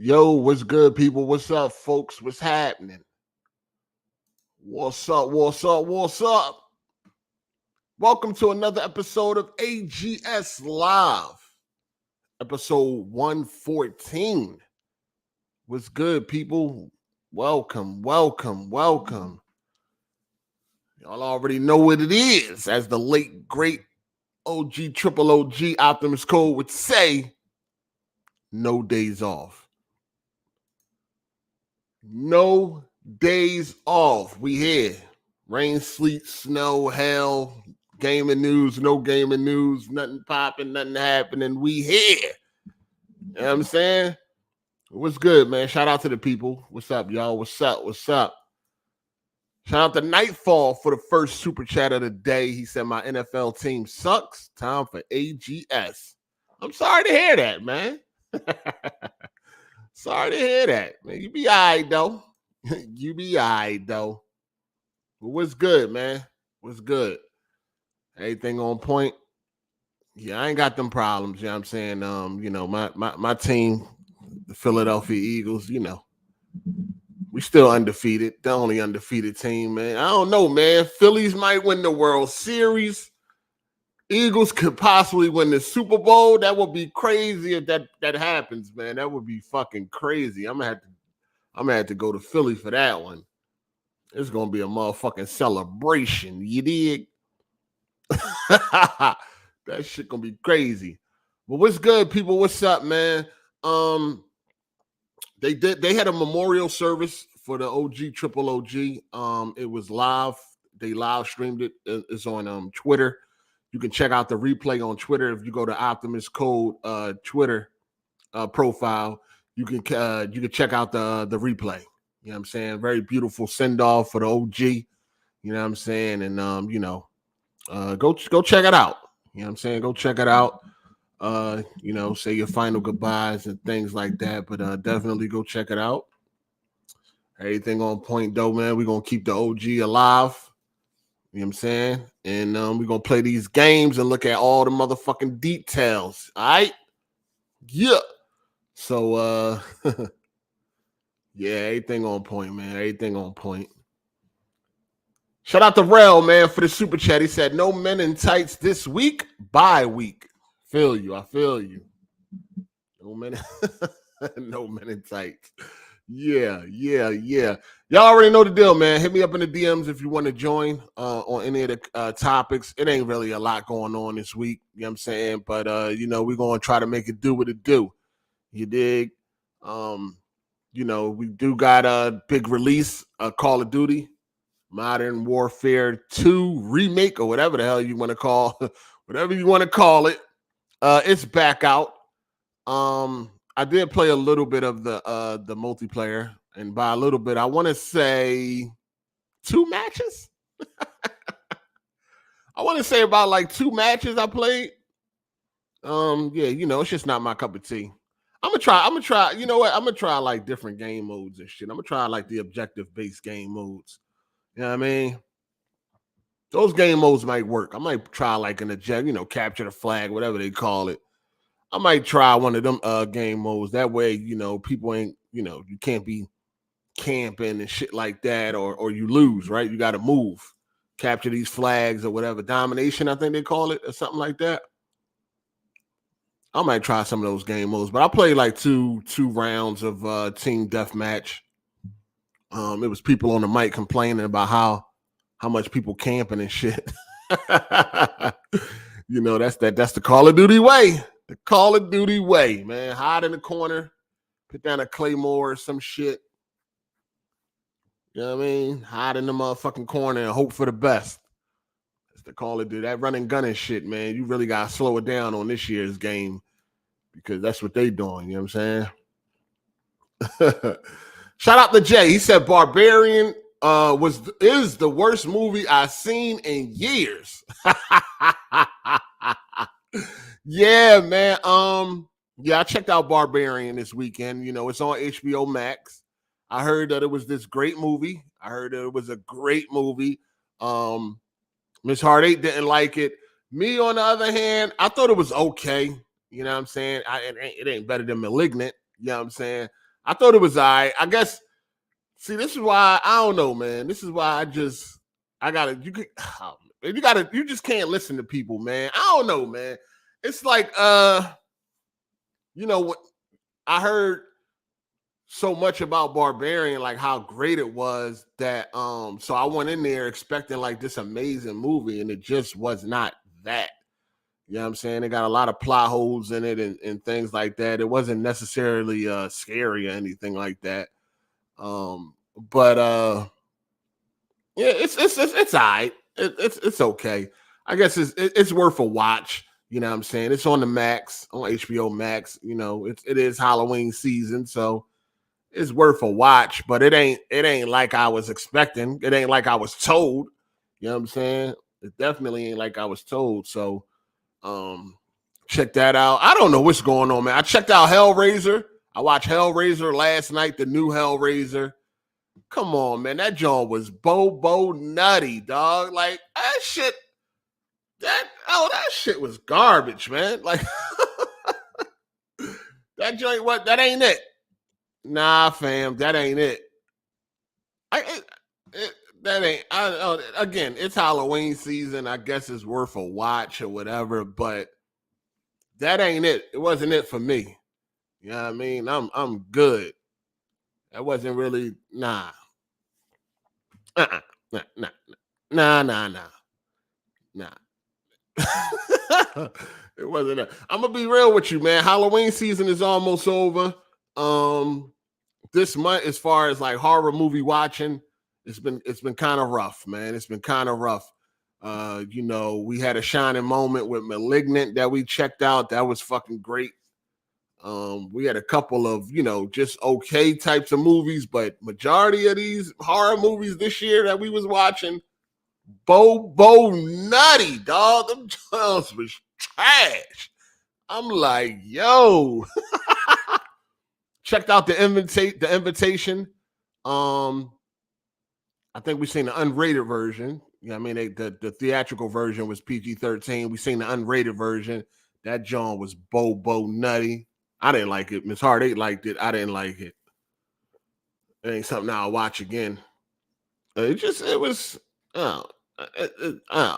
Yo, what's good, people? What's up, folks? What's happening? What's up? What's up? What's up? Welcome to another episode of AGS Live, episode 114. What's good, people? Welcome, welcome, welcome. Y'all already know what it is, as the late, great OG, triple OG Optimus Code would say, no days off. No days off. We here. Rain, sleet, snow, hell, gaming news, no gaming news, nothing popping, nothing happening. We here. You know what I'm saying? What's good, man? Shout out to the people. What's up, y'all? What's up? What's up? Shout out to Nightfall for the first super chat of the day. He said, my NFL team sucks. Time for AGS. I'm sorry to hear that, man. Sorry to hear that, man. You be all right, though. You be all right, though. But what's good, man? What's good? Everything on point? Yeah, I ain't got them problems, you know what I'm saying? My team, the Philadelphia Eagles, we still undefeated. The only undefeated team, man. I don't know, man. Phillies might win the World Series. Eagles could possibly win the Super Bowl. That would be crazy if that happens, man. That would be fucking crazy. I'm gonna have to go to Philly for that one. It's gonna be a motherfucking celebration. You dig? That shit gonna be crazy. But what's good, people? What's up, man? They had a memorial service for the OG, triple OG. It was live. They live streamed it. It's on Twitter. You can check out the replay on Twitter if you go to Optimus Code Twitter profile. You can check out the replay. You know what I'm saying? Very beautiful send off for the OG. You know what I'm saying? And go check it out. You know what I'm saying? Go check it out. Say your final goodbyes and things like that. But definitely go check it out. Everything on point, though, man. We're gonna keep the OG alive. You know what I'm saying? And we're going to play these games and look at all the motherfucking details. All right? Yeah. So, yeah, everything on point, man. Everything on point. Shout out to Rel, man, for the super chat. He said, no men in tights this week, bye week. Feel you. I feel you. No men, no men in tights. Yeah. Y'all already know the deal, man. Hit me up in the DMs if you want to join on any of the topics. It ain't really a lot going on this week, you know what I'm saying? But, we're going to try to make it do what it do. You dig? We do got a big release, Call of Duty, Modern Warfare 2 Remake, or whatever the hell you want to call, whatever you want to call it. It's back out. I did play a little bit of the multiplayer, and by a little bit, I want to say 2 matches. I want to say about like 2 matches I played. It's just not my cup of tea. I'm gonna try. You know what? I'm gonna try like different game modes and shit. I'm gonna try like the objective-based game modes. You know what I mean? Those game modes might work. I might try like an objective, capture the flag, whatever they call it. I might try one of them game modes. That way, people ain't, you can't be camping and shit like that, or you lose, right? You got to move, capture these flags or whatever. Domination, I think they call it, or something like that. I might try some of those game modes, but I played like two rounds of team deathmatch. It was people on the mic complaining about how much people camping and shit. That's the Call of Duty way. The Call of Duty way, man. Hide in the corner, put down a claymore or some shit. You know what I mean? Hide in the motherfucking corner and hope for the best. That's the Call of Duty. That running gun and shit, man. You really got to slow it down on this year's game because that's what they doing. You know what I'm saying? Shout out to Jay. He said Barbarian is the worst movie I've seen in years. Yeah, man. I checked out Barbarian this weekend. It's on HBO Max. I heard that it was this great movie. Miss Hard8 didn't like it. Me, on the other hand, I thought it was okay. You know what I'm saying? It ain't better than Malignant. You know what I'm saying? I thought it was all right. I guess. See, this is why I don't know, man. This is why you just can't listen to people, man. I don't know, man. It's like, what I heard so much about Barbarian, like how great it was that so I went in there expecting like this amazing movie, and it just was not that. You know what I'm saying? It got a lot of plot holes in it and things like that. It wasn't necessarily scary or anything like that. But yeah, it's all right. It's okay. I guess it's worth a watch. You know what I'm saying? It's on the Max, on HBO Max. You know, it is Halloween season, so it's worth a watch, but it ain't like I was expecting. It ain't like I was told. You know what I'm saying? It definitely ain't like I was told. So check that out. I don't know what's going on, man. I checked out Hellraiser. I watched Hellraiser last night, the new Hellraiser. Come on, man. That joint was bobo nutty, dog. Like that shit was garbage, man. Like that joint, that ain't it. Nah, fam, that ain't it. That ain't. Again, it's Halloween season. I guess it's worth a watch or whatever, but that ain't it. It wasn't it for me. You know what I mean? I'm good. That wasn't really nah. Nah. It wasn't that. I'm gonna be real with you, man. Halloween season is almost over. This month, as far as like horror movie watching, it's been kind of rough, man. It's been kind of rough. We had a shining moment with Malignant that we checked out. That was fucking great. We had a couple of, just okay types of movies, but majority of these horror movies this year that we was watching, bobo nutty, dog. Them jobs was trash. I'm like, yo. Checked out the invitation. I think we seen the unrated version. You know what I mean? The theatrical version was PG-13. We seen the unrated version. That John was bobo nutty. I didn't like it. Miss Hard8 liked it. I didn't like it. It ain't something I'll watch again. I don't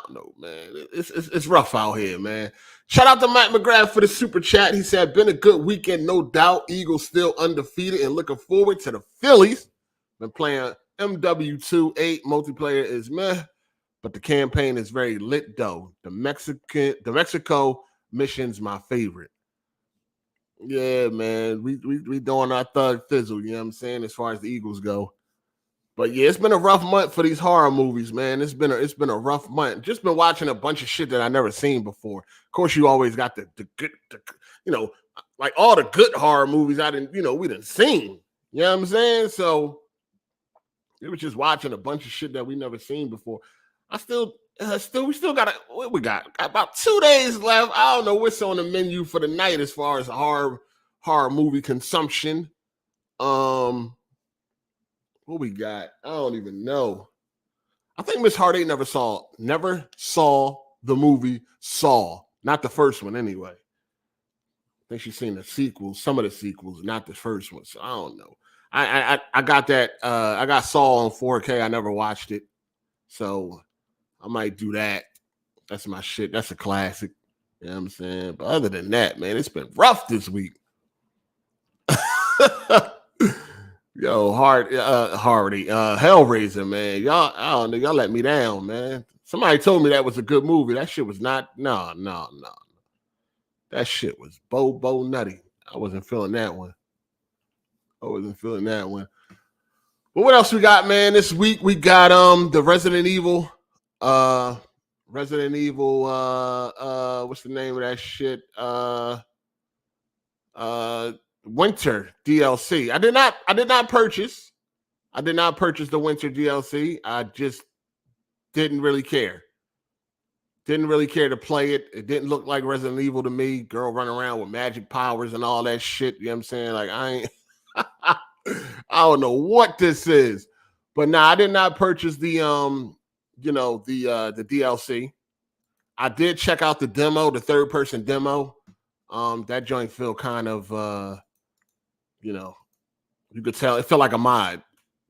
know, man. It's rough out here, man. Shout out to Mike McGrath for the super chat. He said, been a good weekend, no doubt. Eagles still undefeated and looking forward to the Phillies. Been playing MW2 multiplayer is meh, but the campaign is very lit though. The Mexico mission's my favorite. Yeah, man. We doing our thug thizzle, you know what I'm saying, as far as the Eagles go. But yeah, it's been a rough month for these horror movies, man. It's been a rough month. Just been watching a bunch of shit that I never seen before. Of course, you always got the good, like all the good horror movies we didn't seen. You know what I'm saying? So it was just watching a bunch of shit that we never seen before. We still got what we got about 2 days left. I don't know what's on the menu for the night as far as horror movie consumption. What we got? I don't even know. I think Miss Hard8 never saw the movie Saw. Not the first one, anyway. I think she's seen the sequels, some of the sequels, not the first one. So I don't know. I got that. I got Saw on 4K. I never watched it, so I might do that. That's my shit. That's a classic. You know what I'm saying? But other than that, man, it's been rough this week. Yo, Hellraiser, man. Y'all, I don't know. Y'all let me down, man. Somebody told me that was a good movie. That shit was not. No. That shit was bobo nutty. I wasn't feeling that one. But what else we got, man? This week we got the Resident Evil. What's the name of that shit? Winter DLC. I did not purchase the Winter DLC. I just didn't really care. Didn't really care to play it. It didn't look like Resident Evil to me. Girl running around with magic powers and all that shit. You know what I'm saying? Like I don't know what this is. But nah, I did not purchase the the DLC. I did check out the demo, the third-person demo. That joint feel kind of You could tell it felt like a mod.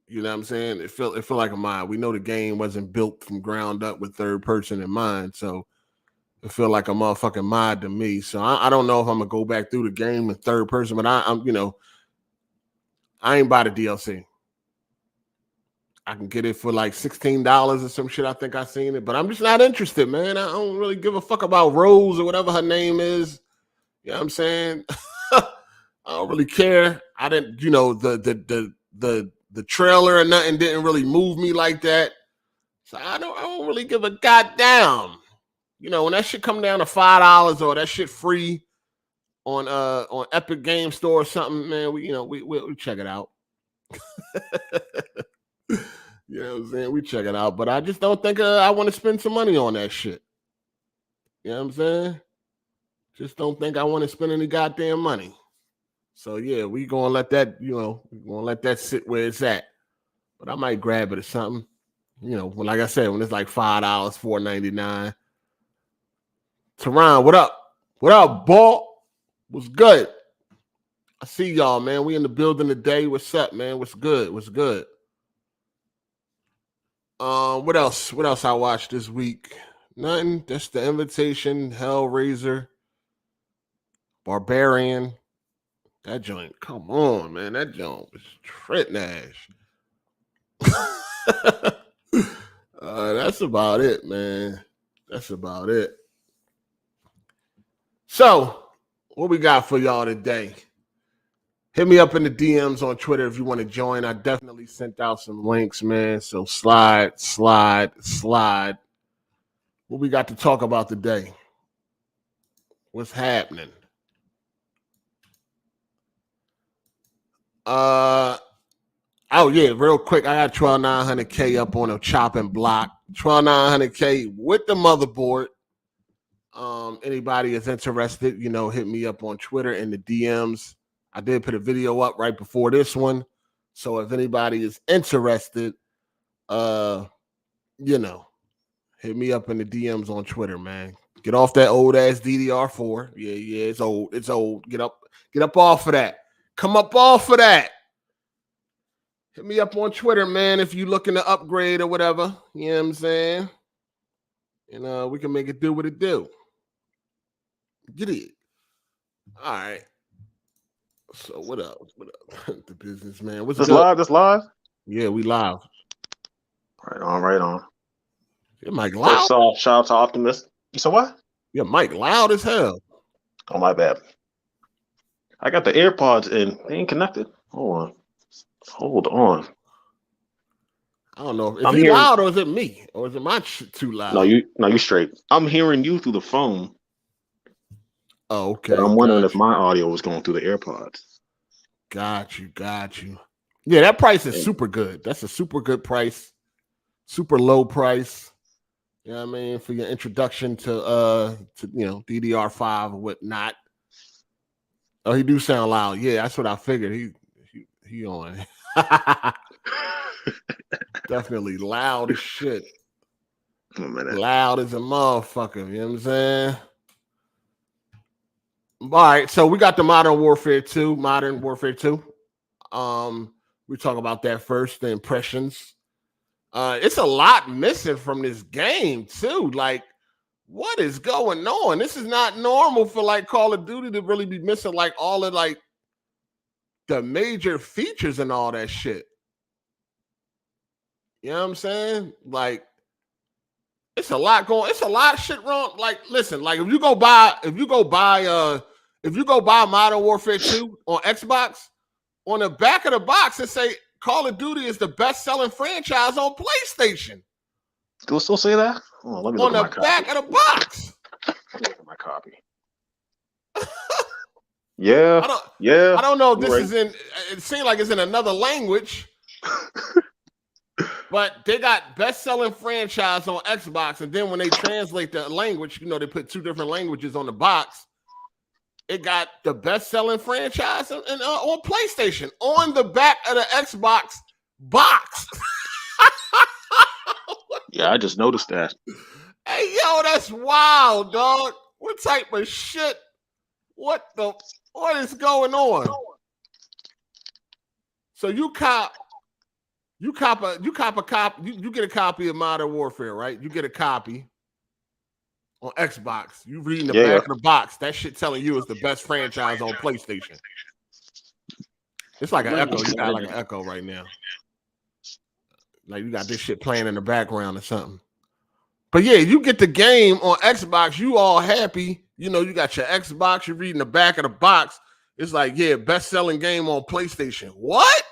You know what I'm saying? It felt like a mod. We know the game wasn't built from ground up with third person in mind, so it felt like a motherfucking mod to me. So I don't know if I'm gonna go back through the game in third person, but I'm I ain't buy the DLC. I can get it for like $16 or some shit. I think I seen it, but I'm just not interested, man. I don't really give a fuck about Rose or whatever her name is. You know what I'm saying? I don't really care. I didn't, the trailer or nothing didn't really move me like that. So I don't really give a goddamn. When that shit come down to $5 or that shit free on Epic Game Store or something, man, we check it out. You know what I'm saying? We check it out. But I just don't think I want to spend some money on that shit. You know what I'm saying? Just don't think I want to spend any goddamn money. So yeah, we gonna let that, sit where it's at. But I might grab it or something. Like I said, when it's like $5, $4.99. Teron, what up? What up, ball? What's good? I see y'all, man. We in the building today. What's up, man? What's good? What's good? What else? What else I watched this week? Nothing. That's The Invitation, Hellraiser, Barbarian. That joint, come on, man. That joint was Trent Nash. That's about it, man. That's about it. So, what we got for y'all today? Hit me up in the DMs on Twitter if you want to join. I definitely sent out some links, man. So slide. What we got to talk about today? What's happening? Oh yeah, real quick. I got 12900K up on a chopping block. 12900K with the motherboard. Anybody is interested, hit me up on Twitter in the DMs. I did put a video up right before this one. So if anybody is interested, hit me up in the DMs on Twitter, man. Get off that old ass DDR4. Yeah, it's old. It's old. Get up off of that. Come up off of that. Hit me up on Twitter, man, if you looking to upgrade or whatever. You know what I'm saying? And we can make it do what it do. Get it. All right. So what up? The business, man. What's this live? This live? Yeah, we live. Right on. Your mic loud. First off, shout out to Optimus. You said what? Your mic loud as hell. Oh, my bad. I got the AirPods in. They ain't connected. Hold on. I don't know. Is it loud or is it me? Or is it my too loud? No, you straight. I'm hearing you through the phone. Oh, okay. But I'm wondering if my audio was going through the AirPods. Got you. Yeah, that price is super good. That's a super good price. Super low price. You know what I mean? For your introduction to DDR5 or whatnot. Oh, he do sound loud. Yeah, that's what I figured. He on. Definitely loud as shit. Loud as a motherfucker. You know what I'm saying? All right, so we got the Modern Warfare 2. We talk about that first, the impressions. It's a lot missing from this game, too. Like, what is going on? This is not normal for like Call of Duty to really be missing like all of like the major features and all that shit. You know what I'm saying? Like, it's a lot of shit wrong. Like, listen, like if you go buy Modern Warfare 2 on Xbox, on the back of the box it say Call of Duty is the best-selling franchise on PlayStation. Do it still say that? Oh, let me look on the back of the box. Let me look at my copy. Yeah. I don't know if this is in. It seems like it's in another language. But they got best-selling franchise on Xbox, and then when they translate the language, they put two different languages on the box. It got the best-selling franchise on PlayStation on the back of the Xbox box. Yeah, I just noticed that. Hey, yo, that's wild, dog. What type of shit? What is going on? So you get a copy of Modern Warfare, right? You get a copy on Xbox. You reading the back of the box. That shit telling you it's the best franchise on PlayStation. It's like an echo. You got like an echo right now. Like you got this shit playing in the background or something. But yeah, you get the game on Xbox. You all happy. You know, you got your Xbox. You're reading the back of the box. It's like, yeah, best-selling game on PlayStation. What?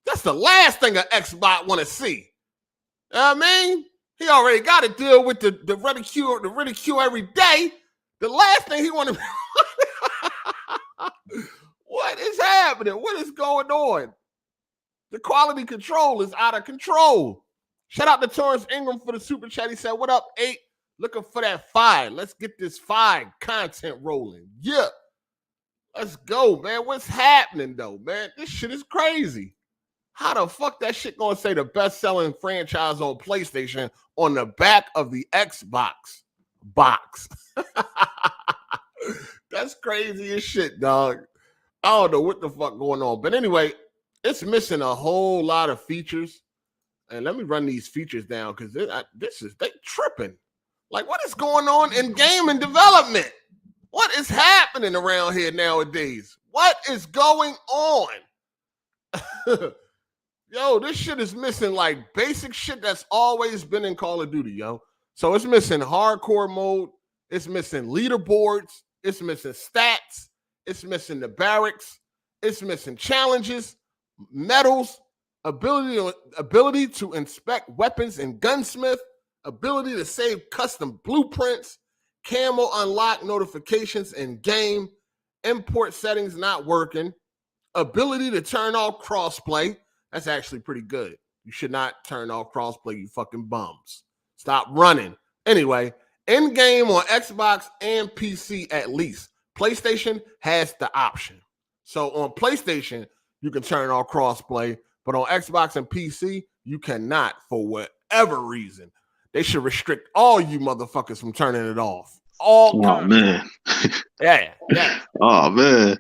That's the last thing an Xbox want to see. You know what I mean? He already got to deal with the ridicule every day. The last thing he want to... What is happening? What is going on? The quality control is out of control. Shout out to Torrance Ingram for the super chat. He said, what up, 8? Looking for that 5. Let's get this 5 content rolling. Yeah. Let's go, man. What's happening, though, man? This shit is crazy. How the fuck that shit gonna say the best-selling franchise on PlayStation on the back of the Xbox box? That's crazy as shit, dog. I don't know what the fuck going on. But anyway, it's missing a whole lot of features. And let me run these features down because they tripping. Like, what is going on in gaming development? What is happening around here nowadays? What is going on? Yo, this shit is missing like basic shit that's always been in Call of Duty, yo. So it's missing hardcore mode. It's missing leaderboards. It's missing stats. It's missing the barracks. It's missing challenges, medals, ability to inspect weapons and gunsmith, ability to save custom blueprints, camo unlock notifications in game, import settings not working, ability to turn off crossplay. That's actually pretty good. You should not turn off crossplay, you fucking bums. Stop running. Anyway, in game on Xbox and PC at least. PlayStation has the option. So on PlayStation, you can turn off crossplay, but on Xbox and PC, you cannot for whatever reason. They should restrict all you motherfuckers from turning it off. Man. Yeah. Oh man.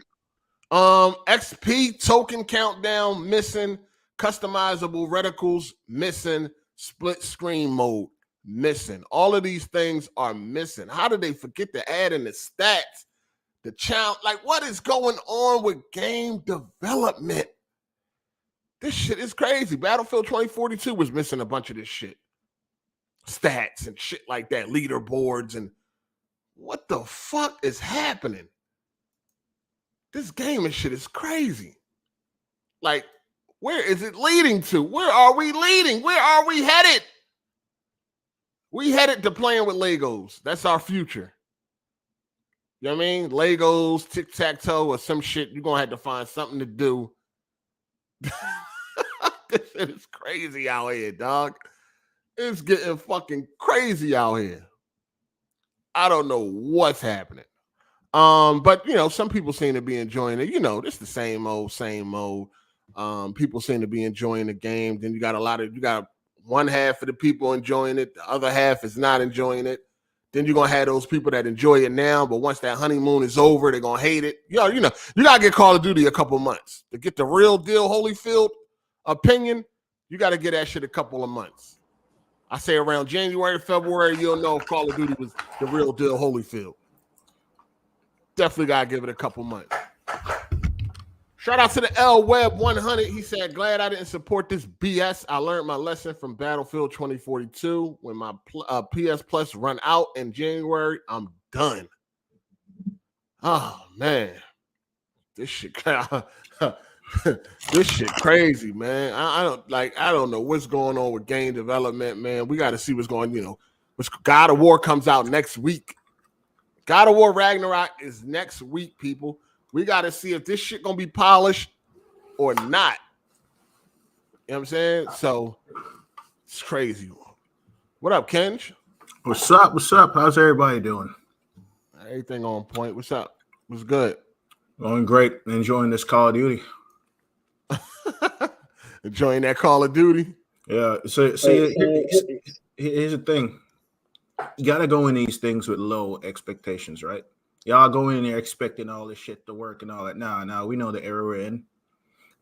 XP token countdown missing, customizable reticles missing, split screen mode missing. All of these things are missing. How did they forget to add in the stats? The challenge, like what is going on with game development? This shit is crazy. Battlefield 2042 was missing a bunch of this shit. Stats and shit like that, leaderboards, and what the fuck is happening? This gaming shit is crazy. Like, where is it leading to? Where are we leading? Where are we headed? We headed to playing with Legos. That's our future. You know what I mean? Legos, tic-tac-toe, or some shit. You're going to have to find something to do. This shit is crazy out here, dog. It's getting fucking crazy out here. I don't know what's happening. But you know, some people seem to be enjoying it. You know, it's the same old. People seem to be enjoying the game. Then you got one half of the people enjoying it, the other half is not enjoying it. Then you're gonna have those people that enjoy it now, but once that honeymoon is over, they're gonna hate it. You know, you gotta get Call of Duty a couple months to get the real deal Holyfield opinion. You gotta get that shit a couple of months. I say around January, February, you'll know if Call of Duty was the real deal Holyfield. Definitely gotta give it a couple months. Shout out to the Web100. He said, glad I didn't support this BS. I learned my lesson from Battlefield 2042. When my PS Plus run out in January, I'm done. Oh, man. This shit this shit crazy, man. I don't know what's going on with game development, man. We got to see what's going on. You know, God of War comes out next week. God of War Ragnarok is next week, people. We got to see if this shit going to be polished or not. You know what I'm saying? So, it's crazy. What up, Kenj? What's up? What's up? How's everybody doing? Everything on point. What's up? What's good? Going great. Enjoying this Call of Duty. Enjoying that Call of Duty? Yeah. So here's the thing. You got to go in these things with low expectations, right? Y'all go in there expecting all this shit to work and all that. Nah, we know the era we're in.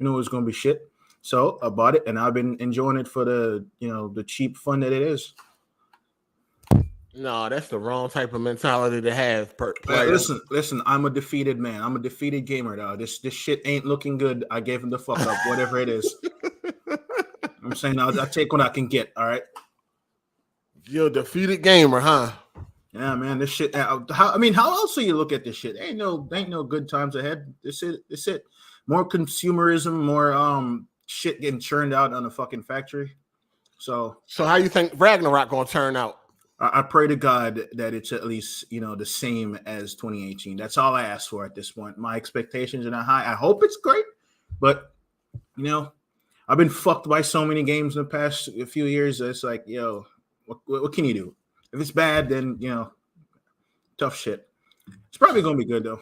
it was going to be shit. So I bought it, and I've been enjoying it for the the cheap fun that it is. No, that's the wrong type of mentality to have. Listen. I'm a defeated man. I'm a defeated gamer, dog. This shit ain't looking good. I gave him the fuck up, whatever it is. I'm saying I'll take what I can get. All right. You're a defeated gamer, huh? Yeah, man. This shit. How else do you look at this shit? Ain't no good times ahead. This it. More consumerism, more shit getting churned out on a fucking factory. So how you think Ragnarok gonna turn out? I pray to God that it's at least the same as 2018. That's all I ask for at this point. My expectations are not high. I hope it's great, but I've been fucked by so many games in the past few years. It's like, what can you do? If it's bad, then tough shit. It's probably gonna be good though.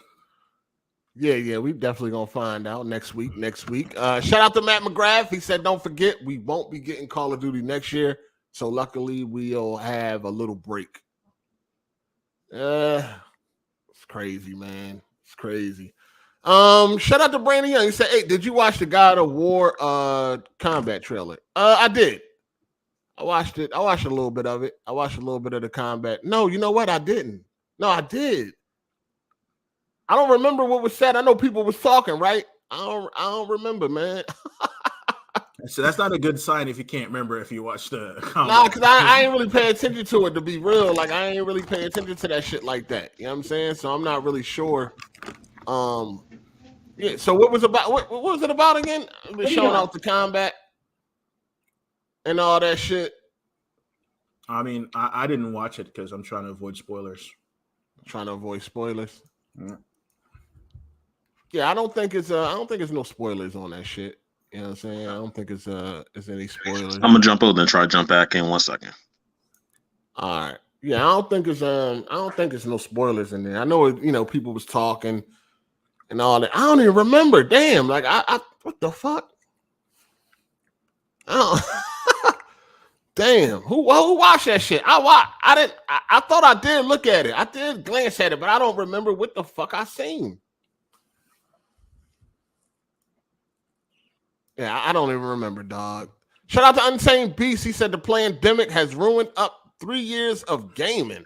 Yeah, we definitely gonna find out next week. Shout out to Matt McGrath. He said, "Don't forget, we won't be getting Call of Duty next year. So luckily, we'll have a little break." It's crazy, man. It's crazy. Shout out to Brandon Young. He said, "Hey, did you watch the God of War combat trailer?" I did. I watched it. I watched a little bit of it. I watched a little bit of the combat. No, you know what? I didn't. No, I did. I don't remember what was said. I know people was talking, right? I don't remember, man. So that's not a good sign if you can't remember if you watched the combat. Nah, because I ain't really pay attention to it, to be real. Like, I ain't really pay attention to that shit like that. You know what I'm saying? So I'm not really sure. Yeah, so what was it about again? It was showing out the combat and all that shit. I mean, I didn't watch it because I'm trying to avoid spoilers. Yeah, I don't think it's no spoilers on that shit. You know what I'm saying? I don't think it's any spoilers. I'm gonna jump over and try to jump back in 1 second. All right. Yeah, I don't think it's no spoilers in there. I know people was talking and all that. I don't even remember. Damn, like I what the fuck? Oh. Damn, who watched that shit? I thought I did look at it. I did glance at it, but I don't remember what the fuck I seen. Yeah, I don't even remember, dog. Shout out to Untamed Beast. He said the pandemic has ruined up 3 years of gaming.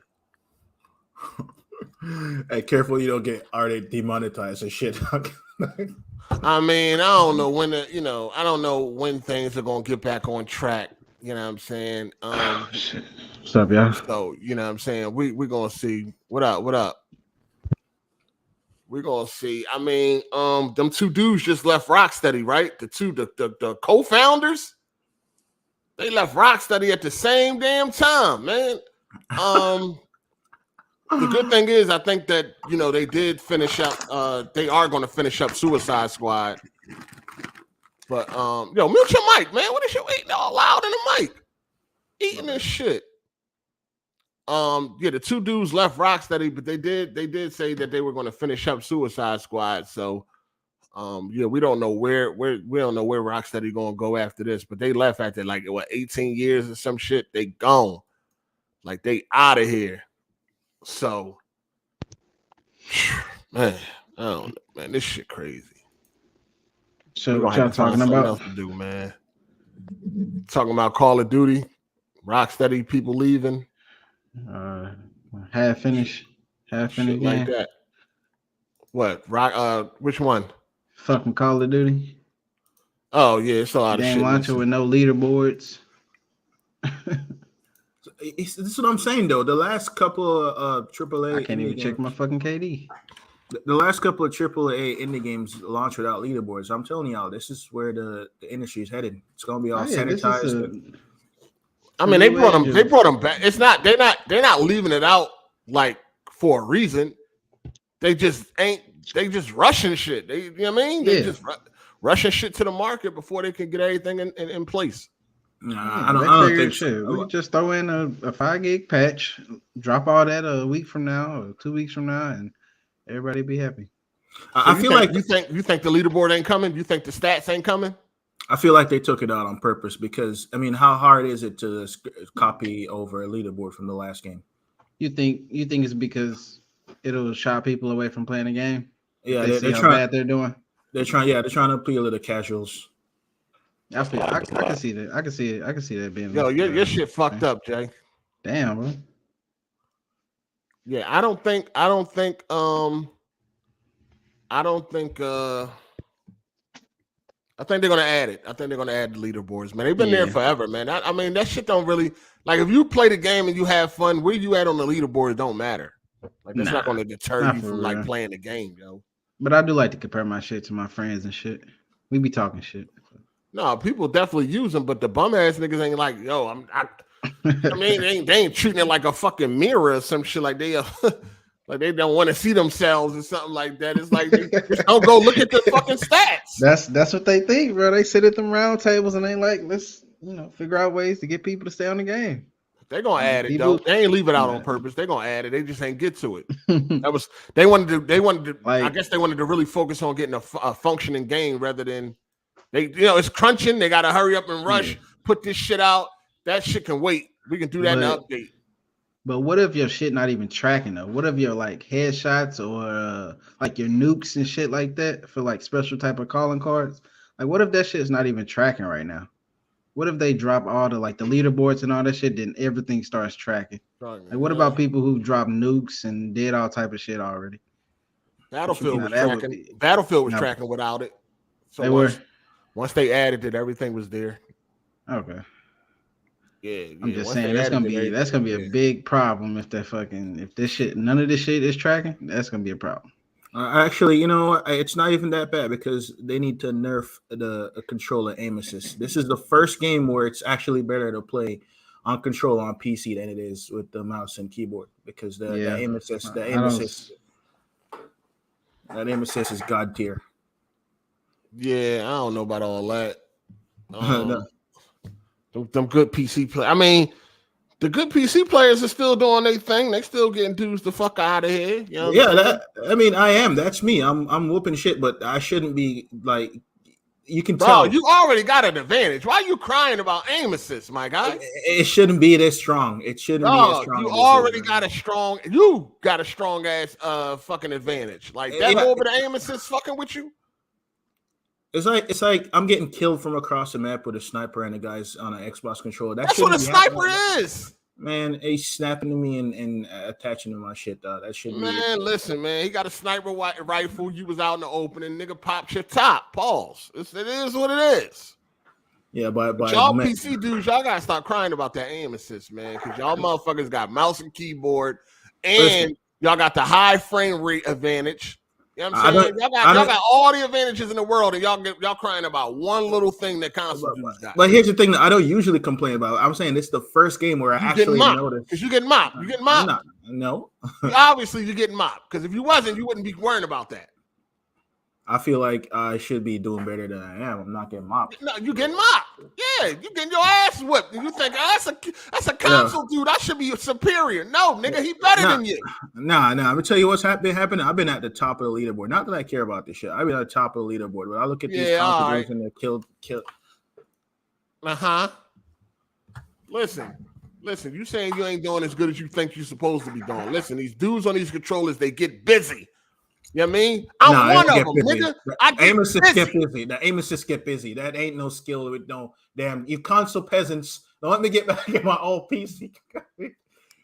Hey, careful you don't get R8 demonetized and shit. I mean, I don't know when I don't know when things are gonna get back on track. You know what I'm saying? What's up, y'all? So you know what I'm saying? We're gonna see. What up? We're gonna see. I mean, them two dudes just left Rocksteady, right? The co-founders, they left Rocksteady at the same damn time, man. The good thing is, I think that they did finish up. They are going to finish up Suicide Squad. But mute your mic, man. What is you eating all loud in the mic? Eating this shit. The two dudes left Rocksteady, but they did say that they were going to finish up Suicide Squad. So, we don't know where Rocksteady going to go after this. But they left after 18 years or some shit. They gone, like they out of here. So, man, I don't know, man. This shit crazy. So what y'all talking about? Else to do, man. Talking about Call of Duty, Rocksteady, people leaving. Half finished game. Like that. What? Which one? Fucking Call of Duty. Oh yeah, it's a lot of shit. Game launcher with no leaderboards. This is what I'm saying though. The last couple of AAA, I can't even check my fucking KD. The last couple of AAA indie games launched without leaderboards. I'm telling y'all, this is where the industry is headed. It's gonna be all sanitized. I mean, they brought them back. It's not. They're not leaving it out like for a reason. They just ain't. They just rushing shit. They, you know what I mean? They just rushing shit to the market before they can get everything in place. Nah, I don't think shit. We just throw in a 5 gig patch, drop all that a week from now or 2 weeks from now, and everybody be happy. I feel like you think the leaderboard ain't coming. You think the stats ain't coming? I feel like they took it out on purpose because I mean, how hard is it to copy over a leaderboard from the last game? You think it's because it'll shy people away from playing the game? Yeah, they see how bad they're doing. They're trying to appeal to the casuals. I can see that. I can see it. I can see that being. Yo, your shit fucked up, Jay. Damn, bro. Yeah, I don't think I think they're gonna add it. I think they're gonna add the leaderboards, man. They've been there forever, man. I mean, that shit don't really like if you play the game and you have fun, where you at on the leaderboard don't matter. Like that's not gonna deter you from like playing the game, yo. But I do like to compare my shit to my friends and shit. We be talking shit. No, people definitely use them, but the bum ass niggas ain't like, yo, I mean, they ain't treating it like a fucking mirror or some shit like they like they don't want to see themselves or something like that. It's like they just don't go look at the fucking stats. That's what they think, bro. They sit at them round tables and they like, let's figure out ways to get people to stay on the game. They're gonna add it though. They ain't leave it out on purpose. They're gonna add it. They just ain't get to it. They wanted to like, I guess they wanted to really focus on getting a functioning game rather than it's crunching. They gotta hurry up and rush, put this shit out. That shit can wait. We can do that in the update. But what if your shit not even tracking though? What if your like headshots or like your nukes and shit like that for like special type of calling cards? Like what if that shit is not even tracking right now? What if they drop all the like the leaderboards and all that shit, then everything starts tracking? Like what about people who drop nukes and did all type of shit already? Battlefield was tracking. Battlefield was tracking without it. So once they added it, everything was there. Okay. Yeah, I'm just saying that's gonna be a big problem if none of this shit is tracking. That's gonna be a problem. Actually, it's not even that bad because they need to nerf the controller aim assist. This is the first game where it's actually better to play on controller on PC than it is with the mouse and keyboard because the aim assist is god tier. Yeah, I don't know about all that. Them good PC players. I mean, the good PC players are still doing their thing. They still getting dudes the fuck out of here. You know I am. That's me. I'm whooping shit, but I shouldn't be like. You can tell. You already got an advantage. Why are you crying about aim assist, my guy? It shouldn't be this strong. It shouldn't be as strong. You already got a strong. You got a strong ass fucking advantage. Like that over the aim assist fucking with you. It's like I'm getting killed from across the map with a sniper and the guy's on an Xbox controller. That's what a sniper is. Man, he's snapping to me and attaching to my shit, though. That shit. Man, listen, man. He got a sniper rifle. You was out in the open and nigga popped your top. Pause. It is what it is. Yeah, but y'all PC dudes, y'all gotta stop crying about that aim assist, man. Because y'all motherfuckers got mouse and keyboard and y'all got the high frame rate advantage. You know what I'm saying? Y'all got all the advantages in the world, and y'all crying about one little thing that console dudes got. But here's the thing that I don't usually complain about. I'm saying this is the first game where I actually noticed. Because you get mopped. You get mopped. No. Obviously, you're getting mopped. Because if you wasn't, you wouldn't be worrying about that. I feel like I should be doing better than I am. I'm not getting mopped. No, you getting mopped. Yeah, you getting your ass whipped. And you think that's a console dude. I should be superior. No, nigga, he better than you. Nah. I'm gonna tell you what's been happening. I've been at the top of the leaderboard. Not that I care about this shit. I've been at the top of the leaderboard. When I look at these companies and they're killed. Listen. You saying you ain't doing as good as you think you're supposed to be doing. Listen, these dudes on these controllers, they get busy. You know what I mean? I'm one of them, nigga. The aim assist get busy. That ain't no skill with no damn. You console peasants. Don't let me get back in my old PC.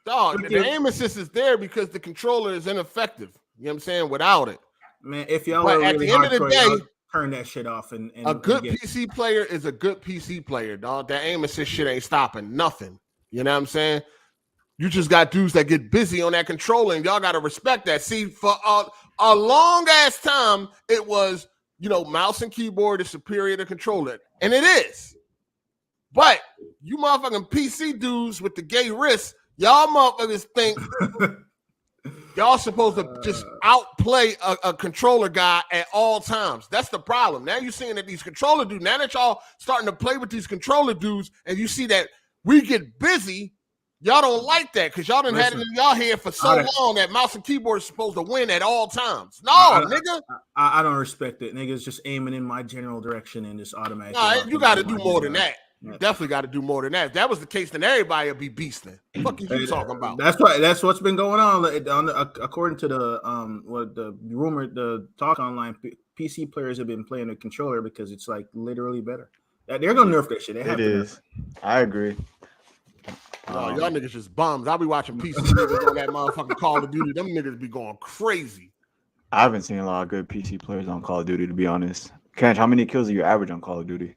Dog, the aim assist is there because the controller is ineffective. You know what I'm saying? Without it. Man, if y'all are really at the end of the day, turn that shit off. And a good PC player is a good PC player, dog. That aim assist shit ain't stopping nothing. You know what I'm saying? You just got dudes that get busy on that controller, and y'all got to respect that. See, for a long ass time, it was, mouse and keyboard is superior to controller. And it is. But you motherfucking PC dudes with the gay wrists, y'all motherfuckers think y'all supposed to just outplay a controller guy at all times. That's the problem. Now you're seeing that these controller dudes, now that y'all starting to play with these controller dudes, and you see that we get busy, y'all don't like that because y'all done had it in y'all head for so long that mouse and keyboard is supposed to win at all times. No, nigga. I don't respect it. Niggas just aiming in my general direction and just automatically. Nah, you got to do more than that. You definitely got to do more than that. If that was the case, then everybody would be beasting. What are you talking about? That's right. That's what's been going on. According to the the talk online, PC players have been playing a controller because it's like literally better. They're gonna nerf that shit. They have to. I agree. Y'all niggas just bums. I'll be watching PC niggas on that motherfucking Call of Duty. Them niggas be going crazy. I haven't seen a lot of good PC players on Call of Duty, to be honest. Kench, how many kills do you average on Call of Duty?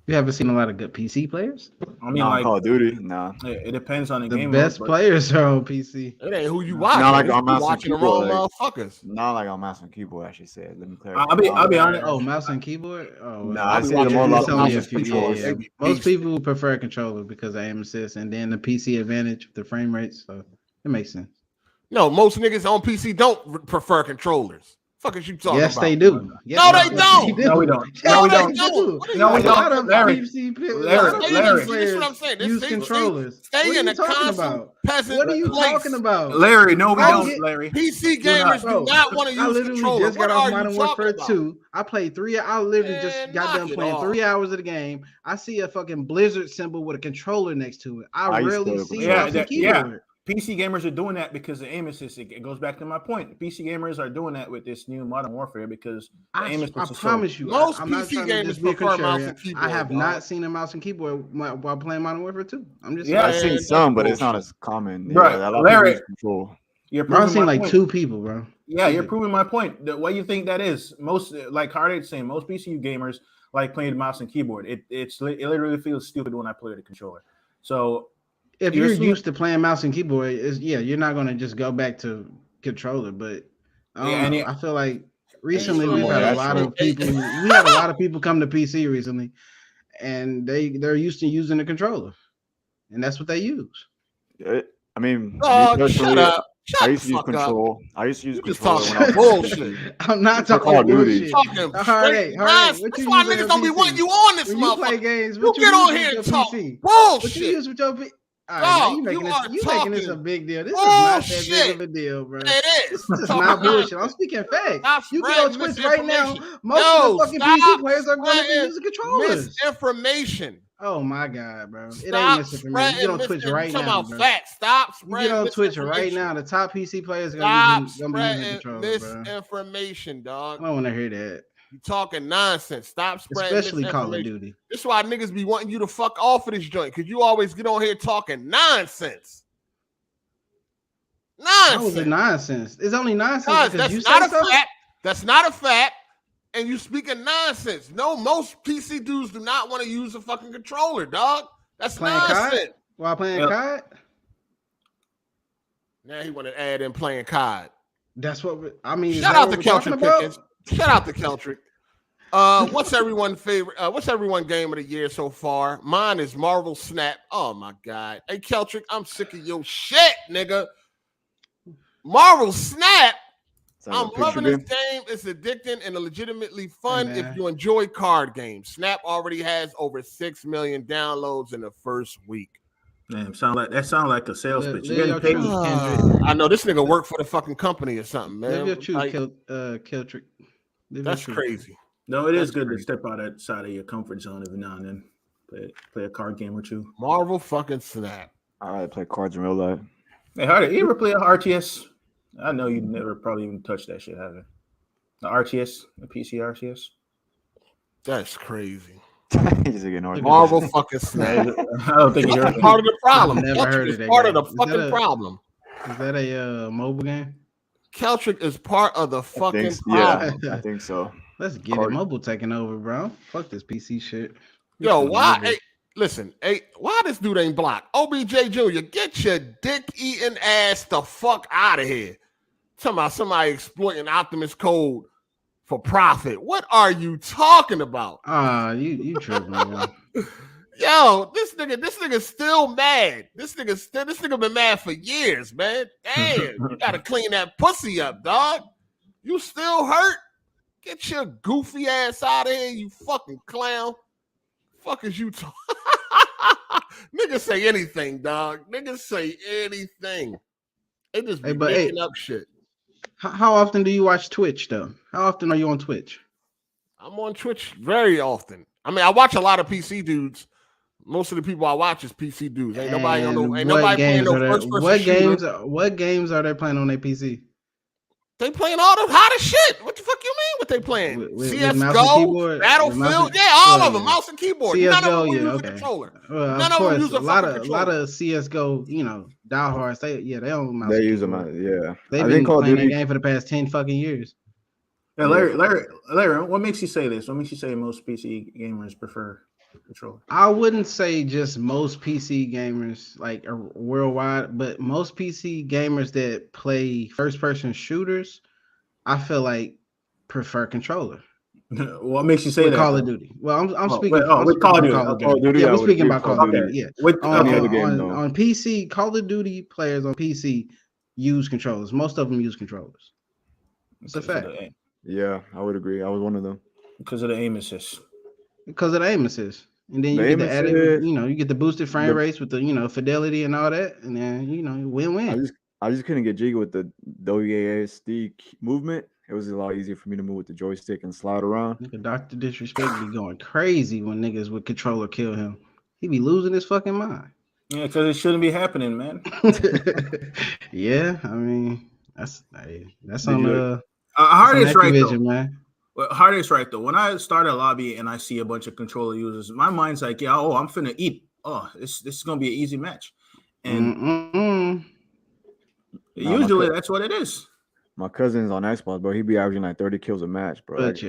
You haven't seen a lot of good PC players? I mean, like Call of Duty, nah. It depends on the The game. best players are on PC. It ain't who you watching. Not like You on mouse and watching the keyboard, wrong like- motherfuckers. Not like on mouse and keyboard, I should say. Let me clarify. I'll be honest. Oh, mouse and keyboard? Oh, Nah, well, I see them more it's like only mouse a and few. controllers. Yeah. Most people prefer controller because of aim assist and then the PC advantage, the frame rates. So it makes sense. No, most niggas on PC don't prefer controllers. Fuck is you talking Yes, about? they do. Yes, No, they don't. No, we don't. No, we they don't. don't. What are you No, we talking don't. about? Larry, This Larry. is what I'm saying. Use controllers. Stay What are in you the talking console about? peasant What are you place. talking about? Larry, no, we Bro, don't, Larry. PC gamers Bro, do not want to I use literally controllers. just got What off are Modern you Warfare talking about? 2. I played 3. I literally Man, just got knock done it playing off. 3 hours of the game. I see a fucking Blizzard symbol with a controller next to it. I I used rarely to see play mouse and keyboard. PC gamers are doing that because the aim assist. It goes back to my point. PC gamers are doing that with this new Modern Warfare because the aim I assist is promise you, Most I'm not PC trying to gamers just be a prefer mouse contrarian. and keyboard, I have dog. not seen a mouse and keyboard while playing Modern Warfare 2. I'm just Yeah, I've Man, seen that's some, but it's not bullshit. as common. Right, Yeah, a lot of Larry. people use control. You're bro, I've proving seen my like point. 2 people, bro. Yeah, you're proving my point. What do you think that is? Most, like Hard8's saying, most PC gamers like playing mouse and keyboard. It literally feels stupid when I play the controller. So If You're you're seeing- used to playing mouse and keyboard, you're not going to just go back to controller. But I feel like recently Yeah, we've had a that's lot true. of people. We had a lot of people come to PC recently, and they're used to using the controller, and that's what they use. I mean, me Oh, shut personally, up. I Shut used the to use fuck up. control. I used to use You just controller talking when I was bullshit. I'm not For talking Call of Duty. bullshit. Talking Hard8, straight Hard8, nonsense. what That's you why use on niggas your don't be PC? wanting you on this When you play motherfucker. games, You what get on use here with and your talk PC? What you bullshit. use with your PC? All right, Dog, now you making you are this making this a talking big deal. This is not that big bullshit. of a deal, bro. It is. This is Talking not bullshit. I'm nonsense. speaking facts. Stop You get on spreading Twitch right now. misinformation. Most No, of the fucking stop PC players are going to be spreading using controllers. misinformation. Oh my god, bro! It ain't Stop misinformation. You get on Twitch right talking now, about bro. facts. Stop You spreading get on Twitch right misinformation. now. The top PC players are Stop gonna be using spreading controllers, bro. misinformation, I dog. don't want to hear that, You talking nonsense. Stop spreading especially Call of misinformation. Duty. This is why niggas be wanting you to fuck off of this joint, because you always get on here talking nonsense. How was Nonsense. it nonsense? It's only nonsense Cause because you that's not say a so. fact. That's not a fact. And you speaking nonsense. No, most PC dudes do not want to use a fucking controller, dog. That's Playing nonsense. COD while playing Yep. COD. Now he want to add in playing COD. That's what I mean. is Shout that out what to we're talking Keltrick about? Pickens. Shout out to Keltrick. What's everyone's favorite? What's everyone game of the year so far? Mine is Marvel Snap. Oh my god. Hey Keltrick, I'm sick of your shit, nigga. Marvel Snap. So I'm a picture loving this game. game. It's addicting and legitimately fun Hey, if man. you enjoy card games. Snap already has over 6 million downloads in the first week. Damn, sound like a sales Live- pitch. live You your getting paid? truth. Kendrick. I know this nigga work for the fucking company or something, man. Live your truth, Like, Keltrick. Live your that's truth. crazy. No, it is That's good crazy. to step outside of your comfort zone every now and then. Play a card game or two. Marvel fucking Snap. I rather play cards in real life. Hey, Hardy, you ever play a RTS? I know you never probably even touched that shit, have you? The RTS, the PC RTS. That's crazy. He just ignored me. Marvel fucking Snap. I don't think you heard That's that. part of the problem. I've never Keltrick heard is of that part of game. the Is that fucking a- problem. Is that a mobile game? Keltrick is part of the I fucking think, problem. yeah, I think so. Let's get Card- it. Mobile taking over, bro. Fuck this PC shit. Yo, This is why? mobile. Hey, listen, hey, why this dude ain't blocked? OBJ Jr., get your dick-eating ass the fuck out of here. Talking about somebody exploiting Optimus code for profit. What are you talking about? You tripping, man. Yo, this nigga still mad. This nigga been mad for years, man. Damn, you gotta clean that pussy up, dog. You still hurt? Get your goofy ass out of here, you fucking clown. Fuck is you talking? Niggas say anything, dog. Niggas say anything. They just be making up shit. How often do you watch Twitch, though? How often are you on Twitch? I'm on Twitch very often. I mean, I watch a lot of PC dudes. Most of the people I watch is PC dudes. Ain't nobody on And no, ain't nobody playing no first person shooter. What games are they playing on their PC? They playing all the hottest shit. What the fuck you mean? What they playing? With CS:GO, Battlefield, all of them, mouse and keyboard. CS:GO, None of them use a controller. Well, None of of them course, use a lot of CS:GO, diehards. They don't mouse. They use them. Yeah, They've been playing that game for the past 10 fucking years. Yeah, Larry, what makes you say this? What makes you say most PC gamers prefer controller? I wouldn't say just most PC gamers like worldwide, but most PC gamers that play first-person shooters, I feel like prefer controller. What makes you say that? Call of Duty. Well, I'm speaking. With Call of Duty. Call of Duty. Yeah, we're speaking about Call of Duty. Yeah. On PC, Call of Duty players on PC use controllers. Most of them use controllers. It's a fact. Yeah, I would agree. I was one of them. Because of the aim assist. Because of the aim assist. And then you get the added, you get the boosted frame rates with the, fidelity and all that. And then, win-win. I just couldn't get jiggy with the WASD movement. It was a lot easier for me to move with the joystick and slide around. Nigga, Dr. Disrespect be going crazy when niggas with controller kill him. He be losing his fucking mind. Yeah, because it shouldn't be happening, man. Yeah, I mean, that's on the Hard8's right, though. Man. Well, Hard8's right, though. When I start a lobby and I see a bunch of controller users, my mind's like, I'm finna eat. Oh, this is going to be an easy match. And usually that's what it is. My cousin's on Xbox, bro. He be averaging like 30 kills a match, bro. But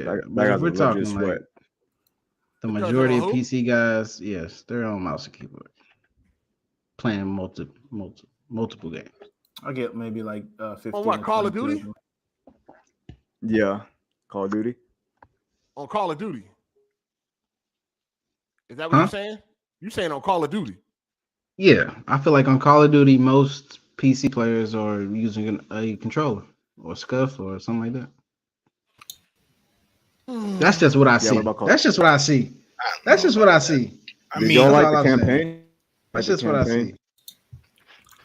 we're talking like the majority of PC guys, yes, they're on mouse and keyboard, playing multiple games. I get maybe like 15. On what, Call of Duty? Yeah, Call of Duty. On Call of Duty. Is that what you're saying? You saying on Call of Duty? Yeah, I feel like on Call of Duty, most PC players are using a controller or scuff or something like that. That's just what I see. That's just what I see. That's just what I see. I mean, you don't like the campaign? That's just what I see.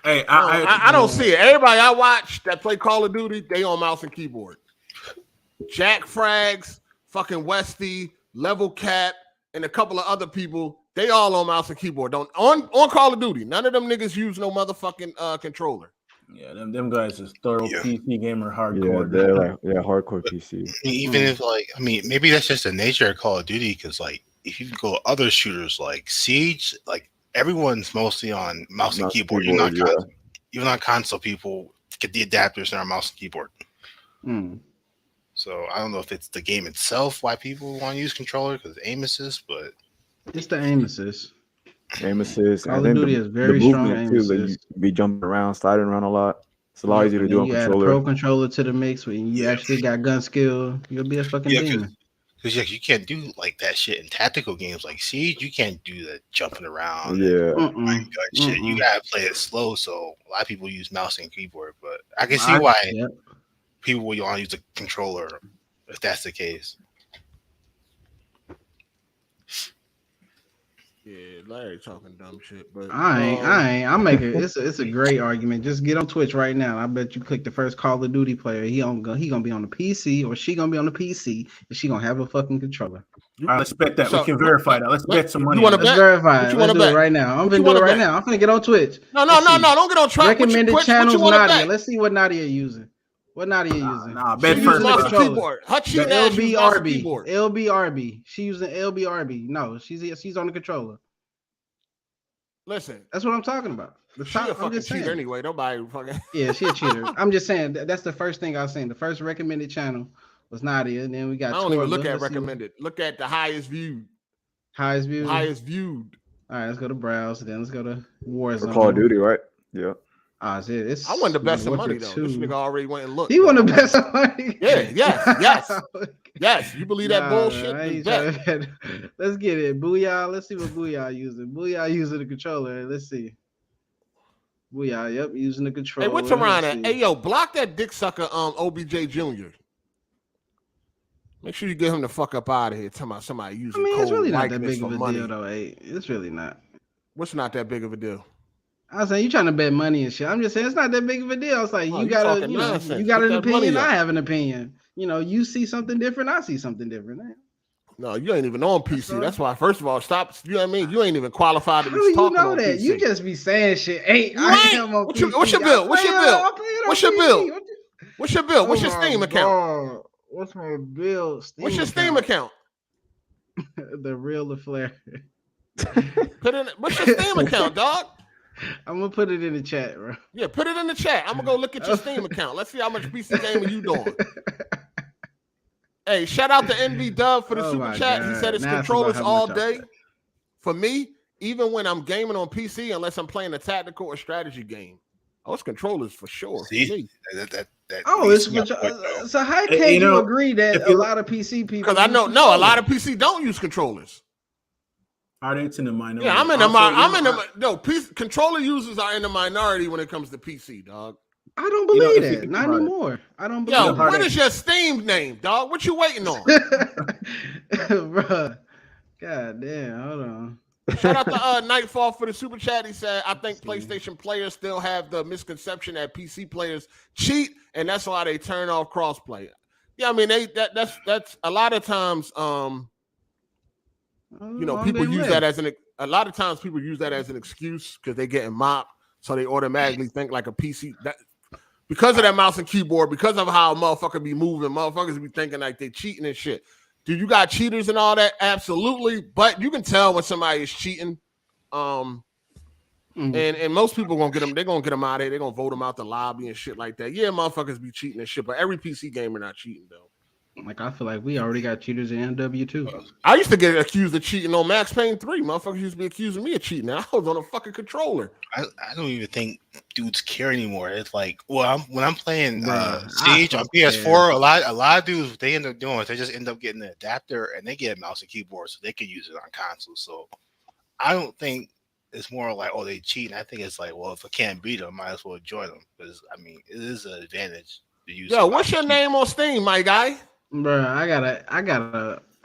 Hey, I don't see it. Everybody I watch that play Call of Duty, they on mouse and keyboard. Jack Frags, fucking Westy, Level Cat, and a couple of other people, they all on mouse and keyboard. On Call of Duty, none of them niggas use no motherfucking controller. Yeah, them guys is thorough PC gamer hardcore. Yeah, they're like hardcore PC. Even if maybe that's just the nature of Call of Duty, because if you go other shooters like Siege, everyone's mostly on mouse and keyboard. You're not console people get the adapters and our mouse and keyboard. So I don't know if it's the game itself why people want to use controller because aim assist, but it's the aim assist. Aim assist. Call of Duty is very strong aim assist. You be jumping around, sliding around a lot. It's a lot easier to do on controller. You add a pro controller to the mix when you actually got gun skill. You'll be a fucking demon. Because you can't do like that shit in tactical games like Siege. You can't do the jumping around. Yeah. Shit. You gotta play it slow. So a lot of people use mouse and keyboard, but I can see why people will want to use a controller if that's the case. Yeah, Larry talking dumb shit, but I'm making it's a great argument. Just get on Twitch right now. I bet you click the first Call of Duty player. He gonna be on the PC, or she gonna be on the PC, and she gonna have a fucking controller. All right, let's bet that. We can verify that. Let's bet some money. Let's verify it. Let's do it right now. I'm gonna do it right now. I'm gonna get on Twitch. No, don't get on Twitch. Recommended channels, Nadia. Let's see what Nadia using. What Nadia using? Bet first. LBRB. She using LBRB. No, she's on the controller. Listen, that's what I'm talking about. She a fucking cheater anyway. Nobody fucking. Yeah, she a cheater. I'm just saying that's the first thing I was saying. The first recommended channel was Nadia, and then we got. I don't even look at recommended. Look at the highest viewed. Highest viewed. All right, let's go to browse. Then let's go to Warzone. Call of Duty, right? Yeah. I won the best of money though. This nigga already went and looked. He won the best of money. Yeah, yes. You believe that bullshit? Let's get it. Booyah. Let's see what Booyah using. Booyah using the controller. Let's see. Booyah, yep, using the controller. Hey, what's around that? Hey, yo, block that dick sucker OBJ Jr. Make sure you get him the fuck up out of here. Talking about somebody using it's really not that big of a deal though, hey. It's really not. What's not that big of a deal? I was saying you trying to bet money and shit. I'm just saying it's not that big of a deal. It's like you got an opinion. I have an opinion. You see something different. I see something different. No, you ain't even on PC. That's why. First of all, stop. You know what I mean? You ain't even qualified to How be do you talking know on that? PC. You just be saying shit. Hey, You I ain't. am on What's PC. your bill? What's your bill? What's your bill? What's your bill? What's your Steam account? What's my bill? What's your Steam account? The real the flare. Put in. What's your Steam account, dog? I'm gonna put it in the chat, bro. Yeah, put it in the chat. I'm gonna go look at your Steam account. Let's see how much PC gaming you doing. Hey, shout out to NV Dub for the super chat. God. He said it's now controllers all day. For me, even when I'm gaming on PC, unless I'm playing a tactical or strategy game, it's controllers for sure. See? For me. So how can you agree that a lot of PC people? Because I know a lot of PC don't use controllers. Are they in the minority? Yeah, I'm in the no controller users are in the minority when it comes to PC, dog. I don't believe that. Not anymore. I don't believe. Yo, what is your Steam name, dog? What you waiting on, bruh? God damn, hold on. Shout out to Nightfall for the super chat. He said, I think PlayStation players still have the misconception that PC players cheat, and that's why they turn off crossplay. Yeah, I mean that's a lot of times people use that as a lot of times people use that as an excuse because they're getting mopped, so they automatically think like a PC that because of that mouse and keyboard, because of how a motherfucker be moving, motherfuckers be thinking like they cheating and shit. Dude, you got cheaters and all that? Absolutely. But you can tell when somebody is cheating. And most people gonna get them, they're gonna get them out of there, they're gonna vote them out the lobby and shit like that. Yeah, motherfuckers be cheating and shit, but every PC gamer not cheating though. Like I feel like we already got cheaters in MW too. I used to get accused of cheating on Max Payne 3. Motherfuckers used to be accusing me of cheating. I was on a fucking controller. I don't even think dudes care anymore. It's like, well, when I'm playing Siege on PS4, a lot of dudes, they end up doing it. They just end up getting the adapter and they get a mouse and keyboard so they can use it on console. So I don't think it's more like, they cheat. I think it's like, well, if I can't beat them, I might as well join them because I mean, it is an advantage to use. Yo, what's your name on Steam, my guy? Bro, I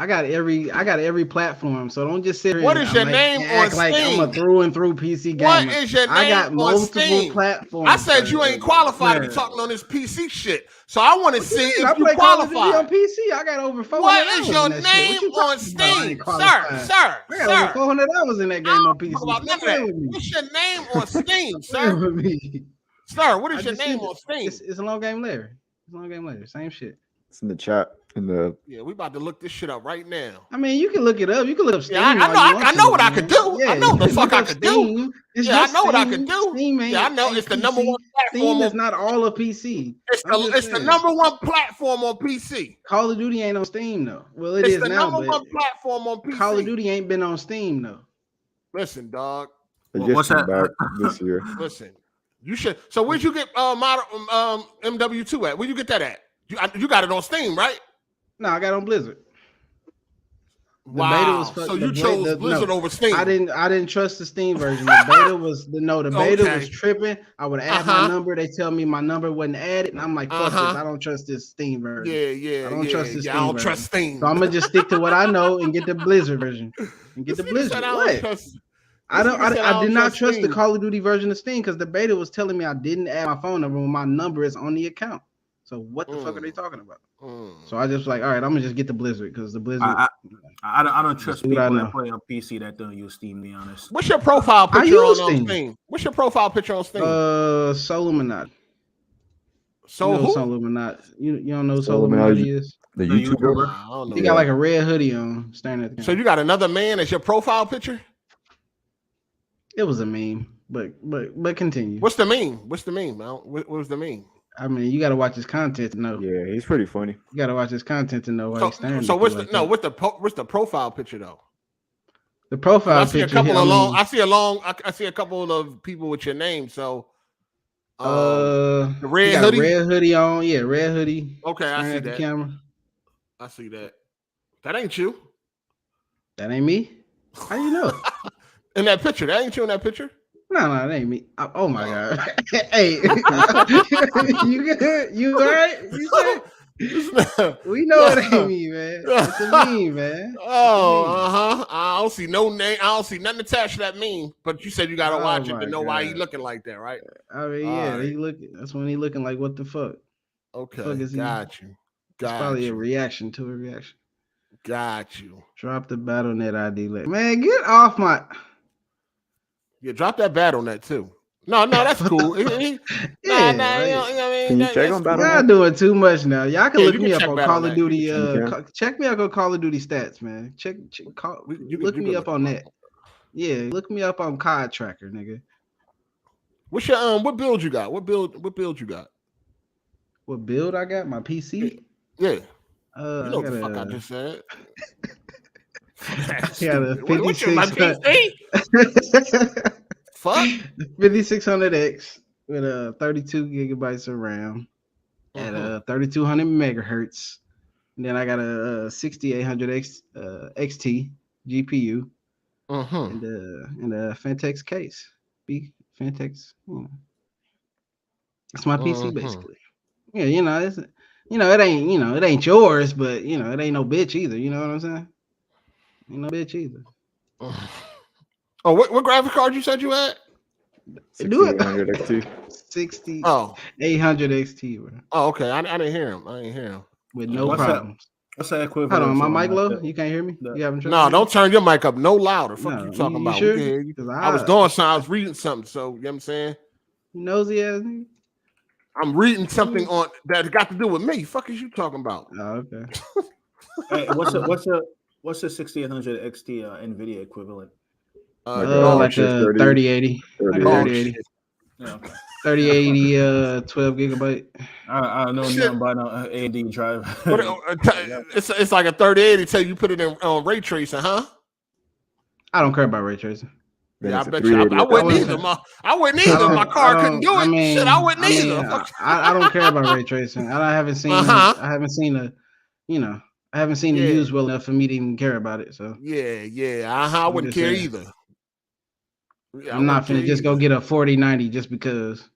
got every platform, so don't just sit here. What is your name on Steam? Like I'm a through and through PC gamer. What is your name I got on multiple Steam? platforms. I said you ain't qualified to be talking on this PC shit, so I want to see if you qualified. On PC, I got over 400. What is your name on Steam, sir? I got over 400 hours in that game on PC. What's your name on Steam, sir? Sir, what is your name on Steam? It's a long game Larry. Same shit. It's in the chat. Yeah, we about to look this shit up right now. I mean, you can look it up. You can look up Steam. Yeah, I know what I could do. Yeah, I know the fuck I could do. Yeah, I know what I could do. Yeah, I know it's the number one platform. Steam is not all of PC. It's the number one platform on PC. Call of Duty ain't on Steam though. Well, it is now. It's the number one platform on PC. Call of Duty ain't been on Steam though. Listen, dog. What's that back this year? Listen, you should. So where'd you get MW2 at? Where'd you get that at? You got it on Steam, right? No, I got it on Blizzard. Wow. So you chose Blizzard over Steam. I didn't trust the Steam version. The beta was was tripping. I would add my number. They tell me my number wasn't added, and I'm like, fuck this. I don't trust this Steam version. I don't trust this. I don't trust Steam. So I'm gonna just stick to what I know and get the Blizzard version. And get the Blizzard. I did not trust the Call of Duty version of Steam because the beta was telling me I didn't add my phone number when my number is on the account. So what the fuck are they talking about? So I just like, all right, I'm gonna just get the Blizzard because the Blizzard. I don't trust people that play on PC that don't use Steam. To be honest. What's your profile picture on Steam? What's your profile picture on Steam? Soluminati. So who? Soluminati. You don't know who Soluminati is? The YouTuber. I don't know. He got like a red hoodie on, staring at the camera. So you got another man as your profile picture? It was a meme, but continue. What's the meme? Man? What was the meme? I mean, you got to watch his content to know. Yeah, he's pretty funny. You got to watch his content to know why he's staring. So what's the profile picture though? The profile picture. I see a couple of people with your name. So the red hoodie. Red hoodie on. Yeah, red hoodie. Okay, I see that. Camera. I see that. That ain't you. That ain't me. How you know? In that picture, that ain't you in that picture. No, that ain't me. Oh my god! Hey, you good? You all right? We know it ain't me, man. It's a meme, man. I don't see no name. I don't see nothing attached to that meme. But you said you gotta watch it to know why he looking like that, right? I mean, he looking. That's when he looking like, what the fuck? Okay, got you. Got probably a reaction to a reaction. Got you. Drop the BattleNet ID. Man, get off my. Yeah, drop that BattleNet too. No, that's cool. Yeah, you know what I mean? Can you check on y'all BattleNet? doing too much now. Y'all can Yeah, look you me can up check on BattleNet. Call of Duty. You can. Check me up on Call of Duty stats, man. Look me up on that. Yeah, look me up on COD Tracker, nigga. What's your what build you got? What build you got? What build I got? My PC. Yeah. You You know what the fuck I just said. got a What's your my 5600. PC? Fuck. 5600X with 32 gigabytes of RAM at 3200 megahertz. And then I got a 6800X XT GPU and a Fentex case. Fentex. It's my PC basically. Yeah, it ain't yours, but it ain't no bitch either. You know what I'm saying? Ain't no bitch either. Oh, what graphic card you said you had? 6800 XT. 6800 XT, bro. Oh, okay. I didn't hear him. With no problems. What's that equivalent? Hold on, my mic low? You can't hear me? You having trouble? No, don't turn your mic up no louder. Fuck No, you talking you about. sure? We can hear you. 'Cause I was doing something. I was reading something. So, you know what I'm saying? Nosy ass nigga. I'm reading something on that got to do with me. Fuck is you talking about? Oh, okay. Hey, what's the 6800 XT NVIDIA equivalent? Like a 3080. Like a 3080. Yeah, okay. 3080 12 gigabyte. I don't know nothing about no AMD drive. It's like a 3080 till you put it in on ray tracing, huh? I don't care about ray tracing. Yeah, I bet you. I wouldn't either. I wouldn't either. My car couldn't do it. Shit, I wouldn't either. I don't care about ray tracing. I haven't seen. I haven't seen it used well enough for me to even care about it. So yeah. I wouldn't care either. Yeah, I'm not finna just go get a 4090 just because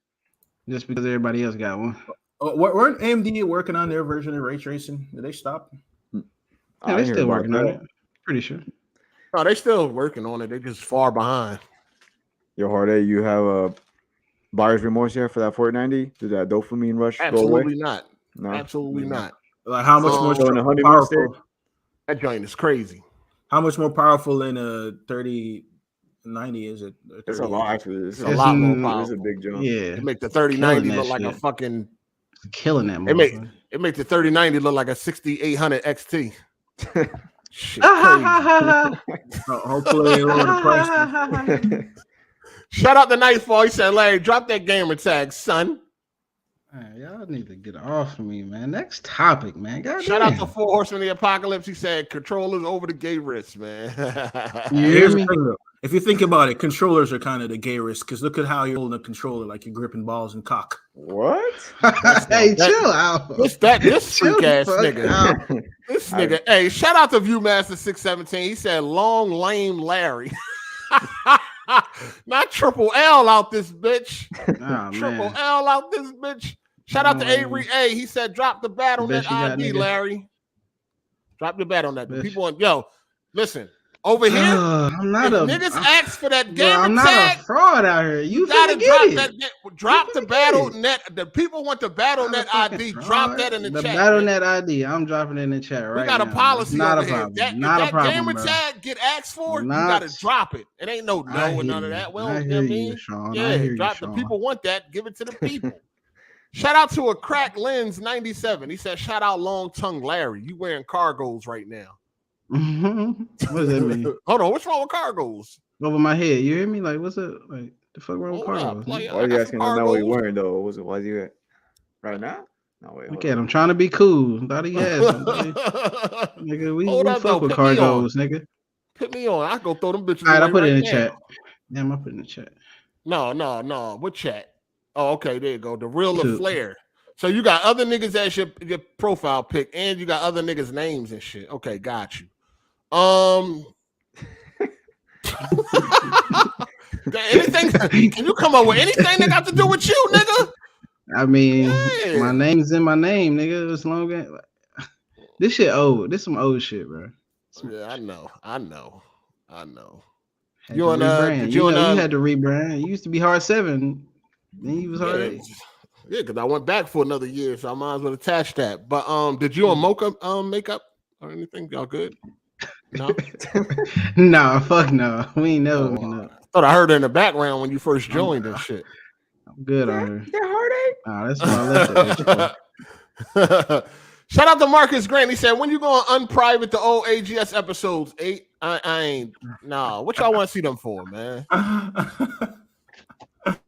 everybody else got one. Weren't AMD working on their version of ray tracing? Did they stop? Yeah, they're still working on it. Pretty sure. No, they still working on it. They're just far behind. Yo, Hard8, you have a buyer's remorse here for that 4090? Did that dopamine rush go away? Absolutely not. No, absolutely not. Like how much more powerful? That joint is crazy. How much more powerful than a 3090 is it? It's a lot actually. It's a lot more powerful. It's a big jump. Yeah, it make the 3090 look like a fucking killing that. It make the 3090 look like a 6800 XT. Shit, hopefully they lower the price. Shout out to Nightfall. He said, "Larry, drop that gamer tag, son." Man, y'all need to get off of me, man. Next topic, man. Shout out to 4 Horsemen of the Apocalypse. He said, "Controllers over the gay wrist, man." Here's the thing, though. If you think about it, controllers are kind of the gay risk because look at how you're holding a controller like you're gripping balls and cock. What? Hey, chill out. This freak ass nigga. This nigga. Hey, shout out to Viewmaster617. He said, "Long lame Larry." Not triple L out this bitch. Oh, triple L out this bitch. Shout out to Avery A. He said, "Drop the BattleNet ID, Larry. Drop the BattleNet." The people on listen. Over here, I'm not niggas ask for that gamer I'm not tag. A fraud out here. You gotta drop the BattleNet. The people want the BattleNet ID. Drop that in the chat. The BattleNet ID. I'm dropping it in the chat right now. We got a policy not over a problem. Here. Not a problem. Gamer bro. tag get asked for. You gotta drop it. It ain't no and none of that. Well, you know what I mean? Drop the people want that. Give it to the people. Shout out to a crack lens 97. He said, "Shout out long tongue Larry. You wearing cargos right now." What does that mean? Hold on, what's wrong with cargos? Over my head, you hear me? Like, what's up? Like, the fuck wrong with cargos? Why are you asking him now what he's wearing though? Why is he at right now? No wait. Okay, I'm trying to be cool. Thought he had something. Nigga, we fuck with cargos, nigga. Put me on. I go throw them bitches. All right, I put it in the chat. Damn, I put it in the chat. No. What chat? Oh, okay, there you go. The real of Flair. So you got other niggas as your profile pic, and you got other niggas' names and shit. Okay, got you. Anything? Can you come up with anything that got to do with you, nigga? I mean, my name's in my name, nigga. As long as this shit old. This some old shit, bro. Yeah, I know. You had to rebrand. You used to be Hard7. Then you was Hard8. Yeah, because I went back for another year, so I might as well attach that. But did you and Mocha make up or anything? Y'all good? No. Nah, fuck no. We ain't never hooking up. Thought I heard it in the background when you first joined and shit. I'm good on her. That heartache. Nah, that's why I left that bitch for. Shout out to Marcus Grant. He said, when you going unprivate the old AGS episodes? 8? I ain't. Nah. What y'all want to see them for, man?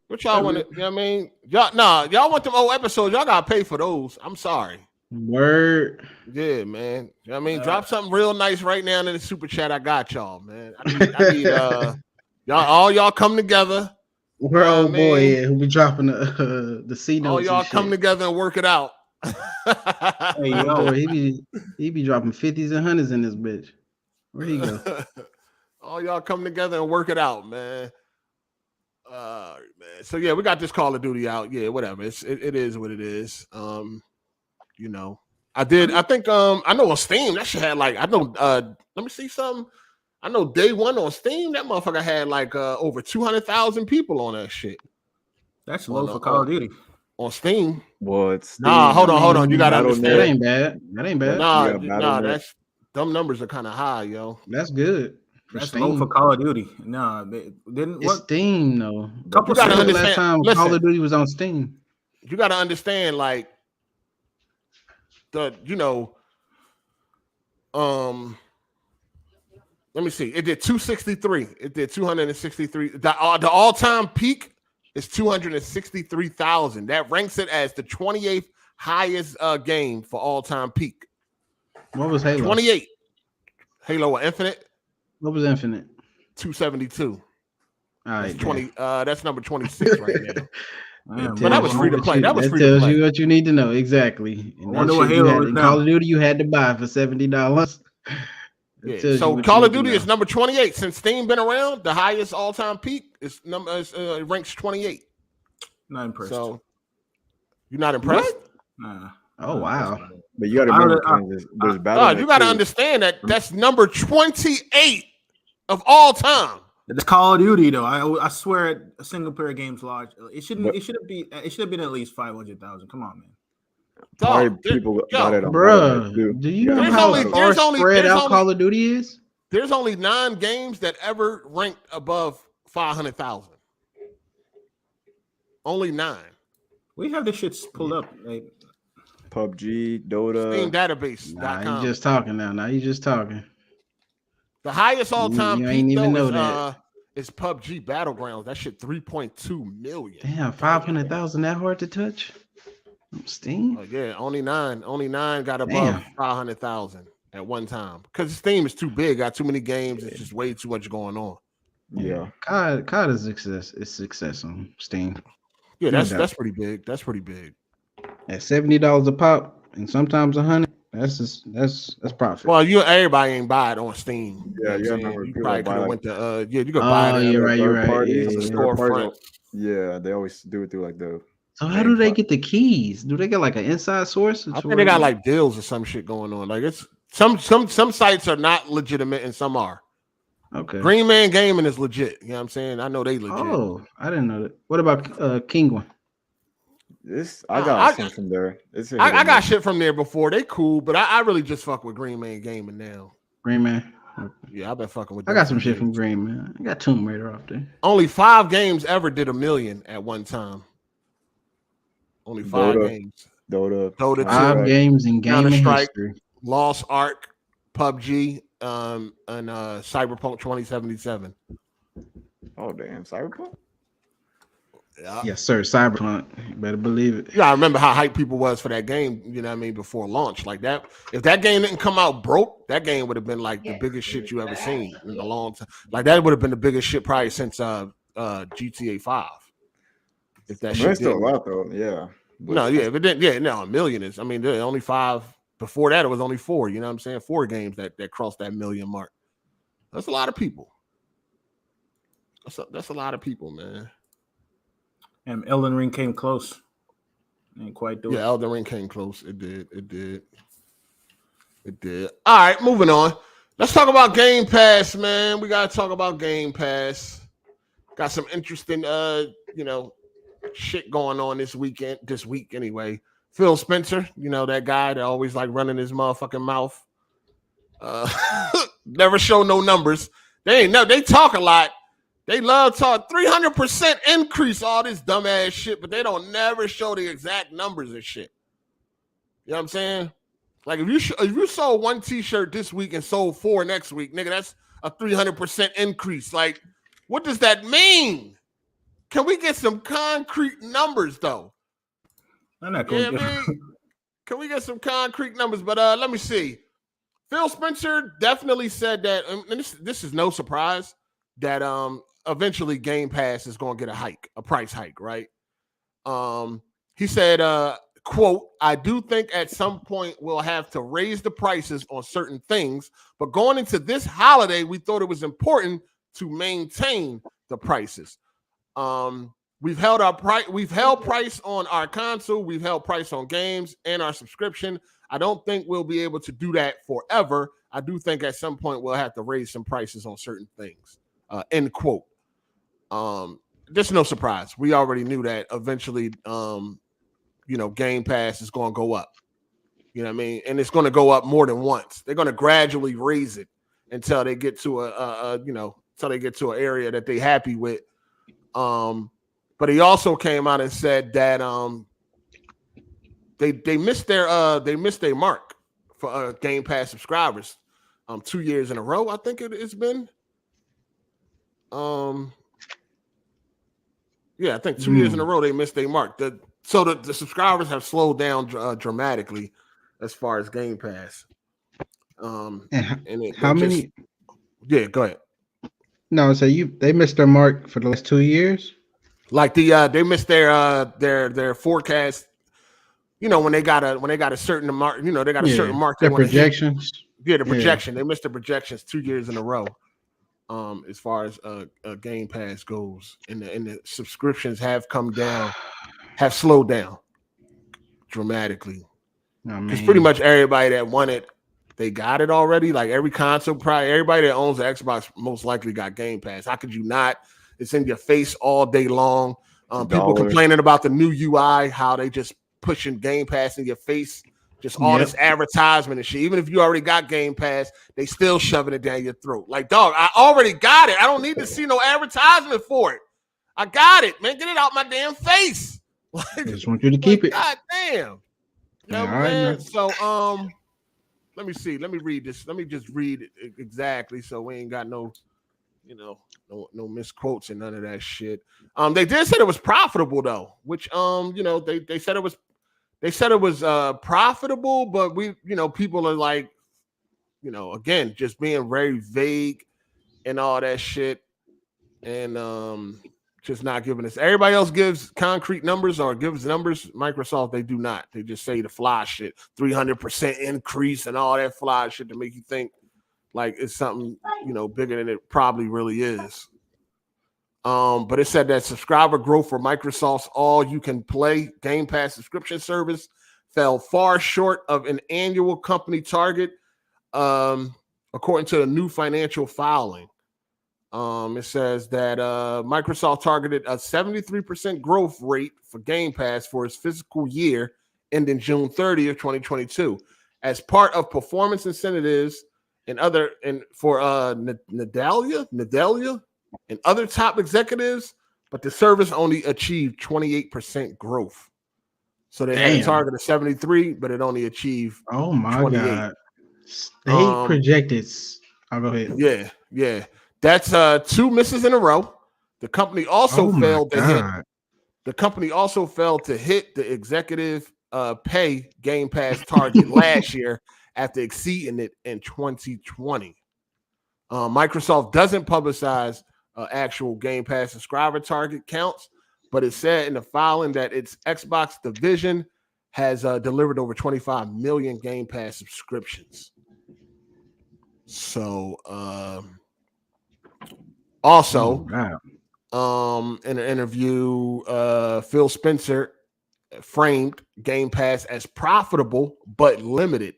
What y'all want to, you know what I mean? Y'all want them old episodes. Y'all got to pay for those. I'm sorry. Word. Yeah, man. You know what I mean? Drop something real nice right now in the super chat. I got y'all, man. I need y'all come together. Where old boy is who be dropping the C notes. All y'all come together and work it out. Hey, yo, he be dropping 50s and 100s in this bitch. Where he go? All y'all come together and work it out, man. Man. So yeah, we got this Call of Duty out. Yeah, whatever. It is what it is. You know, I think I know on Steam that shit had like let me see something. I know day one on Steam that motherfucker had like over 200,000 people on that shit. That's low for Call of Duty. On Steam. What? Nah, hold on. You gotta understand. That ain't bad. Nah, that's them numbers are kind of high, yo. That's good. That's low for Call of Duty. Nah, they didn't. It's Steam though. You gotta understand. Last time Call of Duty was on Steam. You gotta understand, like let me see. It did 263. It did 263. The all-time peak is 263,000. That ranks it as the 28th highest game for all-time peak. What was Halo? 28. Halo Infinite. What was Infinite? 272. All right, that's 20. That's number 26 right now. Man, but that was free to play. That was free to tells play. you what you need to know exactly. And wonder what Halo is in now. Call of Duty you had to buy for $70. Yeah. So Call of Duty is number 28 since Steam been around. The highest all-time peak is ranks 28. Not impressed. So you're not impressed? Nah. Oh wow! But you got to remember, there's battle. You got to understand that that's number 28 of all time. It's Call of Duty though. I swear, a single player game's large. It should have been at least 500,000. Come on, man. Dog, people got it on bruh. Do you know how far spread out Call of Duty is? There's only 9 games that ever ranked above 500,000. Only 9. We have this shit pulled up. Like PUBG, Dota, Steam database. Nah, you just talking now. Now you just talking. The highest all-time you ain't peak even though know is PUBG Battlegrounds. That shit 3.2 million. Damn, 500,000 that hard to touch? Steam? Oh, yeah, only 9 got above 500,000 at one time. Because Steam is too big, got too many games. It's just way too much going on. Yeah. COD is success on Steam. Yeah, that's pretty big. That's pretty big. At $70 a pop and sometimes 100. That's profit. Well, everybody ain't buy it on Steam. Yeah, you probably could have went to you could buy it. You're right. Storefront. Yeah, they always do it through like the. So how do they get the keys? Do they get like an inside source? I think they got like deals or some shit going on. Like it's some sites are not legitimate and some are. Okay. Green Man Gaming is legit. You know what I'm saying? I know they legit. Oh, I didn't know that. What about King One? I got shit from there. I got shit from there before. They cool, but I really just fuck with Green Man Gaming now. Green Man. Yeah, I've been fucking with. I got some shit from Green Man. I got Tomb Raider off there. Only 5 games ever did 1 million at one time. Only 5 games. Dota 5 games in gaming history. Lost Ark, PUBG, and Cyberpunk 2077. Oh damn, Cyberpunk. Yeah. Yes, sir. Cyberpunk. You better believe it. Yeah, I remember how hyped people was for that game, you know what I mean, before launch. Like that, if that game didn't come out broke, that game would have been like the biggest shit you ever seen in a long time. Like that would have been the biggest shit probably since GTA 5. If that shit still a lot though, yeah. No, yeah, but then 1 million is. I mean, there are only 5. Before that, it was only 4. You know what I'm saying? 4 games that crossed that 1 million mark. That's a lot of people. That's a lot of people, man. And Elden Ring came close. Ain't quite doing it. Yeah, Elden Ring came close. It did. All right, moving on. Let's talk about Game Pass, man. We gotta talk about Game Pass. Got some interesting shit going on this week anyway. Phil Spencer, that guy that always like running his motherfucking mouth. Never show no numbers. They talk a lot. They love talk 300% increase, all this dumbass shit, but they don't never show the exact numbers and shit. You know what I'm saying? Like if you sold one t-shirt this week and sold 4 next week, nigga, that's a 300% increase. Like, what does that mean? Can we get some concrete numbers though? I'm not going to. Can we get some concrete numbers? But let me see. Phil Spencer definitely said that, and this is no surprise, that eventually Game Pass is going to get a price hike, right? He said, quote, I do think at some point we'll have to raise the prices on certain things, but going into this holiday, we thought it was important to maintain the prices. We've held price on our console, we've held price on games and our subscription. I don't think we'll be able to do that forever. I do think at some point we'll have to raise some prices on certain things. End quote. There's no surprise. We already knew that eventually, Game Pass is going to go up. You know what I mean? And it's going to go up more than once. They're going to gradually raise it until they get to until they get to an area that they're happy with. But he also came out and said that they missed their mark for Game Pass subscribers 2 years in a row. I think it's been. I think 2 years in a row they missed their mark. So the subscribers have slowed down dramatically as far as Game Pass. How many? Yeah, go ahead. No, so they missed their mark for the last 2 years. Like they missed their forecast. When they got a certain mark. They got a certain mark. Their projections. The projection. They missed the projections 2 years in a row. As far as Game Pass goes, and the subscriptions have come down, have slowed down dramatically. Because pretty much everybody that wanted, they got it already. Like every console, probably everybody that owns an Xbox most likely got Game Pass. How could you not? It's in your face all day long. People complaining about the new UI, how they just pushing Game Pass in your face. Just all this advertisement and shit. Even if you already got Game Pass, they still shoving it down your throat. Like, dog, I already got it. I don't need to see no advertisement for it. I got it, man. Get it out my damn face. Like, I just want you to keep it. God damn. Man. So, let me see. Let me read this. Let me just read it exactly so we ain't got no misquotes and none of that shit. They did say it was profitable though, which they said it was. They said it was profitable, but people are like, again, just being very vague and all that shit, and just not giving us. Everybody else gives concrete numbers or gives numbers. Microsoft, they do not. They just say the fly shit, 300% increase and all that fly shit to make you think like it's something bigger than it probably really is. But it said that subscriber growth for Microsoft's all-you-can-play Game Pass subscription service fell far short of an annual company target, according to the new financial filing. It says that Microsoft targeted a 73% growth rate for Game Pass for its fiscal year ending June 30th, 2022, as part of performance incentives and for Nedelia and other top executives, but the service only achieved 28% growth. So they had a target of 73, but it only achieved 28. God. They projected. I'll go ahead. Yeah. That's 2 misses in a row. The company also failed to hit. The company also failed to hit the executive pay Game Pass target last year after exceeding it in 2020. Microsoft doesn't publicize actual Game Pass subscriber target counts, but it said in the filing that its Xbox division has delivered over 25 million Game Pass subscriptions. So, also, in an interview, Phil Spencer framed Game Pass as profitable but limited.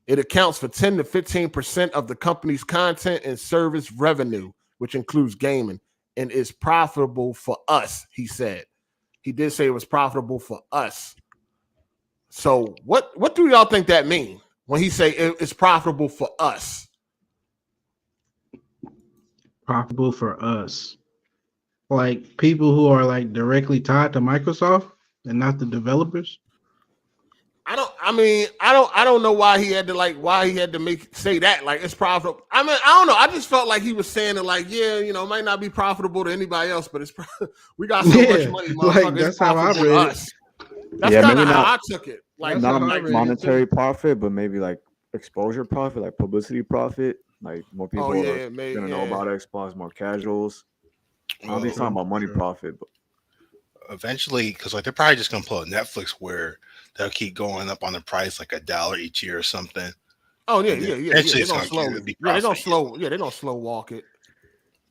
It accounts for 10 to 15% of the company's content and service revenue, which includes gaming, and is profitable for us, he said. He did say it was profitable for us. So what do y'all think that means when he say it's profitable for us. Profitable for us, like people who are like directly tied to Microsoft and not the developers. I don't know why he had to say that like it's profitable. I mean, I don't know. I just felt like he was saying it like, yeah, you know, it might not be profitable to anybody else, but we got so much money, motherfucker. Like, that's it's how I profitable read to it. us. That's kind of how I took it. Like That's not how I like read it, monetary profit, but maybe like exposure profit, like publicity profit. Like more people are gonna know about Xbox, more casuals. I don't think it's talking about money profit, but eventually, because like they're probably just gonna pull a Netflix where they'll keep going up on the price like $1 each year or something. Oh yeah. Eventually They're gonna slow walk it.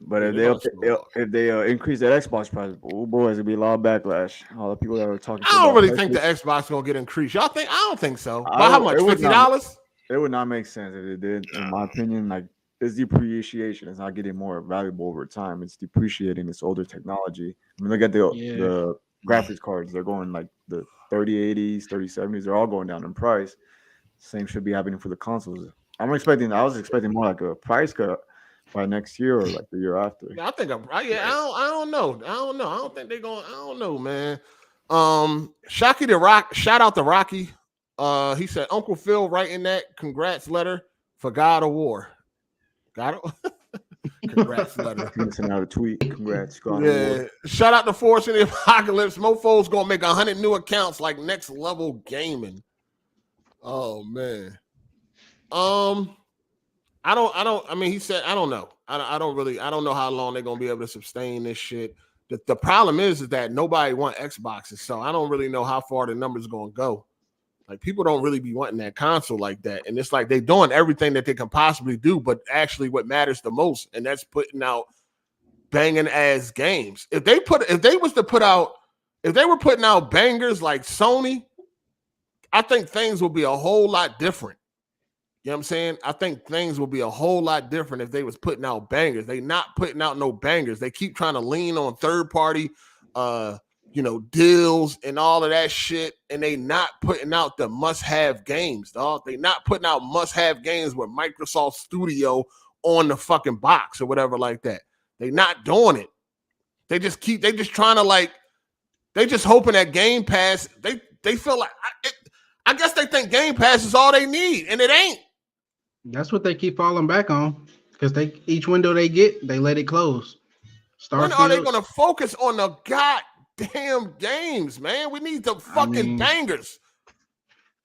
But if they increase that Xbox price, oh boy, it's gonna be a lot of backlash. All the people that were talking. I don't really think the Xbox gonna get increased. Y'all think? I don't think so. By how much? $50? It would not make sense if it did. In my opinion, like it's depreciation. It's not getting more valuable over time. It's depreciating its older technology. I mean, look at the graphics cards. They're going like the 3080s, 3070s. They're all going down in price. Same should be happening for the consoles. I was expecting more like a price cut by next year or like the year after. Yeah, I think I don't know. I don't think they're going. I don't know, man. Shout out to Rocky. He said Uncle Phil writing that congrats letter for God of War. Got it. Congrats letter. Send out a tweet. Congrats. God of War. Shout out to Force in the Apocalypse. Mofo's gonna make 100 new accounts like next level gaming. Oh man. I mean, he said, I don't know. I don't know how long they're gonna be able to sustain this shit. The problem is that nobody want Xboxes, so I don't really know how far the numbers gonna go. Like people don't really be wanting that console like that, and it's like they're doing everything that they can possibly do, but actually, what matters the most, and that's putting out banging ass games. If they were putting out bangers like Sony, I think things will be a whole lot different. You know what I'm saying? I think things will be a whole lot different if they was putting out bangers. They not putting out no bangers. They keep trying to lean on third party, deals and all of that shit, and they not putting out the must-have games, dog. They not putting out must-have games with Microsoft Studio on the fucking box or whatever like that. They not doing it. They just trying to they just hoping that Game Pass. They feel like I guess they think Game Pass is all they need, and it ain't. That's what they keep falling back on because each window they get, they let it close. When are they gonna focus on the goddamn games, man? We need the fucking bangers.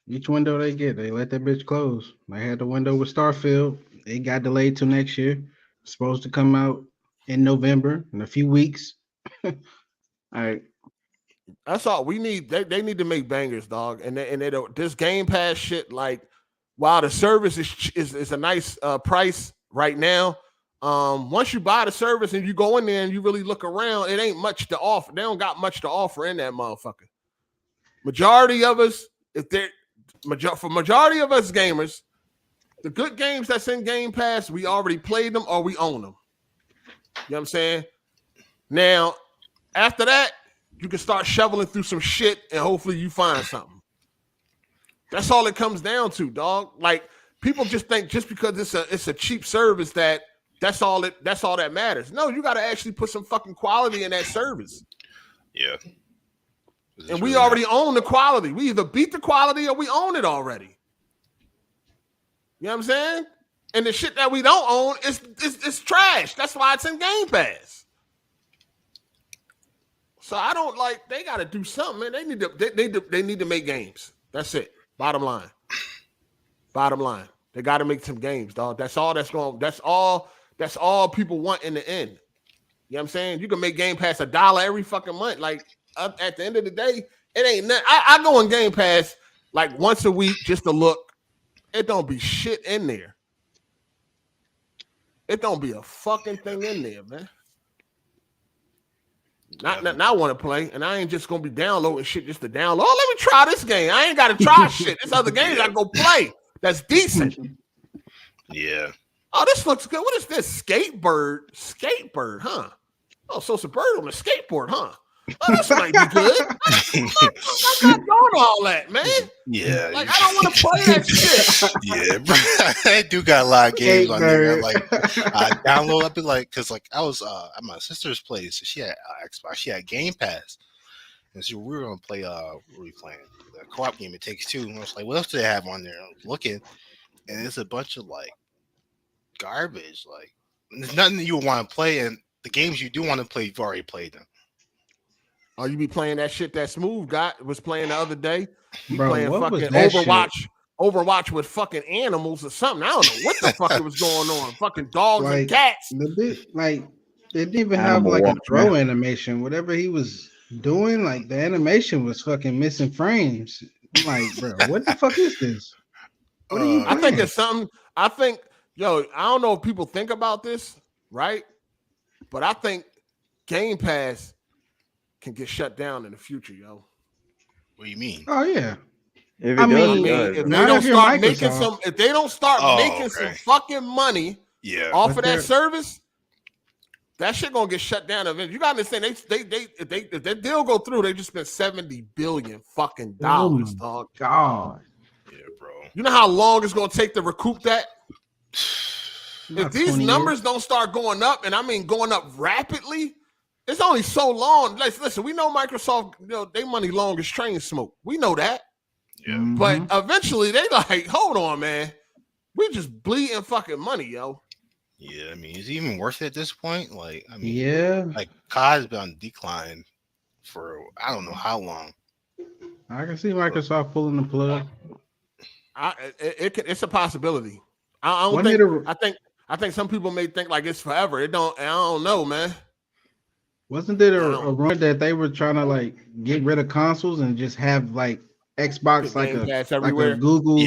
Each window they get, they let that bitch close. They had the window with Starfield. It got delayed till next year. It's supposed to come out in November in a few weeks. All right. That's all we need. They need to make bangers, dog. And they don't. This Game Pass shit, like, while the service is a nice price right now, once you buy the service and you go in there and you really look around, it ain't much to offer. They don't got much to offer in that motherfucker. Majority of us, for majority of us gamers, the good games that's in Game Pass, we already played them or we own them. You know what I'm saying? Now, after that, you can start shoveling through some shit and hopefully you find something. That's all it comes down to, dog. Like, people just think just because it's a cheap service that's all that matters. No, you got to actually put some fucking quality in that service. Yeah. And we already own the quality. We either beat the quality or we own it already. You know what I'm saying? And the shit that we don't own is trash. That's why it's in Game Pass. So I don't they got to do something, man. They need to make games. That's it. Bottom line. They got to make some games, dog. That's all people want in the end. You know what I'm saying? You can make Game Pass $1 every fucking month. Like, at the end of the day, it ain't nothing. I go on Game Pass like once a week just to look. It don't be shit in there. It don't be a fucking thing in there, man. Not I want to play, and I ain't just gonna be downloading shit just to download. Oh, let me try this game. I ain't got to try shit. There's other games I go play. That's decent. Yeah. Oh, this looks good. What is this? Skatebird, huh? Oh, so it's a bird on a skateboard, huh? Oh, this might be good. I'm not doing all that, man. Yeah, like I don't want to play that shit. Yeah, bro. I do got a lot of games on there. Like I download up it, like because like I was at my sister's place. She had Xbox. She had Game Pass, and so we were gonna play. What were we playing? The co-op game. It Takes Two. And I was like, what else do they have on there? I was looking, and it's a bunch of like garbage. Like there's nothing that you want to play, and the games you do want to play, you've already played them. Oh, you be playing that shit that Smooth was playing the other day. He Bro, playing what was fucking that Overwatch. shit? Overwatch with fucking animals or something. I don't know what the fuck was going on. Fucking dogs and Like, cats. They didn't even Animal have like a walk, throw man. animation. Whatever he was doing, like the animation was fucking missing frames. I'm like, bro, what the fuck is this? What are you I think playing? it's something. I think, I don't know if people think about this, right? But I think Game Pass can get shut down in the future, yo. What do you mean? Oh yeah. If it I does, mean, it does. If they Not don't if you're start making Microsoft. if they don't start making okay. some fucking money Yeah. off But of that they're- service, that shit gonna get shut down eventually. You gotta understand, if that deal go through, they just spent $70 billion fucking dollars, my dog. God. Yeah, bro. You know how long it's gonna take to recoup that? Not If these 20 numbers years. don't start going up, and I mean going up rapidly, it's only so long. Listen, we know Microsoft, they money long as train smoke. We know that. Yeah. Mhm. But eventually they like, hold on, man. We just bleeding fucking money, yo. Yeah, I mean, is it even worth it at this point? Like, I mean, Yeah, like COD has been on decline for I don't know how long. I can see Microsoft pulling the plug. It's a possibility. I don't When think. did it- I think some people may think like it's forever. I don't know, man. Wasn't there I a don't- rumor that they were trying to like get rid of consoles and just have like Xbox Get like Game Pass a everywhere. Google,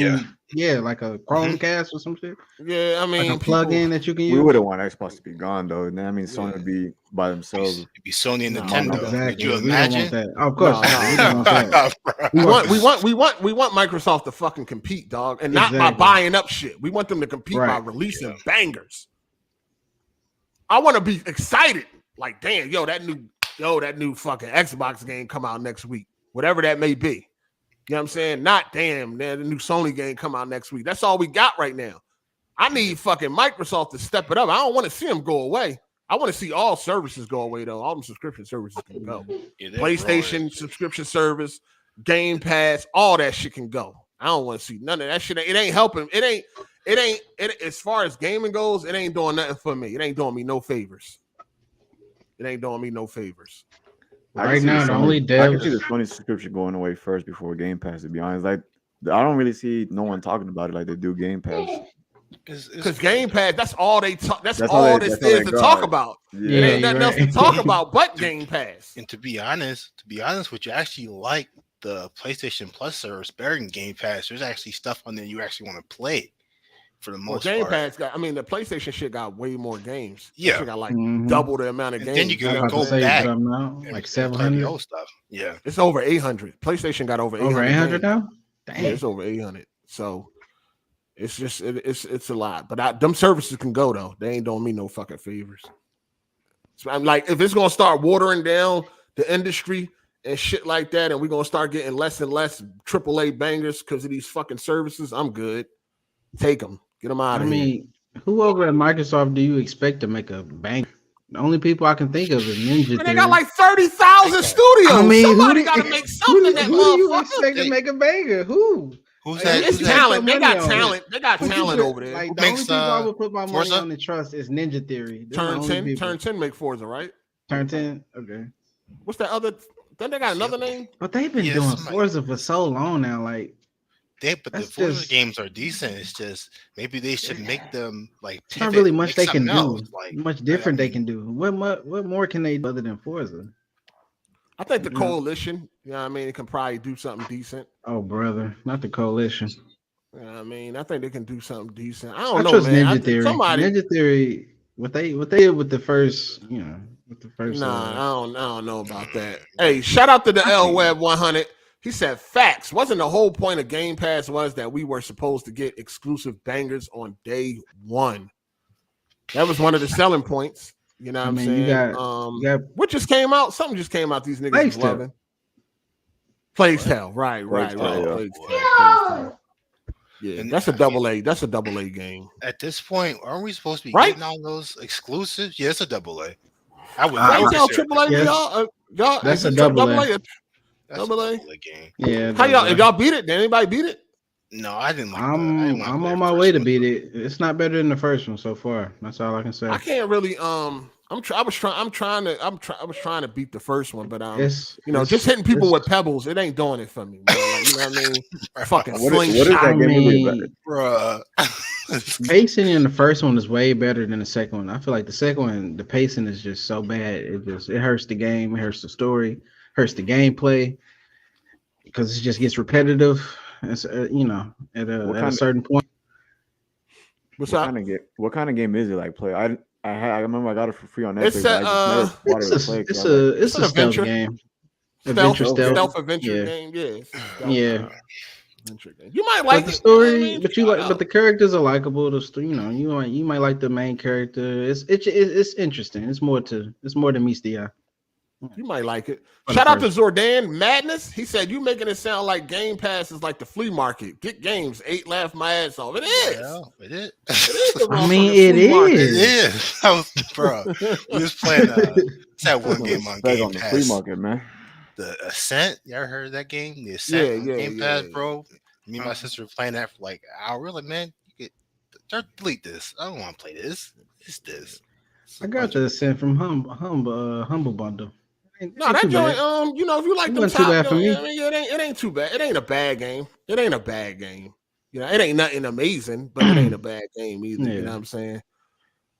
Yeah. like a Chromecast or some shit, Yeah, I mean, like a plug-in that you can We use. wouldn't want Xbox to be gone though. Then I mean, Sony Yeah. would be by themselves. It'd be Sony and No, Nintendo. Exactly. Could you We don't imagine? want that. Of course, No, not. We don't want that. We want Microsoft to fucking compete, dog, and not by Exactly. buying up shit. We want them to compete by Right. releasing bangers. I want to be excited, like, damn, that new fucking Xbox game come out next week, whatever that may be. You know what I'm saying? Not damn, man, the new Sony game come out next week. That's all we got right now. I need fucking Microsoft to step it up. I don't want to see them go away. I want to see all services go away though. All them subscription services can go. Yeah, they're PlayStation growing. subscription service, Game Pass, all that shit can go. I don't want to see none of that shit. It ain't helping. It ain't as far as gaming goes, it ain't doing nothing for me. It ain't doing me no favors. It ain't doing me no favors. I can Right see now, the only I can see the devs. Sony subscription going away first before Game Pass. To be honest, like I don't really see no one talking about it like they do Game Pass. Because Game Pass, that's all they talk. That's That's all all this they is to got. talk about. It Yeah, ain't nothing you're else to right. talk about but Game Pass. And to be honest with you, actually like the PlayStation Plus service better than Game Pass. There's actually stuff on there you actually want to play for the Well, most Game part. Pass the PlayStation shit got way more games. That Yeah. shit got like Mhm. double the amount of And games. then you I'm can about go to say back something now, and like play 700. the old stuff. Yeah. It's over 800. PlayStation got over 800. Over 800 games. now. Yeah, Dang. it's over 800. So it's just it's a lot. But them services can go though. They ain't doing me no fucking favors. So I'm like, if it's gonna start watering down the industry and shit like that, and we're gonna start getting less and less AAA bangers because of these fucking services, I'm good. Take them, get them out I of here. mean, who over at Microsoft do you expect to make a bank? The only people I can think of is Ninja And they Theory. got like 30,000 studios. I mean, Somebody who gotta do- make something in that who do you motherfucker. expect to make a banger? Who? Who's Like, that? It's Who's that? talent. They got Money on it. talent. They got Who talent you over there. Like Who the only makes, people I would put my money Forza? on and trust is Ninja Theory. They're the Turn only 10. people. Turn 10 make Forza, right? Turn 10. Okay. What's that other? Then they got another name. But they've been Yeah, doing somebody- Forza for so long now. Like, But the That's Forza just- games are decent. It's just maybe they should make them like it's not pivot, really much make they can something do. else, like much I different they mean, can do. What more can they do other than Forza? I think the Yeah. coalition, you know what I mean, it can probably do something decent. Oh, brother, not the coalition. You know what I mean, I think they can do something decent. I I don't know, trust man. Ninja Theory. Ninja Theory, what they did with the first, with the first. Nah, I don't know about that. Hey, shout out to the L Web 100. He said, "Facts. Wasn't the whole point of Game Pass was that we were supposed to get exclusive bangers on day one? That was one of the selling points. You know what I I'm mean, saying? you got What just came out? Something just came out. These niggas is Plague Tale. loving. Plague Tale, right. Plague Tale, yeah. Plague Tale. Yeah, And that's a double A. That's a double A game. At this point, aren't we supposed to be Right? getting all those exclusives? Yeah, it's a double A. I would Plague never Tale consider triple A, Yes. y'all. That's a is it double A. that's double A. a double A game. Yeah. How y'all? If y'all beat it, did anybody beat it? No, I didn't like. I'm on my way to beat it. It's not better than the first one so far. That's all I can say. I can't really. I was trying to beat the first one, but just hitting people with pebbles, it ain't doing it for me. Man. Like, you know what I mean? Fucking What is slingshot. that game really better? Bruh. Pacing in the first one is way better than the second one. I feel like the second one, the pacing is just so bad. It hurts the game, it hurts the story, hurts the gameplay because it just gets repetitive. It's at a certain point. What's up? What kind of game is it like? Play? I remember I got it for free on Netflix. It's but I just never wanted to play. It's a stealth adventure. game. Stealth adventure Yeah. game. Yeah. Yeah. Adventure game. You might like the it, story, you know what I mean? but the characters are likable. You might like the main character. It's interesting. It's more than meets the eye. You might like it. Shout out to Zordan Madness. He said you making it sound like Game Pass is like the flea market. Get games, 8 laugh my ass off. It is. Yeah, it is. The I mean, motherfucking it flea market. It is. is. Bro, we was playing that one game on Back Game on the Pass. flea market, man. The Ascent. You ever heard of that game? The Ascent on Game Pass, bro. Me and my sister were playing that for like an hour. We're like, man, delete this. I don't want to play this. It's this. I got the Ascent from Humble Bundle. No, that joint, if you like It them wasn't too top, bad for me. I mean, it ain't too bad. It ain't a bad game. It ain't a bad game. You know, it ain't nothing amazing, but it ain't a bad game either. Yeah. You know what I'm saying?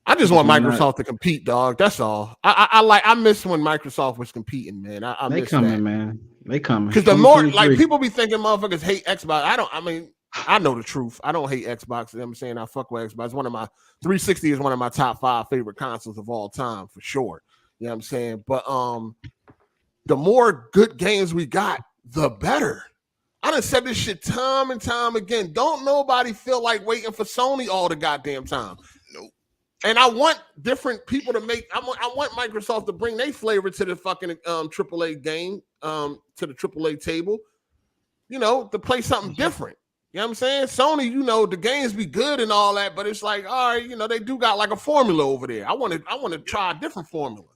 I just want Microsoft to compete, dog. That's all. I miss when Microsoft was competing, man. I They miss coming, that. man. They coming. Because the more like 2023. people be thinking motherfuckers hate Xbox. I know the truth. I don't hate Xbox. You know what I'm saying? I fuck with Xbox. 360 is one of my top 5 favorite consoles of all time for sure. You know what I'm saying? But the more good games we got, the better. I done said this shit time and time again. Don't nobody feel like waiting for Sony all the goddamn time. Nope. And I want different people to make. I want Microsoft to bring their flavor to the fucking AAA game, to the AAA table. You know, to play something different. You know what I'm saying? Sony, the games be good and all that, but it's like, all right, they do got like a formula over there. I want to try a different formula.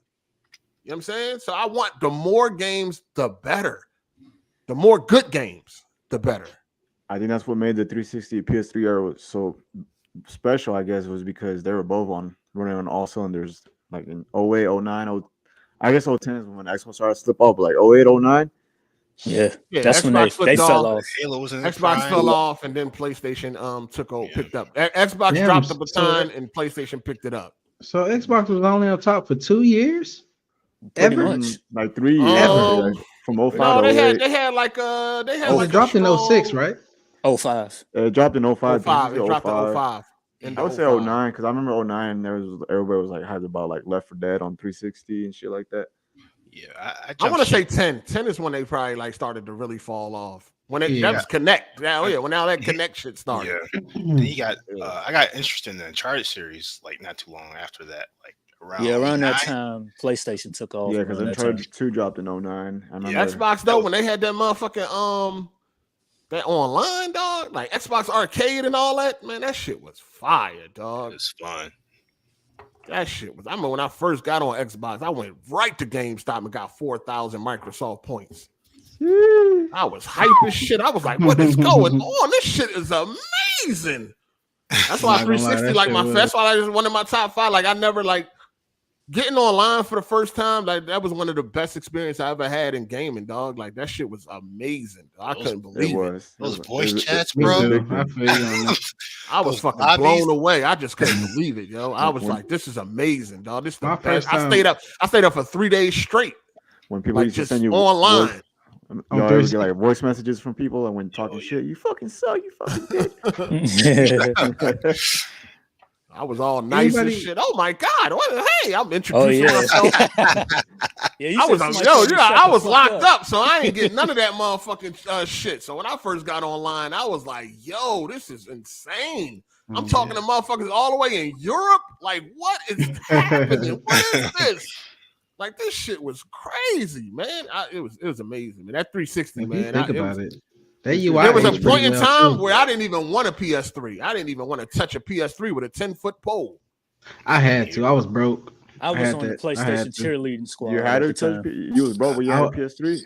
You know what I'm saying? So I want the more games, the better. The more good games, the better. I think that's what made the 360 PS3 era so special, I guess, was because they were both running on all cylinders. Like in 08, 09, I guess 010 is when Xbox started to slip up, but like 08, 09. Yeah, Xbox that's when they flipped fell off. off. Halo was in Xbox fell off, and then PlayStation picked up. Xbox Damn, dropped the so- baton, and PlayStation picked it up. So Xbox was only on top for 2 years. Pretty Ever? much. Like 3 years. Um, like, from 05 No, to 08. they had like It dropped in 06, right? 05. It dropped in 05. 05. It It dropped in 05. 05. I would say 09 because I remember 09. Everybody was like hyped about like Left 4 Dead on 360 and shit like that. Yeah, I want to say 10. 10 is when they probably like started to really fall off. When that was Connect. When now that Connect shit started. Yeah. Then you got I got interested in the Uncharted series like not too long after that. Like around that time, PlayStation took off. Yeah, because Uncharted 2 dropped in 09. I remember. Xbox though, when they had that motherfucking that online dog, like Xbox Arcade and all that, man, that shit was fire, dog. It's fun. That shit was. I remember when I first got on Xbox, I went right to GameStop and got 4,000 Microsoft points. I was hype as shit. I was like, "What is going on? This shit is amazing." That's why 360 like my. That's why I just one of my top 5. Like I never like getting online for the first time. Like that was one of the best experiences I ever had in gaming, dog. Like that shit was amazing. I couldn't believe it. Those voice chats, Me bro. too. I feel you on that. I was fucking blown away. I just couldn't believe it, yo. I was like, "This is amazing, dog. This is the best." I stayed up for 3 days straight. When people Like used to just send you online. y'all ever get like voice messages from people and when talking shit, you fucking suck, you fucking bitch. I was all nice and shit. Oh my god! Hey, I'm introducing Oh, yeah. myself. I was locked up, so I ain't getting none of that motherfucking shit. So when I first got online, I was like, "Yo, this is insane." I'm talking to motherfuckers all the way in Europe. Like, what is happening? What is this? Like, this shit was crazy, man. It was amazing, man. That 360, man. Think about it. That UI There was a aged point pretty in well, time too. where I didn't even want a PS3. I didn't even want to touch a PS3 with a 10-foot pole. I had to. I was broke. I was had on the that. I PlayStation had to. cheerleading squad. You had at to the touch. time. You was broke when you had a PS3.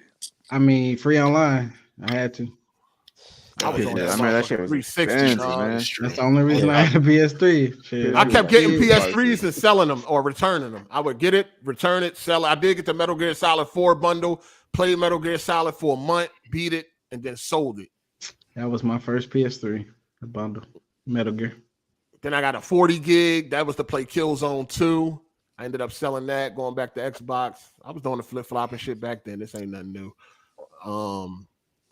I mean, free online. I had to. I was on Yeah, that, I mean, that shit was 360, expensive, dog. man. That's the only reason I had a PS3. Shit. I kept getting Yeah. PS3s and selling them or returning them. I would get it, return it, sell it. I did get the Metal Gear Solid 4 bundle, played Metal Gear Solid for a month, beat it, and then sold it. That was my first PS3, the bundle, Metal Gear. Then I got a 40 gig. That was to play Killzone 2. I ended up selling that, going back to Xbox. I was doing the flip-flop and shit back then. This ain't nothing new.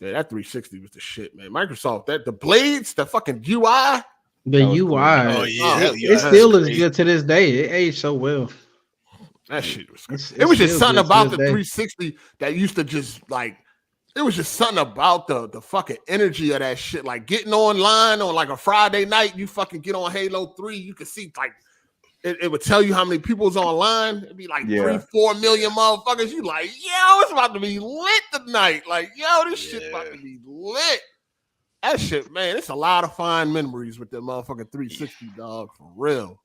Yeah, that 360 was the shit, man. Microsoft, the blades, the fucking UI. The UI. Oh yeah, It still is good to this day. It aged so well. That shit was crazy. It's It was just still something good to about the this day. 360 that used to just like, it was just something about the fucking energy of that shit. Like getting online on like a Friday night, you fucking get on Halo 3, you could see like, it would tell you how many people was online. It'd be like 3-4 million motherfuckers. You like, yo, it's about to be lit tonight. Like, yo, this shit about to be lit. That shit, man, it's a lot of fine memories with that motherfucking 360, dog, for real.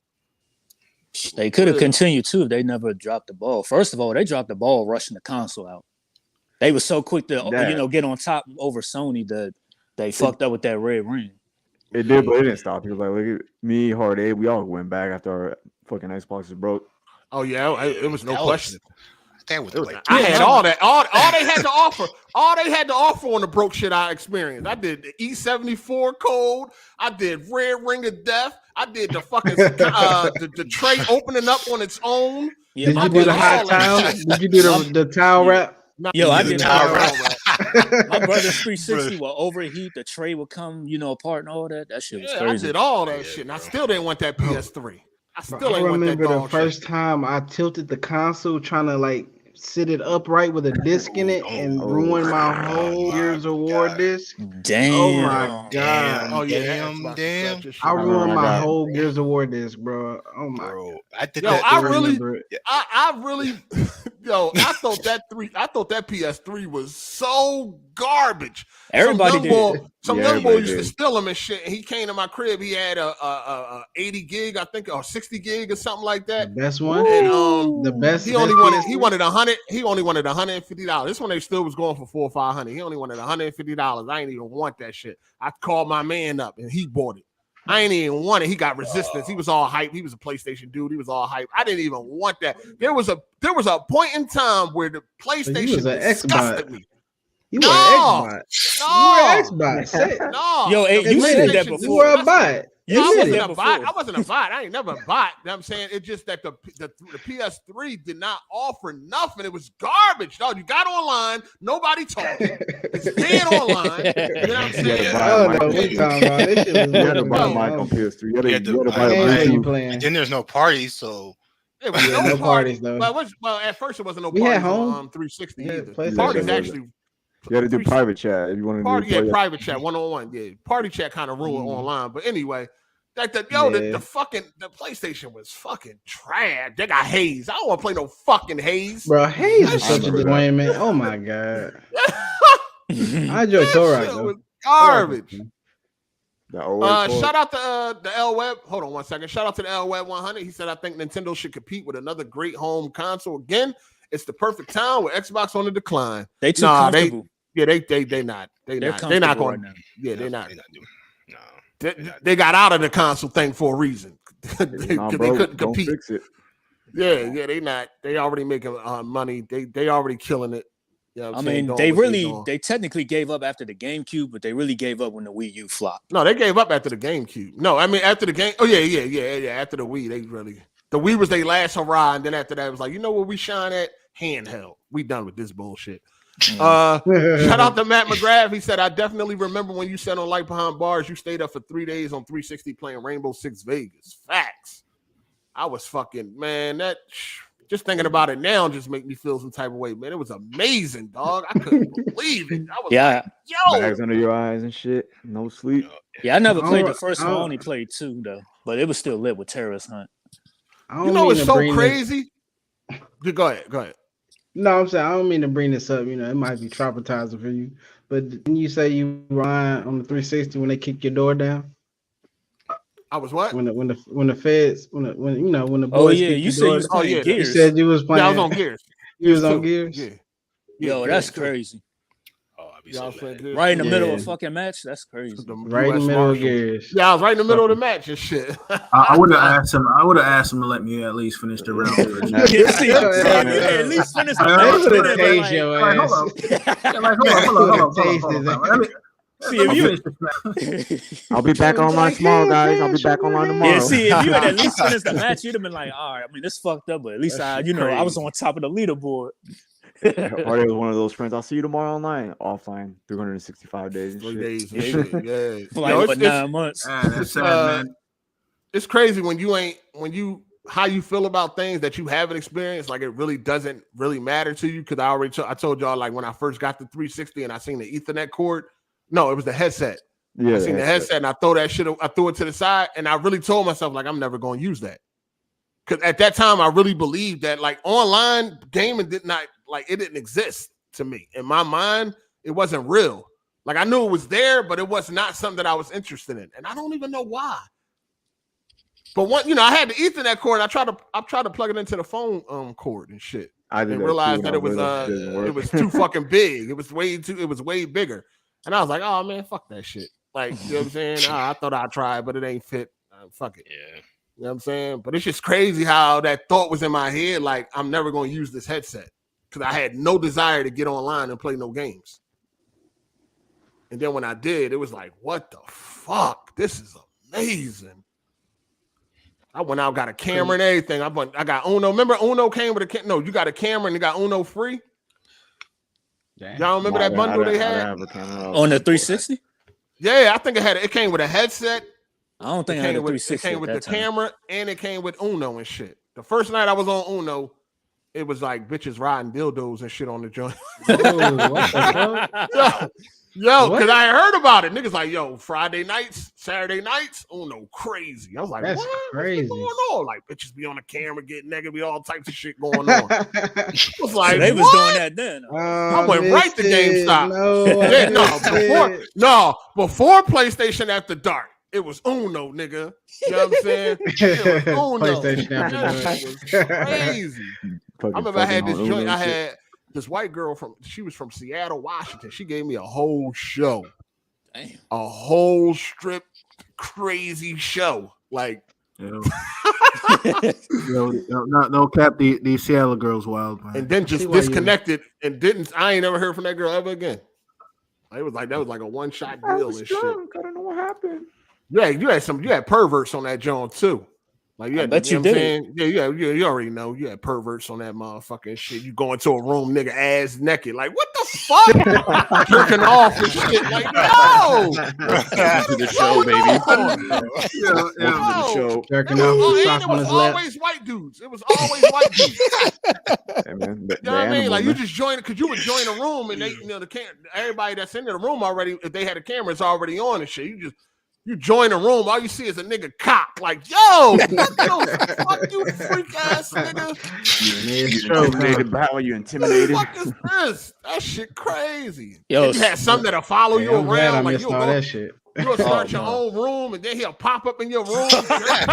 They could have continued too if they never dropped the ball. First of all, they dropped the ball rushing the console out. They were so quick to get on top over Sony that they fucked up with that red ring. It did, but it didn't stop. He was like, look at me, Hard 8. We all went back after our fucking Xboxes broke. Oh yeah, it was no question. I had all that. All they had to offer. All they had to offer on the broke shit I experienced. I did the E74 code. I did Red Ring of Death. I did the fucking the tray opening up on its own. Yeah, did you do the hot towel? Did you do the towel wrap? Yo, I did the towel wrap. My brother's 360 will overheat. The tray will come, apart and all that. That shit was crazy. I did all that shit, and I still didn't want that PS3. I remember the first time I tilted the console trying to like sit it upright with a disc in it and ruin my whole Gears of War disc. Damn. Oh my god. Oh yeah, damn. I ruined my whole Gears of War disc, bro. Oh my god. I did yo, that. I really yo, I thought that PS3 was so garbage. Everybody did. Some young boy used to steal them and shit. And he came to my crib. He had a 80 gig, I think, or 60 gig or something like that. The best one. And the best. He wanted 100. He only wanted $150. This one they still was going for $400 or $500. He only wanted $150. I ain't even want that shit. I called my man up and he bought it. I ain't even want it. He got resistance. He was all hype. He was a PlayStation dude. He was all hype. I didn't even want that. There was a point in time where the PlayStation disgusted me. You were an Xbox. You were an Xbox. No. Yo, you said that before. You were a bot. I wasn't a bot. I wasn't a bot. I ain't never a bot. You know what I'm saying? It's just that the PS3 did not offer nothing. It was garbage, dog. You got online, nobody talking. It's dead online. You know what I'm saying? Oh, no, we talking about this shit. You had to buy a mic on PS3. You had to buy a mic. And then there's no parties, so it was no parties though. Well, at first it wasn't no we parties had home. on 360 either. PlayStation. Parties actually. You had to do private chat if you want to do private chat, one-on-one. Yeah, party chat kind of ruined online. But anyway, the PlayStation was fucking trash. They got Haze. I don't want to play no fucking Haze. Bro, Haze is such a disappointment. Oh my god. I enjoy Torah though. Garbage. Shout Shout out to the L Web. Hold on one second. Shout out to the L Web 100. He said, I think Nintendo should compete with another great home console again. It's the perfect time with Xbox on the decline. They too comfortable. They not. They're not going. Right yeah, they're not. No. They got out of the console thing for a reason. they couldn't compete. Fix it. Yeah, they not. They already making money. They already killing it. You know what I'm saying? They technically gave up after the GameCube, but they really gave up when the Wii U flopped. No, they gave up after the GameCube. No, I mean after the game. Oh yeah. After the Wii, the Wii was their last hurrah, and then after that it was like, you know what we shine at? Handheld. We done with this bullshit. Shout out to Matt McGrath. He said, I definitely remember when you said on Light Behind Bars, you stayed up for 3 days on 360 playing Rainbow Six Vegas. Facts. I was fucking, man, just thinking about it now just make me feel some type of way, man. It was amazing, dog. I couldn't believe it. I was like, yo, bags under your eyes and shit. No sleep. Yeah, I never played the first one. I only played 2 though, but it was still lit with Terrorist Hunt. You know, it's so crazy. Go ahead. No, I'm saying I don't mean to bring this up. You know, it might be traumatizing for you. But didn't you say you ride on the 360 when they kick your door down? I was what? When the feds when the boys. Oh yeah, you said you was playing Gears. You said you was playing. Yeah, I was on Gears. You was on Gears. Yeah. Yo, that's crazy. Oh, I'd be so mad. Right in the middle of a fucking match. That's crazy. Right in the middle of Gears. Yeah, I was right in the middle of the match and shit. I would have asked him. I would have asked him to let me at least finish the round. At least finish the match. See, I'll be back online tomorrow, guys. I'll be back online tomorrow. Yeah, see, if you had at least finished the match, you'd have been like, all right, I mean, it's fucked up, but at least I was on top of the leaderboard. Or it was one of those friends. I'll see you tomorrow online, offline, 365 days. And 3 shit. days and shit. Yeah. For like 9 months. That's sad, man. It's crazy how you feel about things that you haven't experienced. Like it really doesn't really matter to you. Because I told y'all, like when I first got the 360 and I seen the Ethernet cord. No, it was the headset. Yeah, I seen the headset and I threw it to the side, and I really told myself like I'm never going to use that. Because at that time I really believed that like online gaming didn't exist to me. In my mind, it wasn't real. Like I knew it was there, but it was not something that I was interested in, and I don't even know why. But I had the Ethernet cord. I tried to plug it into the phone cord and shit. I didn't realize that it was too fucking big. It was way bigger. And I was like, oh man, fuck that shit. Like, you know what I'm saying? I thought I'd try, but it ain't fit. Fuck it. Yeah. You know what I'm saying? But it's just crazy how that thought was in my head, like, I'm never going to use this headset. Because I had no desire to get online and play no games. And then when I did, it was like, what the fuck? This is amazing. I went out, got a camera and everything. I got Uno. Remember Uno came with a no, you got a camera and you got Uno free? Y'all remember that bundle they had on the 360? Yeah, I think it came with a headset. I don't think I had a 360. It came with the camera and it came with Uno and shit. The first night I was on Uno, it was like bitches riding dildos and shit on the joint. Oh, what the fuck? Yo, because I heard about it. Niggas like, yo, Friday nights, Saturday nights, Uno crazy. I was like, that's crazy. What's going on? Like, bitches be on the camera getting naked, be all types of shit going on. I was like, so they was doing that then. I went right to GameStop. Before PlayStation After Dark, it was Uno, nigga. You know what I'm saying? It was Uno. PlayStation After Dark was crazy. I remember I had this joint. I had this white girl she was from Seattle, Washington. She gave me a whole show. Damn. A whole strip crazy show. Like, no cap, these Seattle girls wild, man. And then just disconnected and I ain't never heard from that girl ever again. It was like that was like a one-shot deal and shit. I don't know what happened. Yeah, you had perverts on that joint too. Like, I bet you did. Yeah, you already know. You had perverts on that motherfucking shit. You go into a room, nigga, ass naked. Like, what the fuck? Jerking off and shit. Like, no. To the show, baby. The show. Jerking off. It was always white dudes. It was always white dudes. Hey, man, you know what I mean? Like, you just join it because you would join a room and they, everybody that's in the room already, if they had a camera, it's already on and shit. You join a room, all you see is a nigga cock. Like, yo, fuck you, freak ass nigga. You intimidated. What the fuck is this? That shit crazy. Yo, and you had some that'll follow you around. Like, all that shit. You'll start your own room, and then he'll pop up in your room. He's like,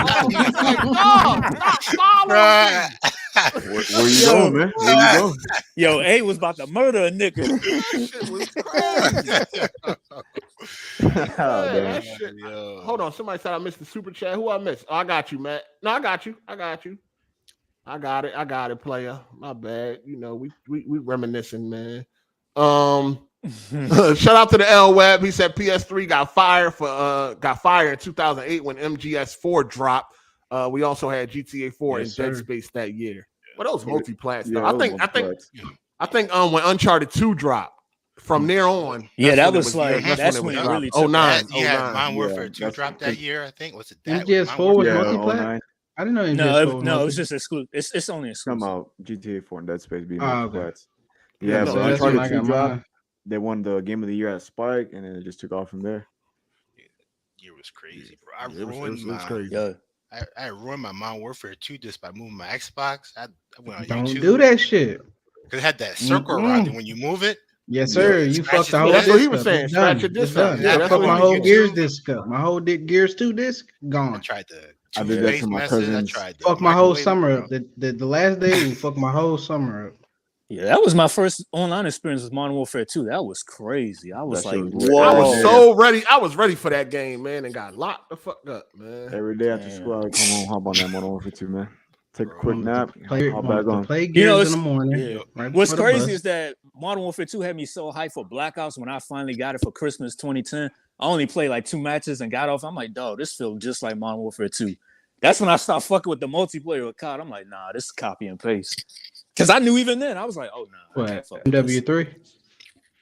no, stop following me. Where you going, man? Where you going? Yo, A was about to murder a nigga. That shit was crazy. Hold on, somebody said I missed the super chat. Who I missed? Oh, I got you, Matt. No, I got you. I got it, player. My bad. You know, we reminiscing, man. Shout out to the L Web. He said PS3 got fired in 2008 when MGS4 dropped. We also had GTA 4 and Dead Space that year. Well, those multi-plats though. I think when Uncharted 2 dropped. From there on, that's when it really took. 09. Yeah, Modern Warfare 2 dropped that year. I think was it that? MGS4 was multi-plat. I didn't know No, it's just exclusive. It's only exclusive. Come out GTA 4 and Dead Space being okay. class. Yeah, no, but that's when Uncharted 2 dropped. mine. They won the Game of the Year at Spike, and then it just took off from there. Year was crazy, bro. I It ruined was crazy. Yeah. I ruined my Modern Warfare 2 just by moving my Xbox. I went on Don't YouTube. do that shit. Because it had that circle around it. When you move it, Yes, sir. Yeah, You scratch fucked the it. whole That's disc what he was up. saying. It's Scratch done. your disc It's done. up. Yeah, I that's fucked what my he whole was Gears doing. disc up. My whole Gears 2 disc I gone. tried the I did that to my message. I cousins. tried the Fuck my whole microwave, summer bro. up. The last day we fucked my whole summer up. Yeah, that was my first online experience with Modern Warfare 2. That was crazy. I was That shit like, was lit. whoa. I was so ready. I was ready for that game, man, and got locked the fuck up, man. Every day after school, I would come home, hop on that Modern Warfare 2, man. Take a quick nap, hop back on. Play Gears in the morning. Yeah. Right What's before the crazy bus. is that Modern Warfare 2 had me so hyped for Black Ops when I finally got it for Christmas 2010. I only played like 2 matches and got off. I'm like, dog, this feels just like Modern Warfare 2. That's when I stopped fucking with the multiplayer with COD. I'm like, nah, this is copy and paste. Because I knew even then, I was like, oh, nah. I can't fuck with this. MW3?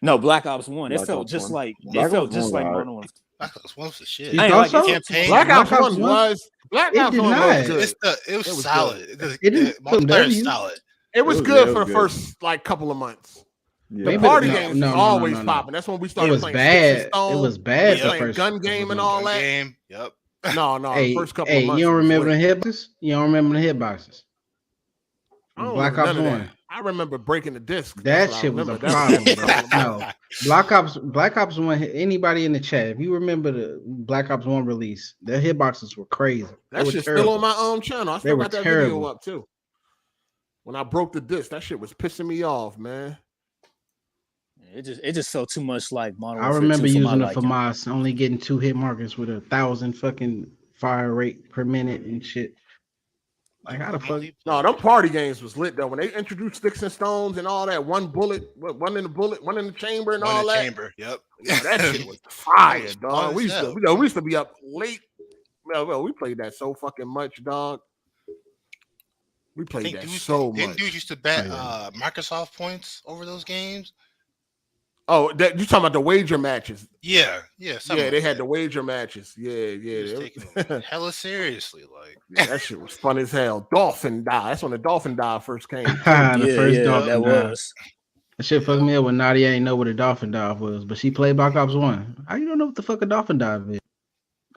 No, Black Ops 1. It Black felt Ops just 1. like Black Ops 1 Modern alright. Warfare. Black Ops 1 was the shit. You I ain't thought like so? campaign. Black Ops Black Ops 1 1? was It Ops 1 denied. was good. It was was solid. good. It didn't put Multiplayer W. is solid. It was It was- good yeah, it for was the good. first like couple of months. Yeah. The Maybe- party no, games no, was no, always no, no. popping. That's when we It started was playing bad. Sticks and It Stones. was bad. Yeah. the Playing first gun couple game and months. all that. Game. Yep. No, Hey, the first couple of hey, months. you don't was remember lit. the hitboxes? You don't remember the hitboxes? I don't Black remember Ops none of 1. that. I remember breaking the disc. That That's what I shit was a remember. problem, That bro. was- No, Black Ops 1. Anybody in the chat, if you remember the Black Ops 1 release, their hitboxes were crazy. They That were shit's terrible. still on my channel. I They still were got that terrible. video up too. When I broke the disc, that shit was pissing me off, man. It just felt too much like Modern I Warfare remember 2 for using my the liking. FAMAS, only getting 2 hit markers with 1,000 fucking fire rate per minute and shit. Like how the fuck? No, them party games was lit though. When they introduced Sticks and Stones and all that, one in the chamber and all that. Chamber. Yep. Yeah, that shit was fire, was dog. fun We as used to, hell. we used to be up late. Well, we played that so fucking much, dog. We I played think that dudes, so didn't much. dudes used to bet Microsoft points over those games? Oh, you talking about the wager matches? Yeah. Yeah, something they like had that. the wager matches. Yeah. He was taking them hella seriously. Like Yeah, that shit was fun as hell. Dolphin die. That's when the Dolphin die first came. The first dolphin that dive. was. That shit fucked me up when Nadia ain't know what a dolphin dive was, but she played Black Ops 1. How you don't know what the fuck a dolphin dive is?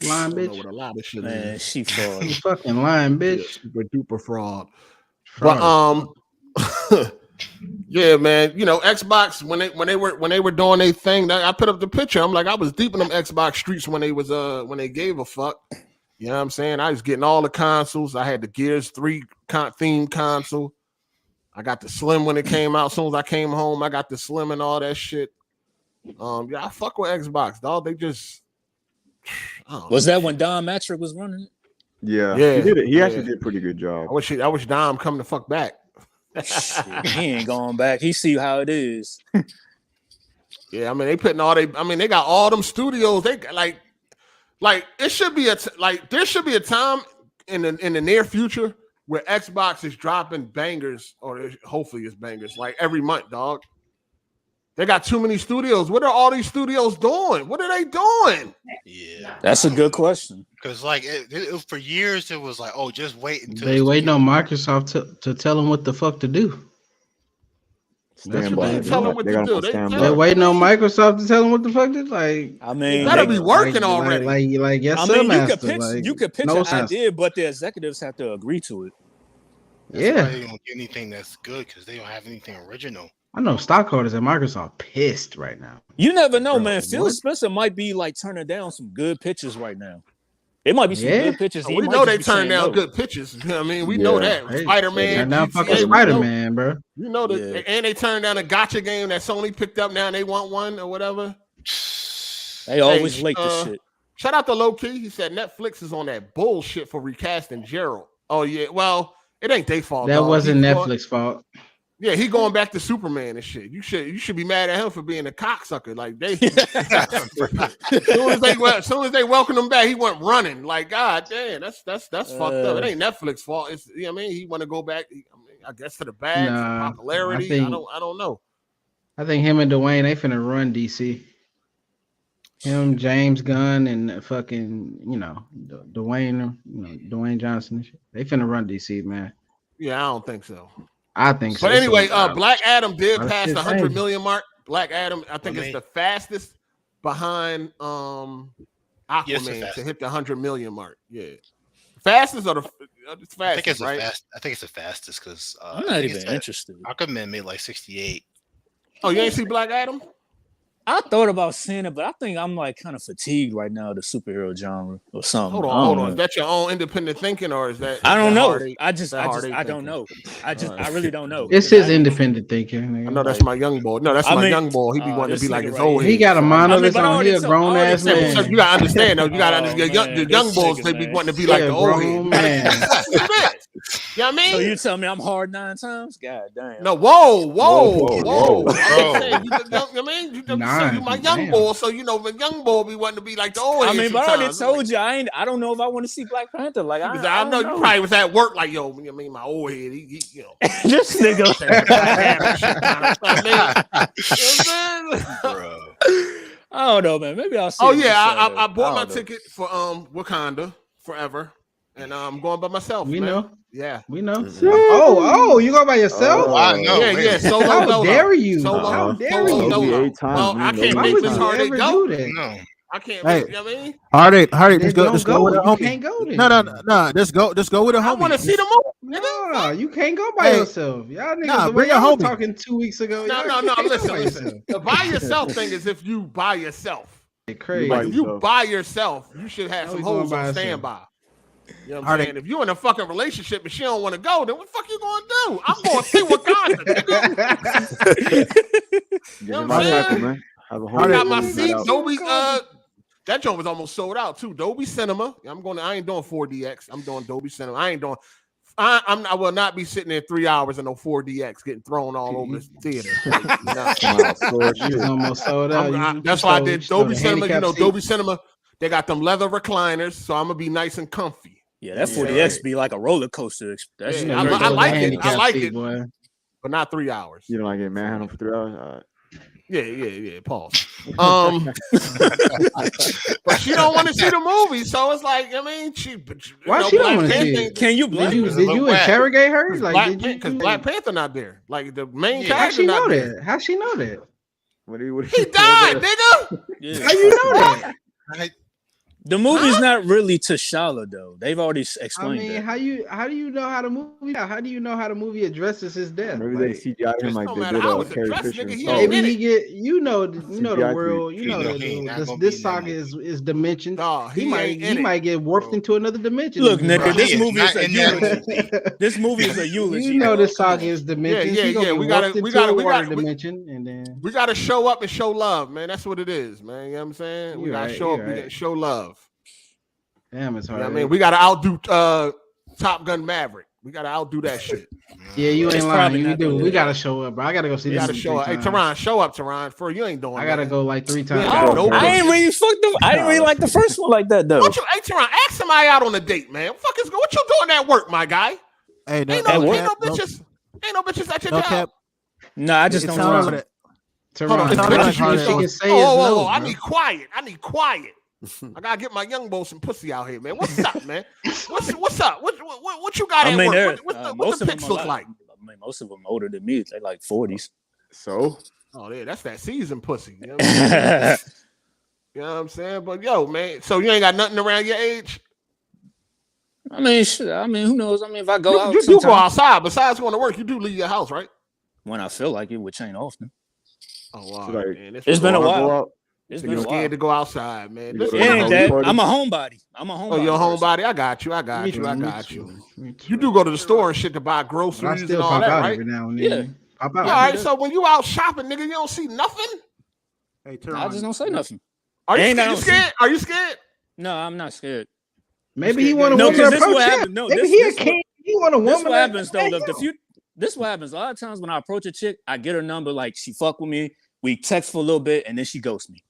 Lying Don't know bitch. what a lot of shit Man, is. she fraud. You fucking lying Yeah, bitch. super duper fraud. Fraud. But yeah, man. You know, Xbox when they were doing their thing, I put up the picture. I'm like, I was deep in them Xbox streets when they gave a fuck. You know what I'm saying? I was getting all the consoles. I had the Gears 3 theme console. I got the Slim when it came out. As soon as I came home, I got the Slim and all that shit. Yeah, I fuck with Xbox, dog. They just Was that when Don Matrick was running it? Yeah, Yeah, he did it. He yeah. actually did a pretty good job. I wish Dom come the fuck back. Shit, he ain't going back. He see how it is. Yeah, I mean they putting all they. I mean they got all them studios. They like it should be there should be a time in the near future where Xbox is dropping bangers, or hopefully it's bangers like every month, dog. They got too many studios. What are all these studios doing? What are they doing? yeah, That's a good question. because like it for years it was like, oh, just wait until They waiting on Microsoft to tell them what the fuck to do. Stand what by. they They tell got them what to them do. on They standby. tell They're them- waiting on Microsoft to tell them what the fuck to do. Like, I mean, Gotta they- be working already. Like yes, I sir, mean, master. you could pitch no an sense. idea, but the executives have to agree to it. That's why Yeah, they don't get anything that's good because they don't have anything original. I know stockholders at Microsoft pissed right now. You never know, Bro, man. Phil what? Spencer might be like turning down some good pitches right now. It might be some Yeah. good pitches. He We might know just they be turn saying down no. good pitches. You know what I mean, we know Yeah. that. Hey, Spider-Man, turn down GTA, fucking we know- Spider-Man, bro. You know that, Yeah. and they turned down a gotcha game that Sony picked up. Now they want one or whatever. They always Hey, late this shit. Shout out to Low Key. He said Netflix is on that bullshit for recasting Gerald. Oh yeah, well it ain't their fault. That dog. wasn't He going- Netflix fault. Yeah, he going back to Superman and shit. You should be mad at him for being a cocksucker. Like they, as soon as they welcomed him back, he went running. Like God damn, that's fucked up. It ain't Netflix fault. It's I mean he want to go back. I guess to the bag Nah, for popularity. I I think- don't know. I think him and Dwayne they finna run DC. Him, James Gunn, and fucking, Dwayne Johnson and shit. They finna run DC, man. Yeah, I don't think so. I think so. But anyway, Black Adam did pass the 100 changing. million mark. Black Adam, I think it's the fastest behind Aquaman to hit the 100 million mark. Yeah. Fastest or the fastest, right? I think it's the fastest because I'm not even interested. Aquaman made like 68. Oh, you ain't see Black Adam? I thought about seeing it, but I think I'm like kind of fatigued right now, the superhero genre or something. Hold on. Is that your own independent thinking, or is that? I don't know. Hard8? I don't know. I really don't know. It's his independent thinking. I know that's my young boy. No, that's my young boy. He be wanting to be like his old. He got a monolith on here, grown ass man. So you gotta understand though. You gotta understand. The young boys, they be wanting to be like the old man. You know what I mean? So you tell me I'm hard 9 times? God damn. No, whoa. I mean, you my young boy, so the young boy be wanting to be like the old. I mean, but I already told you I don't know if I want to see Black Panther. Like I know you probably was at work like, yo, I mean, my old head, he this nigga. Bro. I don't know, man. Maybe I'll see. Oh yeah, I bought my ticket for Wakanda Forever, and I'm going by myself. We know. Yeah, we know. Oh, you go by yourself? I know. Yeah. Solo. How dare you? How dare you? Well, I can't make this Hard8 go. No. I can't. Hey, you know what I mean? Hard8, just go with a homie. Can't go then. No, just go with a homie. I want to see the movie. No, you can't go by yourself. Y'all niggas, bring a homie. Talking 2 weeks ago. No. Listen. The by yourself thing is if you by yourself. Crazy. Like if you by yourself, you should have some hoes on standby. You know what I'm saying? If you're in a fucking relationship and she don't want to go, then what the fuck you gonna do? I'm going to see Wakanda, nigga. You know what I'm saying? I got my seat. Dolby, that joint was almost sold out too. Dolby Cinema. I ain't doing 4DX. I'm doing Dolby Cinema. I will not be sitting there 3 hours in no 4DX getting thrown all over the theater. Almost sold out. That's why I did Dolby Cinema. Dolby Cinema, they got them leather recliners, so I'm gonna be nice and comfy. Yeah, that 4DX be like a roller coaster. I like it, but not 3 hours. You don't like it manhandled for 3 hours? All right. Yeah. Pause. But she don't want to see the movie, so it's like, I mean, why she don't want to see it? Can you blame? Did you interrogate her? Like, because Black Panther not there. Like the main character. How she know that? How she know that? He died, nigga. Yeah. How you know that? The movie's not really T'Challa though. They've already explained that. How do you know how the movie? How do you know how the movie addresses his death? Maybe they CGI him like they did Carrie Fisher. Maybe he get the world. This saga is dimensions. He might get warped into another dimension. Look, nigga, this movie is a eulogy. This movie is a eulogy. You know this saga is dimensions. Yeah. We gotta dimension, and then we gotta show up and show love, man. That's what it is, man. You know what I'm saying? We gotta show up and show love. Damn, it's hard. I mean, we gotta outdo Top Gun Maverick. We gotta outdo that shit. Yeah, you ain't lying. You do. We gotta show up, bro. I gotta go see this. Gotta show up. Hey, Teron, show up, Teron. For you ain't doing. I gotta go like 3 times. I ain't really fucked up. I ain't really like the first one like that though. Hey, Teron, ask somebody out on a date, man. What you doing at work, my guy? Hey, ain't no bitches at your job. No, I just don't know. Teron, I need quiet. I gotta get my young boy some pussy out here, man. What's up, man? What's up? What you got at work? What's the pics look like? I mean, most of them older than me. They're like 40s. So, yeah, that's that seasoned pussy. You know what I'm saying? You know what I'm saying? But yo, man, so you ain't got nothing around your age? I mean, shit. I mean, who knows? I mean, if I go out, you do go outside. Besides going to work, you do leave your house, right? When I feel like it, which ain't often. Oh wow, man, it's been a while. You're scared to go outside, man. Listen, I'm a homebody. Oh, you're a homebody. I got you. You do go to the store and shit to buy groceries and all that, right? Every now and then. Yeah. All right. So when you out shopping, nigga, you don't see nothing. Hey, I just don't say nothing. Are you scared? Are you scared? No, I'm not scared. Maybe he want a woman to approach him. Maybe he a king. He want a woman. This what happens though. This what happens. A lot of times when I approach a chick, I get her number. Like she fuck with me. We text for a little bit, and then she ghosts me.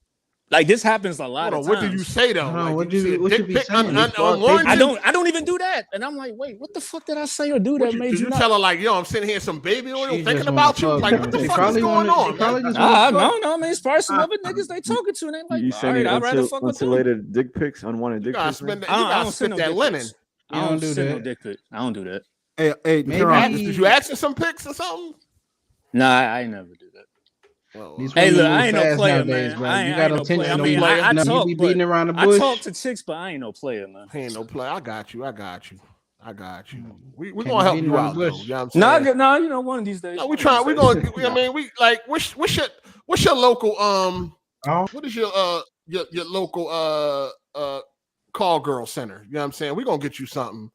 Like this happens a lot Hold of on, times. what did you say though? No, Like, what did you you see a dick be pic saying? on Warren? I don't even do that. And I'm like, wait, what the fuck did I say or do that made Did you you not? tell her like, yo, I'm sitting here some baby oil She thinking just about you? wanna Like, fuck, what the man. fuck is They going probably on? wanna- man? just No, I mean, it's probably some other niggas they talking to, and they like, You all sending right, I'd rather fuck with them. unsolicited dick pics, unwanted You dick gotta pics. spend that. I You don't gotta send spit no that dick linen. pics. You I don't don't do send no that. dick pic. I don't do that. Hey, Maybe- Teron, Did you ask for some pics or something? Nah, I ain't never do that. Well, These Hey, women look, I move ain't no fast player, nowadays, man. bro. I You ain't got no attention. player. I no mean, player. I No, you talk, be but beating around the I bush. talk to chicks, but I ain't no player, man. he ain't no play. I got you. We Can't gonna help be you around out the though. bush. You know what I'm saying? No, you know, one of these days. No, we one of try. these We days. gonna. I mean, we like. What's your local Oh. What is your local call girl center? You know what I'm saying? We gonna get you something.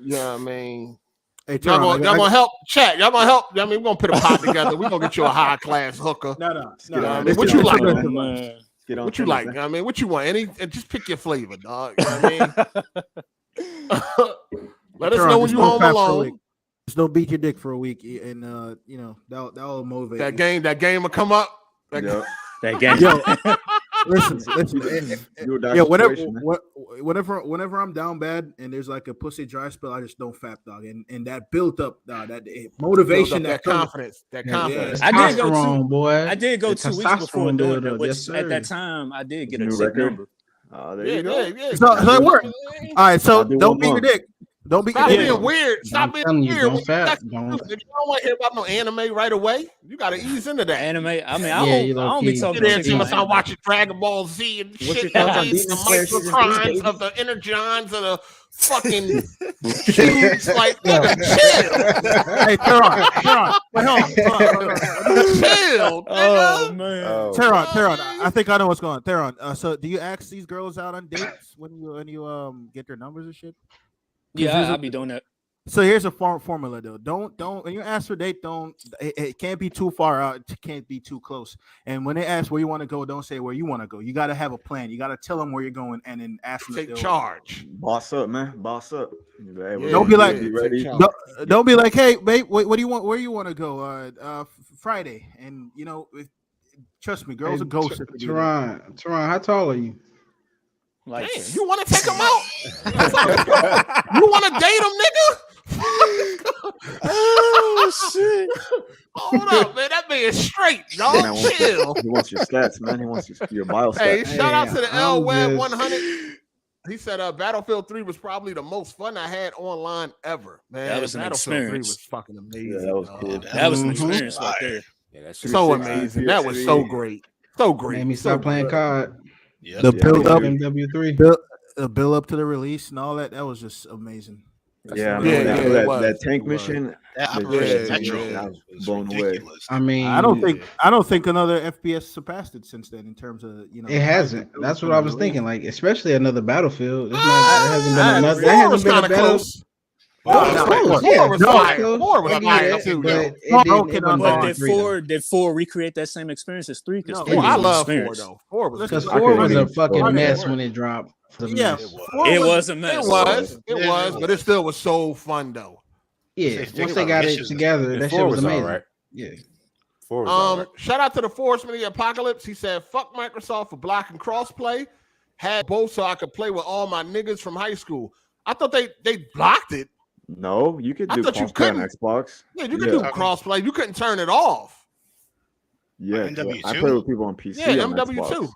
Yeah, I mean. Hey, Y'all Teron, gonna help chat. Y'all gonna help. I mean, we're gonna put a pot together. We're gonna get you a high class hooker. No. I mean, This what is you a like? good Oh, advice. man. What you like? I mean, what you want? And just pick your flavor, dog. You know what I mean? Let us Teron, know when just you don't home fap for a week. alone. Just don't beat your dick for a week, and that'll motivate That game will come up. Yep. That game. Yo, listen. Yeah, whenever I'm down bad and there's like a pussy dry spell, I just don't fap, dog. And that built up, motivation, that confidence, confidence. I did go Testosterone, boy. I did go The 2 weeks before testosterone doing buildup, that, which yes, at that sir. time I did get a New sick record? number. There you go. Yeah. So it worked. All right, so I'll do don't one beat your more. dick. Don't beat your Stop dick. being weird. Stop being telling you, weird. don't When fap, if don't- you don't want to hear about no anime right away, you got to ease into that. Anime. I mean, I Yeah, you don't be low-key. talking There, to chicks Tim, about I'm anime. watching Dragon Ball Z and What shit. you call That it? means Demon the Slayer season microcrines three, of the energons of the fucking cubes. Like, nigga, chill. Hey, Teron, wait, hold on. Chill, Oh nigga. man. Oh. Teron, I think I know what's going on. Teron, so do you ask these girls out on dates when you get their numbers and shit? Yeah, I'll be doing that. So here's a formula though. Don't when you ask for a date, it can't be too far out. It can't be too close. And when they ask where you want to go, don't say where you want to go. You got to have a plan. You got to tell them where you're going and then ask them. Take charge. Boss up, man. Boss up. Don't be like, be ready. don't be like, hey, babe, what do you want? Where you want to go? Friday. And trust me, girls are ghosts. Teron, how tall are you? Like, Damn, you want to take them out? You want to date them, nigga? oh shit! Hold up, man. That man is straight, y'all. Man, Chill. He wants your stats, man. He wants your bio stats. Hey, shout out to the L Web just- 100. He said Battlefield 3 was probably the most fun I had online ever. Man, That was an Battlefield 3 experience. was fucking amazing. Yeah, that was dog. cool. That was an Mhm. experience right there. Yeah, that's So 360, amazing. That was so great. So great. Made me So stop playing good. COD. Yeah. The build up, MW3. build up to the release and all that. That was just amazing. Yeah, Yeah, that, it was. that tank It was. mission. That Yeah, Operation yeah, Tetro yeah. I was was blown away. ridiculous. I mean, I don't think another FPS surpassed it since then in terms of it hasn't. That's what I was thinking. Like, especially another Battlefield. It's not. It hasn't been Ah, another. Four There was hasn't been kind a of battle. close. No, Close, Four yeah. was No, fire. close. Four was I get fire it, too, but yo. it didn't on But Bond. did four recreate that same experience as 3? Because No, 3 Well, was I an love 4 experience. though. 4 was Because good. I 4 couldn't was a even fucking score mess that. when it dropped. It was a Yeah, mess. It was a mess. It was, but it still was so fun though. Yeah, Say once they got it missions. together, Yeah, that 4 shit was was all amazing. right. Yeah. 4 was all right. Shout out to the Forestman of the Apocalypse. He said, "Fuck Microsoft for blocking crossplay. Had both so I could play with all my niggas from high school." I thought they blocked it. No, you could I do thought you crossplay on couldn't. Xbox. Yeah, you could do crossplay. You couldn't turn it off. Yeah, MW2? I play with people on PC. Yeah, on MW2. Xbox.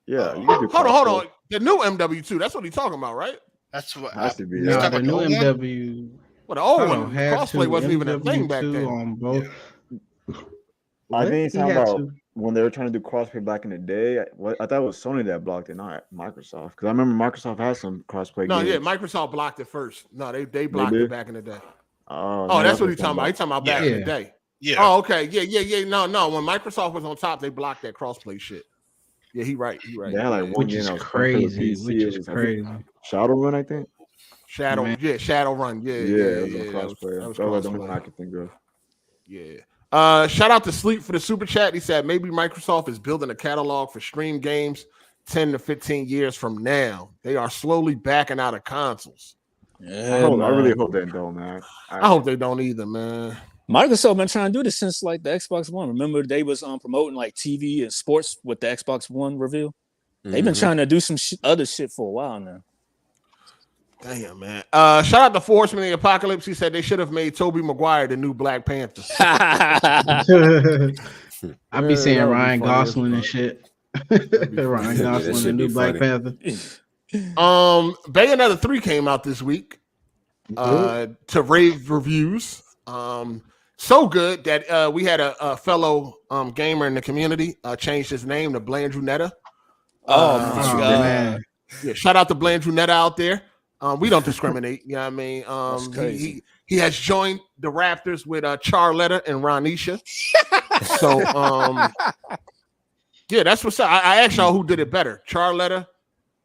Yeah, you can do Hold crossplay. on. The new MW2. That's what he's talking about, right? That's what Has to be. It's No, got the like new the old one? MW. Well, the old Hold on, one, had crossplay to wasn't even a thing back MW2 then. on both. I think he's He talking had about to. when they were trying to do crossplay back in the day. I thought it was Sony that blocked it, not Microsoft. Because I remember Microsoft had some crossplay No, games. yeah, Microsoft blocked it first. No, they blocked did? it back in the day. Oh, Oh, no, that's what he's talking about. He's talking about back in the Yeah. day. Yeah. Oh, okay. Yeah. No. When Microsoft was on top, they blocked that crossplay shit. Yeah, he right. They had like one Which game is that was fun for the crazy. PC. Which It is was, I think, crazy. Shadowrun, I think. Shadowrun. Yeah, it was on that was crossplay. That was the only one I crossplay. could think of. Yeah. Shout out to Sleep for the super chat. He said maybe Microsoft is building a catalog for stream games 10 to 15 years from now. They are slowly backing out of consoles. Yeah, I really hope they don't, man. I hope they don't either, man. Microsoft been trying to do this since like the Xbox One. Remember they was promoting like TV and sports with the Xbox One reveal. They've been trying to do some other shit for a while now. Damn, man. Shout out to Force Man of the Apocalypse. He said they should have made Tobey Maguire the new Black Panther. I be seeing Ryan Gosling and shit. Ryan Gosling, the new Black Panther. Bayonetta 3 came out this week to rave reviews. So good that we had a fellow gamer in the community changed his name to Blandrewnetta. Oh my God. Man. Yeah, shout out to Blandrewnetta out there. We don't discriminate. You know what I mean? That's crazy. He has joined the Raptors with Charletta and Ronisha. So yeah, that's what's up. I asked y'all who did it better, Charletta.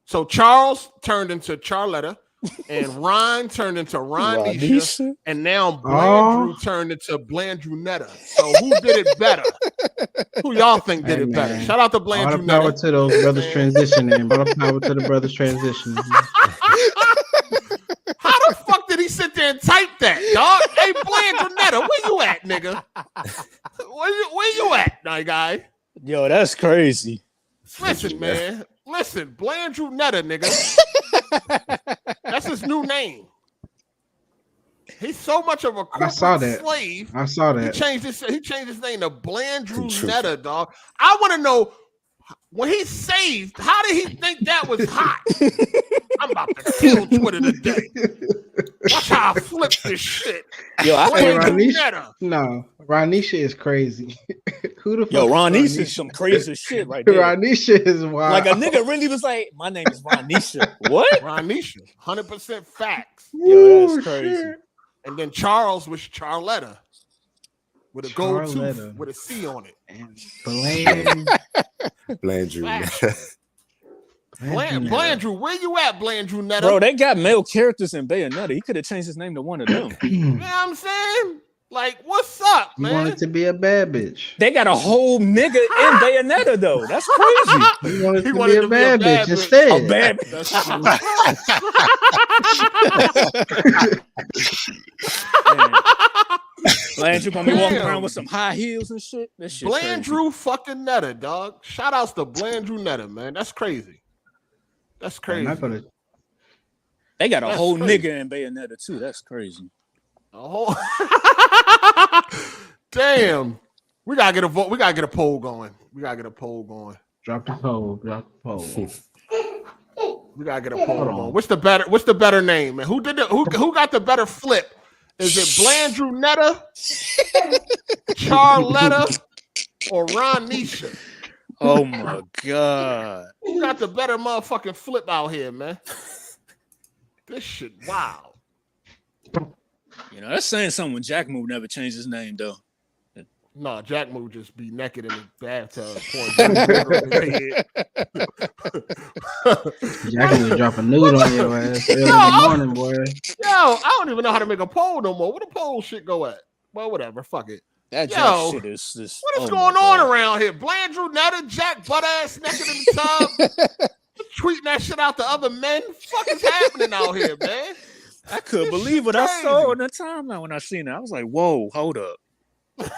So Charles turned into Charletta, and Ron turned into Ronisha, and now Blandrew turned into Blandrewnetta. So who did it better? Who y'all think did it better? Shout out to Blandrewnetta. All the power to those brothers transitioning. All the power to the brothers transitioning. How the fuck did he sit there and type that, dog? Hey, Blandrewnetta, where you at, nigga? Where you at, my guy? Yo, that's crazy. Listen, man. Listen, Blandrewnetta, nigga. That's his new name. He's so much of a corporate slave. I saw that. He changed his name to Blandrewnetta, dog. I want to know, when he saved, how did he think that was hot? I'm about to kill Twitter today. Watch how I flip this shit. Yo, Ronisha is crazy. Who the fuck? Yo, Ronisha is some crazy shit right there. Ronisha is wild. Like a nigga really was like, my name is Ronisha. What? Ronisha, 100% facts. Yo, that's crazy. Shit. And then Charles was Charletta with a gold tooth with a C on it. Blandrew. Blandrew, where you at, Blandrewnetta? Bro, they got male characters in Bayonetta. He could have changed his name to one of them. You know what I'm saying? Like, what's up, man? You wanted to be a bad bitch. They got a whole nigga in Bayonetta, though. That's crazy. He wanted to be a bad bitch instead. A bad bitch. Blandrew gonna be walking around with some high heels and shit. That shit Blandrew fucking Netta, dog. Shout outs to Blandrewnetta, man. That's crazy. That's crazy. They got a whole nigga in Bayonetta too. That's crazy. Oh, damn. We gotta get a vote. We gotta get a poll going. Drop the poll. We gotta get a poll going. What's the better name, man? Who got the better flip? Is it Blandrewnetta, Charletta, or Ronisha? Oh my God. Who got the better motherfucking flip out here, man? This shit wild. You know, that's saying something when Jack Moo never changed his name, though. No, Jack Moo just be naked in the bathtub. Jack Moo drop a nude on your ass early in the morning, boy. Yo, I don't even know how to make a poll no more. Where the poll shit go at? Well, whatever. Fuck it. That Jack shit is just... What is going on around here? Blandrewnetta, Jack butt ass naked in the tub, tweeting that shit out to other men. Fuck is happening out here, man? I couldn't believe what I saw in the timeline when I seen it. I was like, whoa, hold up. Shout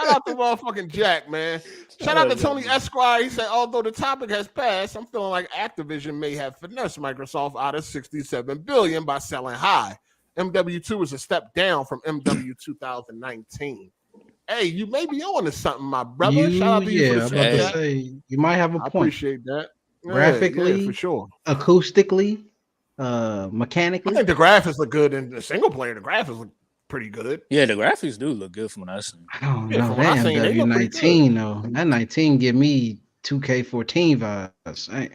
out to motherfucking Jack, man. Shout out to Tony Esquire. He said, although the topic has passed, I'm feeling like Activision may have finessed Microsoft out of $67 billion by selling high. MW2 is a step down from MW 2019. Hey, you may be on to something, my brother. Shout out to you for the you might have a point. I appreciate that. Graphically, for sure. Acoustically, mechanically. I think the graphics look good in the single player. The graphics look pretty good. Yeah, the graphics do look good from what I seen. I don't know. That MW19 though. That 19 give me 2K14 vibes. Hey.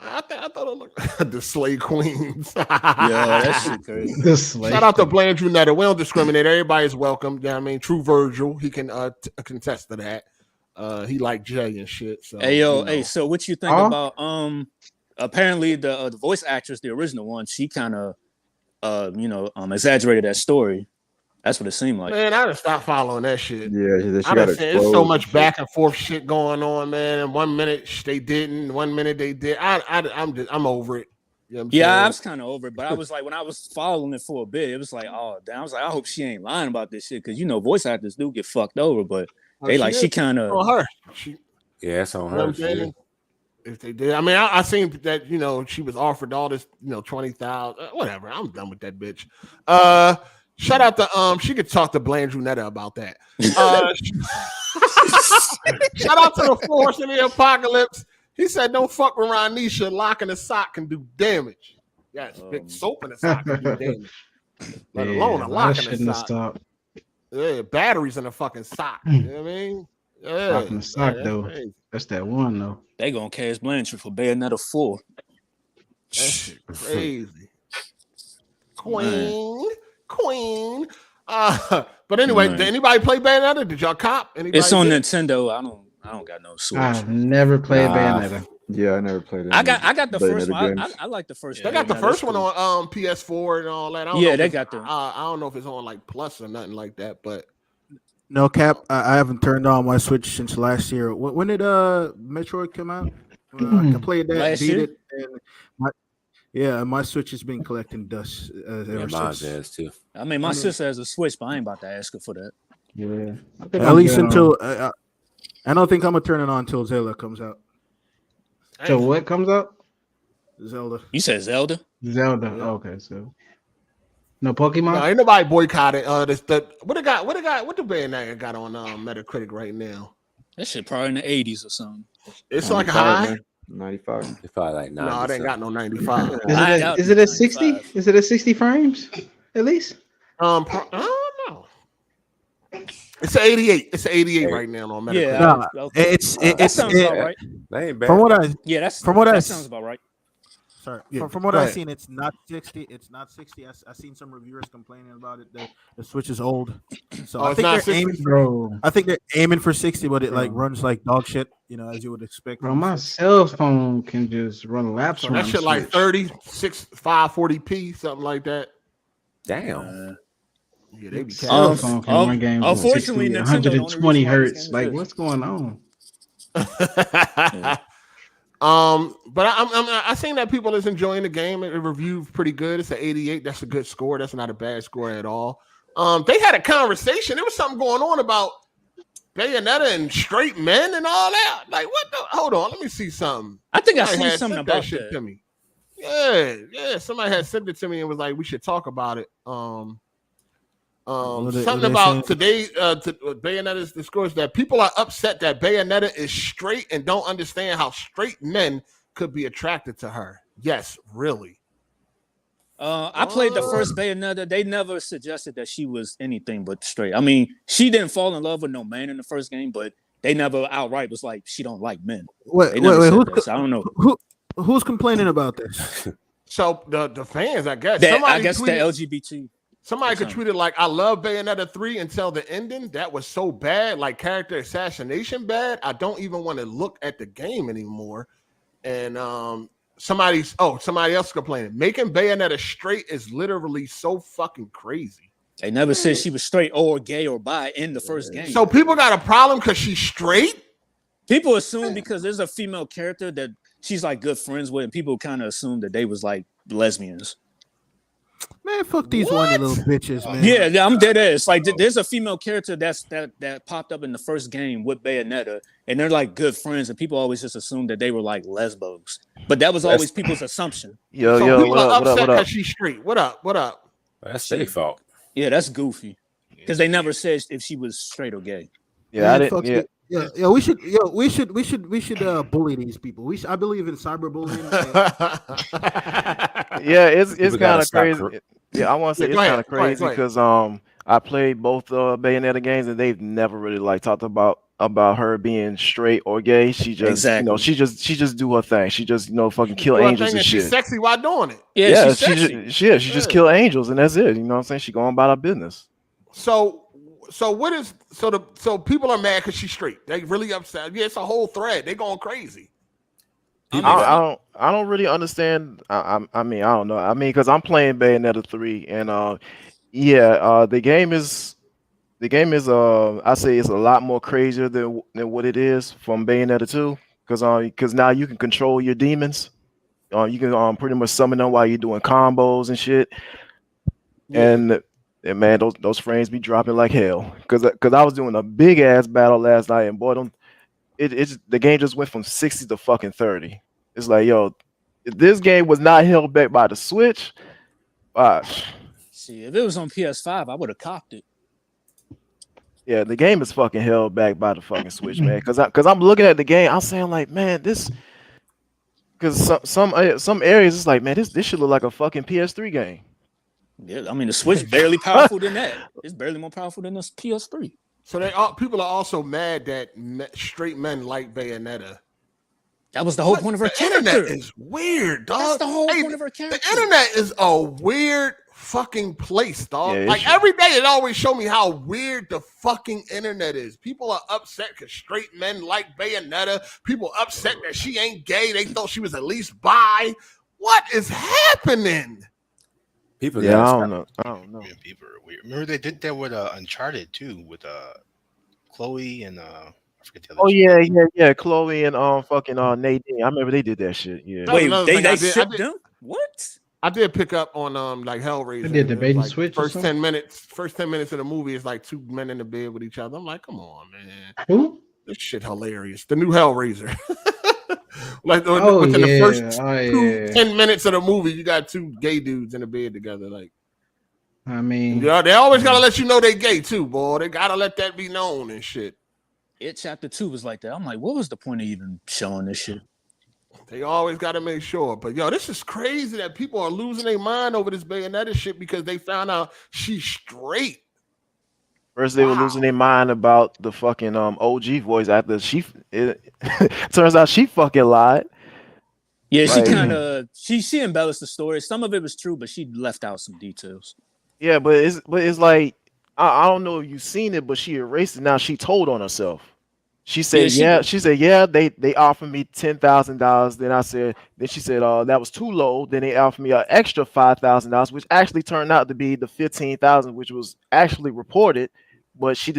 I thought it looked the Slay Queens. Yeah, that shit crazy. Shout out to Blandrewnetta. We don't discriminate. Everybody's welcome. You know what I mean? True Virgil. He can contest to that. He like Jay and shit. So, hey yo, hey, so what you think about apparently the voice actress, the original one, she kind of exaggerated that story. That's what it seemed like. Man, I just stopped following that shit. Yeah, there's so much back and forth shit going on, man. And 1 minute they didn't, 1 minute they did. I'm over it. You know what I'm saying? I was kind of over it, but I was like, when I was following it for a bit, it was like, oh damn. I was like, I hope she ain't lying about this shit, because voice actors do get fucked over, but she kind of. Oh, her. Yeah, it's on You know her. what I'm saying? If they did, I mean, I seen that, you know, she was offered all this, you know, 20,000, whatever. I'm done with that bitch. Shout out to she could talk to Blandrewnetta about that. Shout out to the Force in the Apocalypse. He said, "Don't fuck with Ronisha. Lock in a sock can do damage. Yes, big soap in a sock can do damage. Let alone a lock in a sock. Yeah, batteries in a fucking sock. You know what I mean? Yeah, Lock in the sock though. Crazy. That's that one though. They gonna cast Blanchard for Bayonetta 4. That shit crazy. Queen. But anyway, did anybody play Bayonetta? Did y'all cop? Anybody it's on Nintendo. I don't got no Switch. I've never played Bayonetta. Yeah, I never played it. I got the first one. I like the first. They got the first one on PS4 and all that. They got the. I don't know if it's on like Plus or nothing like that, but no cap. I haven't turned on my Switch since last year. When did Metroid come out? I played that, last beat year? it, and my Switch has been collecting dust ever since. Has too. I mean, my sister has a Switch, but I ain't about to ask her for that. Yeah, at least until I don't think I'm gonna turn it on until Zelda comes out. So what comes out? Zelda. You said Zelda? Zelda. Yeah. Okay, so no Pokemon. No, ain't nobody boycotted. What the Bayonetta got on Metacritic right now? That shit probably in the 80s or something. It's like a high. 95. It's probably like 90. No, it ain't got no 95. Is it a 60? Is it a 60 frames at least? I don't know. It's an 88. It's an 88 right now on Metacritic. Yeah, that sounds about right. That ain't bad. From what that sounds about right. Sorry, from what I've seen, it's not 60. It's not 60. I've seen some reviewers complaining about it. The Switch is old, so I think they're aiming. I think they're aiming for 60, but it like runs like dog shit. You know, as you would expect. Bro, my cell phone can just run laps. So that shit like 36, 540p, something like that. Damn. Yeah, they be cell phone can run games. Unfortunately, 120 hertz. Like, what's going on? But I seen that people is enjoying the game. It reviewed pretty good. It's an 88. That's a good score. That's not a bad score at all. They had a conversation. There was something going on about Bayonetta and straight men and all that. Like, what the? Hold on, let me see something. I think I seen something about that shit to me. Yeah. Somebody had sent it to me and was like, we should talk about it. Something about today to Bayonetta's discourse that people are upset that Bayonetta is straight and don't understand how straight men could be attracted to her. Yes, really. I played the first Bayonetta. They never suggested that she was anything but straight. I mean, she didn't fall in love with no man in the first game, but they never outright was like she don't like men. Wait, I don't know who's complaining about this. So the fans, I guess. I guess the LGBT. Somebody could tweet it like, I love Bayonetta 3 until the ending. That was so bad, like character assassination bad. I don't even want to look at the game anymore. And somebody else complaining. Making Bayonetta straight is literally so fucking crazy. They never said she was straight or gay or bi in the first game. So people got a problem because she's straight? People assume because there's a female character that she's like good friends with, and people kind of assume that they was like lesbians. Man, fuck these whiny little bitches, man. Yeah, I'm dead ass. Like, there's a female character that popped up in the first game with Bayonetta, and they're like good friends, and people always just assume that they were like lesbos. But that was always people's assumption. Yo, what up? Because she's straight. What up? That's their fault. Yeah, that's goofy. Because they never said if she was straight or gay. Yeah, man, I didn't. Yeah. We should bully these people. I believe in cyberbullying. Yeah, it's kind of crazy. Yeah, I want to say it's kind of crazy because I played both Bayonetta games and they've never really like talked about her being straight or gay. She just she just do her thing. She just fucking kill angels and shit. She's sexy while doing it. Yeah, she just kill angels and that's it. You know what I'm saying? She going about her business. So people are mad because she's straight. They really upset. Yeah, it's a whole thread. They going crazy. I don't really understand. I mean, I don't know. I mean, because I'm playing Bayonetta 3, and the game is I say it's a lot more crazier than what it is from Bayonetta 2. Because now you can control your demons. You can pretty much summon them while you're doing combos and shit. Yeah. And man, those frames be dropping like hell. Cause I was doing a big ass battle last night, and boy, the game just went from 60 to fucking 30. It's like, yo, if this game was not held back by the Switch, see, if it was on PS5, I would have copped it. Yeah, the game is fucking held back by the fucking Switch, man. Because I'm looking at the game, I'm saying like, man, this. Because some areas it's like, man, this should look like a fucking PS3 game. Yeah, I mean the Switch barely powerful than that. It's barely more powerful than this PS3. So people are also mad that straight men like Bayonetta. That was the whole point of her character. The internet is weird, dog. That's the whole point of her character. The internet is a weird fucking place, dog. Yeah, like every day it always show me how weird the fucking internet is. People are upset because straight men like Bayonetta. People upset that she ain't gay. They thought she was at least bi. What is happening? People, I don't know. Yeah, people are weird. Remember they did that with Uncharted too, with Chloe and I forget the other. Oh yeah. Chloe and fucking Nadine. I remember they did that shit. Yeah. Wait, they shipped them? What? I did pick up on like Hellraiser. I did the baby like switch. First 10 minutes of the movie is like two men in the bed with each other. I'm like, come on, man. Who? This shit hilarious. The new Hellraiser. Like within the first 10 minutes of the movie, you got two gay dudes in the bed together. Like, I mean, yeah, they always gotta let you know they gay too, boy. They gotta let that be known and shit. Chapter 2 was like that. I'm like, what was the point of even showing this shit? They always gotta make sure. But yo, this is crazy that people are losing their mind over this Bayonetta shit because they found out she's straight. First, they were losing their mind about the fucking OG voice after turns out she fucking lied. Yeah, she kind of she embellished the story. Some of it was true, but she left out some details. Yeah, but it's like I don't know if you've seen it, but she erased it. Now she told on herself. She said, they offered me $10,000. Then she said, that was too low. Then they offered me an extra $5,000, which actually turned out to be the $15,000, which was actually reported, but she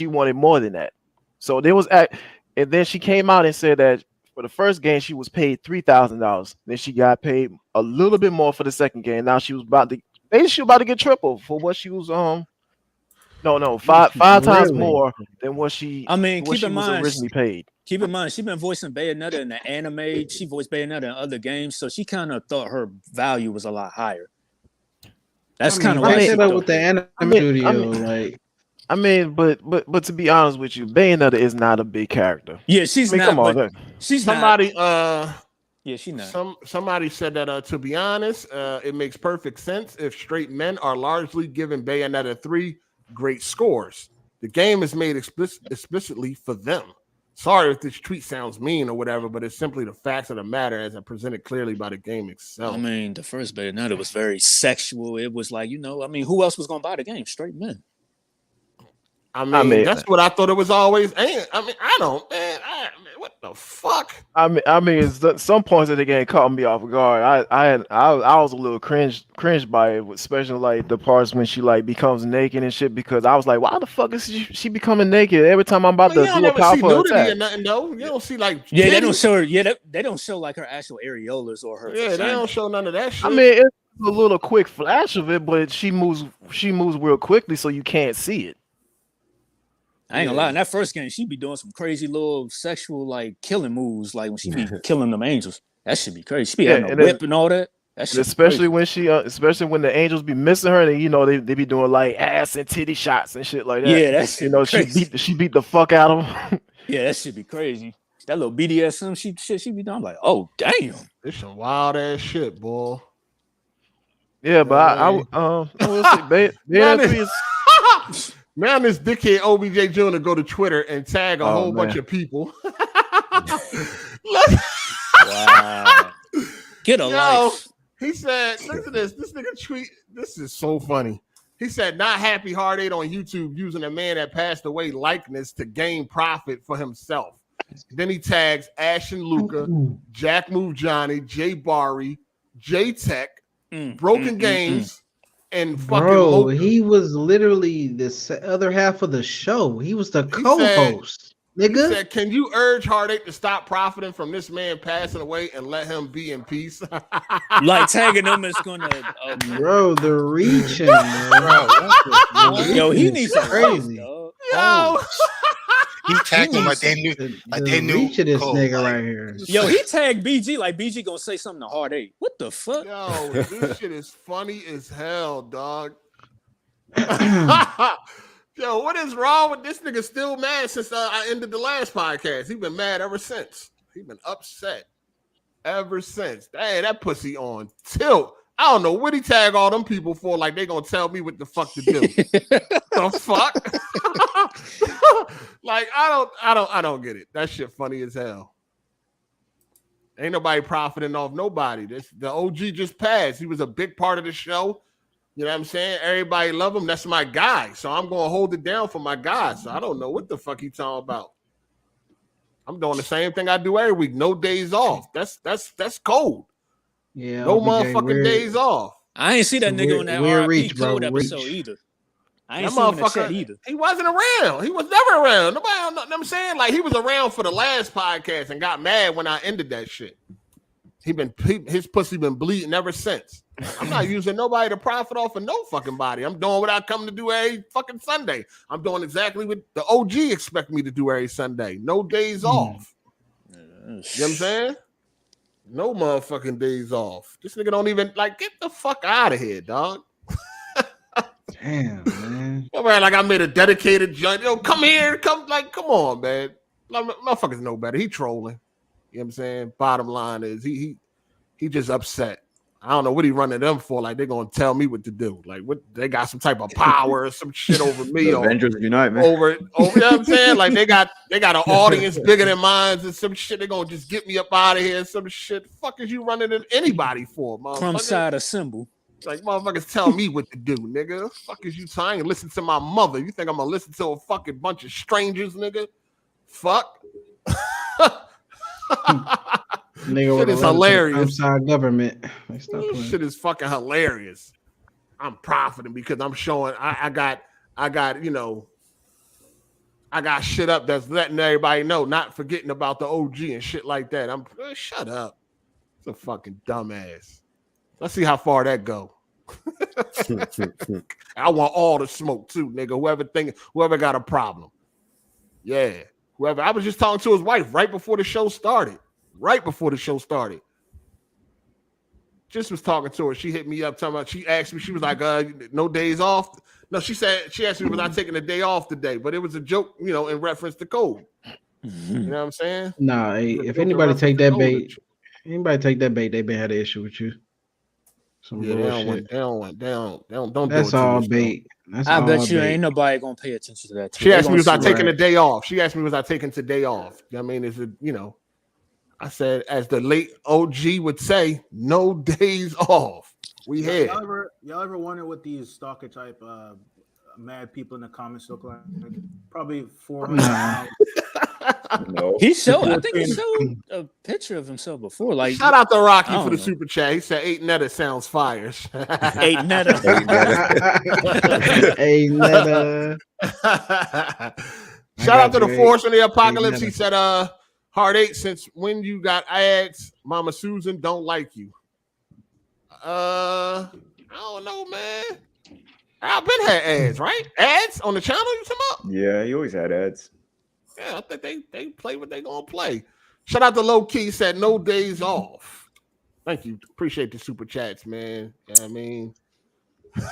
wanted more than that. So there was, and then she came out and said that for the first game, she was paid $3,000. Then she got paid a little bit more for the second game. Now she was about to get triple for what she was, five times more than what she. I mean, keep in mind, originally paid. Keep in mind, she's been voicing Bayonetta in the anime. She voiced Bayonetta in other games, so she kind of thought her value was a lot higher. That's kind of what I said about with the anime studio. But to be honest with you, Bayonetta is not a big character. Yeah, she's not. Come on, she's somebody. Yeah, she's not. Somebody said that. To be honest, it makes perfect sense if straight men are largely giving Bayonetta 3 great scores. The game is made explicitly for them. Sorry if this tweet sounds mean or whatever, but it's simply the facts of the matter as presented clearly by the game itself. I mean, the first Bayonetta was very sexual. It was like, who else was going to buy the game? Straight men. I mean, that's what I thought it was always. What the fuck? I mean, some points of the game caught me off guard. I was a little cringe by it, especially like the parts when she like becomes naked and shit. Because I was like, why the fuck is she becoming naked every time I'm about to do a powerful attack? Or nothing, though. You don't see like they don't show her. Yeah, they don't show like her actual areolas or her. Yeah, they don't show none of that shit. I mean, it's a little quick flash of it, but she moves real quickly, so you can't see it. I ain't gonna lie, in that first game, she be doing some crazy little sexual like killing moves, like when she be killing them angels. That should be crazy. She be having a whip and all that. Especially when the angels be missing her, and they be doing like ass and titty shots and shit like that. Yeah, that's she beat the fuck out of them. Yeah, that should be crazy. That little BDSM she be doing. I'm like, oh damn, it's some wild ass shit, boy. Yeah, but I will say, man, this dickhead OBJ Jr. go to Twitter and tag a whole bunch of people. Wow. Get a life. He said, listen to this. This nigga tweet. This is so funny. He said, not happy Hard 8 on YouTube using a man that passed away likeness to gain profit for himself. Then he tags Ash and Luca, Jack Move Johnny, Jay Barry, J Tech, Broken Games, and fucking he was literally the other half of the show. He was the co-host. Nigga. He said, can you urge Hard 8 to stop profiting from this man passing away and let him be in peace? Like tagging him is gonna bro, the reaching, man. Yo, he needs some crazy. Yo, He tagged him like they knew. They knew. Reach of this code, nigga like, right here. Yo, he tagged BG like BG gonna say something to Hard8. What the fuck? Yo, this shit is funny as hell, dog. Yo, what is wrong with this nigga? Still mad since I ended the last podcast. He been mad ever since. He been upset ever since. Hey, that pussy on tilt. I don't know what he tag all them people for. Like they gonna tell me what the fuck to do. The fuck? Like I don't get it. That shit funny as hell. Ain't nobody profiting off nobody. The OG just passed. He was a big part of the show. You know what I'm saying? Everybody love him. That's my guy. So I'm gonna hold it down for my guy. So I don't know what the fuck he talking about. I'm doing the same thing I do every week. No days off. That's cold. Yeah. No motherfucking days off. I ain't see that nigga on that RIP reach, bro. code episode either. I ain't seen him in the chat either. He wasn't around. He was never around. Nobody, you know what I'm saying? Like he was around for the last podcast and got mad when I ended that shit. His pussy been bleeding ever since. I'm not using nobody to profit off of no fucking body. I'm doing what I come to do every fucking Sunday. I'm doing exactly what the OG expect me to do every Sunday. No days off. You know what I'm saying? No motherfucking days off. This nigga don't even like get the fuck out of here, dog. Damn, man. Like I made a dedicated joint. Yo, come here. Come on, man. Like, motherfuckers know better. He trolling. You know what I'm saying? Bottom line is he just upset. I don't know what he running them for. Like they're gonna tell me what to do. Like what they got some type of power or some shit over me. The Avengers Unite, man. Over, you know what I'm saying? Like they got an audience bigger than mine and some shit. They're gonna just get me up out of here. Some shit. Fuck is you running in anybody for, motherfucker? Crumb side assemble. Like motherfuckers tell me what to do, nigga. Fuck is you trying to listen to my mother? You think I'm gonna listen to a fucking bunch of strangers, nigga? Fuck. Nigga, shit is hilarious. Outside government. Shit is fucking hilarious. I'm profiting because I'm showing I got shit up that's letting everybody know, not forgetting about the OG and shit like that. Shut up. It's a fucking dumbass. Let's see how far that go. I want all the smoke too, nigga. Whoever got a problem. Yeah. Whoever. I was just talking to his wife right before the show started. Just was talking to her. She hit me up talking about, she asked me, she was like, no days off. No, she asked me, was I taking a day off today? But it was a joke, in reference to code. You know what I'm saying? Nah, if anybody take that bait, they been had an issue with you. They don't That's do it all bait. I bet you ain't nobody gonna pay attention to that. She asked me, was I taking a day off? Today off? I mean, is it, I said, as the late OG would say, no days off. Y'all ever wonder what these stalker type mad people in the comments look like? Probably 400. No. I think he showed a picture of himself before. Like, shout out to Rocky for the super chat. He said 8 Netta sounds fire. 8 Netta. 8 Netta. Shout out to the Force in the Apocalypse. He said, Hard8, since when you got ads, Mama Susan don't like you. I don't know, man. I've been had ads, right? Ads on the channel, you talking about? Yeah, he always had ads. Yeah, I think they play what they gonna play. Shout out to Low Key, said no days off. Thank you. Appreciate the super chats, man. You know what I mean?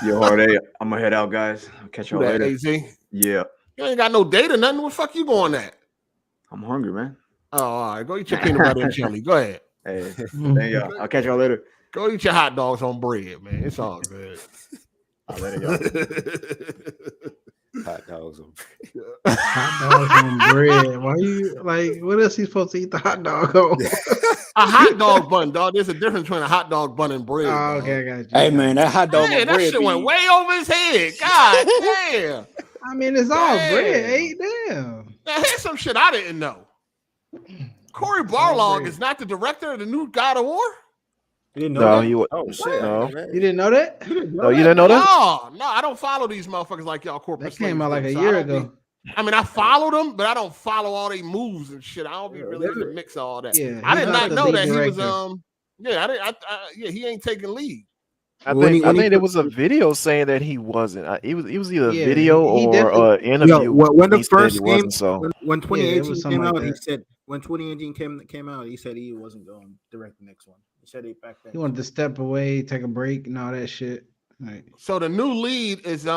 Yo, Hard8, I'm gonna head out, guys. I'll catch y'all later. AZ? Yeah. You ain't got no data, nothing. Where the fuck you going at? I'm hungry, man. Oh, all right. Go eat your peanut butter and jelly. Go ahead. Hey, thank y'all. I'll catch y'all later. Go eat your hot dogs on bread, man. It's all good. I'll later, y'all. Hot dogs on bread. Why you like? What else he supposed to eat the hot dog on? A hot dog bun, dog. There's a difference between a hot dog bun and bread. Oh, okay, I got you. Hey man, that hot dog on that bread shit went way over his head. God damn. I mean, it's all bread. Hey, damn. Now here's some shit I didn't know. Corey Barlog is not the director of the new God of War. You didn't know that? Oh shit! No. You didn't know that? You didn't know that? No, I don't follow these motherfuckers like y'all corporate. That came out like a so year ago. I mean, I follow them, but I don't follow all their moves and shit. I don't be really in the mix of all that. Yeah, I did not know that he was director. he ain't taking lead. I think there was a video saying that he wasn't. It was either a Yeah, video he or definitely- interview. when the he said first he game, wasn't, so when 2018 something came like out, he that. said when 2018 came out, he said he wasn't going to direct the next one. He said it back then. He wanted to step away, take a break, and all that shit. Like, So the new lead is I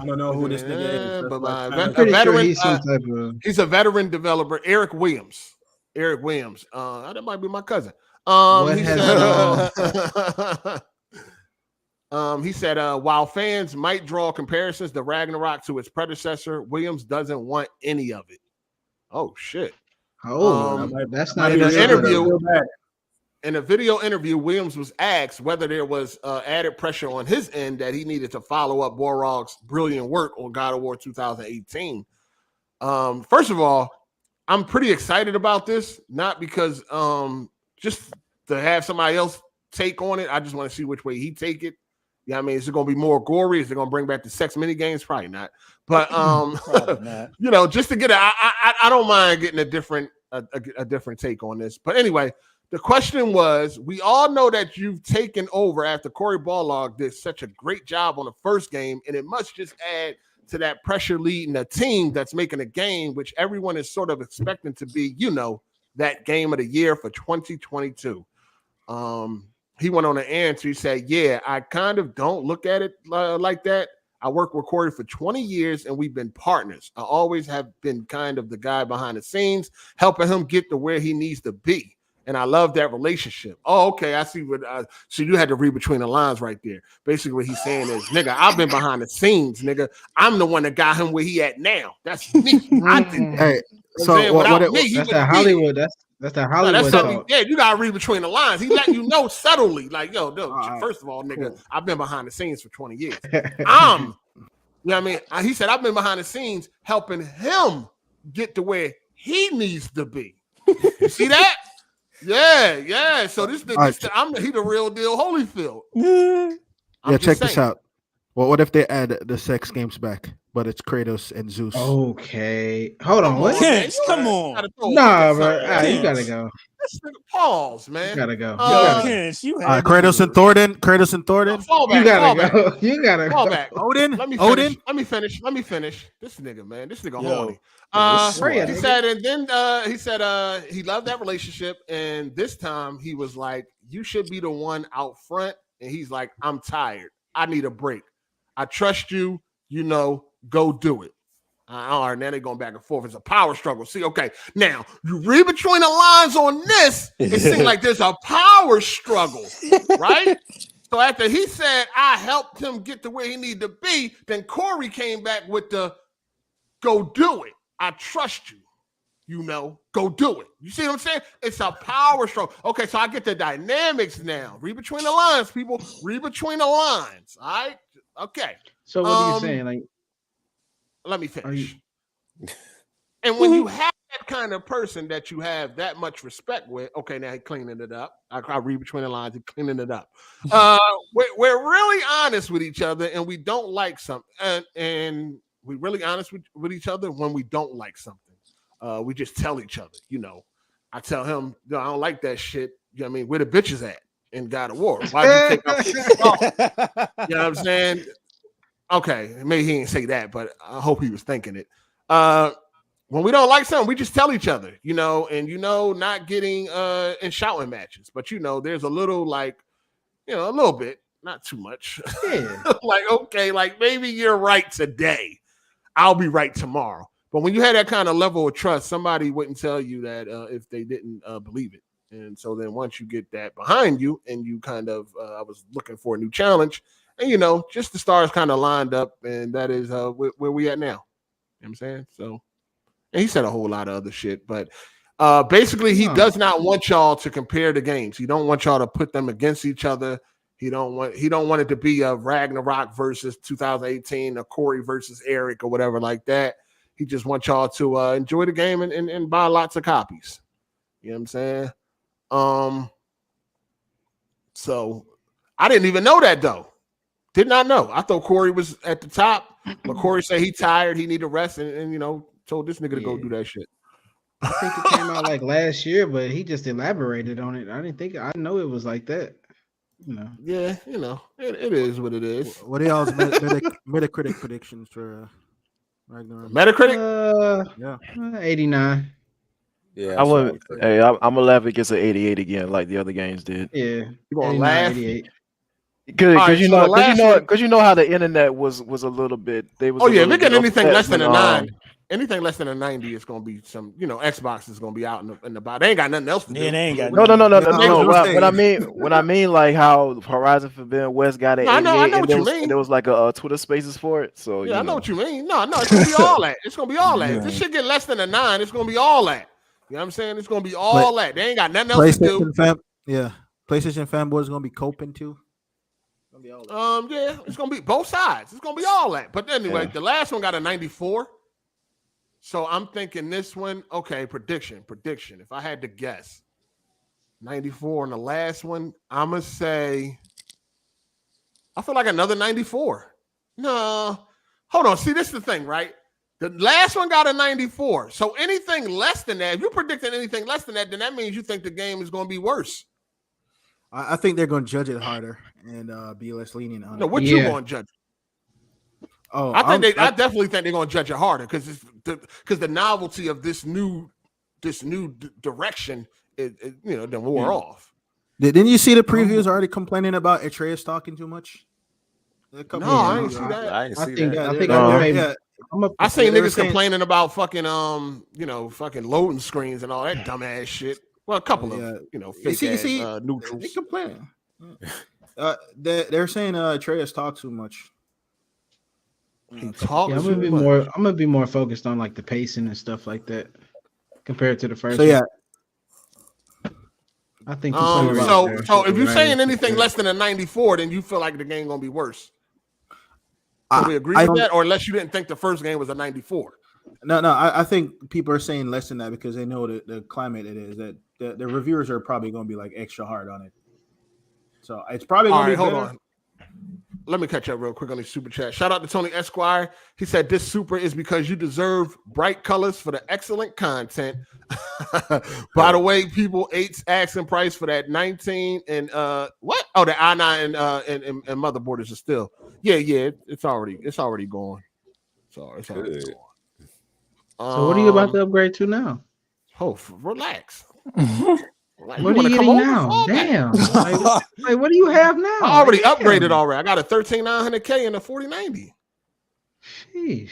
don't know who this nigga is. but I'm a pretty sure veteran. he's some type of. He's a veteran developer, Eric Williams. That might be my cousin. What He has said, he said, while fans might draw comparisons to Ragnarok to its predecessor, Williams doesn't want any of it. Oh shit! That's not in even an true, interview. though. In a video interview, Williams was asked whether there was added pressure on his end that he needed to follow up Barlog's brilliant work on God of War 2018. First of all, I'm pretty excited about this, not because just to have somebody else take on it. I just want to see which way he take it. Yeah, I mean, is it going to be more gory? Is it going to bring back the sex mini games? Probably not. But Probably not. you know, just to get I don't mind getting a different take on this. But anyway, the question was: we all know that you've taken over after Cory Barlog did such a great job on the first game, and it must just add to that pressure leading a team that's making a game which everyone is sort of expecting to be, you know, that game of the year for 2022. He went on an answer. He said, yeah, I kind of don't look at it like that. I worked with Cory for 20 years and we've been partners. I always have been kind of the guy behind the scenes, helping him get to where he needs to be. And I love that relationship. Oh, okay. I see what. So you had to read between the lines right there. Basically, what he's saying is, nigga, I've been behind the scenes, nigga. I'm the one that got him where he at now. That's me. I did that. Hey, so that's that Hollywood. That's that Hollywood talk. Yeah, you gotta read between the lines. He letting you know subtly, like, yo, dude, first of all, nigga, I've been behind the scenes for 20 years. You know what I mean? He said, I've been behind the scenes helping him get to where he needs to be. You see that? Yeah. So he the real deal Holyfield. Yeah, check this out. Well, what if they add the sex games back, but it's Kratos and Zeus? Okay, hold on. What? Come on. Nah, bro. You gotta go. Pause, man. You gotta go. Kratos and Thornton. Fall back, you gotta go. You gotta fall go. back. Odin. Let me finish. This nigga, man. This nigga horny. He said, and then he said he loved that relationship, and this time he was like, you should be the one out front, and he's like, I'm tired. I need a break. I trust you. You know, go do it. All right, now they're going back and forth. It's a power struggle. See, okay, now you read between the lines on this. It seems like there's a power struggle, right? So after he said, I helped him get to where he needed to be, then Cory came back with the go do it. I trust you. You know, go do it. You see what I'm saying? It's a power struggle. Okay, so I get the dynamics now. Read between the lines, people. Read between the lines. All right? Okay. So what are you saying? Like, let me finish. And when you have that kind of person that you have that much respect with, okay, now he's cleaning it up. I read between the lines, he's cleaning it up. We're really honest with each other, and we don't like something. And we're really honest with each other when we don't like something. We just tell each other, you know. I tell him, no, I don't like that shit. You know what I mean? Where the bitches at in God of War? Why you take off? You know what I'm saying? Okay, maybe he didn't say that, but I hope he was thinking it. When we don't like something, we just tell each other, you know, and not getting in shouting matches, but there's a little a little bit, not too much. Yeah. Like, okay, like maybe you're right today. I'll be right tomorrow. But when you had that kind of level of trust, somebody wouldn't tell you that if they didn't believe it. And so then once you get that behind you and you kind of, I was looking for a new challenge, and just the stars kind of lined up, and that is where we at now. You know what I'm saying? So, and he said a whole lot of other shit, but basically he does not want y'all to compare the games. He don't want y'all to put them against each other. He don't want it to be a Ragnarok versus 2018, a Cory versus Eric or whatever like that. He just wants y'all to enjoy the game and buy lots of copies. You know what I'm saying? So I didn't even know that though. Did not know. I thought Cory was at the top, but Cory said he tired, he need to rest, and told this nigga to go do that shit. I think it came out like last year, but he just elaborated on it. I know it was like that. You know. Yeah, it is what it is. What are y'all's Metacritic predictions for Ragnarok? Metacritic? Yeah, 89. Yeah, I would. Hey, I'm gonna laugh against an 88 again, like the other games did. Yeah, you gonna laugh? 88. Because you know how the internet was a little bit. They was. Oh yeah, if we get anything less than a 9, anything less than a 90, it's gonna be some. Xbox is gonna be out in the box. They ain't got nothing else to do. Yeah, they ain't got no. What I mean, like how Horizon Forbidden West got an 88, I know what you mean. And there was like a Twitter Spaces for it. So yeah, I know what you mean. No, it's gonna be all that. It's gonna be all that. If this shit get less than a 9, it's gonna be all that. You know what I'm saying? It's gonna be all that. They ain't got nothing else to do. PlayStation fanboys is gonna be coping too. Yeah, it's gonna be both sides. It's gonna be all that. But anyway, the last one got a 94. So I'm thinking this one. Okay, prediction. If I had to guess, 94 on the last one, I'm gonna say. I feel like another 94. No, hold on. See, this is the thing, right? The last one got a 94. So anything less than that, if you're predicting anything less than that, then that means you think the game is going to be worse. I think they're going to judge it harder and be less lenient on it. No, what you going to judge? Oh, I definitely think they're going to judge it harder because the novelty of this new direction, then wore off. Didn't you see the previews already complaining about Atreus talking too much? No, I didn't see that. I didn't see that. I seen niggas complaining about fucking fucking loading screens and all that dumbass shit. Well, a couple of fake ass neutrals. They complaining. They're saying Atreus talk too much. He talks. I'm gonna be more focused on like the pacing and stuff like that compared to the first. So yeah. I think so if you're saying anything less than a 94, then you feel like the game gonna be worse. Do we agree with that, or unless you didn't think the first game was a 94? No, I think people are saying less than that because they know the climate it is. That the reviewers are probably going to be like extra hard on it. So it's probably going to be. Hold on. Let me catch up real quick on the super chat. Shout out to Tony Esquire. He said this super is because you deserve bright colors for the excellent content. By the way, people, 8's asking price for that 19 and what? Oh, the i9 and motherboards are still. Yeah, it's already gone. So it's already gone. So what are you about to upgrade to now? Oh, relax. What are you getting now? Damn. Like, what do you have now? I already upgraded already. I got a 13900K and a 4090. Sheesh.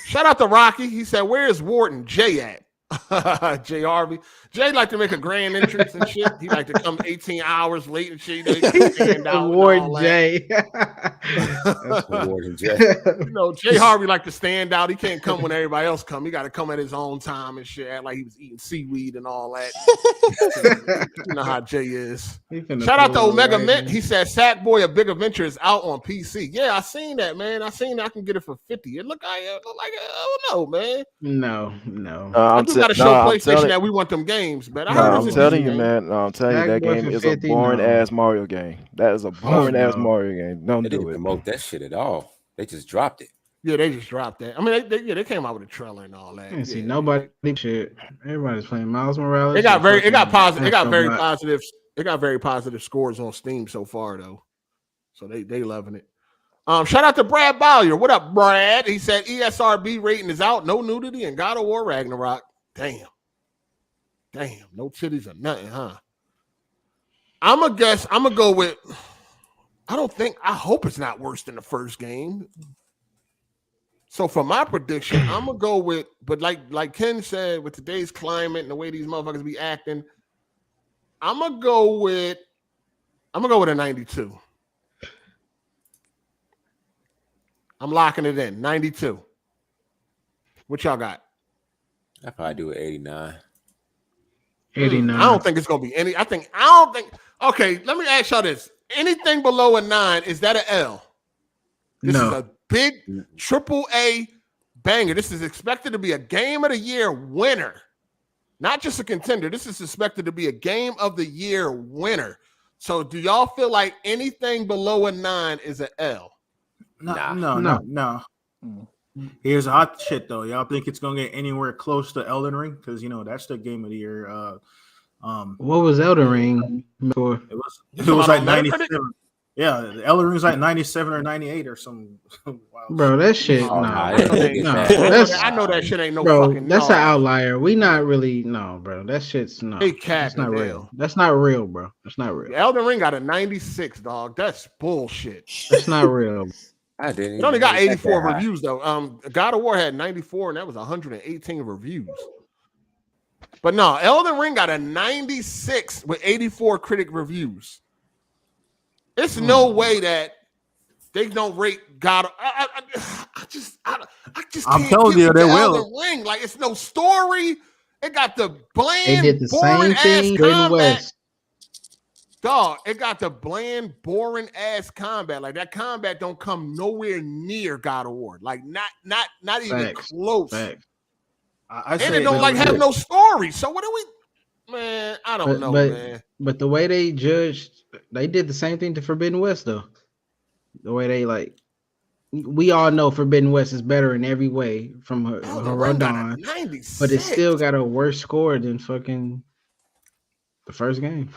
Shout out to Rocky. He said, "Where's Warden Jay at?" Jay Harvey. Jay like to make a grand entrance and shit. He like to come 18 hours late and shit. Warden Jay. That's Warden Jay. Jay Harvey like to stand out. He can't come when everybody else come. He got to come at his own time and shit. Act like he was eating seaweed and all that. You know how Jay is. Shout out to Omega Mint. He said, "Sackboy: A Big Adventure is out on PC." Yeah, I seen that, man. I can get it for 50. It look like I don't know, man. No. Got to show PlayStation that we want them games, but I'm telling you, man. I'm telling you, that game is a boring ass Mario game. That is a boring ass Mario game. Don't they do didn't it. Promote that shit at all. They just dropped it. Yeah, they just dropped that. I mean, they came out with a trailer and all that. I didn't see nobody shit. Everybody's playing Miles Morales. It got very positive scores on Steam so far though. So they loving it. Shout out to Brad Bowyer. What up, Brad? He said ESRB rating is out. No nudity in God of War Ragnarok. Damn, no titties or nothing, huh? I'm gonna go with. I hope it's not worse than the first game. So for my prediction, I'm gonna go with, but like Ken said, with today's climate and the way these motherfuckers be acting, I'm gonna go with a 92. I'm locking it in. 92. What y'all got? I probably do it 89. 89. I don't think it's gonna be any. Okay, let me ask y'all this: anything below a 9, is that an L? This is a big AAA banger. This is expected to be a Game of the Year winner, not just a contender. This is expected to be a Game of the Year winner. So, do y'all feel like anything below a 9 is an L? No. Here's a hot shit though. Y'all think it's gonna get anywhere close to Elden Ring? Because that's the game of the year. What was Elden Ring for? It was like 97. Yeah, Elden Ring's like 97 or 98 or some wild bro, that shit. Oh, Nah, I know that shit ain't no bro, fucking. That's an outlier. We not really bro. That shit's no. That's not real. That's not real, bro. That's not real. Elden Ring got a 96, dog. That's bullshit. That's not real. I didn't. It only got 84 reviews though. God of War had 94, and that was 118 reviews. But no, Elden Ring got a 96 with 84 critic reviews. It's no way that they don't rate God. I just I'm can't telling you, they will. Elden Ring. Like, it's no story. It got the bland, They did the boring same thing. ass Forbidden combat. West. Dog, it got the bland, boring ass combat. Like, that combat don't come nowhere near God of War. Like, not even Facts. close. Facts. And it don't have no story. So what do we? Man, I don't know, man. But the way they judged, they did the same thing to Forbidden West though. The way they we all know Forbidden West is better in every way from her Rodon, but it still got a worse score than fucking the first game.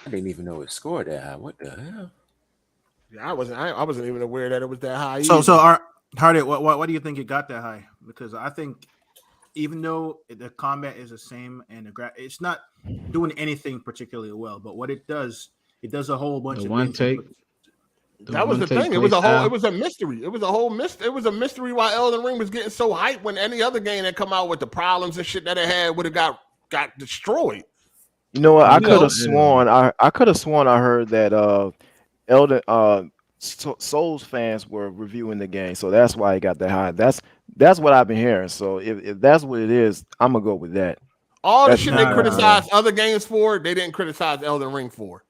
I didn't even know it scored that high. What the hell? Yeah, I wasn't even aware that it was that high. So Hard8, what do you think it got that high? Because I think even though the combat is the same and it's not doing anything particularly well, but what it does a whole bunch of one take. That was the thing. It was a mystery. It was a mystery why Elden Ring was getting so hyped when any other game that come out with the problems and shit that it had would have got destroyed. You know what? I could have sworn I heard that Elden Souls fans were reviewing the game, so that's why it got that high. That's what I've been hearing. So if that's what it is, I'm gonna go with that. All the shit they criticized other games for, they didn't criticize Elden Ring for.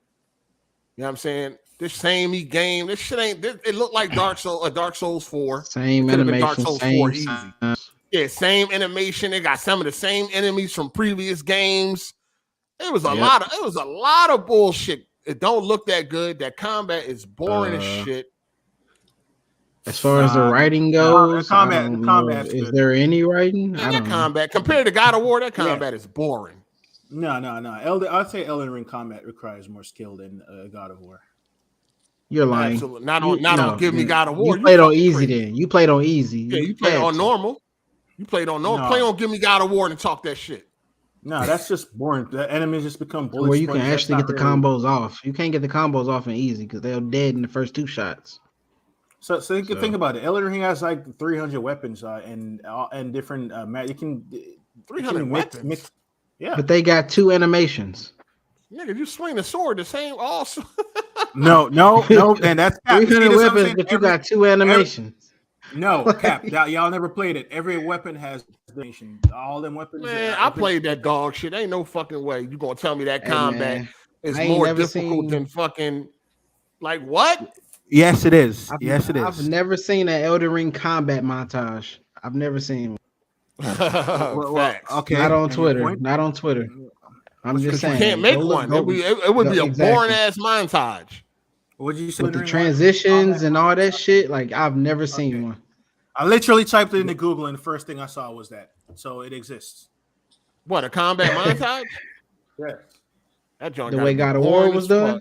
You know what I'm saying? This samey game, this shit ain't. It looked like Dark Souls 4. Same animation, Dark Souls 4 easy. Signs. Yeah, same animation. They got some of the same enemies from previous games. It was a lot of bullshit. It don't look that good. That combat is boring as shit. As far as the writing goes, combat is there any writing? I don't combat compared to God of War, that combat is boring. No. I'd say Elden Ring combat requires more skill than God of War. You're lying. Absolutely. Not on Give Me God of War. You played on easy then. You played on easy. Yeah, you played on normal. You played on normal. Play on Give Me God of War and talk that shit. No, that's just boring. The enemies just become bullets. Where you can actually get the combos off. You can't get the combos off in easy because they're dead in the first 2 shots. So you can think about it. Elden Ring has like 300 weapons and different. You can 300 weapons. Yeah, but they got 2 animations. Nigga, you swing the sword the same. Also, no, and that's 300 weapons, but you got 2 animations. No, Cap. Y'all never played it. Every weapon has animation. All them weapons. Man, I played that dog shit. Ain't no fucking way you gonna tell me that combat is more difficult than fucking like what? Yes, it is. I've never seen an Elden Ring combat montage. I've never seen one. Okay. Not on Twitter. I'm just saying. You can't make one. It would be a boring ass montage. What did you say? With the transitions and all that shit, like I've never seen one. I literally typed it into Google, and the first thing I saw was that. So it exists. What, a combat montage? Yeah. That joint the way God of War was done,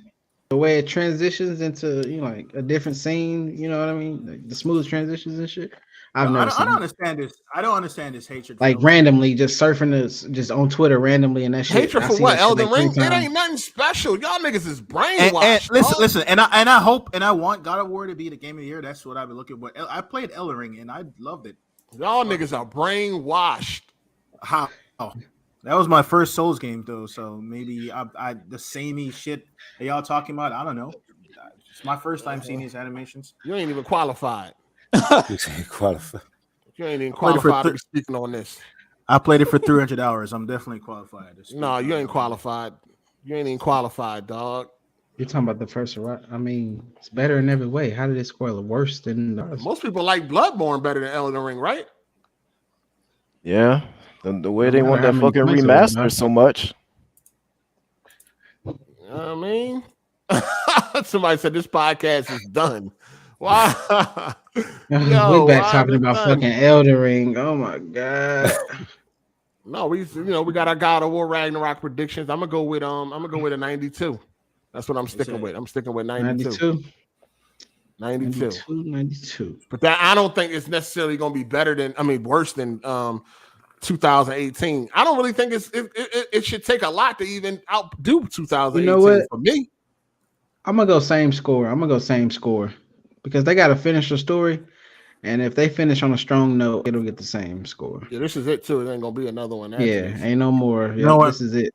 the way it transitions into like a different scene. You know what I mean? Like the smooth transitions and shit. I don't understand this. I don't understand this hatred. Like randomly, just surfing this, just on Twitter randomly, and that shit. Hatred for what? Elden Ring? It ain't nothing special. Y'all niggas is brainwashed. And listen, and I hope and I want God of War to be the game of the year. That's what I've been looking for. I played Elden Ring and I loved it. Y'all niggas are brainwashed. How? That was my first Souls game though, so maybe I the samey shit that y'all talking about. I don't know. It's my first time seeing these animations. You ain't even qualified. You ain't qualified. You ain't even qualified to be speaking on this. I played it for 300 hours. I'm definitely qualified. No, you ain't qualified. You ain't even qualified, dog. You're talking about the first, right? I mean, it's better in every way. How did it score worse than most people like Bloodborne better than Elden Ring, right? Yeah, the way they want that fucking remaster so much. You know what I mean? Somebody said this podcast is done. Why? We back talking the about sun? fucking Elden Ring. Oh my god. No, we got our God of War Ragnarok predictions. I'm gonna go with a 92. That's what I'm sticking with. I'm sticking with 92. 92. But that I don't think it's necessarily gonna be worse than 2018. I don't really think it should take a lot to even outdo 2018 You know what? for me. I'm gonna go same score. Because they gotta finish the story. And if they finish on a strong note, it'll get the same score. Yeah, this is it too. It ain't gonna be another one. Ain't no more. You know what? This is it.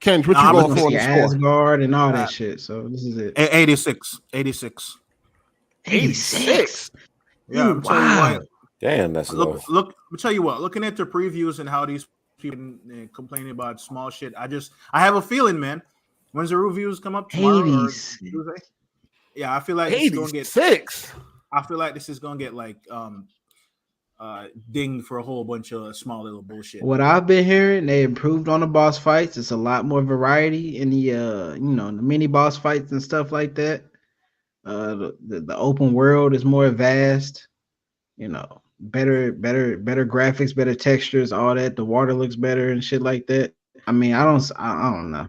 Kenj, what you going for on the score? Asgard and all that shit. So this is it. 86. 86. Yeah, I'm telling you what. Damn, that's low. Look, I'll tell you what. Looking at the previews and how these people complaining about small shit, I have a feeling, man. When's the reviews come up tomorrow or Tuesday? Yeah, I feel like it's gonna get 86. I feel like this is gonna get like dinged for a whole bunch of small little bullshit. What I've been hearing, they improved on the boss fights. It's a lot more variety in the the mini boss fights and stuff like that. The open world is more vast. Better graphics, better textures, all that. The water looks better and shit like that. I mean, I don't know.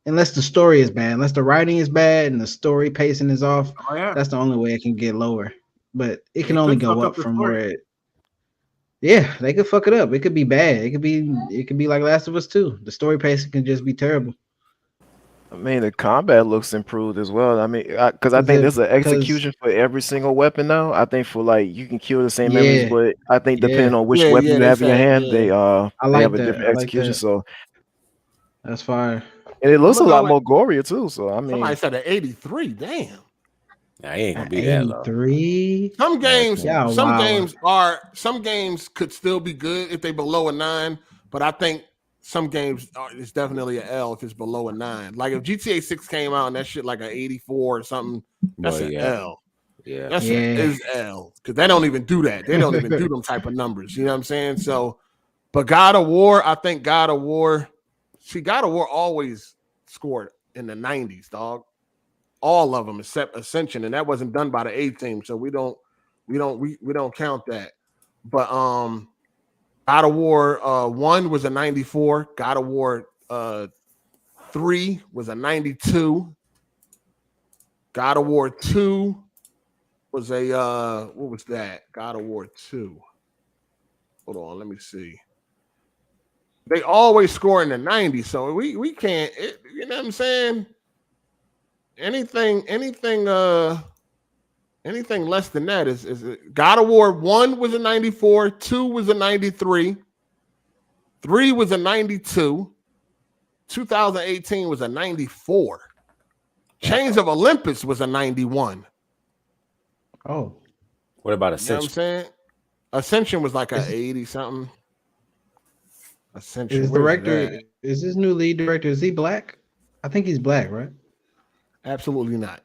Unless the story is bad, unless the writing is bad and the story pacing is off, that's the only way it can get lower. But it can only go up from where it. Yeah, they could fuck it up. It could be bad. It could be like Last of Us 2. The story pacing can just be terrible. I mean, the combat looks improved as well. I mean, because I think there's an execution for every single weapon now. I think for you can kill the same enemies, but I think depending on which weapon you have in your hand, they have a different execution. So that's fire. And it looks a lot more gorier too. So I mean, somebody said an 83. Damn. Nah, he ain't gonna be that low. 83. Some games could still be good if they below a 9, but I think some games it's definitely an L if it's below a 9. Like if GTA 6 came out and that shit like an 84 or something, that's an L. Yeah, that's is L because they don't even do that. They don't even do them type of numbers. You know what I'm saying? So, but God of War, I think God of War always scored in the 90s, dog. All of them except Ascension, and that wasn't done by the A team, so we don't count that. But God of War 1 was a 94. God of War 3 was a 92. God of War 2 was a what was that? God of War 2. Hold on, let me see. They always score in the 90s, so we can't. You know what I'm saying? Anything less than that is God of War 1 was a 94, 2 was a 93, 3 was a 92, 2018 was a 94. Chains of Olympus was a 91. Oh, what about You Ascension? know what I'm saying? Ascension was like a 80 something. Ascension is this new lead director? Is he black? I think he's black, right? Absolutely not.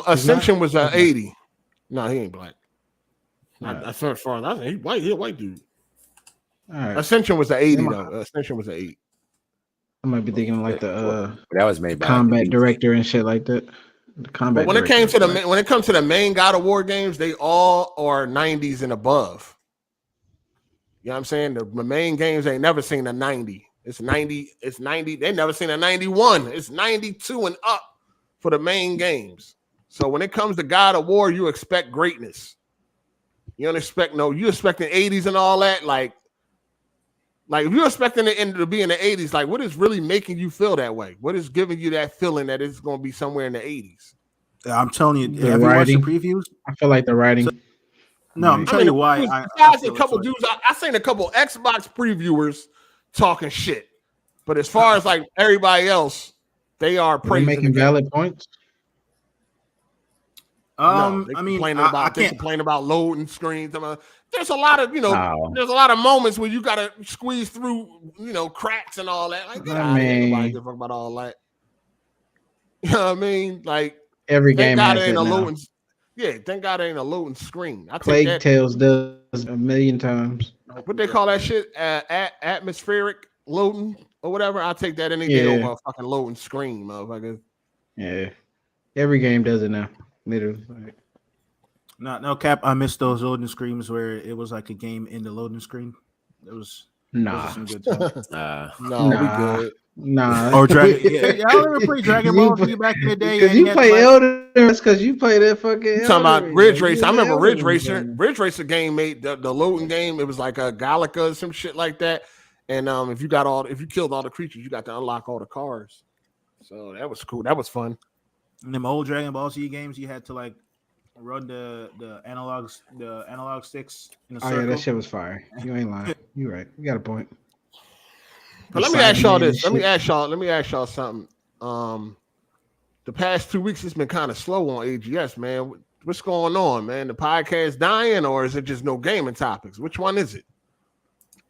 Ascension was a 80. No, he ain't black. As far as I think he's white. He's a white dude. All right. Ascension was a 80 though. Ascension was a 8. I might be thinking like that was made by combat director and shit like that. But when it comes to the main God of War games, they all are 90s and above. You know what I'm saying? The main games ain't never seen a 90. It's 90. It's 90. They never seen a 91. It's 92 and up for the main games. So when it comes to God of War, you expect greatness. You don't expect you expecting 80s and all that. Like if you're expecting it to be in the 80s, like what is really making you feel that way? What is giving you that feeling that it's going to be somewhere in the 80s? I'm telling you, the have writing. you watched the previews? I feel like the writing. I'm telling you why. I seen a couple Xbox previewers talking shit, but as far as like everybody else, they are praising making valid points. They complain about loading screens. There's a lot of there's a lot of moments where you gotta squeeze through cracks and all that. Like, nobody give a fuck about all that. You know what I mean? Like every game has it now. Loading. Yeah, thank God it ain't a loading screen. Plague Tales does a million times. What they call that shit? Atmospheric loading or whatever. I'll take that any day over a fucking loading screen, motherfucker. Yeah, every game does it now. Literally. No cap. I missed those loading screens where it was like a game in the loading screen. It was some good stuff. We good. Nah. Or Dragon. Y'all ever play Dragon Ball Z back in the day? Because you play Elden. That's because you play that fucking. You talking about Ridge Racer? I remember Ridge Racer. Ridge Racer game made the loading game. It was like a Galaga or some shit like that. And if you killed all the creatures, you got to unlock all the cars. So that was cool. That was fun. In them old Dragon Ball Z games, you had to like run the analog sticks in a circle. Oh yeah, that shit was fire. You ain't lying. You right. You got a point. But let me ask y'all this. Let me ask y'all something. The past 2 weeks it's been kind of slow on AGS, man. What's going on, man? The podcast dying, or is it just no gaming topics? Which one is it?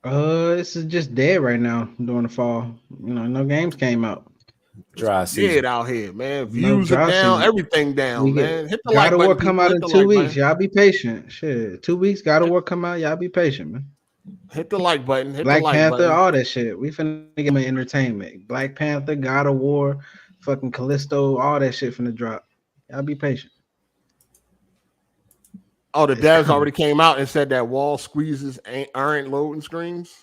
This is just dead right now during the fall. You know, no games came out. Dry season. Dead out here, man. Views are down, everything down, man. Hit the God like of War button. come out in 2 weeks. Man. Y'all be patient. Shit, 2 weeks. God of War come out. Y'all be patient, man. Hit the like button. Hit Black the like Panther, button. all that shit. We finna get my entertainment. Black Panther, God of War, fucking Callisto, all that shit finna drop. Y'all be patient. Oh, the devs already came out and said that wall squeezes aren't loading screens.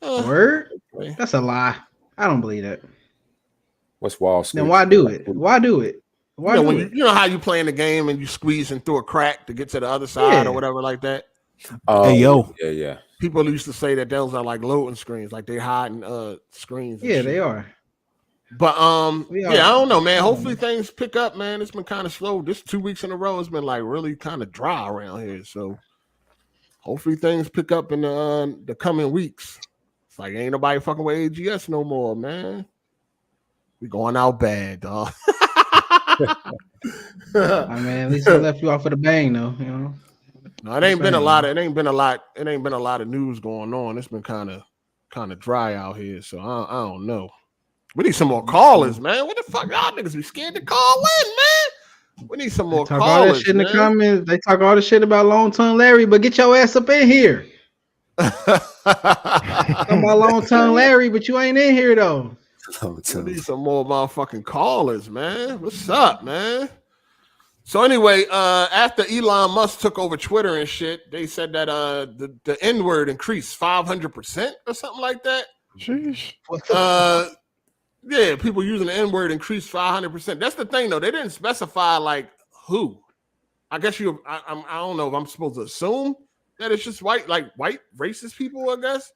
Word? That's a lie. I don't believe that. What's wall squeeze? Then why do it? Why do it? Why do it? You know how you play in the game and you squeeze and through a crack to get to the other side or whatever like that? Oh, hey, yo. Yeah. People used to say that those are like loading screens, like they hiding screens. Yeah, they are. But I don't know, man. Hopefully things pick up, man. It's been kind of slow. This 2 weeks in a row has been like really kind of dry around here. So hopefully things pick up in the coming weeks. It's like ain't nobody fucking with AGS no more, man. We going out bad, dog. I mean, at least I left you off with a bang, though. You know. No, it ain't been a lot of news going on. It's been kind of dry out here. So I don't know. We need some more callers, man. What the fuck, y'all niggas be scared to call in, man? We need some more callers. All that shit in the comments. They talk all the shit about Long Tongue Larry, but get your ass up in here. Talk about Long Tongue Larry, but you ain't in here though. We need some more motherfucking callers, man. What's up, man? So anyway, after Elon Musk took over Twitter and shit, they said that the N-word increased 500% or something like that. Sheesh. Yeah, people using the N-word increased 500%. That's the thing, though. They didn't specify like who. I guess I don't know if I'm supposed to assume that it's just white racist people, I guess.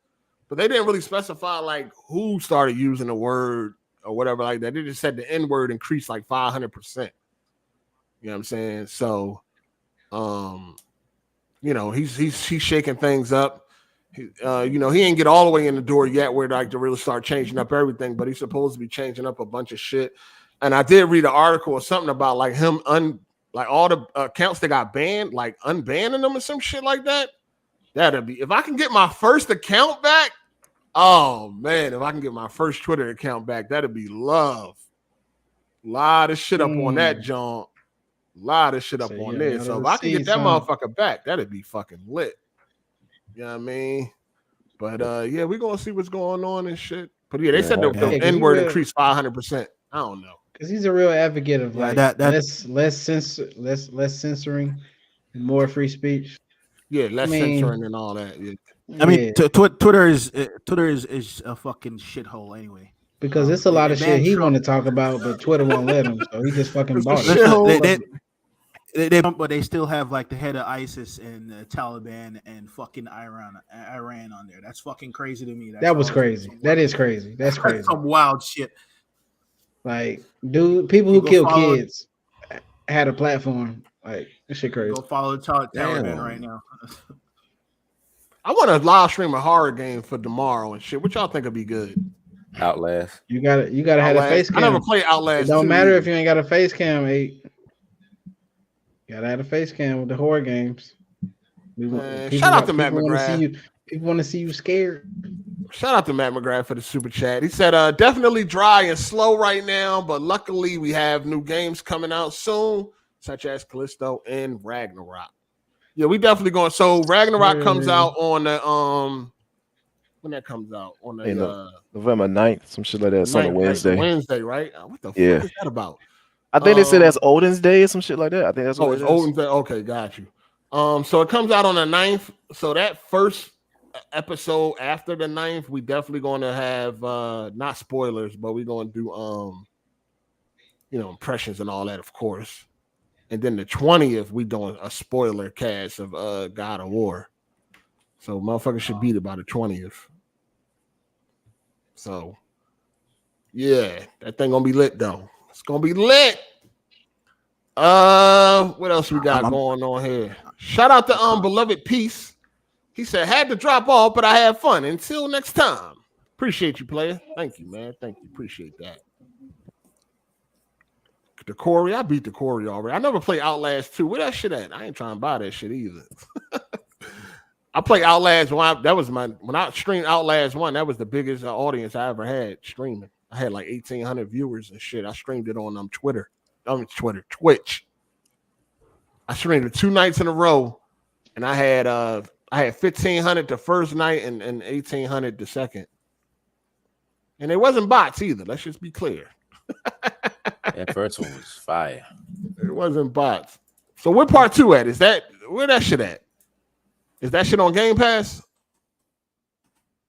But they didn't really specify like who started using the word or whatever like that. They just said the N-word increased like 500%. You know what I'm saying? So, he's shaking things up. He ain't get all the way in the door yet where like to really start changing up everything, but he's supposed to be changing up a bunch of shit. And I did read an article or something about like him like all the accounts that got banned, like unbanning them or some shit like that. That'd be if I can get my first account back. Oh man, if I can get my first Twitter account back, that'd be love. A lot of shit up on that junk. A lot of shit up on there. So if I can get that motherfucker back, that'd be fucking lit. You know what I mean? But we're gonna see what's going on and shit. But yeah, they said the N-word increased 500%. I don't know. Because he's a real advocate of like less censoring, more free speech. Yeah, less censoring and all that. Yeah. I mean, Twitter is a fucking shithole anyway. Because it's a lot of shit he want to talk about, but Twitter won't let him. So he just fucking bought it. But they still have like the head of ISIS and the Taliban and fucking Iran on there. That's fucking crazy to me. That was crazy. That is crazy. That's crazy. Some wild shit. Like, dude, people who kill kids had a platform. Like, this shit crazy. Go follow the Taliban right now. I want to live stream a horror game for tomorrow and shit. What y'all think would be good? Outlast. You gotta have a face cam. I never play Outlast. It don't matter if you ain't got a face cam, mate. You gotta have a face cam with the horror games. Shout out to Matt McGrath. People want to see you scared. Shout out to Matt McGrath for the super chat. He said, definitely dry and slow right now, but luckily we have new games coming out soon, such as Callisto and Ragnarok. Yeah, we definitely going. So Ragnarok comes out on the when that comes out on the November 9th, some shit like that. It's on a Wednesday. Wednesday, right? What the fuck is that about? I think they said that's Odin's Day or some shit like that. I think that's what it's Odin's Day. Okay, got you. So it comes out on the 9th. So that first episode after the 9th, we definitely going to have not spoilers, but we're going to do impressions and all that, of course. And then the 20th, we doing a spoiler cast of God of War. So motherfuckers should beat it by the 20th. So yeah, that thing gonna be lit though. It's gonna be lit. What else we got going on here? Shout out to Beloved Peace. He said, had to drop off, but I had fun. Until next time. Appreciate you, player. Thank you, man. Thank you. Appreciate that. The Corey, I beat the Corey already. I never played Outlast 2. Where that shit at? I ain't trying to buy that shit either. I played Outlast 1. When I streamed Outlast 1, that was the biggest audience I ever had streaming. I had like 1,800 viewers and shit. I streamed it on Twitch. I streamed it 2 nights in a row, and I had 1,500 the first night and 1,800 the second. And it wasn't bots either. Let's just be clear. That first one was fire. It wasn't bots. So where part 2 at? Where that shit at? Is that shit on Game Pass?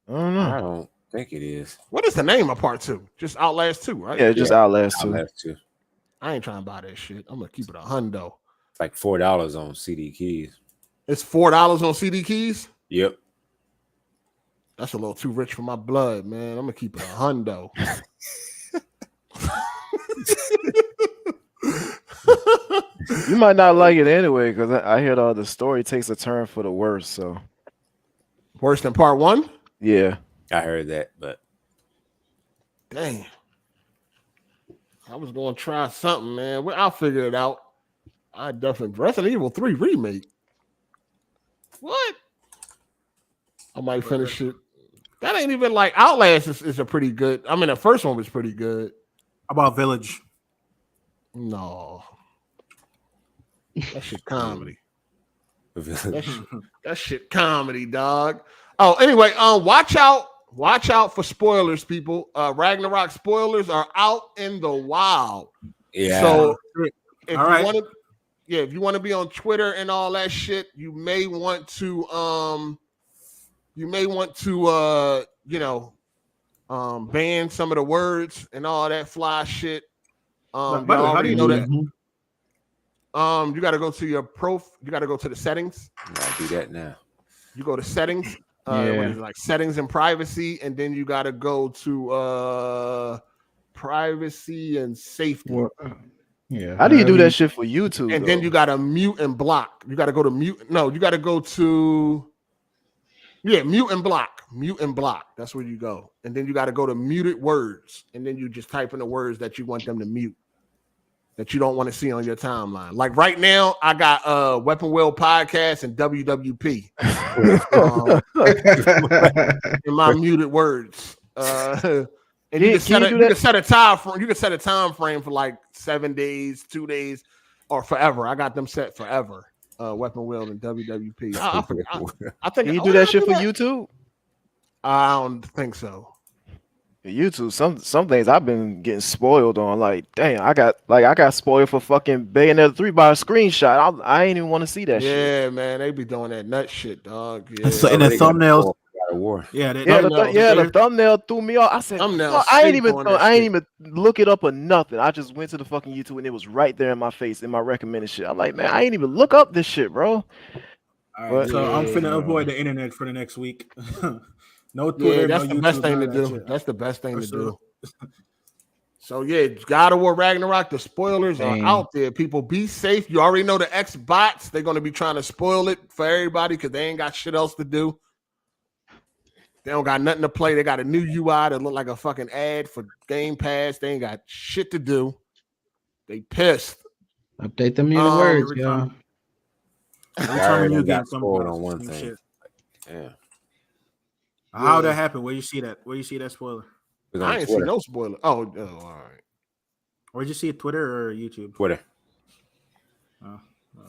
I don't know. I don't think it is. What is the name of part 2? Just Outlast 2, right? Yeah, just Outlast 2. Outlast 2. I ain't trying to buy that shit. I'm gonna keep it $100. It's like $4 on CD keys. It's $4 on CD keys. Yep. That's a little too rich for my blood, man. I'm gonna keep it $100. You might not like it anyway, because I hear the story takes a turn for the worse. So worse than part 1? Yeah, I heard that, but dang, I was gonna try something, man. Well, I'll figure it out. I definitely Resident Evil 3 remake. What? I might finish it. That ain't even like Outlast is a pretty good. I mean, the first one was pretty good. How about Village? No. That shit comedy. that shit comedy, dog. Oh, anyway, watch out for spoilers, people. Ragnarok spoilers are out in the wild. Yeah. So if you want to be on Twitter and all that shit, you may want to ban some of the words and all that fly shit. How do you know that? You got to go to your you got to go to the settings. I'll do that now. You go to settings, what is it, like settings and privacy, and then you got to go to privacy and safety. Yeah. How do you do that shit for YouTube? And then you got to mute and block. You got to go to mute. No, you got to go to mute and block. Mute and block. That's where you go. And then you got to go to muted words, and then you just type in the words that you want them to mute, that you don't want to see on your timeline. Like right now, I got Weapon Wheel Podcast and WWP in my muted words. And you can set a time frame. You can set a time frame for like 7 days, 2 days, or forever. I got them set forever. Weapon Wheel and WWP. I think you do that shit for YouTube. I don't think so. YouTube, some things I've been getting spoiled on. Like, dang, I got spoiled for fucking Bayonetta 3 by a screenshot. I ain't even want to see that shit. Yeah, man, they be doing that nut shit, dog. Yeah. So in the thumbnails, the thumbnail threw me off. I said, I ain't even look it up or nothing. I just went to the fucking YouTube and it was right there in my face in my recommended shit. I'm like, man, I ain't even look up this shit, bro. All right, so I'm finna avoid the internet for the next week. No Twitter, yeah, that's no the YouTube, best thing to do. That's the best thing to do. So yeah, God of War Ragnarok. The spoilers are out there. People, be safe. You already know the X bots. They're gonna be trying to spoil it for everybody because they ain't got shit else to do. They don't got nothing to play. They got a new UI that look like a fucking ad for Game Pass. They ain't got shit to do. They pissed. Update them muted words, y'all. Every time you get spoiled on one thing. Shit. Yeah. How'd that happen? Where you see that? Where you see that spoiler? I ain't see no spoiler. Oh, all right. Where'd you see it? Twitter or YouTube? Twitter.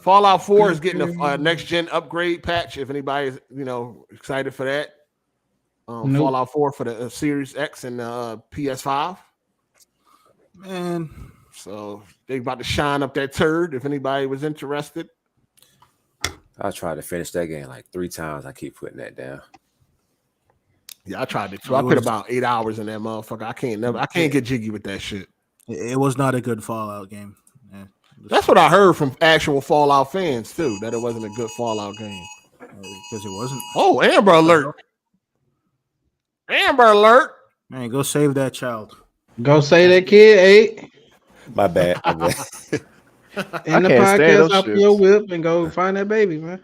Fallout 4 is getting a next gen upgrade patch. If anybody is excited for that, Fallout 4 for the Series X and PS5. Man, So they about to shine up that turd. If anybody was interested, I tried to finish that game like 3 times. I keep putting that down. Yeah, I tried it too. I put about 8 hours in that motherfucker. I can't get jiggy with that shit. It was not a good Fallout game. Yeah. That's what I heard from actual Fallout fans too. That it wasn't a good Fallout game because it wasn't. Oh, Amber Alert! Amber Alert! Man, go save that child. Go save that kid, 8. My bad. And the podcast off your whip and go find that baby, man.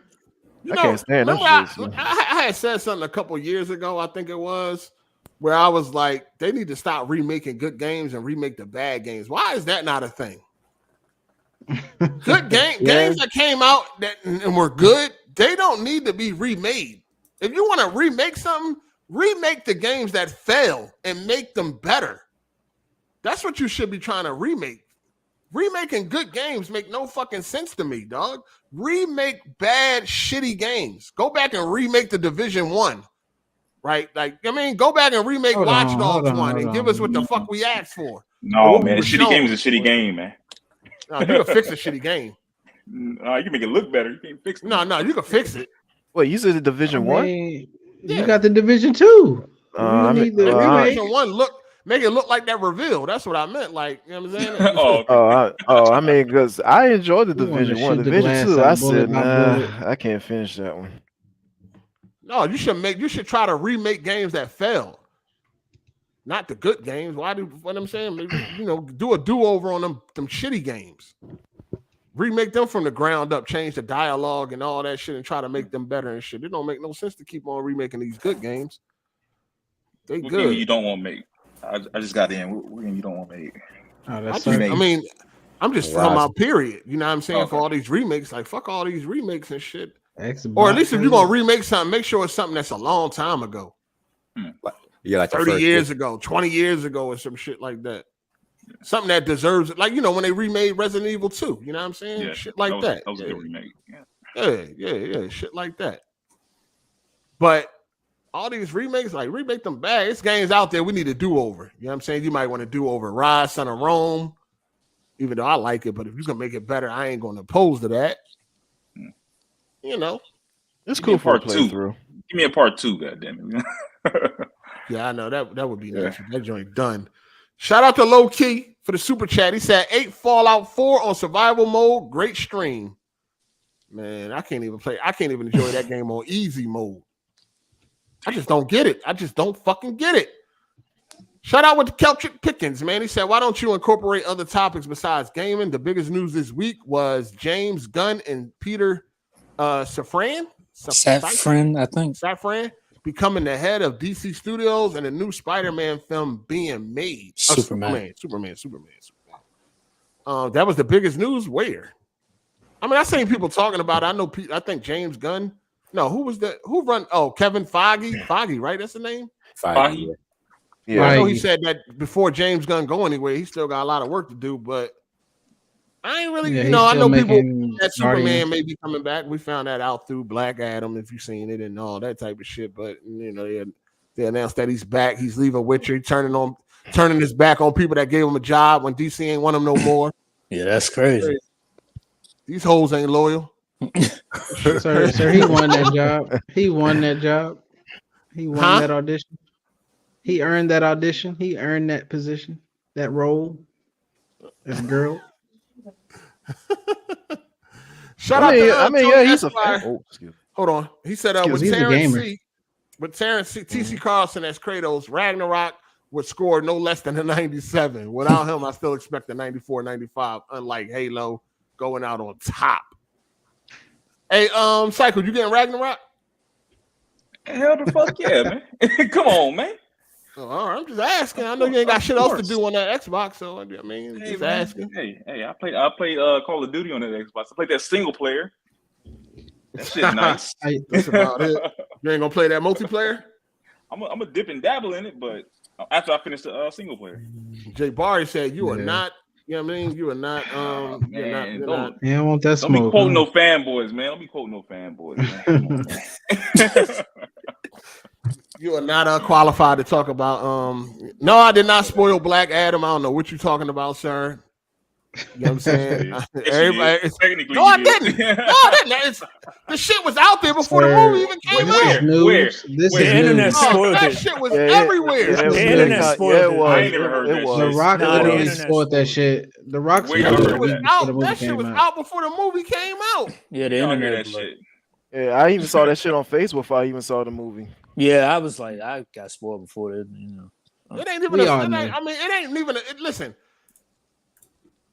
I can't stand those shits. I had said something a couple years ago, I think it was, where I was like, they need to stop remaking good games and remake the bad games. Why is that not a thing? Good games that came out and were good, they don't need to be remade. If you want to remake something, remake the games that fail and make them better. That's what you should be trying to remake. Remaking good games make no fucking sense to me, dog. Remake bad, shitty games. Go back and remake the Division 1. Right? Like, I mean, go back and remake Watch Dogs 1 and give us what the fuck we asked for. No, man. A shitty game is a shitty game, man. No, you can fix a shitty game. You can make it look better. You can't fix it. No, you can fix it. Wait, you said the Division 1? You got the Division 2. Division 1 make it look like that reveal. That's what I meant. Like, you know what I'm saying? I mean, because I enjoyed the Division 1. Division 2, I said, nah, I can't finish that one. No, you should try to remake games that failed. Not the good games. What I'm saying? Maybe, do a do-over on them shitty games. Remake them from the ground up, change the dialogue and all that shit and try to make them better and shit. It don't make no sense to keep on remaking these good games. They what good. Game you don't want to make? I just got in. What game you don't want to make? I'm just talking about period. You know what I'm saying? For all these remakes, like fuck all these remakes and shit. Or at least if you're gonna remake something, make sure it's something that's a long time ago. Like 30 years ago, 20 years ago, or some shit like that. Something that deserves it. Like, when they remade Resident Evil 2, you know what I'm saying? Yeah, shit like that. That was a good remake. Yeah, shit like that. But all these remakes, like, remake them bad. It's games out there we need to do over. You know what I'm saying? You might want to do over Rise, Son of Rome, even though I like it, but if you can make it better, I ain't going to oppose to that. It's cool for a playthrough. Give me a part 2, goddammit. Yeah, I know that would be nice. That joint done. Shout out to Low Key for the super chat. He said 8 Fallout 4 on survival mode. Great stream. Man, I can't even enjoy that game on easy mode. I just don't get it. I just don't fucking get it. Shout out with the Celtic Pickens, man. He said, why don't you incorporate other topics besides gaming? The biggest news this week was James Gunn and Peter Safran, I think. Safran becoming the head of DC Studios and a new Spider-Man film being made. Superman. That was the biggest news. Where? I mean, I seen people talking about it. I think James Gunn. No, who was that? Who run? Oh, Kevin Feige. Feige, right? That's the name? Feige. Yeah. I know he said that before James Gunn go anywhere, he still got a lot of work to do, but I ain't really, I know people that Superman may be coming back. We found that out through Black Adam, if you've seen it and all that type of shit. But they announced that he's back. He's leaving Witcher, turning his back on people that gave him a job when DC ain't want him no more. Yeah, that's crazy. These hoes ain't loyal. Sir, he won that job. He won that audition. He earned that audition. He earned that position, that role. That girl. Shout out to he's a fan. Hold on. He said with Terrence TC Carlson as Kratos, Ragnarok would score no less than a 97. Without him, I still expect a 94, 95, unlike Halo going out on top. Hey, Cycle, you getting Ragnarok? Hell the fuck yeah, man. Come on, man. Oh, all right, I'm just asking. I know you ain't got shit else to do on that Xbox, so I mean, just asking. Hey, I played Call of Duty on that Xbox. I played that single player. That shit nice. That's about it. You ain't gonna play that multiplayer? I'm gonna dip and dabble in it, but after I finish the single player. Jay Barry said you are not. You know what I mean? You are not. Yeah, I want that smoke. Don't be quoting no fanboys, man. Don't be quoting no fanboys, man. You are not qualified to talk about. No, I did not spoil Black Adam. I don't know what you're talking about, sir. You know what I'm saying? Yes, Everybody, you did. Technically, no, I you didn't. did. No, I didn't. The shit was out there before the movie even came This out. is news. This The is internet news. spoiled That it. shit was Yeah, everywhere. yeah, The yeah, internet yeah, spoiled it it. was. I ain't never heard It that was. The shit. Rock Nah, the literally internet spoiled that spoiled shit. The Rock Wait, spoiled I it heard a week that. before the Out. movie That shit came was out. out before the movie came out. Yeah, the Y'all hear internet. that Blew. shit? Yeah, I even saw that shit on Facebook before I even saw the movie. Yeah, I was like, I got spoiled before that. You know. It ain't even. We all knew. I mean, it ain't even. Listen,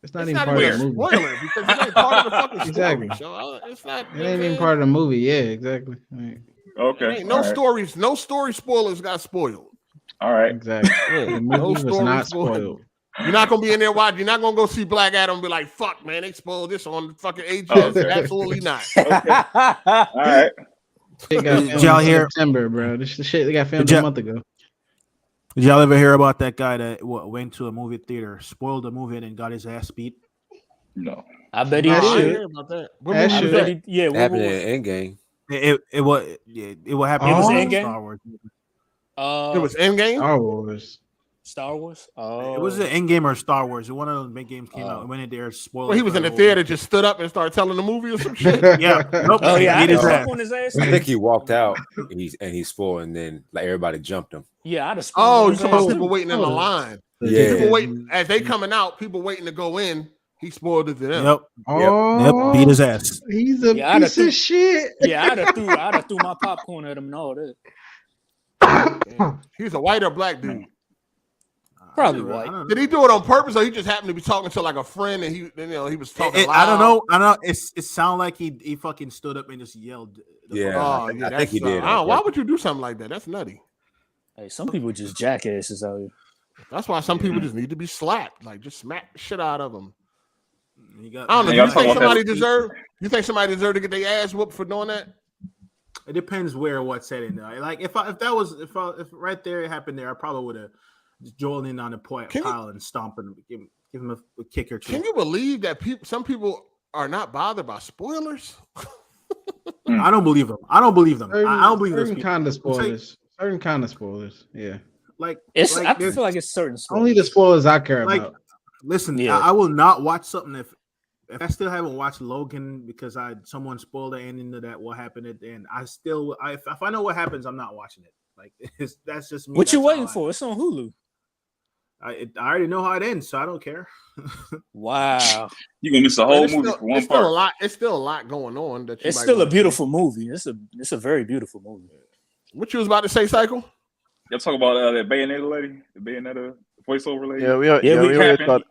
It's not it's even not part even of a the movie. spoiler because it ain't part of the fucking Exactly. story. So it's not. It ain't even part of the movie. Yeah, exactly. Right. Okay. Ain't no all right. stories. No story spoilers got spoiled. All right. Exactly. The No movie was story not spoiled. spoiled. You're not gonna be in there watching. You're not gonna go see Black Adam and be like, "Fuck, man, they spoiled this on fucking AGS." Okay. Absolutely not. Okay. All right. Shit got Did filmed y'all in hear? September, bro. This shit they got filmed Did a y'all- month ago. Did y'all ever hear about that guy that went to a movie theater, spoiled the movie, and got his ass beat? No. I bet he Nah, I shit. didn't did. hear about that. What That movie I was shit. bet that? he. Yeah, It happened in Endgame. It what happened? It was Oh. Endgame? Star Wars. It was Endgame. Star Wars. Star Wars. Oh, It was an Endgame or Star Wars. One of those big games came out. Oh. It went in there, spoiled. Well, he it was for in the whole- theater, just stood up and started telling the movie or some shit. Yeah. Nope. Oh yeah, I Beat didn't his fuck ass. on his ass. I too. think he walked out. He spoiled, and then like everybody jumped him. Yeah, I'd have. Oh, on you his talking about ass, people too. waiting in the line? Yeah. People waiting as they coming out. People waiting to go in. He spoiled it to them. Yep. Oh, Beat his ass. He's a Yeah, I'd have piece of shit. Yeah, I'd have threw my popcorn at him and all that. He's a white or black dude. Probably I white. don't know. Did he do it on purpose, or he just happened to be talking to like a friend, and he was talking loud? I don't know. I don't know. It sounded like he fucking stood up and just yelled. Yeah, Oh, I yeah, think he did. why would you do something like that? That's nutty. Hey, some people just jackasses out here. That's why some people just need to be slapped. Like, just smack the shit out of them. He got- I don't know. Hey, Do I'm you talking think about somebody that- deserve? You think somebody deserve to get their ass whooped for doing that? It depends where or what setting. Like if right there it happened there, I probably would have joined in on the pile and stomp and give him a kick or two. Can you believe that some people are not bothered by spoilers? I don't believe them. I don't believe them. Certain, I don't believe those certain people. kind of spoilers. Certain kind of spoilers. Yeah. Like I there's- feel like it's certain spoilers. Only the spoilers I care like about. listen, Yeah. I will not watch something if I still haven't watched Logan because someone spoiled the ending of that what happened at the end. If I know what happens, I'm not watching it. Like that's just me. What you That's waiting how for? It's on Hulu. I already know how it ends, so I don't care. Wow. You gonna miss the whole movie for one It's still a part. lot. It's still a lot going on. That you It's might still a wanna see. beautiful movie. It's a very beautiful movie. What you was about to say, Cycle? Y'all talk about that Bayonetta lady, the Bayonetta voiceover lady. Yeah, we Yeah, we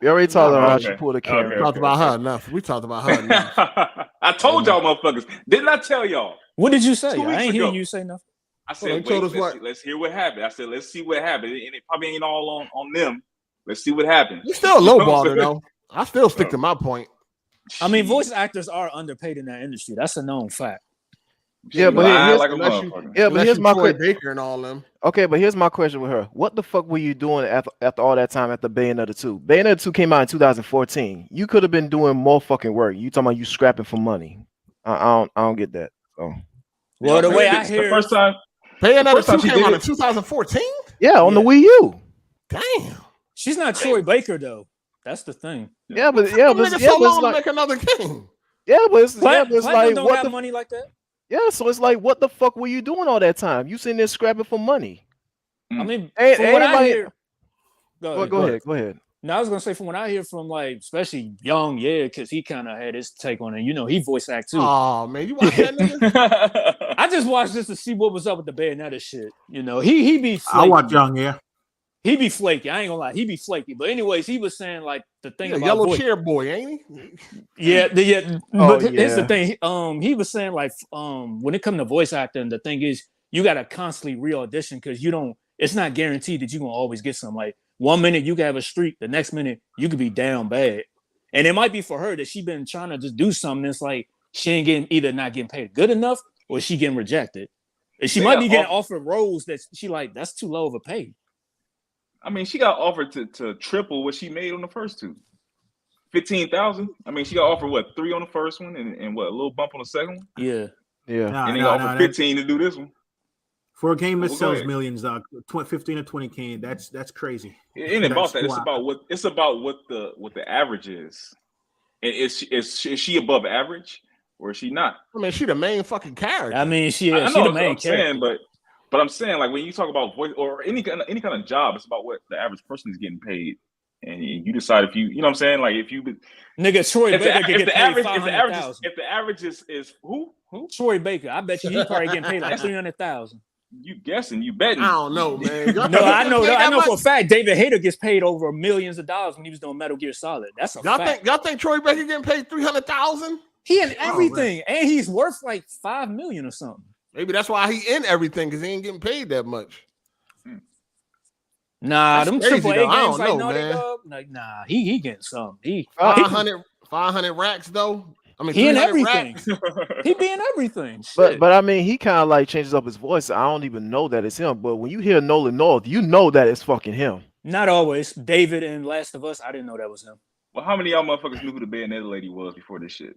already told her how Okay. she pulled a camera. Okay. Talked about her enough. We talked about her enough. I told y'all motherfuckers. Didn't I tell y'all? What did you say? 2 weeks I ain't hear ago. you say nothing. I Well, said, they told wait, us what? let's hear what happened. I said, let's see what happened. And it probably ain't all on them. Let's see what happened. You still a You know what I'm lowballer saying? though. I still stick to my point. I mean, voice actors are underpaid in that industry. That's a known fact. Yeah, but Lying here's, like a unless you- motherfucker. yeah, but Unless here's you my Troy question. Baker and all them. Okay, but here's my question with her. What the fuck were you doing after all that time after Bayonetta 2? Bayonetta 2 came out in 2014. You could have been doing more fucking work. You talking about you scrapping for money? I don't get that. So Well, the way I The hear, first time, Bayonetta First time 2 she came did out it- in 2014. yeah, on the Wii U. Damn. she's not Troy Baker though. That's the thing. Yeah, but Them niggas so it's long to like make another game. it's Platinum like don't what have the money like that. yeah. So it's like what the fuck were you doing all that time? You sitting there scrapping for money. I mean, Ain't- from what I anybody- hear, Go ahead. No, I was gonna say from what I hear from like, especially Young, yeah, because he kind of had his take on it. You know, he voice act too. Oh man, you watch that nigga? I just watched this to see what was up with the Bayonetta shit. You know, he be flaky. I watch Young, yeah. He be flaky. I ain't gonna lie, he be flaky. But anyways, he was saying like the thing He a about yellow voice. chair boy, ain't he? Yeah. Oh, But here's the yeah. thing. He was saying like, when it comes to voice acting, the thing is you gotta constantly re-audition because you don't. It's not guaranteed that you're gonna always get some. Like 1 minute you can have a streak, the next minute you could be down bad. And it might be for her that she been trying to just do something. It's like she ain't getting either not getting paid good enough or she getting rejected. And she They might got be getting offered roles that she like. That's too low of a pay. I mean, she got offered to triple what she made on the first two. 15,000. I mean, she got offered what 3 on the first one and what a little bump on the second one. Yeah. Yeah. Nah, And they nah, got nah, offered that- 15 to do this one. For a game that Well, go sells ahead. millions, 15 or 20K, that's crazy. It ain't about that. Squad. It's about what the average is. And is she above average or is she not? I mean, she the main fucking character. I mean, she I know the what main I'm character. saying, but I'm saying like when you talk about voice or any kind of job, it's about what the average person is getting paid. And you decide if you know what I'm saying, like if you nigga Troy Baker could get paid $500,000. If the average is who Troy Baker, I bet you he probably getting paid like $300,000. You guessing, you betting. I don't know, man. No, I know for a fact David Hayter gets paid over millions of dollars when he was doing Metal Gear Solid. That's a fact. Y'all think Troy Baker getting paid $300,000? He in everything, and he's worth like $5 million or something. Maybe that's why he in everything because he ain't getting paid that much. Nah, That's them crazy, AAA though. I games don't like know, Naughty man. Dog, like nah, he getting some. He 500 racks though. I mean, he in 300 everything. racks. He be in everything. But I mean, he kind of like changes up his voice. I don't even know that it's him. But when you hear Nolan North, you know that it's fucking him. Not always. David in Last of Us, I didn't know that was him. Well, how many of y'all motherfuckers knew who the Bayonetta lady was before this shit?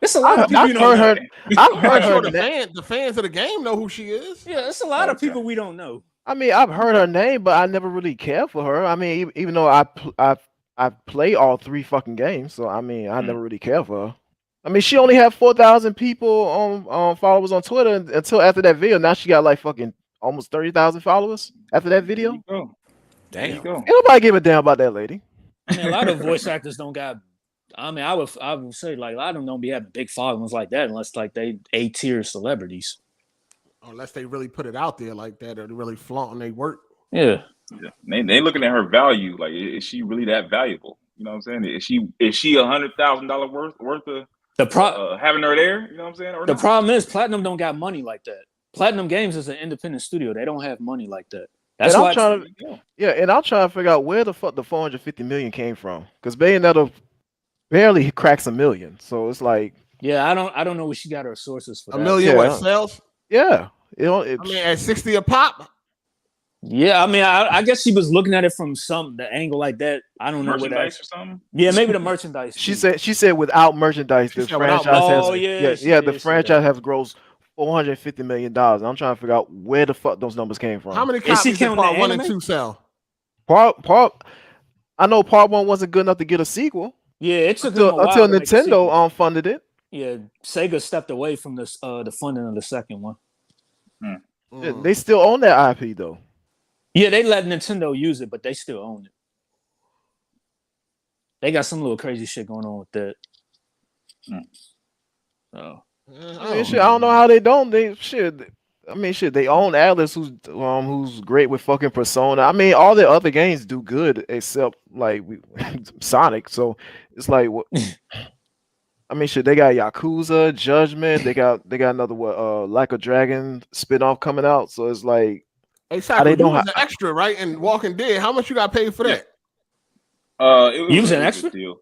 It's a lot of people. I've heard her. I've heard her. The fans of the game know who she is. Yeah, it's a lot of people we don't know. I mean, I've heard her name, but I never really cared for her. I mean, even though I play all 3 fucking games, so I mean, I never really cared for her. I mean, she only had 4,000 people on followers on Twitter until after that video. Now she got like fucking almost 30,000 followers after that video. There you go. Ain't nobody give a damn about that lady. I mean, a lot of voice actors don't got. I mean, I would say like a lot of them don't be having big followings like that unless like they A-tier celebrities. Unless they really put it out there like that or they really flaunting their work. Yeah. They looking at her value. Like, is she really that valuable? You know what I'm saying? Is she $100,000 worth of having her there? You know what I'm saying? Or the not? problem is Platinum don't got money like that. Platinum Games is an independent studio. They don't have money like that. That's and why I'm trying to figure out where the fuck the 450 million came from. Because Bayonetta barely cracks $1 million. So it's like, yeah, I don't know where she got her sources for that. $1 million what sales? Yeah. I mean, at 60 a pop. Yeah, I mean, I guess she was looking at it from the angle like that. I don't know what merchandise or something. Yeah, maybe the merchandise. She said without merchandise, the franchise the franchise has grossed $450 million. I'm trying to figure out where the fuck those numbers came from. How many copies did part 1 and 2 sell? I know part 1 wasn't good enough to get a sequel. Yeah, it took until Nintendo funded it. Yeah, Sega stepped away from the funding of the second one. They still own that IP though. Yeah, they let Nintendo use it, but they still own it. They got some little crazy shit going on with that. Oh, I mean, shit, I don't know how they don't. They own Atlas, who's great with fucking Persona. I mean, all the other games do good except like Sonic. So it's like what. I mean, shit, they got Yakuza, Judgment. They got another Like a Dragon spinoff coming out. So it's like, exactly. You was an extra, right? In Walking Dead, how much you got paid for that? You was an extra? Deal.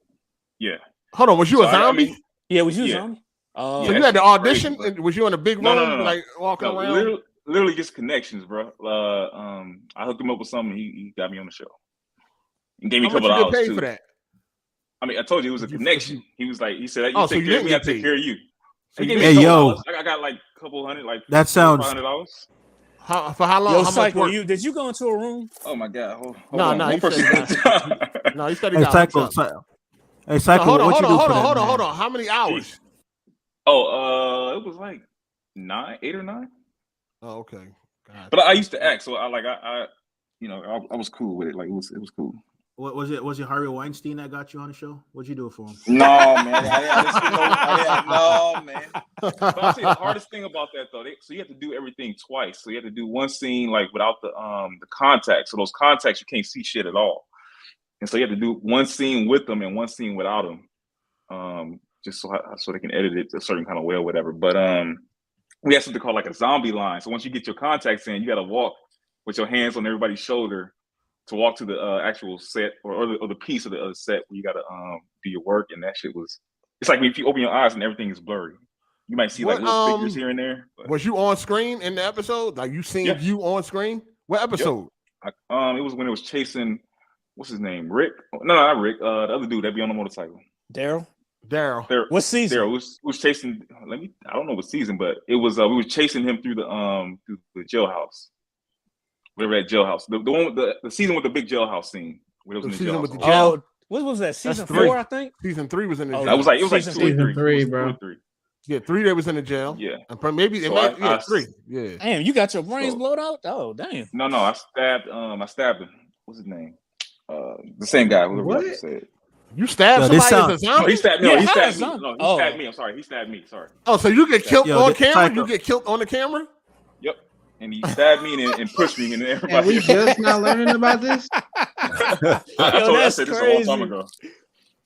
Yeah. Hold on, was you a zombie? Yeah, was you a zombie? So you had the audition? Crazy, was you in a big room, like walking around? Literally just connections, bro. I hooked him up with something. He got me on the show. And gave me a couple of hours too. For that? I mean, I told you it was a connection. He said, "You take care of me, I take care of you." So hey, yo, I got like a couple hundred, like that sounds $500. For how long? Yo, how much work? Did you go into a room? Oh my god! Hold no, on. He said he got. Hey, Psycho, hold on. How many hours? Oh, it was like 8 or 9. Oh, okay. God. But I used to act, so I was cool with it. Like it was cool. What was it? Was it Harvey Weinstein that got you on the show? What'd you do it for him? No, man. No, man. But I'll say the hardest thing about that though, so you have to do everything twice. So you have to do one scene like without the contacts. So those contacts you can't see shit at all. And so you have to do one scene with them and one scene without them, just so they can edit it a certain kind of way or whatever. But we have something called like a zombie line. So once you get your contacts in, you got to walk with your hands on everybody's shoulder to walk to the actual set or the piece of the other set where you got to do your work. And that shit it's like if you open your eyes and everything is blurry. You might see like little figures here and there. But. Was you on screen in the episode? Like you seen you on screen? What episode? Yep. It was when it was chasing, what's his name? Rick? No, not Rick. The other dude that be on the motorcycle. Daryl? Daryl. What season? Daryl was chasing. I don't know what season, but it was. We were chasing him through the jailhouse. Whatever that jailhouse. The one with the season with the big jailhouse scene. Where it was in the jailhouse. With the jail. Oh, what was that? Season 4, 3. I think. Season 3 was in the jail. That was like 2 or 3. Season 3, bro. 2 or 3. Yeah, 3 they was in the jail. Yeah, and maybe so 3. Yeah. Damn, you got your brains blown out. Oh, damn. No, I stabbed him. What's his name? The same guy. Whoever you said. You stabbed somebody as a zombie? No, he stabbed me. Yeah, He stabbed me. No, he stabbed me. I'm sorry. He stabbed me. Sorry. Oh, so you get killed on camera? You get killed on the camera? Yep. And he stabbed me and pushed me, and then everybody. And we just not learning about this. I said this a long time ago.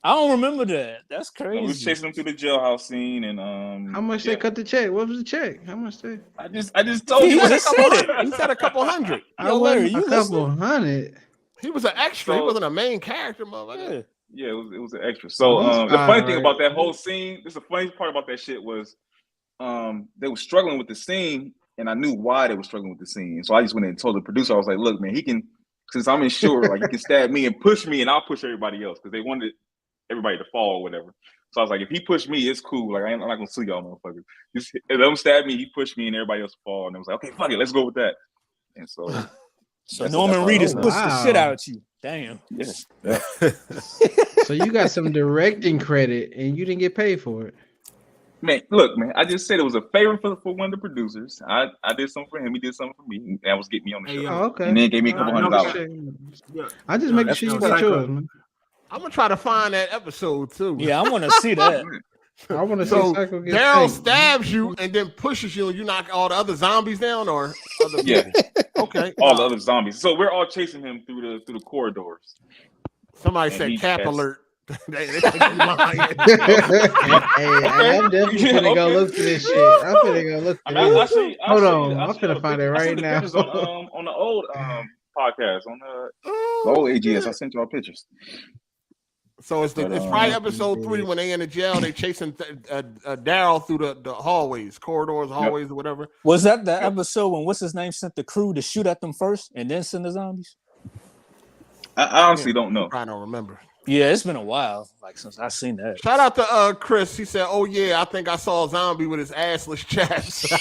I don't remember that. That's crazy. We was chasing him through the jailhouse scene, and how much they cut the check? What was the check? How much they? I just told you. He said a couple hundred. I wasn't a couple hundred. He was an extra. He wasn't a main character, motherfucker. Yeah, it was an extra. So the funny thing about that whole scene, the funny part about that shit was, they were struggling with the scene, and I knew why they were struggling with the scene. So I just went and told the producer, I was like, "Look, man, he can, since I'm insured, like he can stab me and push me, and I'll push everybody else because they wanted everybody to fall or whatever." So I was like, "If he pushed me, it's cool. Like I'm not gonna sue y'all, motherfuckers. Just if them stab me, he pushed me, and everybody else fall." And I was like, "Okay, fuck it, let's go with that." And so. So Norman Reedus pushed the shit out of you. Damn. Yeah. So you got some directing credit and you didn't get paid for it. Man, look, man. I just said it was a favor for one of the producers. I did something for him. He did something for me. And that was getting me on the show. Oh, okay. And then gave me a couple $100. I just making sure you get yours, man. I'm gonna try to find that episode too. Yeah, I want to see that. I want to see Psycho get Daryl paid. stabs you and then pushes you, and you knock all the other zombies down, or other Yeah. Okay. All the other zombies. So we're all chasing him through the corridors. Somebody And said he cap passed. alert. They think you lying. Hey, I'm definitely gonna go look for this shit. I'm gonna go look for this. Hold on, I'm gonna find it right now. On the old podcast, on the old AGS, I sent y'all pictures. So it's probably episode 3 when they in the jail. They chasing Daryl through the hallways, corridors, hallways, or whatever. Was that the episode when what's his name sent the crew to shoot at them first and then send the zombies? I honestly don't know. I don't remember. Yeah, it's been a while, like since I seen that. Shout out to Chris. He said, "Oh yeah, I think I saw a zombie with his assless chest."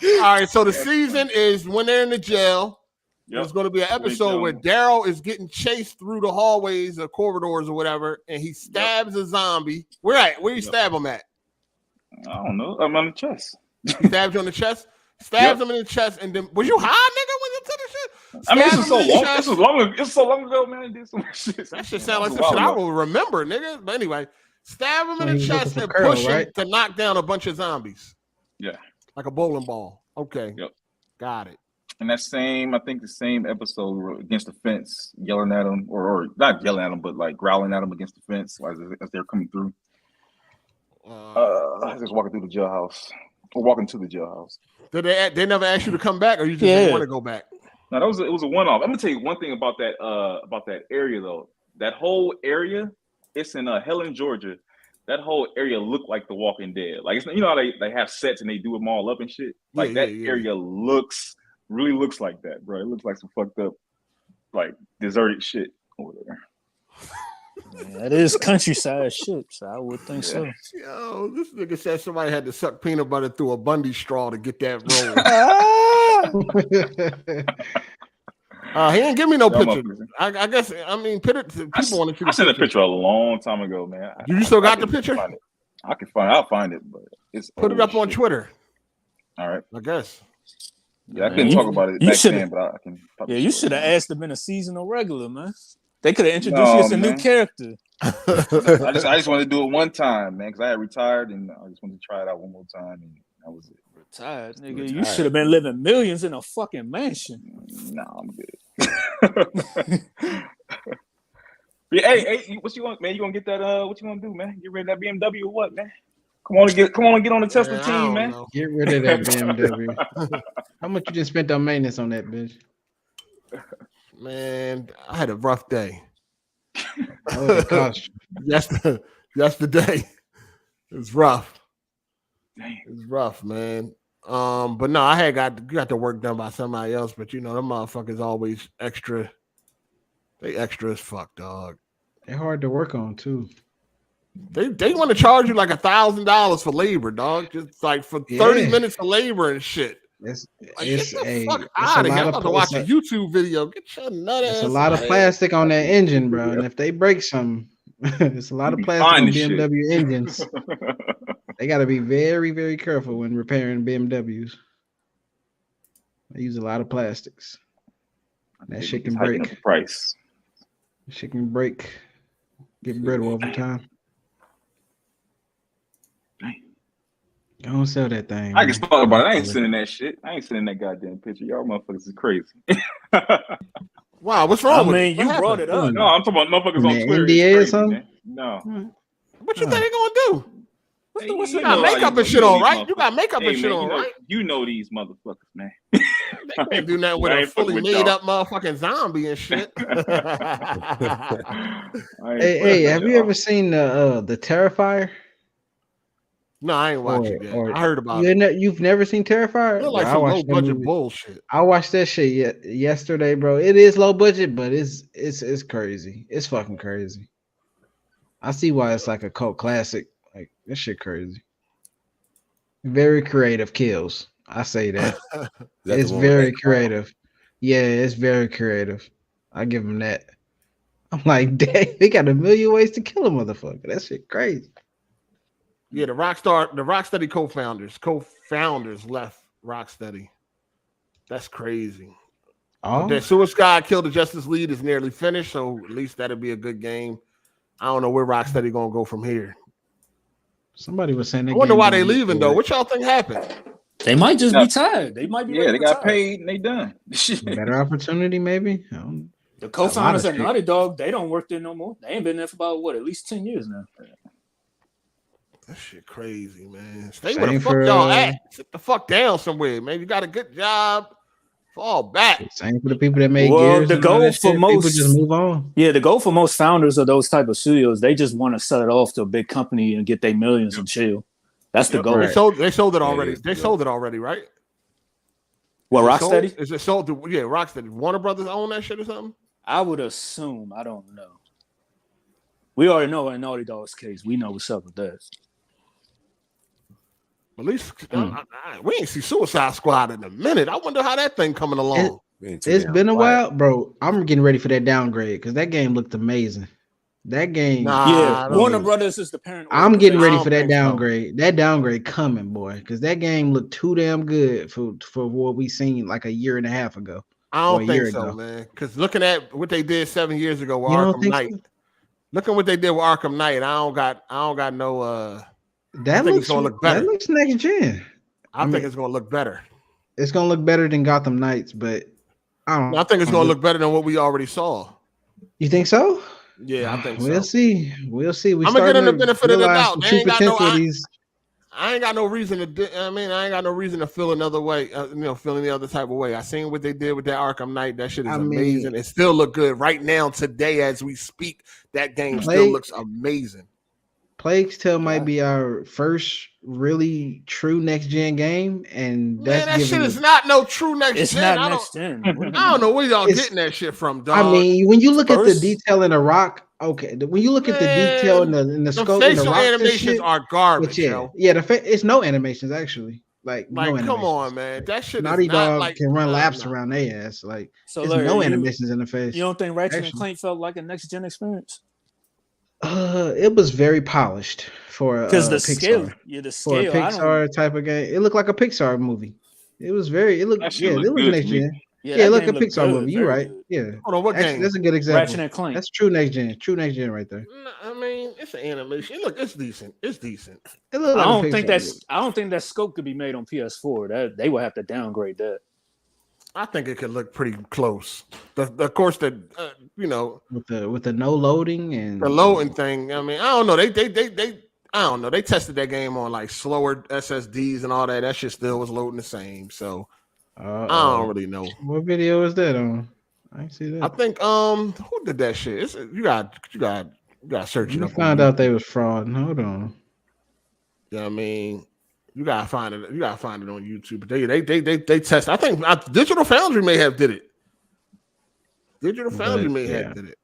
All right, so the season is when they're in the jail. Yep. There's going to be an episode where Daryl is getting chased through the hallways or corridors or whatever, and he stabs a zombie. Where you stab him at? I don't know. I'm on the chest. He stabs you on the chest. Stabs him in the chest, and then was you high, nigga, when you took the shit? I mean, this is so long. It's so long ago, man. I did so much shit. That shit sound like some shit I will remember, nigga. But anyway, stab him in the chest and push him to knock down a bunch of zombies. Yeah, like a bowling ball. Okay. Yep. Got it. And that same, I think the same episode against the fence, yelling at him, or not yelling at him, but like growling at him against the fence as they're coming through. Just walking through the jailhouse, or walking to the jailhouse. Did they never ask you to come back, or you just didn't want to go back? No, it was a one-off. I'm gonna tell you one thing about that area though. That whole area, it's in Helen, Georgia. That whole area looked like The Walking Dead. Like it's, you know how they have sets and they do them all up and shit. Like area really looks like that, bro. It looks like some fucked up, like deserted shit over there. Yeah, that is countryside shit, so I would think so. Yo, this nigga said somebody had to suck peanut butter through a Bundy straw to get that roll. He didn't give me no picture. I guess, I mean, people want to see. I sent a picture a long time ago, man. You still got the picture? I can find it. I'll find it, but put it up on Twitter. All right, I guess. Yeah, I couldn't talk about it back then, but I can. Yeah, you should have asked them in a seasonal regular, man. They could have introduced you as a new character. I just wanted to do it one time, man, because I had retired and I just wanted to try it out one more time, and that was it. Retired, nigga. You should have been living millions in a fucking mansion. No, I'm good. Yeah, hey, what you want, man? You gonna get that? What you gonna do, man? Get rid of that BMW or what, man? Come on and get on the Tesla team, man. Get rid of that BMW. How much you just spent on maintenance on that bitch? Man, I had a rough day. Yesterday, it was rough. Dang. It was rough, man. But no, I had got the work done by somebody else. But them motherfuckers always extra. They extra as fuck, dog. They're hard to work on too. They want to charge you like $1,000 for labor, dog. Just like for 30 minutes of labor and shit. Get the fuck out of here! I'm about to watch a YouTube video. Get your nut ass. It's a lot of plastic on that engine, bro. And if they break some, it's a lot of plastic on BMW engines. They got to be very, very careful when repairing BMWs. They use a lot of plastics. That shit can break. Price. Shit can break. Get bread over time. Don't sell that thing. I can talk about it. I ain't sending that shit. I ain't sending that goddamn picture. Y'all motherfuckers is crazy. Wow, what's wrong with you brought it up. No, I'm talking about motherfuckers on Twitter. NDA or something? No. What you think they gonna do? What's you got makeup and shit on, right? You got makeup and shit on, right? You know these motherfuckers, man. They can't do nothing with a fully made up motherfucking zombie and shit. Hey, have you ever seen the Terrifier? No, I ain't watching it. I heard about it. You've never seen Terrifier? Like some low budget bullshit. I watched that shit yesterday, bro. It is low budget, but it's crazy. It's fucking crazy. I see why it's like a cult classic. Like this shit crazy. Very creative kills. I say that. It's very creative. Yeah, it's very creative. I give them that. I'm like, dang, they got a million ways to kill a motherfucker. That shit crazy. Yeah, the Rocksteady co-founders left Rocksteady. That's crazy. Oh, that Suicide Kill the Justice League is nearly finished, so at least that'll be a good game. I don't know where Rocksteady gonna go from here. Somebody was saying. I wonder why they leaving though. What y'all think happened? They might just be tired. They might be. Yeah, they got paid and they done. Better opportunity, maybe. The co-founders at Naughty Dog, they don't work there no more. They ain't been there for about at least 10 years now. That shit crazy, man. Stay where the fuck y'all at. Sit the fuck down somewhere, man. You got a good job. Fall back. Same for the people that make gears. The goal for most people just move on. Yeah, the goal for most founders of those type of studios, they just want to sell it off to a big company and get their millions and chill. That's the goal. They sold it already. They sold it already, right? What, Rocksteady? Is it sold to Rocksteady? Warner Brothers own that shit or something? I would assume. I don't know. We already know in Naughty Dog's case. We know what's up with that. At least we ain't see Suicide Squad in a minute. I wonder how that thing coming along. It's been a while, bro. I'm getting ready for that downgrade because that game looked amazing. That game, Warner Brothers is the parent. I'm getting ready for that downgrade. So. That downgrade coming, boy, because that game looked too damn good for what we seen like a year and a half ago. I don't think so, man. Because looking at what they did 7 years ago with Arkham Knight, looking what they did with Arkham Knight, I don't got no. That looks gonna look better. That looks next gen. I think it's gonna look better. It's gonna look better than Gotham Knights, but I think it's gonna look better than what we already saw. You think so? Yeah, I think so. We'll see. I'm gonna give them the benefit of the doubt. I ain't got no reason to. I ain't got no reason to feel another way. Feeling the other type of way. I seen what they did with that Arkham Knight. That shit is amazing. It still look good right now today as we speak. That game still looks amazing. Plague's Tale might be our first really true next gen game, and that shit is not no true next gen. It's not next gen. I don't know where y'all getting that shit from, dog. I mean, when you look at the detail in the rock, okay. When you look at the detail in the scope, facial animations are garbage. It's no animations actually. Like no come on, man, that shit. Naughty Dog can run laps around their ass. Like so, there's no animations in the face. You don't think Ratchet and Clank felt like a next gen experience? It was very polished for because the Pixar. Scale, for a Pixar type of game. It looked like a Pixar movie. It was very. It looked next gen. Yeah, it looked like a Pixar movie. You're right. Yeah. Hold on, what game? That's a good example. Ratchet and Clank. That's true next gen. True next gen right there. I mean, it's an animation. Look, it's decent. It's decent. It like I don't think that scope could be made on PS4. That they would have to downgrade that. I think it could look pretty close. Of course, with the no loading and the loading thing. I mean, I don't know. They I don't know. They tested that game on like slower SSDs and all that. That shit still was loading the same. So I don't really know. What video is that on? I see that. I think who did that shit? You got search it up. Found out they was fraud. Hold on. Yeah, I mean, You gotta find it. You gotta find it on YouTube. They test. I think Digital Foundry may have did it. Digital Foundry may have did it.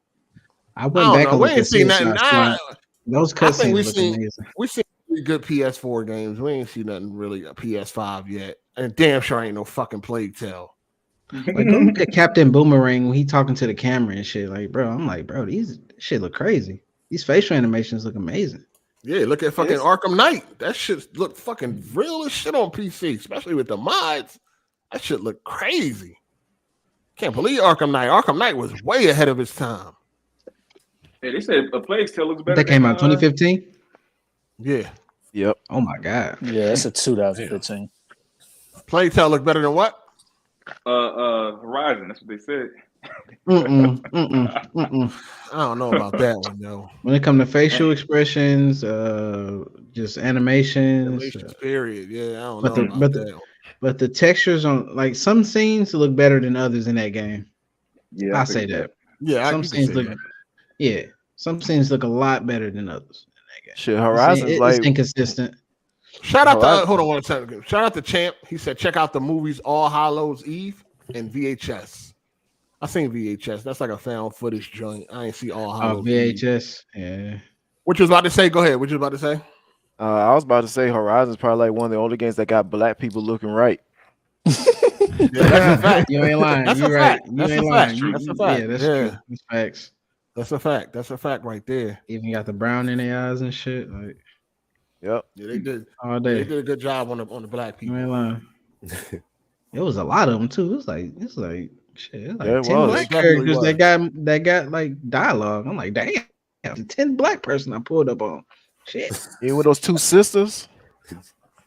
I went back and we ain't seen nothing. Those cutscenes look amazing. We seen good PS4 games. We ain't seen nothing really a PS5 yet. And damn sure ain't no fucking Plague Tale. Like, go look at Captain Boomerang when he talking to the camera and shit. Like, bro, I'm like, bro, these shit look crazy. These facial animations look amazing. Yeah, look at fucking Arkham Knight. That shit look fucking real as shit on PC, especially with the mods. That shit look crazy. Can't believe Arkham Knight. Arkham Knight was way ahead of its time. Hey, they said a Plague Tale looks better. That came out 2015. Yeah. Yep. Oh my god. Yeah, it's a 2015. Plague Tale look better than what? Horizon. That's what they said. I don't know about that one though. When it comes to facial expressions, just animations, period. Yeah, I don't know about that. But the textures on like some scenes look better than others in that game. Yeah, I say that. Yeah, some scenes look. That. Yeah, some scenes look a lot better than others in that game. Shit, Horizon's it's inconsistent. Shout out to hold on one second. Shout out to Champ. He said check out the movies All Hallows Eve and VHS. I seen VHS. That's like a found footage joint. I ain't see All Hallows. VHS. Yeah. What you was about to say? Go ahead. What you was about to say? I was about to say Horizon's probably like one of the only games that got black people looking right. Yeah, that's a fact. You ain't lying. That's You're a right. fact. You That's ain't a lying. fact. That's a fact. Yeah, that's true. That's facts. That's a fact. That's a fact right there. Even got the brown in their eyes and shit. Like, yep. Yeah, they did. All day. They did a good job on the black people. You ain't lying. It was a lot of them too. It's like shit. It's like Yeah, 10 black characters that got like dialogue. I'm like, damn, 10 black person I pulled up on. Shit. Even with those two sisters.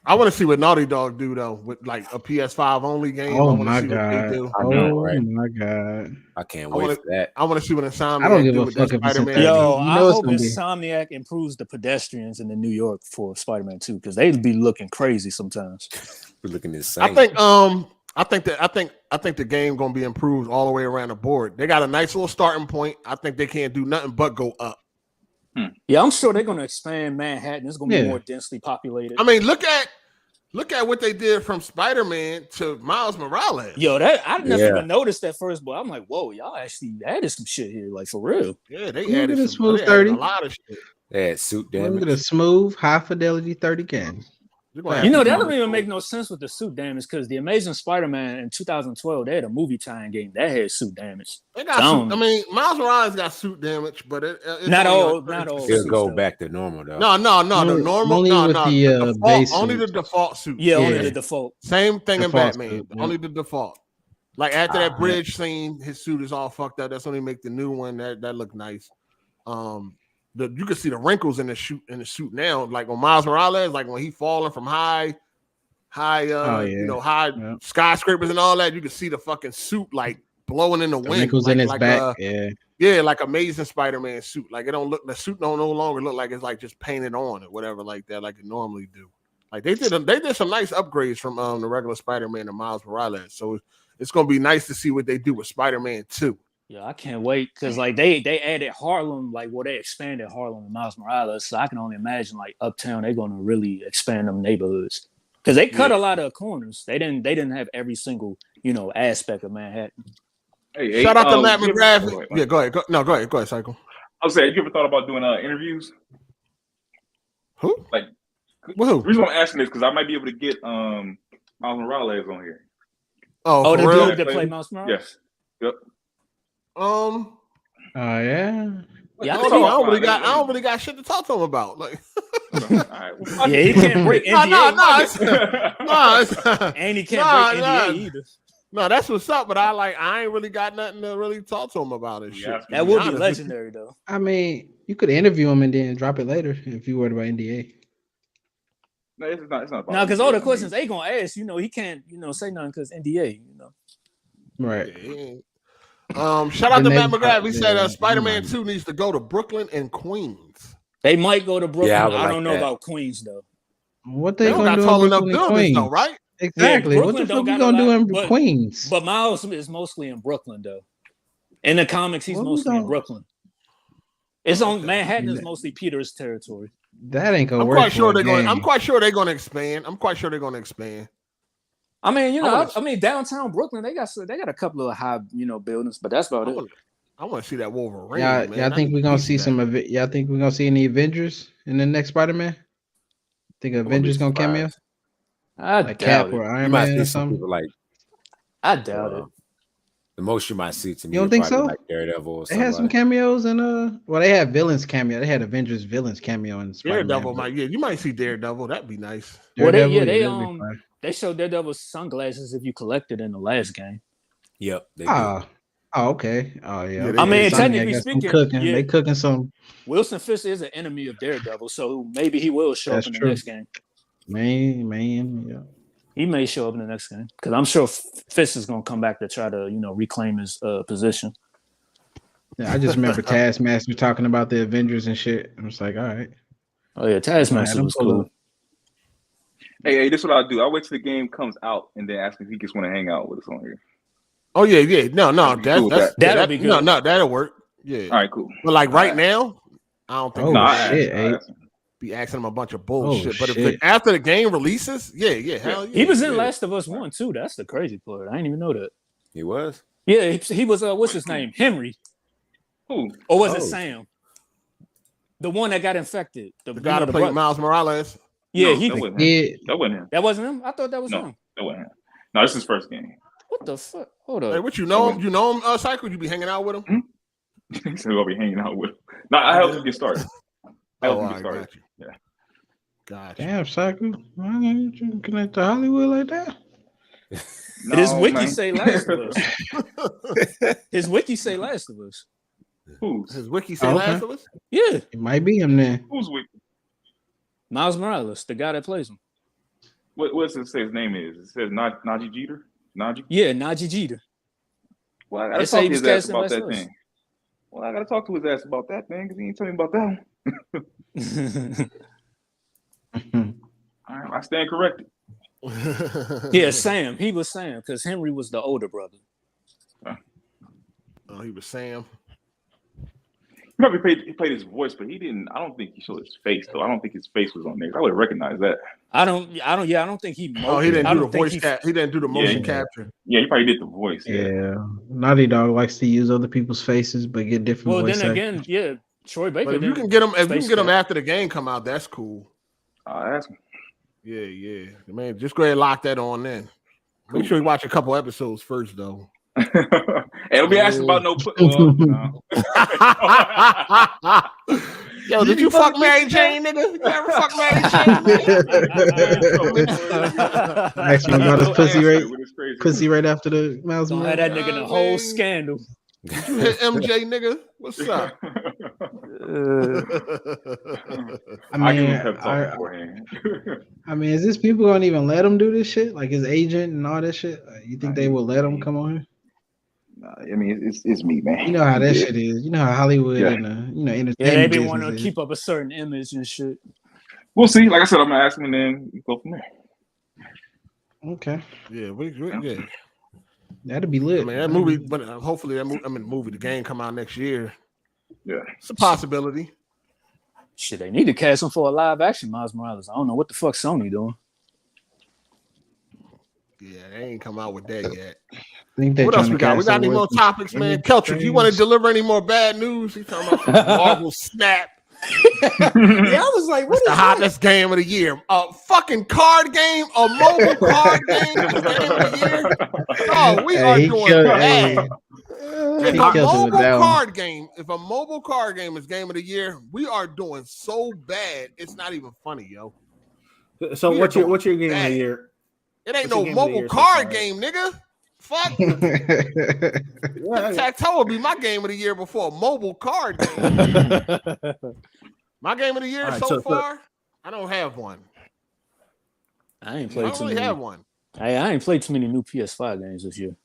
I want to see what Naughty Dog do though with like a PS5 only game. Oh I want to my see god! what they do. I know, right? Oh my god! I can't wait for that. I want to see what Insomniac I don't give do a with fuck that if it's Spider-Man. Yo, You I know it's hope gonna be. Insomniac improves the pedestrians in the New York for Spider-Man 2 because they'd be looking crazy sometimes. We're looking insane. I think the game gonna be improved all the way around the board. They got a nice little starting point. I think they can't do nothing but go up. Yeah, I'm sure they're gonna expand Manhattan. It's gonna be more densely populated. I mean, look at what they did from Spider-Man to Miles Morales. Yo, that I never even noticed that first, but I'm like, whoa, y'all actually added some shit here, like for real. Yeah, they Look added at a some, smooth they 30. added a lot of shit. They had suit Look damage. at a smooth, high fidelity 30 game. You know, that doesn't even make no sense with the suit damage because the Amazing Spider-Man in 2012, they had a movie tie-in game that had suit damage. They got suit, I mean, Miles Morales got suit damage, but it's not all. It'll go back to normal though. No, the normal, only with the base only suit. the default suit. Yeah, only the default. Same thing in Default Batman. suit, yeah. Only the default. Like after that bridge scene, his suit is all fucked up. That's when they make the new one. That look nice. You can see the wrinkles in the suit now. Like on Miles Morales, like when he falling from high skyscrapers and all that, you can see the fucking suit like blowing in the wind. Wrinkles in his back. Yeah, like Amazing Spider-Man suit. Like the suit don't no longer look like it's like just painted on or whatever like that, like it normally do. Like they did some nice upgrades from the regular Spider-Man to Miles Morales. So it's gonna be nice to see what they do with Spider-Man 2. Yeah, I can't wait because like they added Harlem, like they expanded Harlem and Miles Morales. So I can only imagine like Uptown, they're gonna really expand them neighborhoods. Because they cut a lot of corners. They didn't have every single, aspect of Manhattan. Hey, shout out to Matt McGrath. Yeah, go ahead. Go ahead, Cycle. I was saying, you ever thought about doing interviews? Who? Like, who? The reason I'm asking this because I might be able to get Miles Morales on here. Oh, the dude that play Miles Morales? Yes. Yep. Oh yeah. Yeah, I don't really got shit to talk to him about. Like, yeah, he can't break NDA. And he can't break NDA either. No, that's what's up. But I ain't really got nothing to really talk to him about and shit. That would be legendary though. I mean, you could interview him and then drop it later if you worried about NDA. No, it's not about no, because all the questions they gonna ask, he can't, say nothing because NDA, Right. Yeah. Shout out to Matt McGrath. He said Spider-Man 2 needs to go to Brooklyn and Queens. They might go to Brooklyn. Yeah, I don't know about Queens though. What they gonna do tall in enough Brooklyn and buildings Queens? though, right? Exactly. Yeah, what the fuck you gonna do in Queens? But Miles is mostly in Brooklyn though. In the comics, he's mostly in Brooklyn. It's on Manhattan is mostly Peter's territory. That ain't gonna I'm work. quite sure they're going. I'm quite sure they're going to expand. I mean, you know, I mean, downtown Brooklyn, they got a couple of high, you know, buildings, but that's about it. I want to see that Wolverine. Yeah, man. yeah. I think we're gonna see some of it. Yeah, I think we're gonna see any Avengers in the next Spider-Man. Think Avengers gonna cameo? I like doubt Cap it. or Iron You might Man see or some something. people like. I doubt it. The most you might see to me. You don't think so? Like Daredevil or They had some cameos and well, they had villains cameo. They had Avengers villains cameo in Spider-Man. Daredevil you might see Daredevil. That'd be nice. Well, they showed Daredevil's sunglasses if you collected in the last game. Yep. Oh, okay. Oh yeah. I mean, technically speaking, they cooking some. Wilson Fisk is an enemy of Daredevil, so maybe he will show up in the next game. Man, yeah. He may show up in the next game because I'm sure Fisk is gonna come back to try to, you know, reclaim his position. Yeah, I just remember Taskmaster talking about the Avengers and shit. I was like, all right. Oh yeah, Taskmaster was cool. Hey, this is what I'll do. I'll wait till the game comes out and then ask him if he just want to hang out with us on here. Oh yeah. No, that'll be good. No, that'll work. Yeah. All right, cool. But like right now, I don't think. Shit, be asking him a bunch of bullshit. But shit. if after the game releases, hell yeah. He was in Last of Us 1 too. That's the crazy part. I didn't even know that. He was? Yeah, he was what's his name? Henry. Who? Or was it Sam? The one that got infected. The guy that played Miles Morales. Yeah, that wasn't him. That wasn't him. That wasn't him? I thought that was him. That wasn't him. No, this is his first game. What the fuck? Hold up. Hey, what you know him? You know him, Psycho? You be hanging out with him? So we'll be hanging out with him. No, I helped him get started. Got you. Yeah. Gotcha. Damn, Psycho. Why ain't you connect to Hollywood like that? No, His wiki say Last of Us. His wiki say Last of Us. Who's? His wiki say Last of Us? Yeah. It might be him then. Who's wiki? Miles Morales, the guy that plays him. What does it say his name is? It says Najee Jeter? Najee? Yeah, Najee Jeter. Well, I gotta talk to his ass about that thing. Well, I gotta talk to his ass about that thing because he ain't telling me about that one. All right, I stand corrected. Yeah, Sam. He was Sam because Henry was the older brother. Oh, he was Sam. He probably played his voice, but he didn't. I don't think he showed his face though. I don't think his face was on there. I would have recognized that. I don't think he. He didn't do the voice. He didn't do the motion capture. Yeah, he probably did the voice. Yeah. Naughty Dog likes to use other people's faces, but get different. Well, voice then again, yeah, Troy Baker. But if you can get him, after the game come out, that's cool. I'll ask him. Yeah, man. Just go ahead and lock that on then. Make sure you watch a couple episodes first, though. Hey, don't be asking about no. Yo, did you fuck Mary Jane, nigga? You ever fuck Mary Jane? Next one got his pussy right after the Miles Don't have that nigga in the whole scandal. Did you hit MJ, nigga? What's up? I mean, is this people gonna even let him do this shit? Like his agent and all that shit? You think they will let him come on here? I mean, it's me, man. You know how that shit is. You know how Hollywood and entertainment. Yeah, they be want to keep up a certain image and shit. We'll see. Like I said, I'm gonna ask him and then we go from there. Okay. Yeah, that'd be lit. I mean, that movie, but hopefully the game come out next year. Yeah, it's a possibility. Shit, they need to cast him for a live action Miles Morales. I don't know what the fuck Sony doing. Yeah, they ain't come out with that yet. What else we got? We got any more topics, man? Kelcher, do you want to deliver any more bad news? He's talking about Marvel Snap. Yeah, I was like, what's the hottest game of the year? A fucking card game, a mobile card game is the game of the year. Oh, we are doing bad. If a mobile card game is game of the year, we are doing so bad. It's not even funny, yo. So what's your game of the year? It ain't no mobile card game, nigga. Fuck. Tic-tac-toe will be my game of the year before a mobile card game. My game of the year so far, I don't have one. I ain't played too many. Have one. I ain't played too many new PS5 games this year.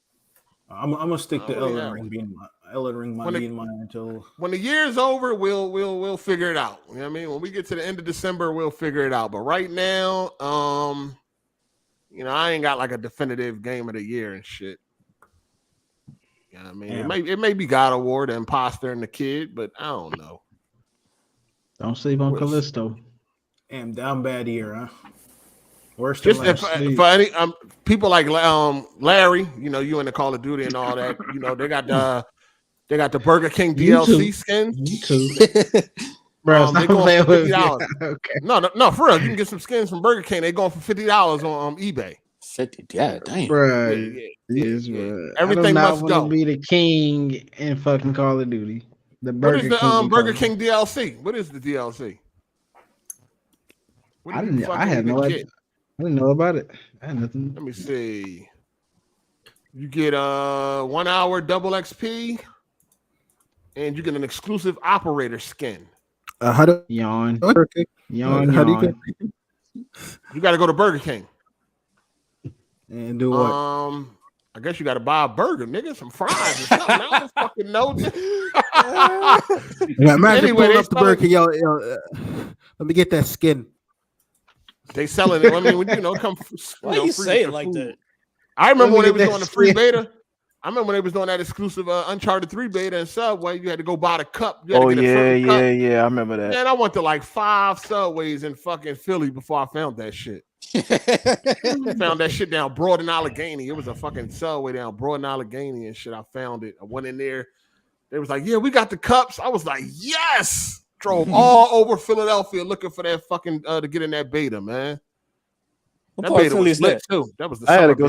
I'm gonna stick to Elden Ring being mine until when the year's over, we'll figure it out. You know what I mean? When we get to the end of December, we'll figure it out. But right now, I ain't got like a definitive game of the year and shit. You know what I mean? It may be God of War, the Imposter, and the Kid, but I don't know. Don't sleep on Callisto. Damn, down bad year, huh? Worse Just than if any people like Larry, you know, you in the Call of Duty and all that, you know, they got the Burger King DLC skins. YouTube. Bro, they going for $50. Okay. No, for real. You can get some skins from Burger King. They going for $50 on eBay. 50, yeah, damn. Bro, yeah. Everything must go. Be the king in fucking Call of Duty. The What Burger is the King Burger King DLC? What is the DLC? I had no idea. I didn't know about it. I had nothing. Let me see. You get 1 hour double XP, and you get an exclusive operator skin. How do yawn? Yawn. How do you You got to go to Burger King and do what? I guess you got to buy a burger, nigga, some fries or something. I don't fucking know. Imagine anyway, pulling up the Burger King. Yo, let me get that skin. They selling it. I mean, when, you know, come. Why you say it like that? I remember when they was doing the free beta. I remember when they was doing that exclusive Uncharted 3 beta and Subway. You had to go buy the cup. Oh yeah. I remember that. Man, I went to like 5 Subways in fucking Philly before I found that shit. Found that shit down Broad and Allegheny. It was a fucking Subway down Broad and Allegheny and shit. I found it. I went in there. They was like, "Yeah, we got the cups." I was like, "Yes." Drove all over Philadelphia looking for that fucking to get in that beta, man. What that beta was lit too. That was the I had to go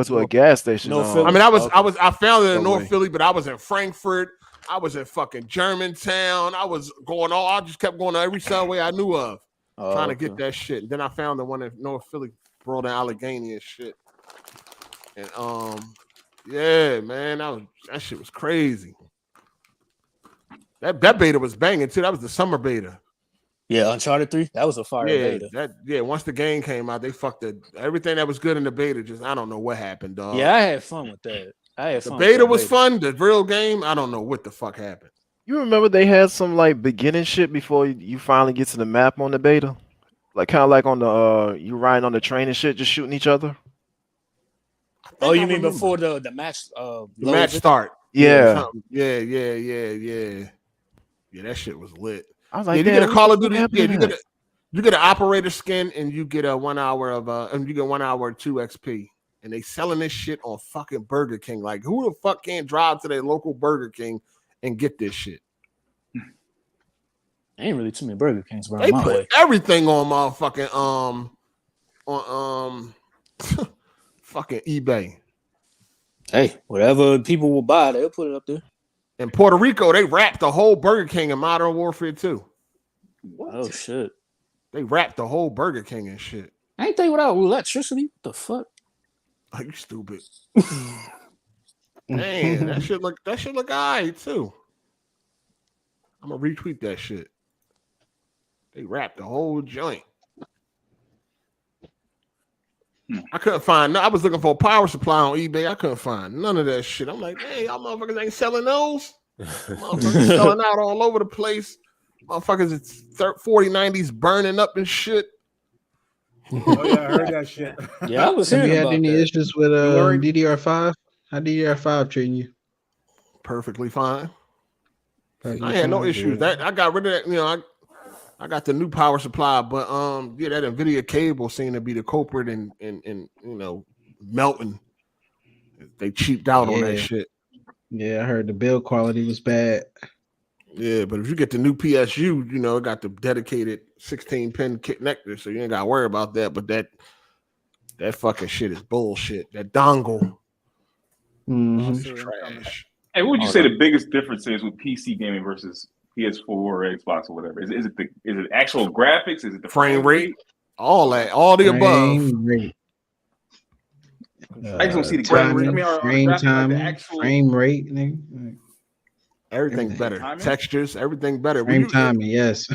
to a gas station. I mean, I found it in North Philly, but I was in Frankfurt. I was in fucking Germantown. I was going all. I just kept going to every subway I knew of, trying to get that shit. And then I found the one in North Philly, Broad and Allegheny and shit. And yeah, man, that shit was crazy. That beta was banging too. That was the summer beta. Yeah, Uncharted 3. That was a fire beta. Once the game came out, they fucked everything that was good in the beta. Just I don't know what happened, dog. Yeah, I had fun with that. The beta was fun. The real game, I don't know what the fuck happened. You remember they had some like beginning shit before you finally get to the map on the beta, like kind of like on the you riding on the train and shit, just shooting each other. Oh, you mean before the match? The match start. Yeah. Yeah, that shit was lit. I was like, you get a Call of Duty. Yeah, you get an operator skin, and you get a 1 hour of and you get 1 hour 2 XP. And they selling this shit on fucking Burger King. Like, who the fuck can't drive to their local Burger King and get this shit? Ain't really too many Burger Kings around they my put way. Everything on motherfucking on fucking eBay. Hey, whatever people will buy, they'll put it up there. In Puerto Rico, they wrapped the whole Burger King in Modern Warfare 2. What? Oh shit! They wrapped the whole Burger King and shit. Ain't they without electricity? What the fuck? Are you stupid? Man, that shit look alright too. I'm gonna retweet that shit. They wrapped the whole joint. I couldn't find. I was looking for a power supply on eBay. I couldn't find none of that shit. I'm like, hey, y'all motherfuckers ain't selling those. Motherfuckers selling out all over the place. Motherfuckers, it's 4090s burning up and shit. Oh yeah, I heard that shit. Yeah, I was hearing about that. Have you had any issues with DDR5? How DDR5 treating you? Perfectly fine. I had no issues. That I got rid of that. You know, I got the new power supply, but yeah, that NVIDIA cable seemed to be the culprit and you know, melting. They cheaped out on that shit. Yeah, I heard the build quality was bad. Yeah, but if you get the new PSU, you know, it got the dedicated 16-pin connector, so you ain't got to worry about that. But that fucking shit is bullshit. That dongle is trash. Hey, what would you say the biggest difference is with PC gaming versus PS4 or Xbox or whatever? Is it actual graphics? Is it the frame rate? All that, all the above. Rate. I just don't see the graphics. Frame time, frame rate, nigga. Everything better. Textures, everything better. Frame timing, yes.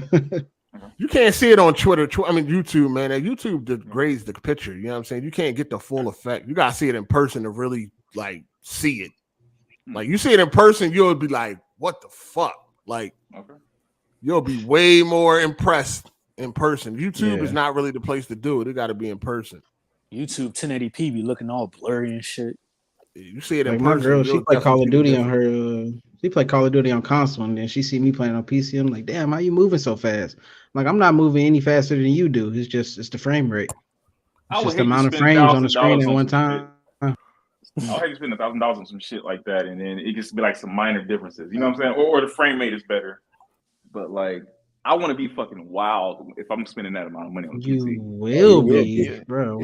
You can't see it on Twitter. I mean, YouTube, man. YouTube degrades the picture. You know what I'm saying? You can't get the full effect. You gotta see it in person to really like see it. Like you see it in person, you'll be like, "What the fuck?" Like, you'll be way more impressed in person. YouTube is not really the place to do it. It got to be in person. YouTube 1080p be looking all blurry and shit. You see it in Like my person. girl, she you'll play Call of definitely Duty see on her. She play Call of Duty on console, and then she see me playing on PC. I'm like, damn, how you moving so fast? Like, I'm not moving any faster than you do. It's the frame rate. I It's would just the hate to amount of spend frames on the screen $1,000 at on one some shit. time. I would hate to spend $1,000 on some shit like that, and then it just be like some minor differences. You know what I'm saying? Or the frame rate is better. But like, I want to be fucking wild if I'm spending that amount of money on the PC. You will be, bro.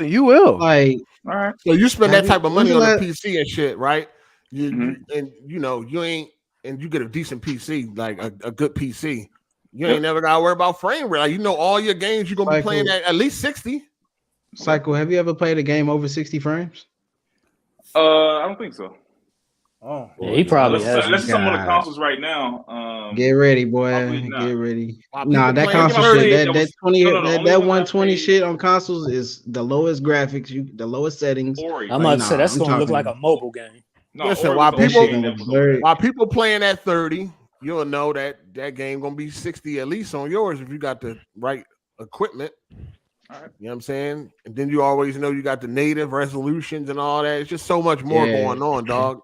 You will. Like, all right. So you spend that type of money on the a PC and shit, right? You ain't, and you get a decent PC, like a good PC. You ain't never gotta worry about frame rate. Like, all your games you're gonna be playing at least 60. Cycle, have you ever played a game over 60 frames? I don't think so. Oh, yeah, he probably has. Unless it's some on the consoles right now. Get ready, boy. Get ready. Nah, that playing console shit, that 20, no, that 120 shit on consoles is the lowest graphics, the lowest settings. I'm about to say that's gonna look like a mobile game. Listen, while people playing at 30, you'll know that game gonna be 60 at least on yours if you got the right equipment. All right. You know what I'm saying? And then you always know you got the native resolutions and all that. It's just so much more going on, dog.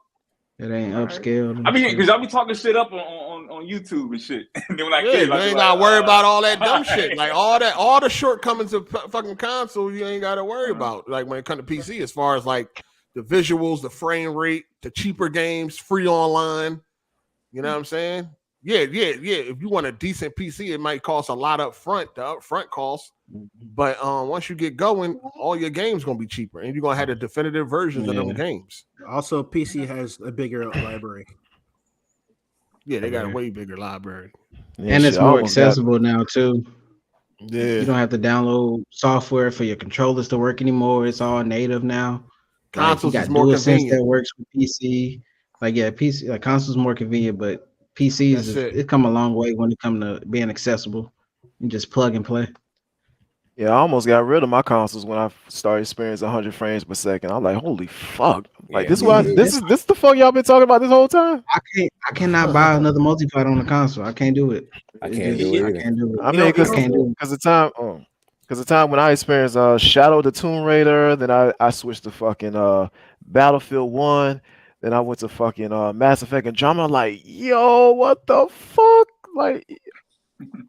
It ain't upscaled. I mean, because I'll be talking shit up on YouTube and shit. And then when You ain't gotta worry about all that dumb shit. Like all the shortcomings of fucking console, you ain't gotta worry about. Like when it comes to PC, as far as like the visuals, the frame rate, the cheaper games, free online. You know what I'm saying? Yeah. If you want a decent PC, it might cost a lot up front, the upfront cost. But once you get going, all your games gonna be cheaper, and you're gonna have the definitive versions of them games. Also, PC has a bigger library. Yeah, they got a way bigger library, and it's more accessible now too. Yeah, you don't have to download software for your controllers to work anymore. It's all native now. Consoles like, is more convenient. That works with PC. PC, like consoles more convenient, but PCs it come a long way when it comes to being accessible. You just plug and play. Yeah, I almost got rid of my consoles when I started experiencing 100 frames per second. I'm like, holy fuck! Like this is the fuck y'all been talking about this whole time. I cannot buy another multiplayer on the console. I can't do it. I can't do it. I mean, because the time when I experienced Shadow the Tomb Raider, then I switched to fucking Battlefield 1, then I went to fucking Mass Effect Andromeda. I'm like, yo, what the fuck? Like,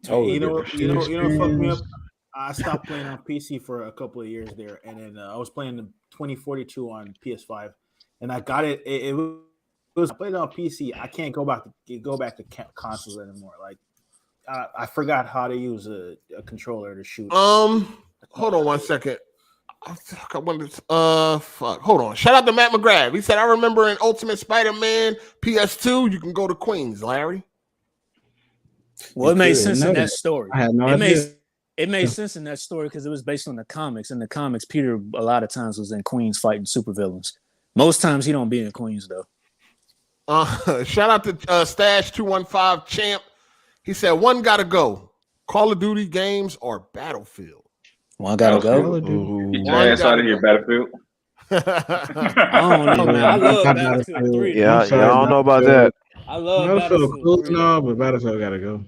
totally. You know what fucked me up? I stopped playing on PC for a couple of years there, and then I was playing the 2042 on PS5, and I got it. It was I played it on PC. I can't go back to consoles anymore. Like I forgot how to use a controller to shoot. Hold on 1 second. Hold on. Shout out to Matt McGrath. He said, I remember in Ultimate Spider-Man PS2, you can go to Queens, Larry. Well, it made sense in that story. I had no idea. It made sense in that story because it was based on the comics. In the comics, Peter a lot of times was in Queens fighting supervillains. Most times he don't be in Queens though. Shout out to Stash 215 Champ. He said one gotta go. Call of Duty games or Battlefield. One gotta go. Get your ass out of here, Battlefield. I don't know, man. I love Battlefield 3. Yeah, I don't know about that. I love Battlefield 3. No, but Battlefield gotta go.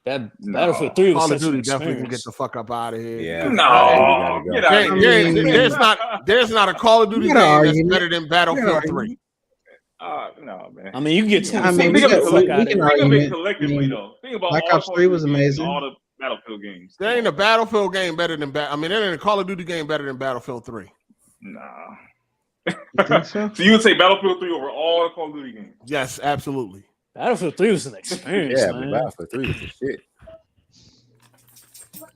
That Battlefield 3 was Call of such an Duty definitely can experience. get the fuck up out of here. Yeah. No, get out of here. There's not a Call of Duty game that's better than Battlefield 3. No, man. I mean, you can get two. I mean, think of it argue collectively, though. Think about Black all Ops 3 was amazing. all the Battlefield games. There ain't a Battlefield game better than there ain't a Call of Duty game better than Battlefield 3. Nah. You think so? So you would say Battlefield 3 over all the Call of Duty games? Yes, absolutely. Battlefield 3 was an experience, Yeah, man. but Battlefield 3 was the shit.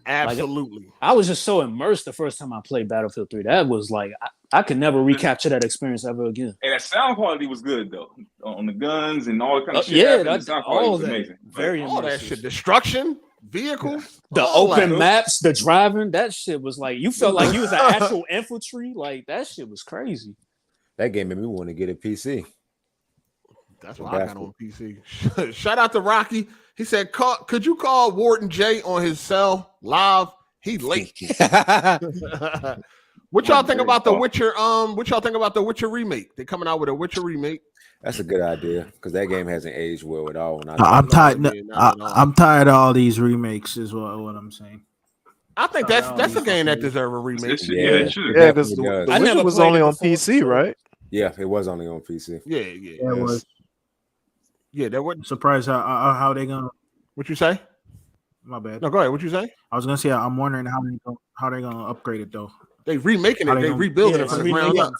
Absolutely. I was just so immersed the first time I played Battlefield 3. That was like I could never recapture that experience ever again. And that sound quality was good though, on the guns and all the kind of shit. Yeah, the sound quality all was that amazing. very All that immersive. shit. Destruction, vehicles, The all open that. maps, the driving, that shit was like you felt like you was an actual infantry. Like that shit was crazy. That game made me want to get a PC. That's why I got on PC. Shout out to Rocky. He said, could you call Warden J on his cell live? He late. What y'all think about the Witcher? What y'all think about the Witcher remake? They're coming out with a Witcher remake. That's a good idea because that game hasn't aged well at all. I'm tired. I'm tired of all these remakes. Is what I'm saying. I think that's a game that deserves a remake. It should. Yeah, because the Witcher was only on PC, right? Yeah, it was only on PC. Yeah, it was. Yeah, that was surprised how they gonna. What you say? My bad. No, go ahead. What you say? I was gonna say I'm wondering how they gonna upgrade it though. They remaking it. They rebuilding it from the ground up.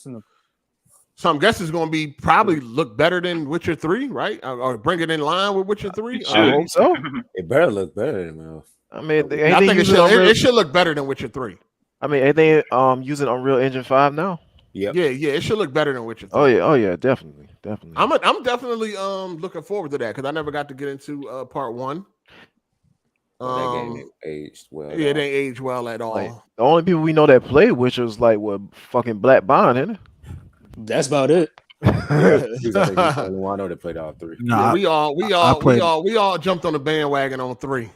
So I'm guessing it's going to be probably look better than Witcher 3, right? Or bring it in line with Witcher 3. I hope so. It better look better than I mean, I think it should look better than Witcher 3. I mean, ain't they using Unreal Engine 5 now? Yeah, it should look better than Witcher 3. Oh yeah, definitely. I'm definitely looking forward to that because I never got to get into part 1. That game ain't aged well. Yeah, it ain't aged well at all. Like, the only people we know that played Witcher was like fucking Black Bond, isn't it? That's about it. He was the only one I know that played all 3. No, yeah, we all jumped on the bandwagon on 3.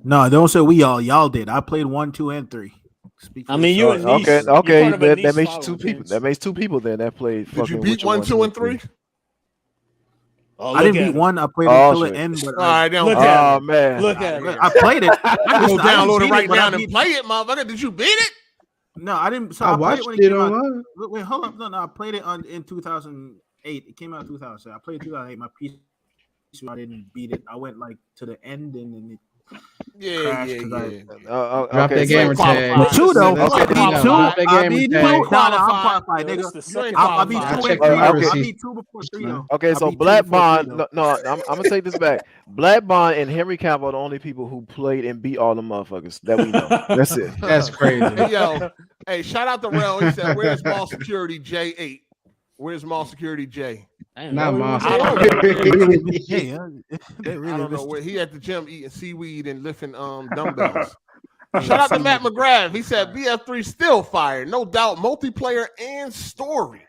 No, don't say we all. Y'all did. I played 1, 2, and 3. I mean, you and okay. That makes 2 people. That makes 2 people then that played. Did you beat 1, 2, and 3? Oh, I didn't beat 1. I played it until the end. But all right, look at it. Man, look at it. I played it. I go download it right now and play it, motherfucker. Did you beat it? No, I didn't. So I watched it online. Wait, hold up. No, I played it in 2008. It came out in 2000. I played it in 2008. My PC, I didn't beat it. I went like to the end and then it crashed. Drop that gamer tag. The 2 though. Drop that gamer tag. I'm qualified, nigga. I beat 2 before 3 though. Okay, so Black Bond. No, I'm gonna take this back. Black Bond and Henry Cavill are the only people who played and beat all the motherfuckers that we know. That's it. That's crazy. Hey, shout out to Rel. He said, "Where's Mall Security J8? Where's Mall Security J?" Not Mall. I don't know where he at the gym eating seaweed and lifting dumbbells. Shout out to Matt McGrath. He said BF3 still fire, no doubt, multiplayer and story.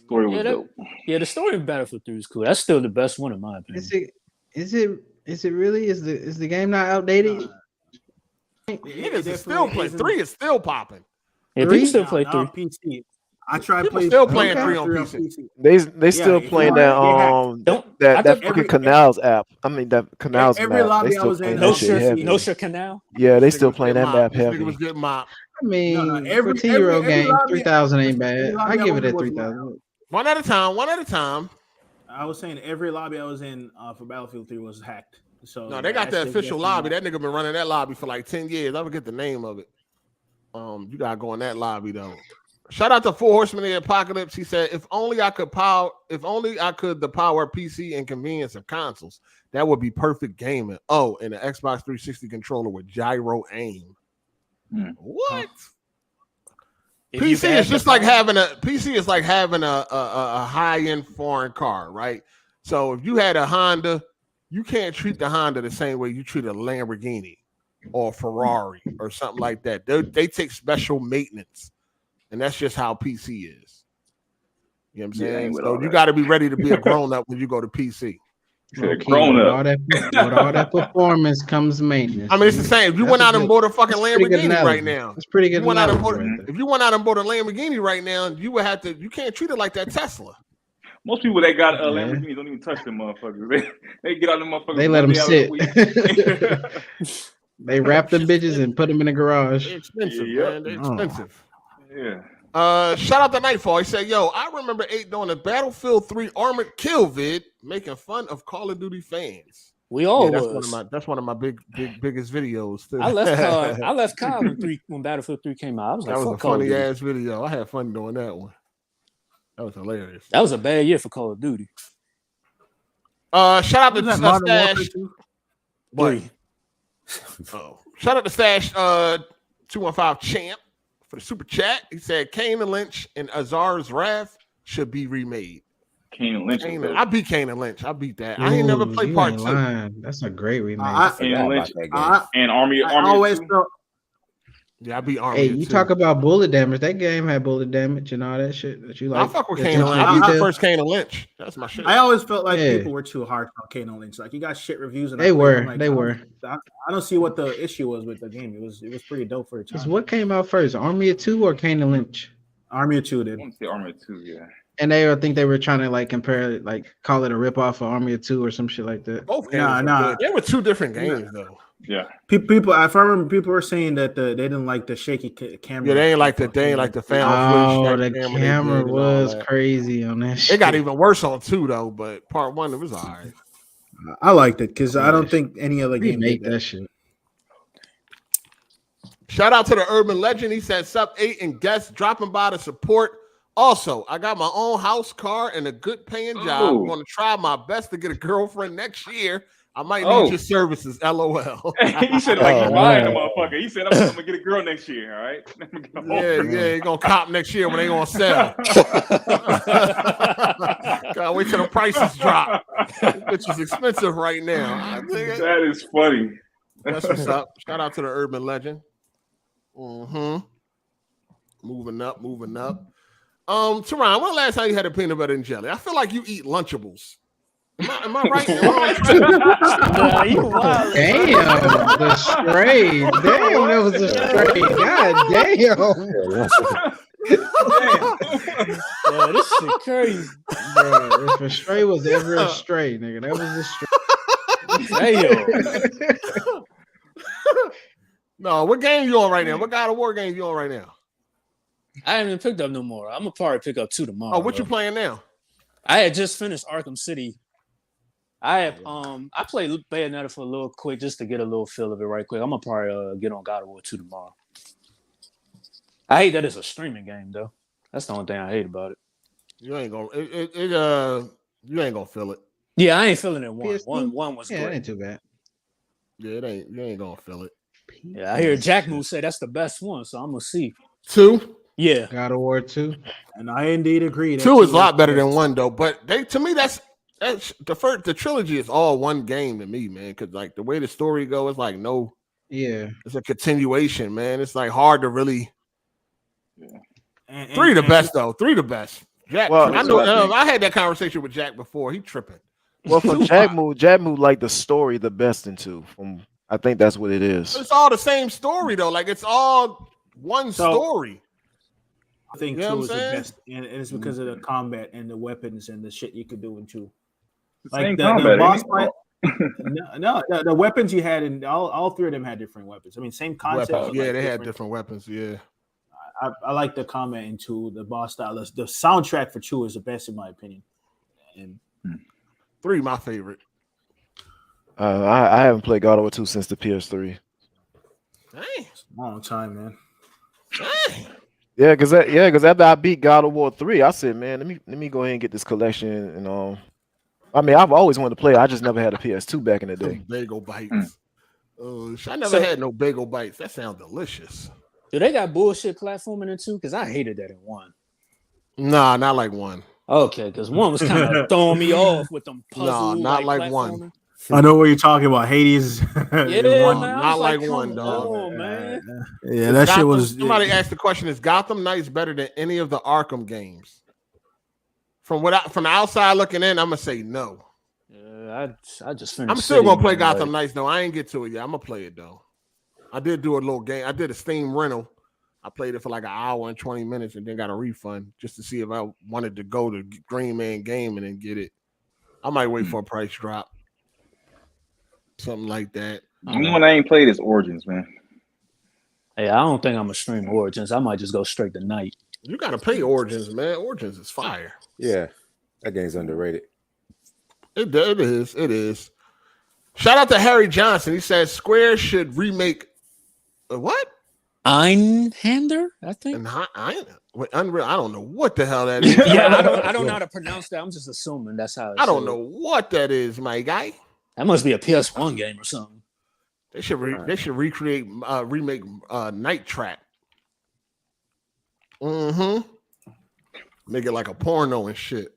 Story was dope. Yeah, the story of Battlefield 3 is cool. That's still the best one in my opinion. Is it really? Is the game not outdated? Niggas still play 3 is still popping. Yeah, people still play 3. PC. I tried playing. Still playing 3 on PC. They still playing that fucking Canals app. I mean that Canals every map. lobby They I still was in, playing No Share Canal. Yeah, they still playing that map heavy. Was getting mopped. I mean, for a 10-year-old game, 3,000 ain't bad. I give it a 3,000. One at a time. I was saying every lobby I was in for Battlefield 3 was hacked. So no, they got the official lobby. That nigga been running that lobby for like 10 years. I forget the name of it. You gotta go in that lobby though. Shout out to 4 Horsemen of the Apocalypse. He said, if only I could the power PC and convenience of consoles, that would be perfect gaming. Oh, and an Xbox 360 controller with gyro aim. What? PC is just like having a high-end foreign car, right? So if you had a Honda, you can't treat the Honda the same way you treat a Lamborghini or a Ferrari or something like that. They take special maintenance. And that's just how PC is. You know what I'm saying? So you got to be ready to be a grown-up when you go to PC. Grown up. With all that performance comes maintenance. I mean, it's the same. If you went out and bought a fucking Lamborghini right now, it's pretty good. If you went out and bought a Lamborghini right now, you would have to. You can't treat it like that Tesla. Most people that got Lamborghinis don't even touch them motherfuckers. They get out the motherfuckers. They let them sit. They wrap them bitches and put them in the garage. They're expensive, man. They're expensive. Yeah. Shout out to Nightfall. He said, "Yo, I remember 8 doing a Battlefield 3 Armored Kill vid, making fun of Call of Duty fans." We all that's one of my biggest videos too. I left COD when Battlefield 3 came out. I was like, that was a funny ass video. I had fun doing that one. That was hilarious. That was a bad year for Call of Duty. Shout out to Stash. What? Shout out to Stash 215 Champ for the super chat. He said Kane and Lynch and Azar's Wrath should be remade. Kane and Lynch. I beat Kane and Lynch. I beat that. I ain't never played part 2. That's a great remake. Kane and Lynch and Army. Always felt. Yeah, I beat Army. Hey, you talk about bullet damage. That game had bullet damage and all that shit that you like. I fuck with Kane and Lynch. I beat the first Kane and Lynch. That's my shit. I always felt like people were too hard on Kane and Lynch. Like you got shit reviews, and they were. I don't see what the issue was with the game. It was pretty dope for a time. What came out first, Army of 2 or Kane and Lynch? Army of 2 did. I want to say Army of 2, yeah. And I think they were trying to like compare it, like call it a ripoff of Army of 2 or some shit like that. Both games they were 2 different games though. Yeah. People, if I remember, people were saying that they didn't like the shaky camera. Yeah, they ain't like the found footage. The camera was crazy on that shit. It got even worse on 2 though, but part 1 it was all right. I liked it because I don't think any other game made that shit. Shout out to the urban legend. He said, "Sup 8 and guests dropping by to support. Also, I got my own house, car, and a good paying job. I'm going to try my best to get a girlfriend next year. I might need your services. LOL." He said like lying, motherfucker. He said, I'm gonna get a girl next year. All right. Yeah, you're gonna cop next year when they gonna sell. Gotta wait till the prices drop. Which is expensive right now. That is funny. That's what's up. Shout out to the urban legend. Moving up. Teron, when last time you had a peanut butter and jelly? I feel like you eat Lunchables. Am I right? Nah, you wild. Damn, the stray. Damn, that was a stray. God damn. Yeah, this shit crazy. Bro, if a stray was ever a stray, nigga, that was a stray. Damn. No, what game you on right now? What God of War game you on right now? I haven't even picked up no more. I'm gonna probably pick up 2 tomorrow. Oh, what you playing now? I had just finished Arkham City. I played Bayonetta for a little quick just to get a little feel of it right quick. I'm gonna probably get on God of War 2 tomorrow. I hate that it's a streaming game though. That's the only thing I hate about it. You ain't gonna you ain't gonna feel it. Yeah, I ain't feeling it. One was yeah, great. it ain't too bad. Yeah, you ain't gonna feel it. Yeah, I hear Jack Moose say that's the best one, so I'm gonna see. 2? Yeah. God of War 2. And I indeed agree. 2 is a lot better than 1 though. But to me, that's the trilogy is all one game to me, man. Because like the way the story goes, it's like it's a continuation, man. It's like hard to really. Yeah. 3 the best though. 3 the best. Jack, I know. I had that conversation with Jack before. He tripping. Well, for Jack Mood like the story the best in 2. I think that's what it is. It's all the same story though. Like it's all one story. I think 2 is the best, and it's because of the combat and the weapons and the shit you could do in 2. Like the boss fight. No, the weapons you had in all 3 of them had different weapons. I mean, same concept. Yeah, they had different weapons. Yeah, I like the combat in 2. The boss style. The soundtrack for 2 is the best in my opinion. And 3, my favorite. I haven't played God of War 2 since the PS3. Dang, it's a long time, man. Dang. Yeah, because after I beat God of War 3, I said, man, let me go ahead and get this collection. And I mean, I've always wanted to play. I just never had a PS2 back in the day. Bagel bites. I never had no bagel bites. That sounds delicious. Do they got bullshit platforming in 2? Because I hated that in 1. Nah, not like 1. Okay, because 1 was kind of throwing me off with them puzzles. No, not like 1. I know what you're talking about. Hades. Yeah, man, not like 1, dog. On, man. Yeah, that shit was. Somebody asked the question: is Gotham Knights better than any of the Arkham games? From the outside looking in, I'm gonna say no. Yeah, I just finished. I'm still gonna play Gotham Knights though. I ain't get to it yet. I'm gonna play it though. I did do a little game. I did a Steam rental. I played it for like an hour and 20 minutes and then got a refund just to see if I wanted to go to Green Man Game and then get it. I might wait for a price drop. Something like that. The one I ain't played is Origins, man. Hey, I don't think I'm gonna stream Origins. I might just go straight to Night. You gotta play Origins, man. Origins is fire. Yeah, that game's underrated. It is. It is. Shout out to Harry Johnson. He says Square should remake what? Einhander, I think. Unreal. I don't know what the hell that is. Yeah, I don't know how to pronounce that. I'm just assuming that's how. I don't know what that is, my guy. That must be a PS1 game or something. They should remake Night Trap. Mm-hmm. Make it like a porno and shit.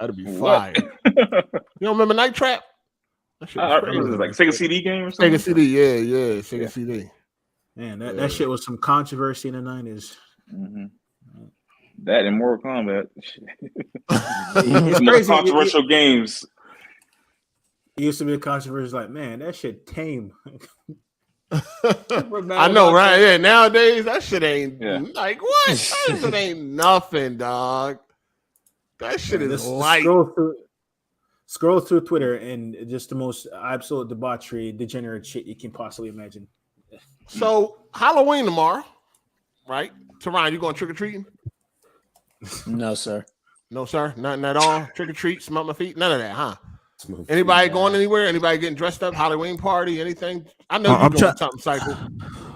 That'd be fire. You don't remember Night Trap? I remember it was like Sega CD game or something. Sega CD, yeah, Sega CD. Man, that shit was some controversy in the 90s. Mm-hmm. That and Mortal Kombat. It's crazy. Controversial games. It used to be a controversy like, man, that shit tame. I know, right? Yeah, nowadays that shit ain't like what? That shit ain't nothing, dog. That shit is light. Scroll through Twitter and just the most absolute debauchery, degenerate shit you can possibly imagine. So Halloween tomorrow, right? Teron, you going trick or treating? No, sir. No, sir. Nothing at all. Trick or treat, smell my feet. None of that, huh? Anybody going anywhere? Anybody getting dressed up? Halloween party? Anything? I know you're doing something, Cycle.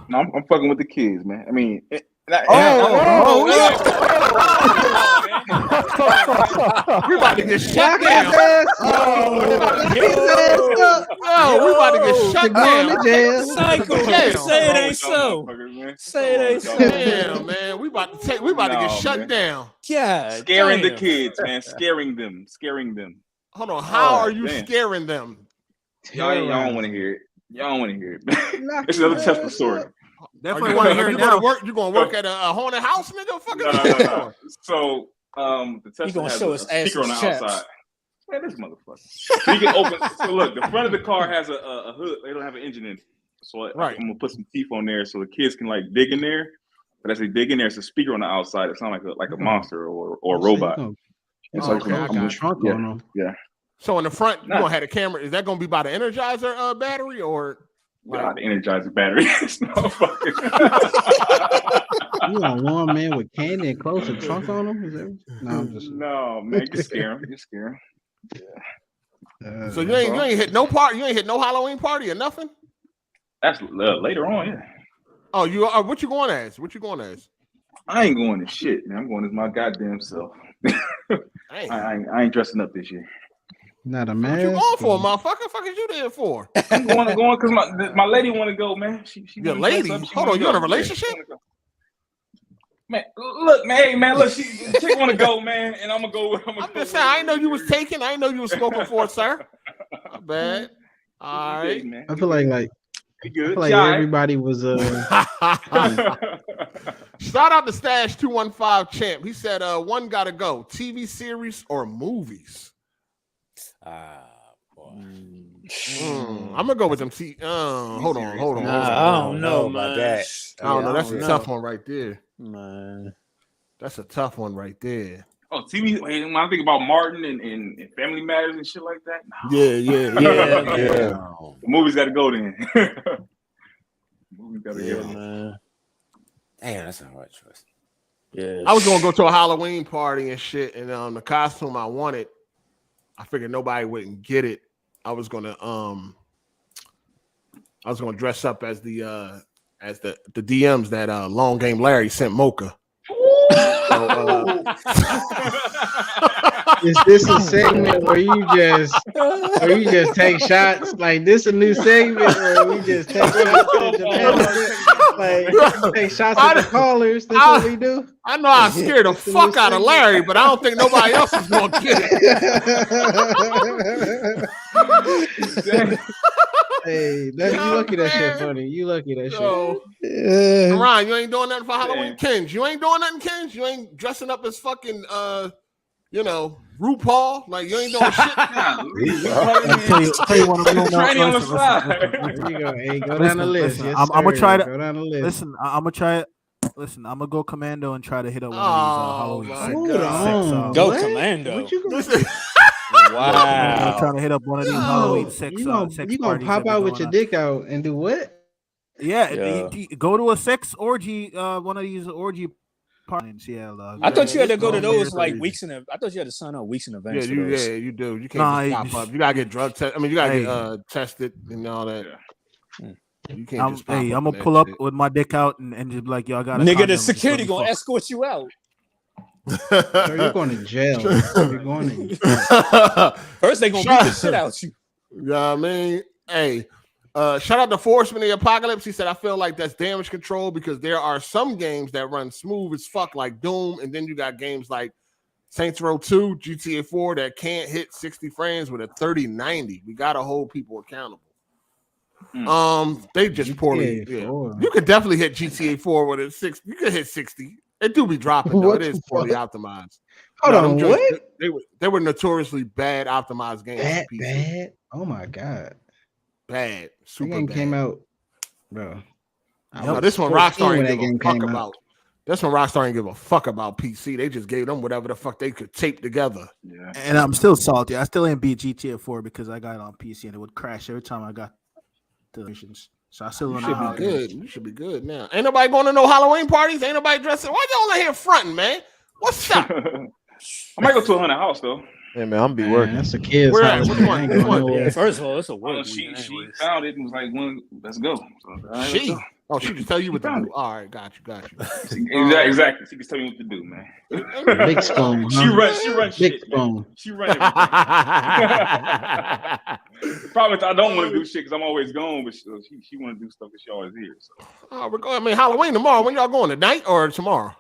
No, I'm fucking with the kids, man. I mean, We about to get shut down. We about to get shut down. Cycle. Say it ain't so. Say it ain't so. Damn, man. We about to get shut down. Yeah. Scaring the kids, man. Scaring them. Hold on. How are you scaring them? Y'all don't want to hear it. Y'all don't want to hear it. It's another Tesla story. Definitely want to hear it now. You gonna work at a haunted house, nigga? No. So, the Tesla has a speaker on the outside. Man, this motherfucker. So you can open. So look, the front of the car has a hood. They don't have an engine in it. So I'm gonna put some teeth on there so the kids can like dig in there. But as they dig in there, it's a speaker on the outside. It's not like a monster or a robot. It's like a trunk on them. Yeah. So in the front, you gonna have a camera. Is that gonna be by the Energizer battery or? Nah, the Energizer battery. You want one man with candy and close a trunk on him? No, man, you scare him. Yeah. So you ain't hit no party. You ain't hit no Halloween party or nothing. That's later on, yeah. Oh, you are. What you going as? I ain't going as shit, man. I'm going as my goddamn self. I ain't dressing up this year. Not a man. What you going for, motherfucker? Fuck is you there for? I'm going because my lady want to go, man. She your lady? Hold on, you in a relationship? Man, look, man, hey, man, look, she want to go, man, and I'm gonna go with. I'm just saying, I didn't know you was taking. I didn't know you was smoking for it, sir. Not bad. All right, man. I feel like everybody was Shout out to Stash 215 Champ. He said, one gotta go. TV series or movies? Boy. I'm gonna go with them. Hold on. I don't know about that. I don't know. That's a tough one right there. Man, that's a tough one right there. Oh, TV. When I think about Martin and Family Matters and shit like that. No. Yeah. The movies got to go then. Movies got to go, man. Damn, that's a hard choice. Yeah, I was gonna go to a Halloween party and shit, and the costume I wanted, I figured nobody wouldn't get it. I was gonna dress up as the DMs that Long Game Larry sent Mocha. Is this a segment where you just take shots? Like this a new segment where we just take shots at Japan? Like take shots at the callers. That's what we do. I know I scared the fuck out of Larry, but I don't think nobody else is gonna get it. Hey, you lucky that shit funny. You lucky that shit. Ryan, you ain't doing nothing for Halloween. Kens, you ain't doing nothing, Kens. You ain't dressing up as fucking RuPaul. Like you ain't doing shit. Tell you what I'm doing now. Go down the list. I'm gonna try to go down the list. Listen, I'm gonna try it. Listen, I'm gonna go commando and try to hit up one of these Halloween. Go commando. What you gonna Wow. I'm trying to hit up one of these Halloween sex you gonna pop out with your dick out and do what? Yeah. Go to a sex orgy, one of these orgy parties. I thought you had to go to those like weeks in. I thought you had to sign up weeks in advance. Yeah, you do. You can't just pop up. You gotta get drug tested. I mean, you gotta get tested and all that. You can't just pop I'm gonna pull up with my dick out and just be like, y'all got nigga. The security gonna escort you out. So you're going to jail. First they gonna beat the shit out you. Yeah, I mean, hey, shout out to Forceman the Apocalypse. He said, I feel like that's damage control because there are some games that run smooth as fuck, like Doom, and then you got games like Saints Row 2, GTA 4 that can't hit 60 frames with a 3090. We gotta hold people accountable. They just poorly. Yeah. You could definitely hit GTA 4 with a 60. You could hit 60. It do be dropping though. It is poorly optimized. Hold on, what? They were notoriously bad optimized games. Bad. Oh my god. Bad. Super game bad. Came out, bro. This one Rockstar ain't give a fuck about. That's when Rockstar didn't give a fuck about PC. They just gave them whatever the fuck they could tape together. Yeah. And I'm still salty. I still ain't beat GTA 4 because I got it on PC and it would crash every time I got to the missions. So I still don't know how it is. Good. You should be good now. Ain't nobody going to no Halloween parties. Ain't nobody dressing. Why y'all in here fronting, man? What's up? I might go to a haunted house though. Hey man, I'm be working. That's a kid's house. Yeah, first of all, it's a work. She found it and was like, let's go. So, she just tell you what to do. All right, got you. Exactly. She can tell you what to do, man. Big spoon. She runs Big shit. spoon. She runs everything. The problem is I don't want to do shit because I'm always gone, but she want to do stuff because she always here. So. We're going. I mean, Halloween tomorrow. When y'all going, tonight or tomorrow?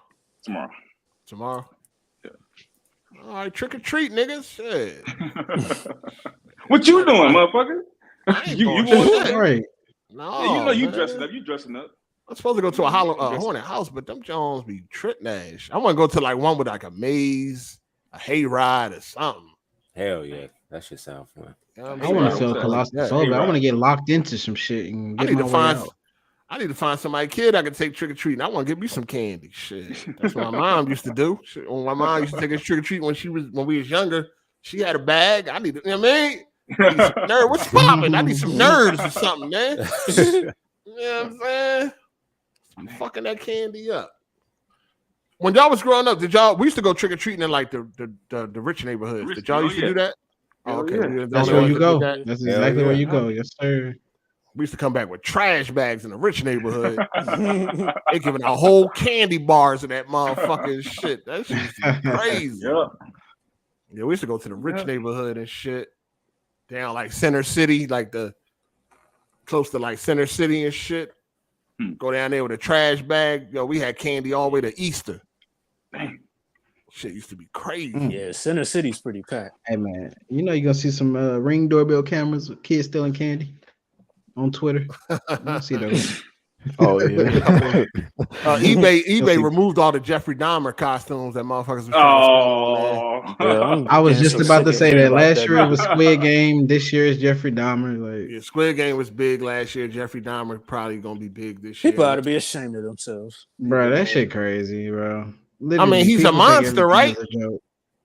Tomorrow. Yeah. All right, trick or treat, niggas. Shit. What you doing, motherfucker? You want that? Right. No, yeah, you know you dressing up. You dressing up. I'm supposed to go to a haunted house, but them Jones be trick nash. I want to go to like one with like a maze, a hayride, or something. Hell yeah, that should sound fun. I want to feel claustrophobic. I want to get locked into some shit and get my way out. I need to find somebody kid I can take trick or treating. I want to get me some candy. Shit, that's what my mom used to do. Shit, when my mom used to take us trick or treat when we was younger, she had a bag. I need to, you know what I mean? Nerd, what's popping? I need some nerds or something, man. You know what I'm saying? I'm fucking that candy up. When y'all was growing up, we used to go trick or treating in like the rich neighborhoods. Did y'all used to do that? Oh, okay. That's where you go. That's exactly where you go. Yes, sir. We used to come back with trash bags in the rich neighborhood. They giving out whole candy bars of that motherfucking shit. That shit used to be crazy. Yeah, we used to go to the rich neighborhood and shit. Down like Center City, like close to like Center City and shit. Go down there with a trash bag. Yo, we had candy all the way to Easter. Dang. Shit used to be crazy. Yeah, Center City's pretty packed. Hey man, you know you're gonna see some Ring doorbell cameras with kids stealing candy on Twitter. You see those. Oh yeah. eBay removed all the Jeffrey Dahmer costumes that motherfuckers were I was just about to say that last year it was Squid Game. This year is Jeffrey Dahmer. Like, yeah, Squid Game was big last year. Jeffrey Dahmer probably gonna be big this year. People ought to be ashamed of themselves. Bro, that shit crazy, bro. Literally, I mean, he's a monster, right?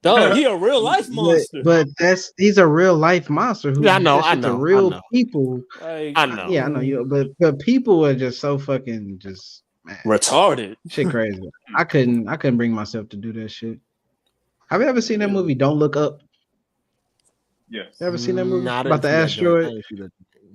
Dog, he a real life monster. But he's a real life monster. I know. Real people. Like, I know. Yeah, I know you. But people are just so fucking man, retarded. Shit, crazy. I couldn't bring myself to do that shit. Have you ever seen that movie? Don't Look Up. Yes. You ever seen that movie about the asteroid?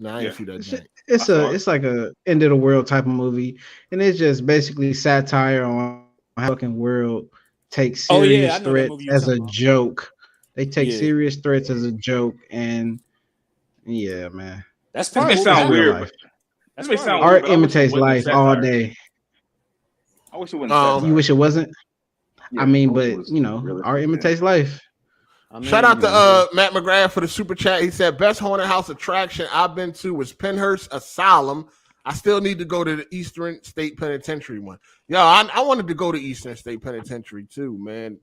I didn't see that. It's like a end of the world type of movie, and it's just basically satire on how fucking world takes serious threats as a joke. They take serious threats as a joke, and yeah, man. That's probably sound weird. That may sound art imitates life all day. I wish it wasn't. You wish it wasn't. Yeah, I mean, but you know, really art imitates life. I mean, shout out to Matt McGrath for the super chat. He said, "Best haunted house attraction I've been to was Penhurst Asylum. I still need to go to the Eastern State Penitentiary one. Yeah, I wanted to go to Eastern State Penitentiary too, man.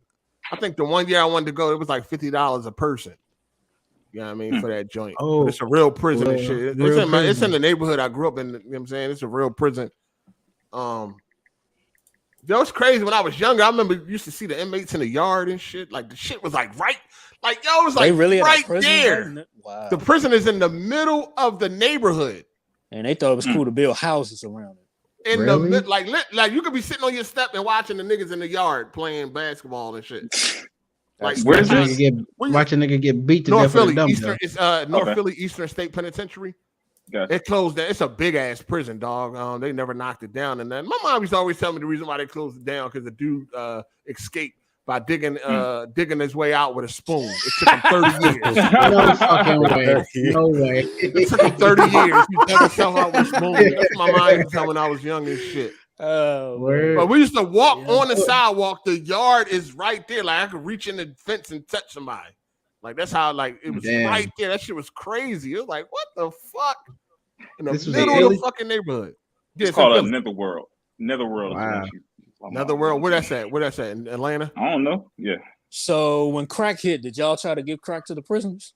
I think the one year I wanted to go, it was like $50 a person. You know what I mean, for that joint. Oh, but it's a real prison and shit. It's in the neighborhood I grew up in. You know what I'm saying? It's a real prison. That was crazy. When I was younger, I remember used to see the inmates in the yard and shit. Like the shit was like right, like yo, it was like really right there. Wow. The prison is in the middle of the neighborhood. And they thought it was cool to build houses around it. In the like you could be sitting on your step and watching the niggas in the yard playing basketball and shit. Like where's this? Watch a nigga get beat to North death. Philly, Eastern, it's North Philly Eastern State Penitentiary. Gotcha. It closed down. It's a big ass prison, dog. They never knocked it down. And then my mom used to always tell me the reason why they closed it down because the dude escaped by digging his way out with a spoon. It took him 30 years. No fucking way. No way. It took him 30 years. He dug himself out with a spoon. That's my mom used to tell me when I was young and shit. But we used to walk on the sidewalk. The yard is right there. Like I could reach in the fence and touch somebody. Like that's how like it was right there. That shit was crazy. It was like, what the fuck? In the middle of the fucking neighborhood. It's called a Netherworld. Netherworld. Wow. Netherworld. Where that's at? Where that's at? In Atlanta? I don't know. Yeah. So when crack hit, did y'all try to give crack to the prisoners?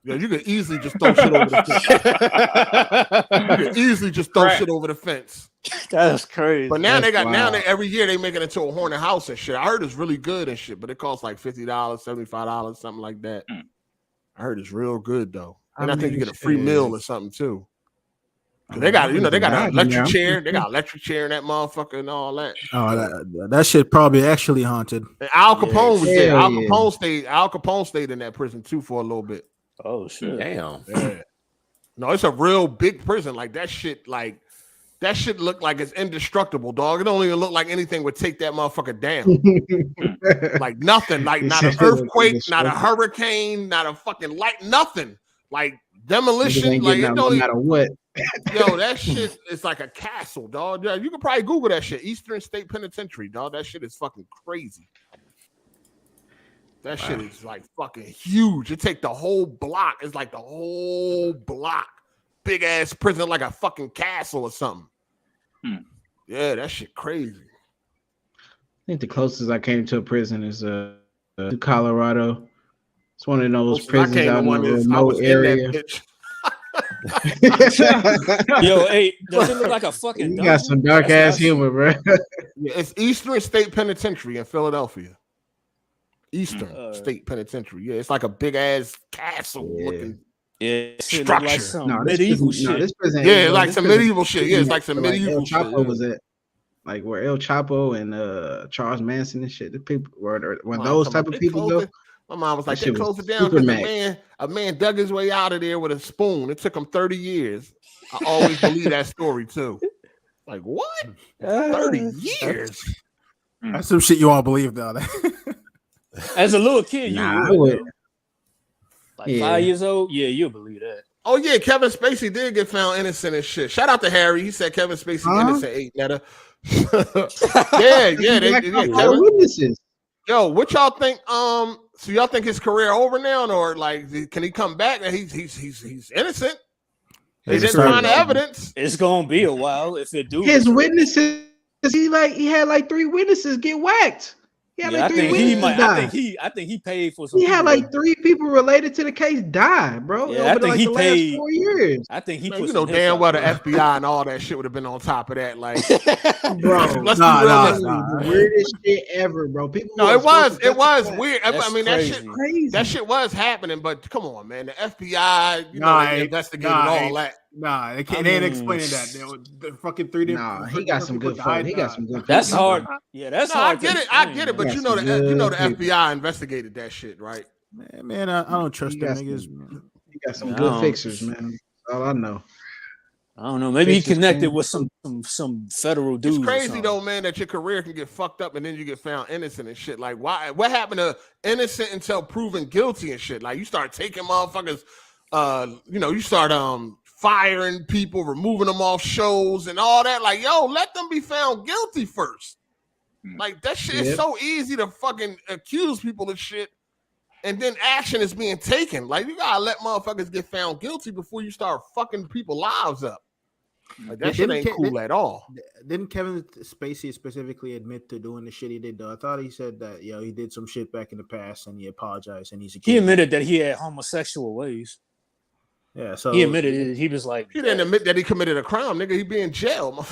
Yeah, you could easily just throw shit over the fence. You could easily just throw shit over the fence. That's crazy. But now That's wild. every year they make it into a haunted house and shit. I heard it's really good and shit, but it costs like $50, $75, something like that. I heard it's real good though. And I think you get a free meal or something too. They got, they got an electric chair. They got electric chair in that motherfucker and all that. Oh, that shit probably actually haunted. And Al Capone was there. Al Capone stayed in that prison too for a little bit. Oh shit! Damn. Yeah. No, it's a real big prison. Like that shit. Like that shit look like it's indestructible, dog. It don't even look like anything would take that motherfucker down. Like nothing. Like not an earthquake, not a hurricane, not a fucking light. Nothing. Like demolition. Like it no matter what. Yo, that shit is like a castle, dog. Yeah, you can probably Google that shit. Eastern State Penitentiary, dog. That shit is fucking crazy. That shit is like fucking huge. It take the whole block. It's like the whole block. Big ass prison, like a fucking castle or something. Yeah, that shit crazy. I think the closest I came to a prison is Colorado. It's one of those prisons out in a remote area. Yo, hey, does it look like a fucking? You got some dark ass humor, bro. Yeah, it's Eastern State Penitentiary in Philadelphia. Eastern State Penitentiary. Yeah, it's like a big ass castle looking structure. Like some medieval shit. This prison, yeah, like some medieval shit. Yeah, it's like some medieval El Chapo shit. was at, like where El Chapo and Charles Manson and shit. The people were those type of people though. My mom was like, they closed it down because a man dug his way out of there with a spoon. It took him 30 years. I always believe that story too. Like, what? 30 years? That's some shit you all believe, though. As a little kid, I would. Like 5 years old? Yeah, you'll believe that. Oh, yeah, Kevin Spacey did get found innocent and shit. Shout out to Harry. He said Kevin Spacey innocent, ain't Netta. Kevin. Witnesses. Yo, what y'all think? So y'all think his career over now, or like, can he come back? And he's innocent. They didn't find the evidence. It's gonna be a while if it do. His witnesses, he had like 3 witnesses get whacked. I think he paid for some. He had like 3 people related to the case die, bro. Yeah, I think he paid. Last 4 years. I think he. Man, damn well the FBI and all that shit would have been on top of that. Like, bro, let's be real. The weirdest shit ever, bro. People. No, it was weird. That's I mean, crazy. That shit was happening. But come on, man, the FBI, they investigated all that. Nah, they ain't explaining that. They were fucking 3 different. Nah, he got some good fun. He got some good. That's hard. Yeah, that's hard. I get it. But you know the FBI investigated that shit, right? Man, I don't trust them niggas. He got some good fixers, man. That's all I know. I don't know. Maybe he connected with some federal dudes. It's crazy though, man, that your career can get fucked up and then you get found innocent and shit. Like, why? What happened to innocent until proven guilty and shit? Like, you start taking motherfuckers. You start firing people, removing them off shows and all that. Like, yo, let them be found guilty first. Like, that shit is so easy to fucking accuse people of shit, and then action is being taken. Like, you gotta let motherfuckers get found guilty before you start fucking people's lives up. Like, that shit ain't cool at all. Didn't Kevin Spacey specifically admit to doing the shit he did, though? I thought he said that, he did some shit back in the past and he apologized and he admitted that he had homosexual ways. Yeah, so he admitted it. He was like, he didn't admit that he committed a crime, nigga. He be in jail.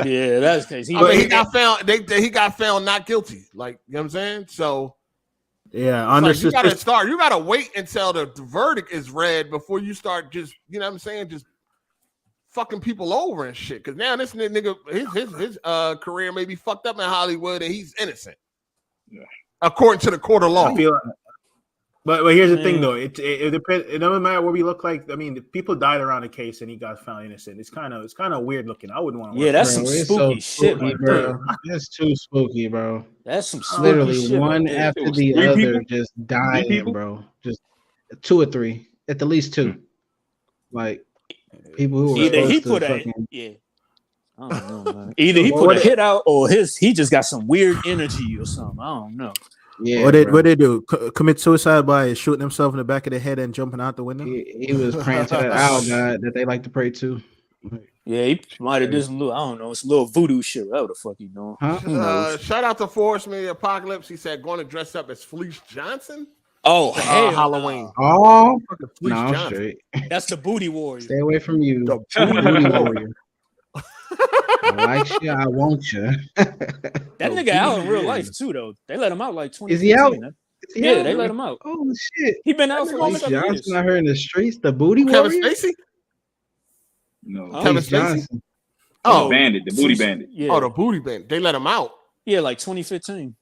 Yeah, that's the case. He got found. He got found not guilty. Like, you know what I'm saying? So yeah, you gotta wait until the verdict is read before you start just, you know what I'm saying, just fucking people over and shit. Because now this nigga, his career may be fucked up in Hollywood and he's innocent. Yeah, according to the court of law. But here's the thing, though. It depends. It doesn't matter what we look like. I mean, the people died around the case, and he got found innocent. It's kind of weird looking. I wouldn't want to. Yeah, that's some spooky shit, bro. That's too spooky, bro. That's some spooky literally shit, one man. after the other, just dying, bro. Just 2 or 3, at the least 2. Like people who either he put I don't know, man. Either he put a hit out, or he just got some weird energy or something. I don't know. Yeah, what they do? Commit suicide by shooting himself in the back of the head and jumping out the window? He was praying to that owl god that they like to pray to. Yeah, he might have done some little, I don't know, it's a little voodoo shit. Whatever the fuck he doing. Shout out to Forrest Me Apocalypse. He said going to dress up as Fleece Johnson. Oh, hell Halloween. Oh, Fleece Johnson. straight. That's the booty warrior. Stay away from you. The booty warrior. I like you. I want you. That nigga out in real life too, though. They let him out like 20. Is he out? Yeah, they let him out. Oh shit! He been out for Police 7 years. Johnson out here in the streets. The booty Kevin warrior. Spacey? No, Kevin Police Spacey? Johnson. Oh, bandit, the booty bandit. Yeah. Oh, the booty bandit. They let him out. Yeah, like 2015.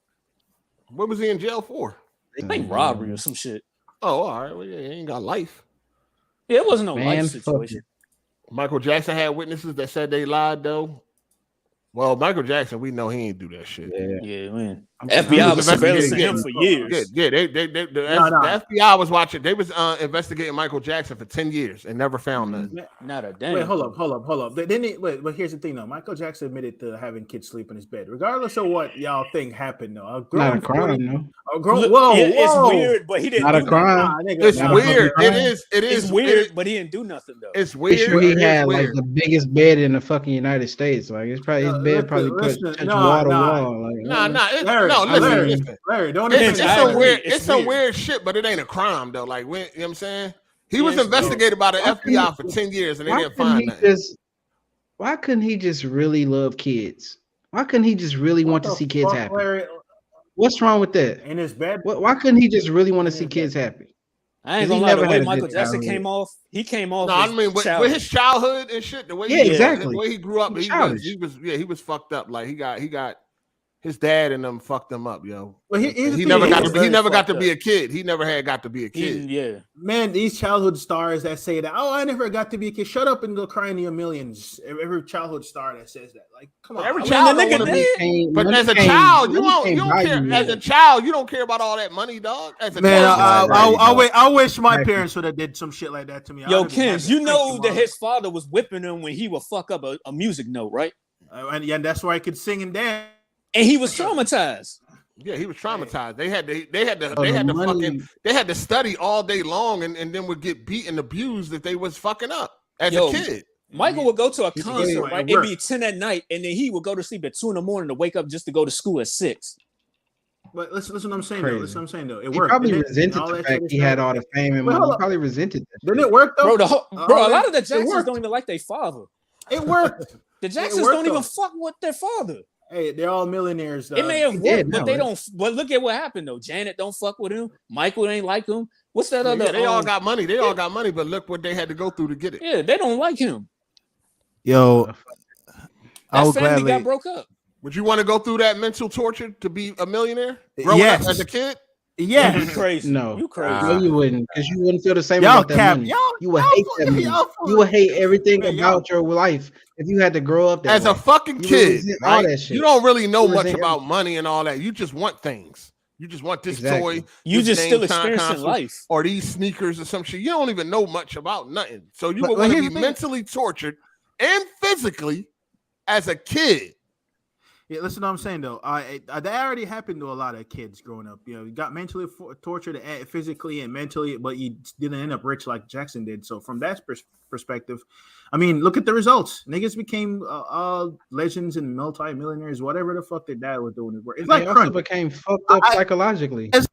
What was he in jail for? I think robbery or some shit. Oh, all right. Well, yeah, he ain't got life. Yeah, it wasn't no Man, life situation. Michael Jackson had witnesses that said they lied, though. Well, Michael Jackson, we know he ain't do that shit. Yeah, man. FBI was surveilling him for years. Yeah, the FBI was watching. They was investigating Michael Jackson for 10 years and never found nothing. Not a damn. Wait, hold up. But here's the thing, though. Michael Jackson admitted to having kids sleep in his bed, regardless of what y'all think happened. Though, Not a crime, no. It's weird, but he didn't. Not a crime. It's weird. It is. It's weird, but he didn't do nothing though. It's weird. Sure he had like the biggest bed in the fucking United States. Like it's probably his bed probably touch wall to wall. Larry, don't. It's some weird shit, but it ain't a crime though. Like, you know what I'm saying? He was investigated by the FBI for 10 years and they didn't find nothing. Why couldn't he just really love kids? Why couldn't he just really want to see kids happy? Larry? What's wrong with that? In his bed? Why couldn't he just really want to see kids happy? I ain't gonna lie, the way Michael Jackson came off, he came off. No, I mean with his childhood and shit, the way exactly. The way he grew up, he was fucked up. Like he got his dad and them fucked him up, yo. Well, he never got to be a kid. He never had got to be a kid. Yeah, man, these childhood stars that say that, oh, I never got to be a kid. Shut up and go cry in your millions. Every childhood star that says that, like, come on. Every child don't want to be. But as a child, you don't care. As a child, you don't care about all that money, dog. As a child, I wish my parents would have did some shit like that to me. Yo, Kens, you know that his father was whipping him when he would fuck up a music note, right? And that's why I could sing and dance. And he was traumatized. Yeah, he was traumatized. They had to study all day long and then would get beat and abused if they was fucking up as a kid. Michael would go to a concert, right? It'd be 10 at night, and then he would go to sleep at 2 a.m. to wake up just to go to school at 6. But listen what I'm saying, though. Listen what I'm saying, though. It worked. He probably resented the fact he had all the fame and money. He probably resented that. Didn't it work, though? Bro, a lot of the Jacksons don't even like their father. It worked. The Jacksons don't even fuck with their father. Hey, they're all millionaires. It may have worked, but they don't. But look at what happened though. Janet don't fuck with him. Michael ain't like him. What's that other? They all got money. They all got money, but look what they had to go through to get it. Yeah, they don't like him. Yo, that family got broke up. Would you want to go through that mental torture to be a millionaire? Growing up as a kid? Yeah, you crazy. No, you crazy. No, you wouldn't, because you wouldn't feel the same about that money. You would hate that money. You would hate everything about your life if you had to grow up as a fucking kid. Right? You don't really know much about money and all that. You just want things. You just want this toy. You just still experiencing life, or these sneakers or some shit. You don't even know much about nothing. So you would want to be mentally tortured and physically as a kid. Yeah, listen to what I'm saying though. That already happened to a lot of kids growing up. You know, you got mentally tortured physically and mentally, but you didn't end up rich like Jackson did. So from that perspective, I mean, look at the results. Niggas became legends and multi-millionaires, whatever the fuck their dad was doing. It's like crunch. Became fucked up psychologically. It's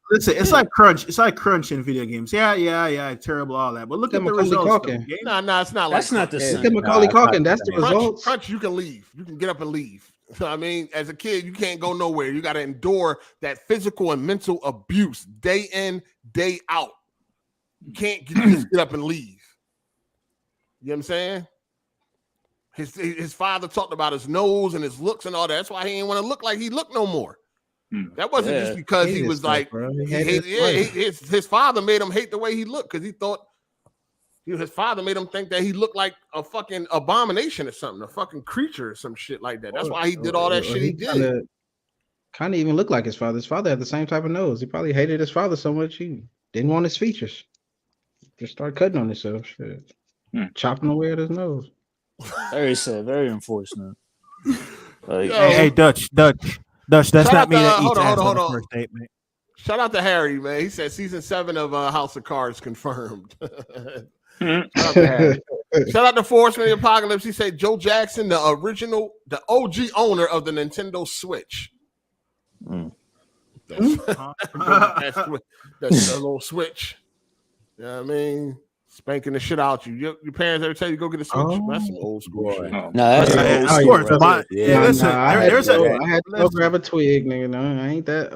like crunch. It's like crunch in video games. Yeah, terrible, all that. But look at the results. No, it's not. That's not the same. Look at Macaulay Culkin. That's the results. Crunch, you can leave. You can get up and leave. So, I mean, as a kid, you can't go nowhere. You got to endure that physical and mental abuse day in, day out. You can't just get up and leave. You know what I'm saying? His father talked about his nose and his looks and all that. That's why he didn't want to look like he looked no more. That wasn't just because he was like, his father made him hate the way he looked because he thought his father made him think that he looked like a fucking abomination or something, a fucking creature or some shit like that. That's why he did all that shit he did. Kind of even looked like his father. His father had the same type of nose. He probably hated his father so much he didn't want his features. Just started cutting on himself. Shit. Chopping away at his nose. Very sad, very unfortunate. Like, hey, Dutch. That's not me that eats ass on the first date, man. Shout out to Harry, man. He said season 7 of House of Cards confirmed. Shout out to Force Man Apocalypse. He said Joe Jackson, the OG owner of the Nintendo Switch. That's the little Switch. You know what I mean? Spanking the shit out you. Your parents ever tell you go get a Switch? That's some old school shit. No, that's old school. Listen, I had to go grab a twig, nigga. No, I ain't that.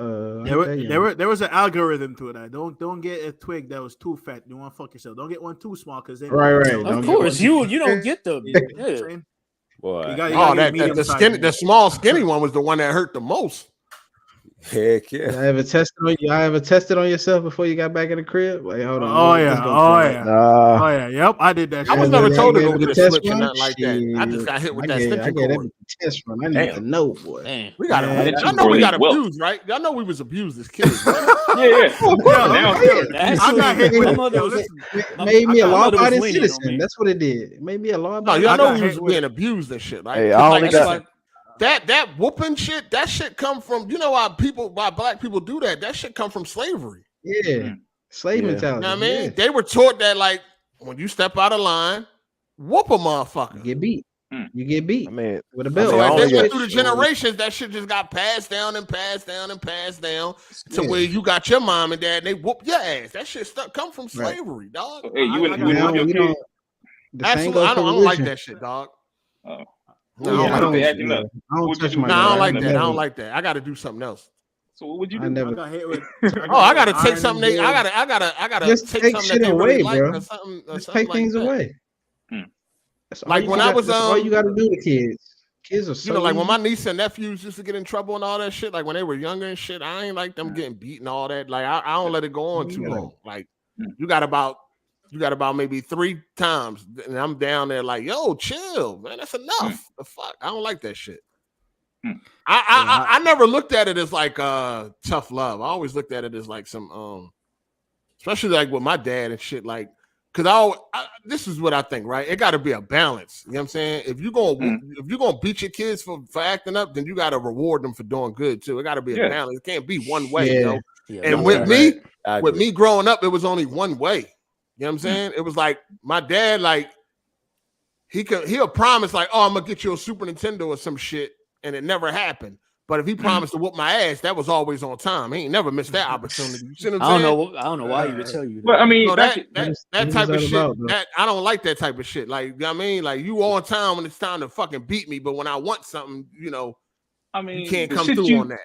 There was an algorithm to it. Don't get a twig that was too fat. You want to fuck yourself. Don't get one too small because then right. Of course, you don't get the. Boy. The small skinny one was the one that hurt the most. Heck yeah! I ever tested on yourself before you got back in the crib? Like, hold on. Oh yeah. Yep, I did that. I was never told to go get a Switch or nothing like that. I just got hit with that extension cord. Test run. I need to know, boy. Damn. We got. I know we got abused, right? Y'all know we was abused as kids. Right? I got hit with. Made me a law-abiding citizen. That's what it did. It made me a law-abiding. No, y'all know we was being abused and shit, right? Hey, I only got. That whooping shit, that shit come from, you know why black people do that? That shit come from slavery. Yeah. Slave mentality. You know what I mean? They were taught that, like, when you step out of line, whoop a motherfucker. You get beat. You get beat. I mean, with a belt. So as they went through the generations, that shit just got passed down and passed down and passed down to where you got your mom and dad and they whoop your ass. That shit come from slavery, dog. Hey, you wouldn't your kid? Absolutely, I don't like that shit, dog. No, I don't touch my. No, I don't like that. I don't like that. I got to do something else. So what would you do? I got hit with. I got to take something. I got to just take take something shit that away, really bro. like or something. Just take things away. That's like when I was that's all you got to do to kids. Kids are so like when my niece and nephews used to get in trouble and all that shit. Like when they were younger and shit, I ain't like them getting beat and all that. Like I don't let it go on too long. Like you got about maybe 3 times, and I'm down there like, yo, chill, man. That's enough. The fuck, I don't like that shit. I never looked at it as like tough love. I always looked at it as like some especially like with my dad and shit. Like, cause this is what I think, right? It got to be a balance. You know what I'm saying? If you're gonna beat your kids for acting up, then you got to reward them for doing good too. It got to be a balance. It can't be one way, you know. Yeah, and with me growing up, it was only one way. You know what I'm saying? It was like my dad, like he'll promise, like, oh, I'm gonna get you a Super Nintendo or some shit, and it never happened. But if he promised to whoop my ass, that was always on time. He ain't never missed that opportunity. You see what I'm saying? I don't know why he would tell you that. But I mean, that type of shit. I don't like that type of shit. Like, you know what I mean? Like, you on time when it's time to fucking beat me, but when I want something, you know, I mean, you can't come through on that.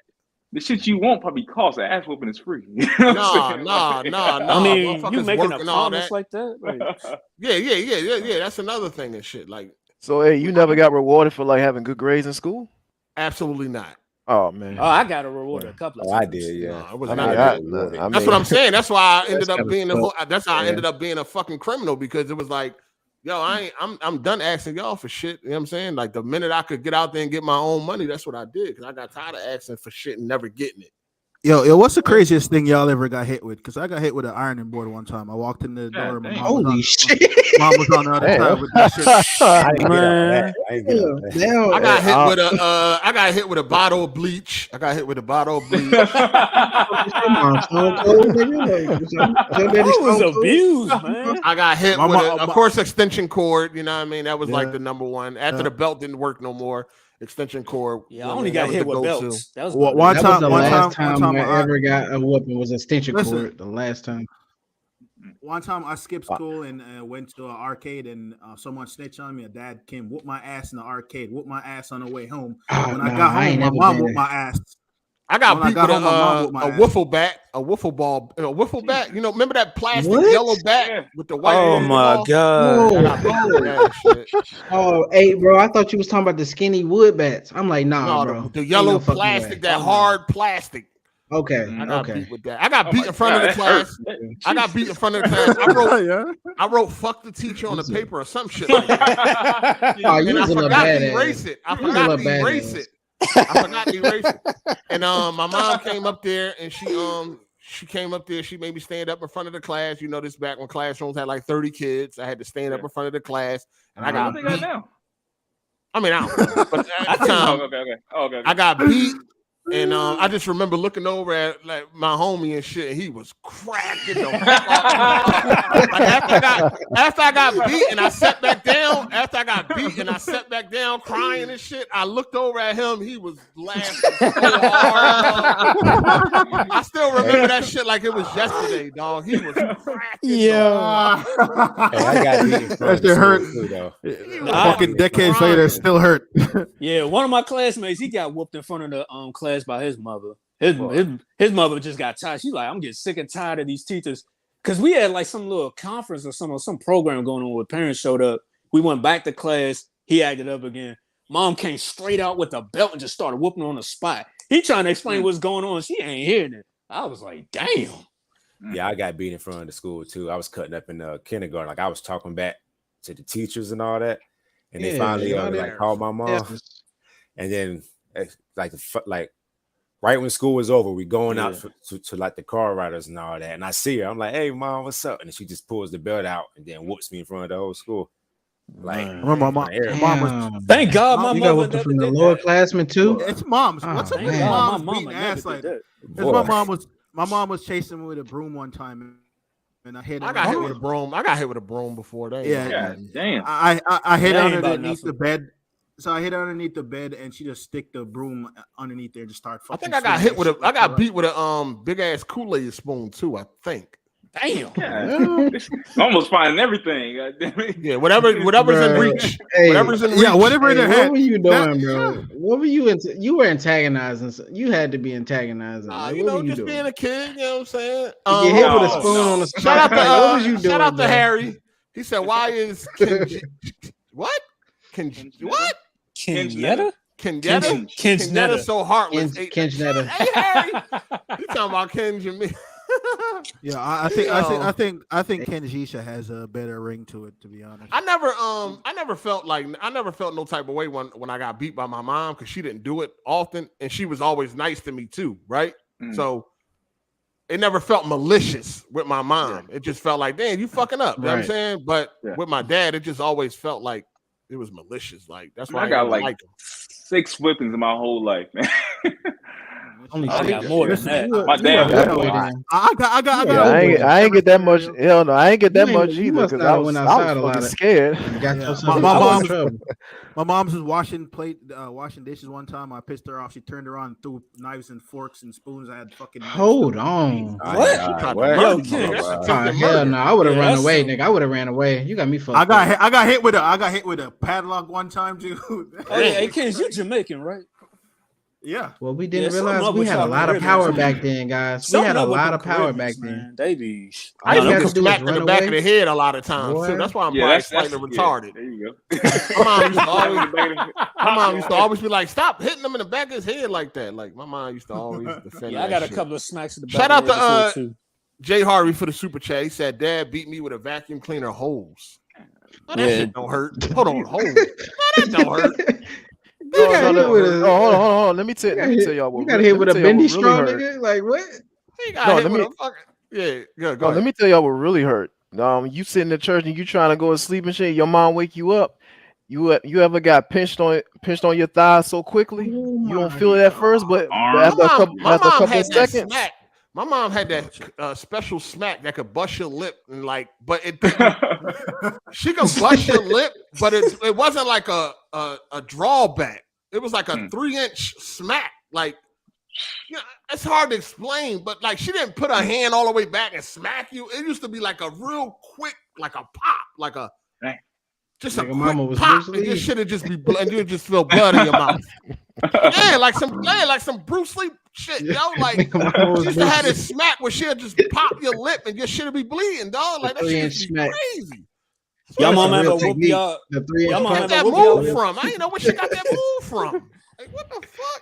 The shit you want probably costs. An ass whooping is free. Nah. I mean, you making a promise like that? Like... Yeah. That's another thing and shit. Like, so hey, you never got rewarded for like having good grades in school? Absolutely not. Oh man. Oh, I got a reward a couple of times. I did, yeah. No, it was that's what I'm saying. That's why I ended up being I ended up being a fucking criminal, because it was like, yo, I'm done asking y'all for shit. You know what I'm saying? Like, the minute I could get out there and get my own money, that's what I did, because I got tired of asking for shit and never getting it. Yo, what's the craziest thing y'all ever got hit with? Because I got hit with an ironing board one time. I walked in the door. Holy shit! Mom was on the other side with that shit. I got hit with a bottle of bleach. I was abused, man. I got hit with, of course, extension cord. You know what I mean? That was like the number one. After the belt didn't work no more, extension cord. Yeah, I only got hit with belts. That was the last time I ever got a whooping was extension cord. The last time. One time I skipped school and went to an arcade, and someone snitched on me. A dad came, whooped my ass in the arcade, whooped my ass on the way home. When I got home, my mom whooped my ass. I got beat with a wiffle bat, a wiffle ball, a wiffle bat. You know, remember that plastic yellow bat with the white? Oh my god! Oh, hey, bro, I thought you was talking about the skinny wood bats. I'm like, nah, bro. The yellow plastic, that hard plastic. Okay, I got beat with that. I got beat in front of the class. I got beat in front of the class. I wrote "fuck the teacher" on the paper or some shit like that. Oh, you was I forgot to erase it. I forgot to erase it. And my mom came up there, and she came up there. She made me stand up in front of the class. You know, this back when classrooms had like 30 kids. I had to stand up in front of the class, and I got beat. Now? I mean, I don't know, but at the time, I got beat. And I just remember looking over at like my homie and shit, and he was cracking the fuck up. Like, after I got beat and I sat back down, after I got beat beat and I sat back down crying and shit. I looked over at him. He was laughing so hard. I still remember that shit like it was yesterday, dog. He was cracking. Yeah. I got beaten from That shit hurt. too, though. Fucking decades later, it still hurt. Yeah, one of my classmates, he got whooped in front of the class by his mother. His mother just got tired. She's like, I'm getting sick and tired of these teachers. Because we had like some little conference or some program going on where parents showed up. We went back to class. He acted up again. Mom came straight out with a belt and just started whooping on the spot. He trying to explain what's going on. She ain't hearing it. I was like, damn. Yeah, I got beat in front of the school too. I was cutting up in the kindergarten. Like I was talking back to the teachers and all that. And they finally like called my mom. Yeah. And then like right when school was over, we going out to like the car riders and all that. And I see her. I'm like, hey, mom, what's up? And she just pulls the belt out and then whoops me in front of the whole school. Like, remember my mom was. Thank God my mother never from the lower classmen too. It's mom's. What's up with mom's beating ass like that? My mom was chasing me with a broom one time, and I hit. I got hit with a broom. I got hit with a broom before that. Yeah, damn. I hit underneath the bed. So I hit underneath the bed, and she just stick the broom underneath there and just start fucking. I think I got hit with I got beat with a big ass Kool-Aid spoon too. I think. Damn. Yeah. Almost finding everything. Yeah, whatever's in reach. Hey, whatever's in reach. Yeah, whatever in their head. What were you doing, bro? What were you into? You were antagonizing. You had to be antagonizing. Like, you know, just doing? being a kid. You know what I'm saying? You hit with a spoon on the spot. Shout out to what was you doing? Shout out to bro? Harry. He said, "Why is what? What? Kenyatta? Kenyatta so heartless. Kenyatta. Hey Harry, you talking about Kenji and me? Yeah, I think Kenjisha has a better ring to it, to be honest. I never felt no type of way when I got beat by my mom because she didn't do it often and she was always nice to me too, right? So it never felt malicious with my mom. It just felt like, damn, you fucking up. You know what I'm saying? But with my dad, it just always felt like it was malicious. Like that's why I got like 6 whippings in my whole life, man. I got more than that. My dad. I ain't get that much. Hell no, I ain't get that much either because I was fucking scared. My mom's was washing dishes one time. I pissed her off. She turned around and threw knives and forks and spoons. I had fucking. Hold on. What? Hell no, I would have run away, nigga. I would have ran away. You got me fucked. I got hit with a padlock one time too. Oh yeah, hey Ken, you Jamaican, right? Yeah. Well, we didn't realize we had a lot of power back then, guys. We had a lot of power back then. They be. I used to get smacked in the back of the head a lot of times too. That's why I'm probably slightly retarded. There you go. My mom used to always be like, "Stop hitting him in the back of his head like that." Like my mom used to always defend. Yeah, I got a couple of smacks in the back. Shout out to Jay Harvey for the super chat. He said, "Dad beat me with a vacuum cleaner hose." Oh, that shit don't hurt. Hold on, hose. No, that don't hurt. Hold on. Let me tell y'all what. You got hit with a bendy straw, nigga. Like what? Go. Let me tell y'all what really hurt. You sit in the church and you trying to go to sleep and shit. Your mom wake you up. You ever got pinched on your thigh so quickly? You don't feel it at first, but after a couple seconds. My mom had that special smack that could bust your lip and she could bust your lip, but it wasn't like a drawback. It was like a 3-inch smack. Like, you know, it's hard to explain, but like she didn't put her hand all the way back and smack you. It used to be like a real quick, like a pop, like a just like a quick pop, and your shit would just be blood, and you just feel blood in your mouth. like some Bruce Lee shit, yo. Like she used to have this smack where she'll just pop your lip and your shit will be bleeding, dog. Like that shit is crazy. Y'all mama ever whoop y'all? Y'all mama got that move from? I didn't know where she got that move from. Like what the fuck?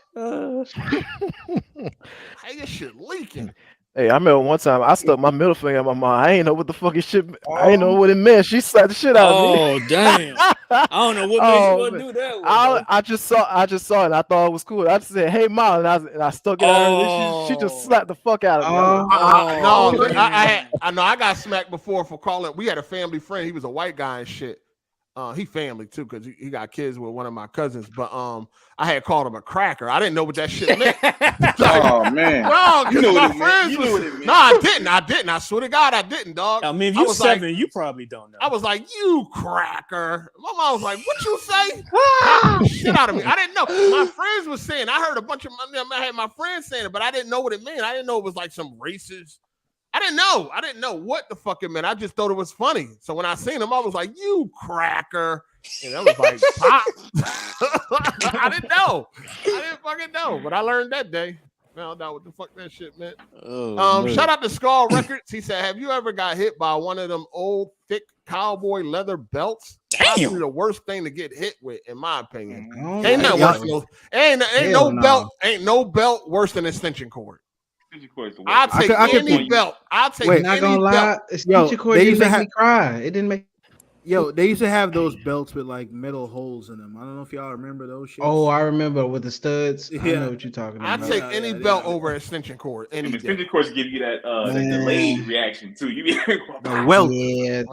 Hey, this shit leaking. Hey, I remember one time I stuck my middle finger in my mom. I ain't know what the fucking shit. I ain't know what it meant. She slapped the shit out of me. Oh damn! I don't know what made you want to do that. I just saw it. And I thought it was cool. I just said, "Hey, mom," and I stuck it out. She just slapped the fuck out of me. I got smacked before for calling. We had a family friend. He was a white guy and shit. He family too, because he got kids with one of my cousins. But I had called him a cracker. I didn't know what that shit meant. Oh man, no, because my friends was. No, I didn't. I swear to God, I didn't, dog. I mean, if you're 7, you probably don't know. I was like, you cracker. My mom was like, what you say? Shit out of me. I didn't know. My friends was saying. I heard a bunch of. I had my friends saying it, but I didn't know what it meant. I didn't know it was like some racist. I didn't know what the fuck it meant. I just thought it was funny. So when I seen him, I was like, you cracker. And I was like, pop. I didn't know. I didn't fucking know. But I learned that day. Found out what the fuck that shit meant. Shout out to Skull Records. He said, have you ever got hit by one of them old, thick cowboy leather belts? Probably the worst thing to get hit with, in my opinion. Ain't no belt worse than extension cord. I'll take any belt. I'll take any belt. Extension cord didn't make me cry. It didn't make. Yo, they used to have those belts with like metal holes in them. I don't know if y'all remember those shit. Oh, I remember with the studs. I know what you're talking about. I'll take any belt over extension cord. Extension cords give you that delayed reaction too. You be the welt. Yeah,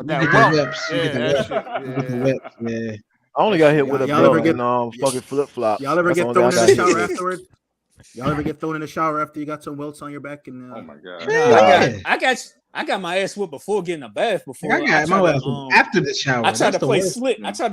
yeah. I only got hit with a belt and fucking flip flop. Y'all ever get thrown in the shower afterwards? Y'all ever get thrown in the shower after you got some welts on your back? And oh my god, I got my ass whipped before getting a bath. Before I got my ass after the shower. I tried to play slick. I tried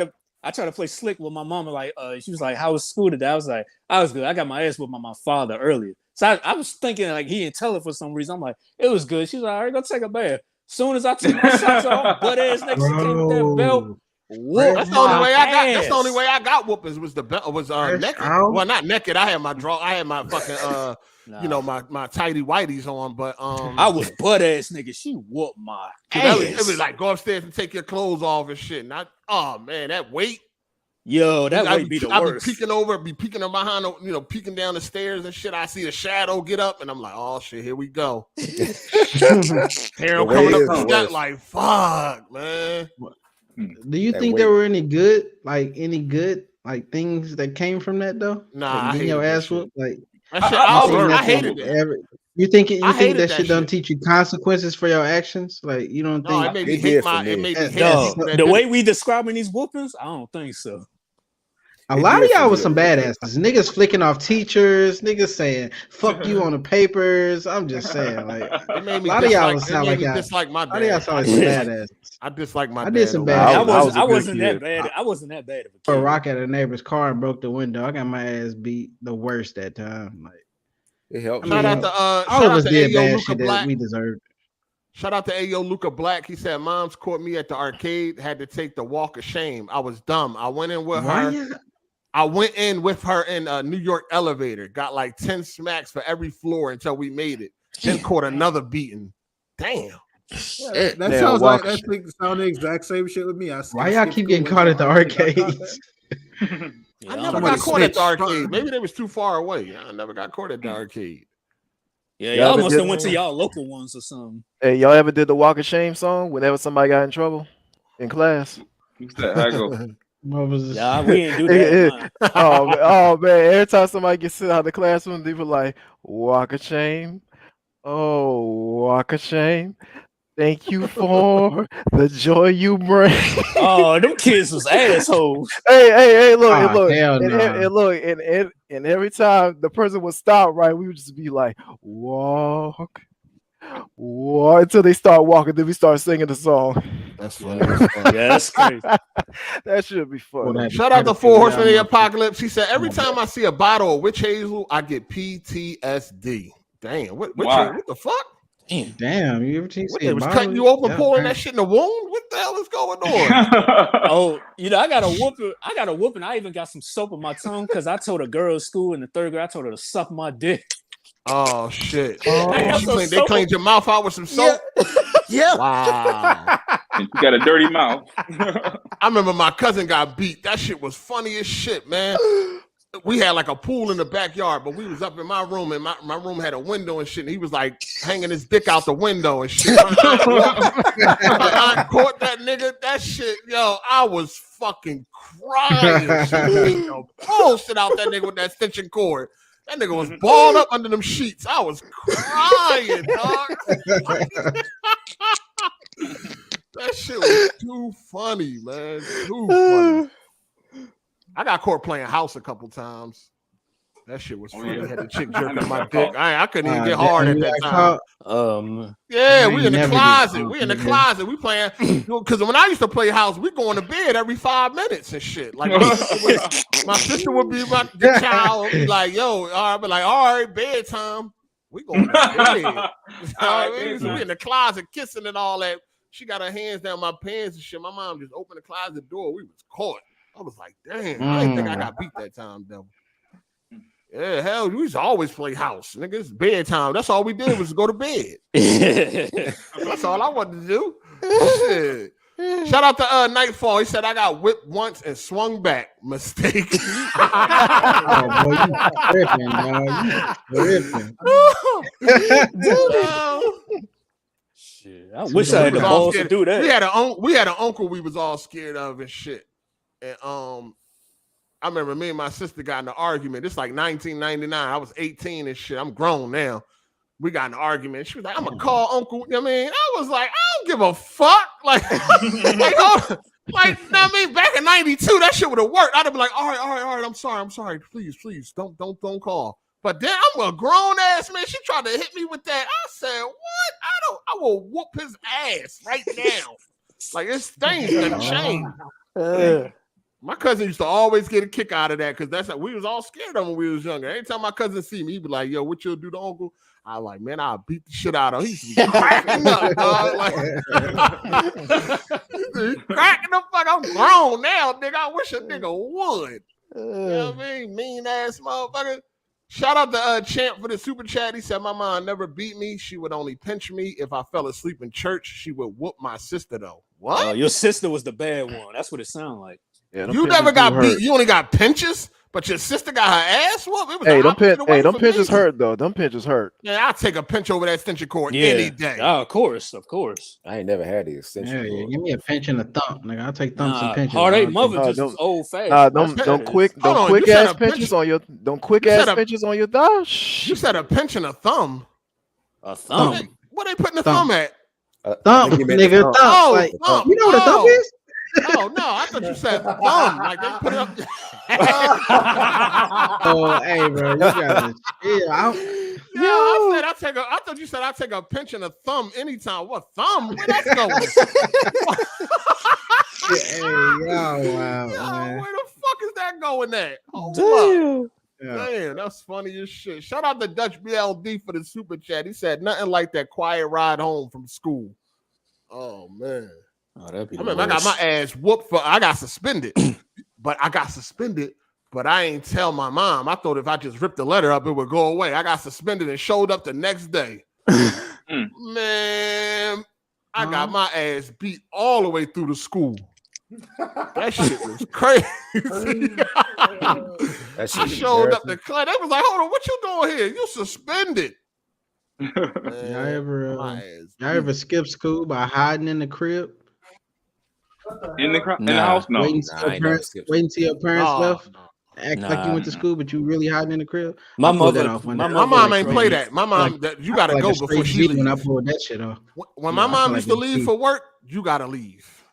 to play slick with my mom. Like, she was like, "How was school today?" I was like, "I was good." I got my ass whipped by my father earlier, so I was thinking like he didn't tell her for some reason. I'm like, "It was good." She was like, "All right, go take a bath." Soon as I took my socks off, butt ass next to came with that belt. That's the only way I got. That's the only way I got whoopings was the belt was naked. Well, not naked. I had my fucking my tighty whities on, but I was butt ass nigga. She whooped my ass. It was like go upstairs and take your clothes off and shit. And oh man, that weight. Yo, that weight be the worst. I'd be peeking behind, peeking down the stairs and shit. I see a shadow get up, and I'm like, oh shit, here we go. Harold coming up the gut, like fuck, man. Do you think there were any good things that came from that though? Nah, like, I your ass whooped. Like I hated it. You think that shit don't teach you consequences for your actions? Like you don't think it made me hate the way we describing these whoopings? I don't think so. A lot of y'all was some badasses. Niggas flicking off teachers. Niggas saying "fuck you" on the papers. I'm just saying, like it made me a lot of y'all sound like y'all. Dislike my dad. A lot of y'all sound like some badasses. I dislike my. I did some bad. I wasn't that bad. I wasn't that bad of a kid. A rock at a neighbor's car and broke the window. I got my ass beat the worst that time. Like it helped. Shout out to all of us did bad shit that we deserved. Shout out to Ayo Luca Black. He said, "Mom's caught me at the arcade. Had to take the walk of shame. I was dumb. I went in with her." I went in with her in a New York elevator, got like 10 smacks for every floor until we made it. Then caught another beating. Damn. Yeah, that sounds like that sound the exact same shit with me. Why y'all keep getting caught at the arcades? I never got caught at the arcade. Maybe they was too far away. I never got caught at the arcade. Yeah, y'all must have went to y'all local ones or something. Hey, y'all ever did the Walk of Shame song whenever somebody got in trouble in class? What's that? I go. Yeah, we didn't do that. Oh man! Every time somebody gets sent out of the classroom, they were like, "Walk of shame, oh walk of shame. Thank you for the joy you bring." Oh, them kids was assholes. Hey! Look, and every time the person would stop, right, we would just be like, "Walk." Until they start walking, then we start singing the song. That's funny. Yeah, that's crazy. That should be fun. Shout out to 4 Horsemen of the Apocalypse. He said, every time I see a bottle of witch hazel, I get PTSD. Damn, what the fuck? Damn, you ever seen they was cutting you open, pulling that shit in the wound? What the hell is going on? Oh, I got a whooping. I even got some soap on my tongue because I told a girl at school in the 3rd grade, I told her to suck my dick. Oh shit! They cleaned your mouth out with some soap. Yeah. Wow. You got a dirty mouth. I remember my cousin got beat. That shit was funny as shit, man. We had like a pool in the backyard, but we was up in my room, and my room had a window and shit. And he was like hanging his dick out the window and shit. I caught that nigga. That shit, yo, I was fucking crying. Shit out that nigga with that extension cord. That nigga was balled up under them sheets. I was crying, dog. That shit was too funny, man. Too funny. I got caught playing house a couple times. That shit was funny. I had the chick jerking my dick. I couldn't even get hard at that time. Yeah, we in the closet. We in the closet. We playing because when I used to play house, we going to bed every 5 minutes and shit. Like my sister would be the child would be like, "Yo," I'd be like, "All right, bedtime." We going to bed. You know what I mean? So we in the closet kissing and all that. She got her hands down my pants and shit. My mom just opened the closet door. We was caught. I was like, damn, I didn't think I got beat that time, though. Yeah, hell, we used to always play house. Nigga, it's bedtime. That's all we did was go to bed. That's all I wanted to do. Shit. Shout out to Nightfall. He said, I got whipped once and swung back. Mistake. Oh, boy, you tripping, dog. Shit, I wish I had the balls to do that. We had an uncle we was all scared of and shit. And I remember me and my sister got in an argument. It's like 1999. I was 18 and shit. I'm grown now. We got in an argument. She was like, I'm gonna call Uncle. You know what I mean? I was like, I don't give a fuck. Like, you know what I mean? Back in 92, that shit would have worked. I'd have been like, all right. I'm sorry. Please, don't call. But then I'm a grown ass man. She tried to hit me with that. I said, what? I will whoop his ass right now. Like, it's things done changed. My cousin used to always get a kick out of that because that's how we was all scared of him when we was younger. Anytime my cousin see me, he'd be like, yo, what you'll do to Uncle? I was like, man, I'll beat the shit out of him. He used to be cracking up, dog. Like, cracking the fuck. I'm grown now, nigga. I wish a nigga would. You know what I mean? Mean ass motherfucker. Shout out to Champ for the super chat. He said, my mom never beat me. She would only pinch me. If I fell asleep in church, she would whoop my sister, though. What? Your sister was the bad one. That's what it sounded like. Yeah, you never got beat. You only got pinches, but your sister got her ass whooped. Them pinches hurt though. Them pinches hurt. Yeah, I'll take a pinch over that extension cord any day. Oh, of course. I ain't never had the extension cord. Yeah, give me a pinch and a thump, nigga. I'll take thumps and pinches. Hard8 mother just old fast. Don't quick ass pinches on your thigh. You said a pinch and a thumb. A thumb. What they putting the thumb at? Thumb, nigga. Thumb. Oh, like, thumb. You know what a thumb is? Oh no, I thought you said thumb. Like they put it up. Oh, hey, bro, you gotta chill. I thought you said I take a pinch and a thumb anytime. What thumb? Where that's going? Wow, man. Where the fuck is that going at? Damn, that's funny as shit. Shout out to Dutch BLD for the super chat. He said nothing like that quiet ride home from school. Oh man. Oh, that'd be I remember I got my ass whooped I got suspended, but I ain't tell my mom. I thought if I just ripped the letter up, it would go away. I got suspended and showed up the next day. Man, I got my ass beat all the way through the school. That shit was crazy. I showed up the class. They was like, hold on, what you doing here? You suspended. Y'all ever skip school by hiding in the crib? In the house? No. Waiting till your parents left. Act like you went to school, but you really hiding in the crib. My mom ain't play that. My mom, you gotta go before she leaves. When I pulled that shit off. When my mom used to leave for work, you gotta leave.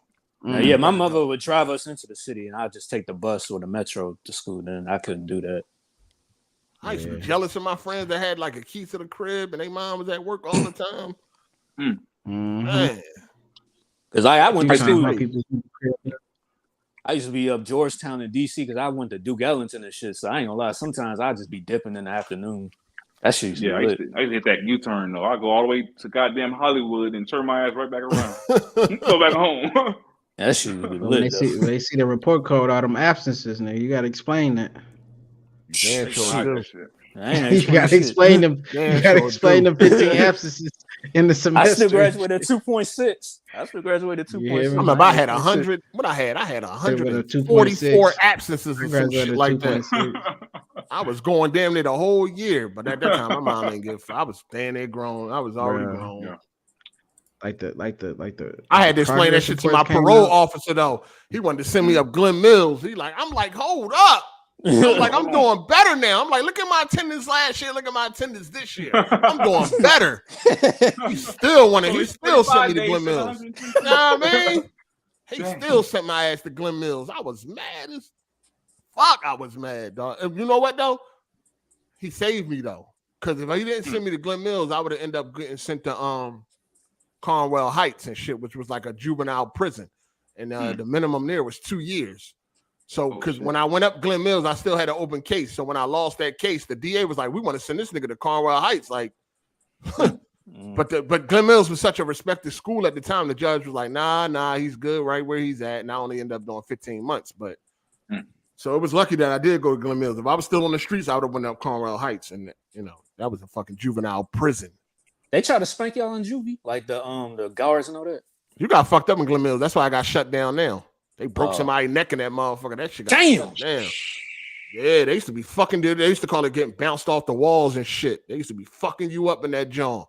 Yeah, my mother would drive us into the city, and I'd just take the bus or the metro to school. Then I couldn't do that. I used to be jealous of my friends that had like a key to the crib, and their mom was at work all the time. Man. Because I went to school. I used to be up Georgetown in DC because I went to Duke Ellington and shit. So I ain't gonna lie. Sometimes I just be dipping in the afternoon. That shit used to be lit. I used to hit that U-turn though. I go all the way to goddamn Hollywood and turn my ass right back around. Go back home. That shit used to be lit. When they see the report code, all them absences, nigga, you gotta explain that. You gotta explain them. You gotta explain them 15 absences in the semester. I still graduated 2.6. I remember I had 100. What I had 144 absences and some shit like that. I was going damn near the whole year, but at that time my mom didn't give. I was staying there grown. I was already grown. Yeah. Like the. I had to explain that shit to my parole officer though. He wanted to send me up Glen Mills. I'm like, hold up. I'm like, I'm doing better now. I'm like, look at my attendance last year. Look at my attendance this year. I'm doing better. He still sent me to Glen Mills. You know what I mean? He still sent my ass to Glen Mills. I was mad as fuck. I was mad, dog. And you know what, though? He saved me, though. Because if he didn't send me to Glen Mills, I would have ended up getting sent to Conwell Heights and shit, which was like a juvenile prison. And the minimum there was 2 years. So, because when I went up Glen Mills, I still had an open case. So when I lost that case, the DA was like, "We want to send this nigga to Conwell Heights." Like, but Glen Mills was such a respected school at the time. The judge was like, "Nah, he's good right where he's at." And I only ended up doing 15 months. But so it was lucky that I did go to Glen Mills. If I was still on the streets, I would have went up Conwell Heights, and that was a fucking juvenile prison. They try to spank y'all in juvie, like the guards and all that. You got fucked up in Glen Mills. That's why I got shut down now. They broke somebody's neck in that motherfucker. That shit got shut down. Yeah, they used to be fucking. They used to call it getting bounced off the walls and shit. They used to be fucking you up in that joint.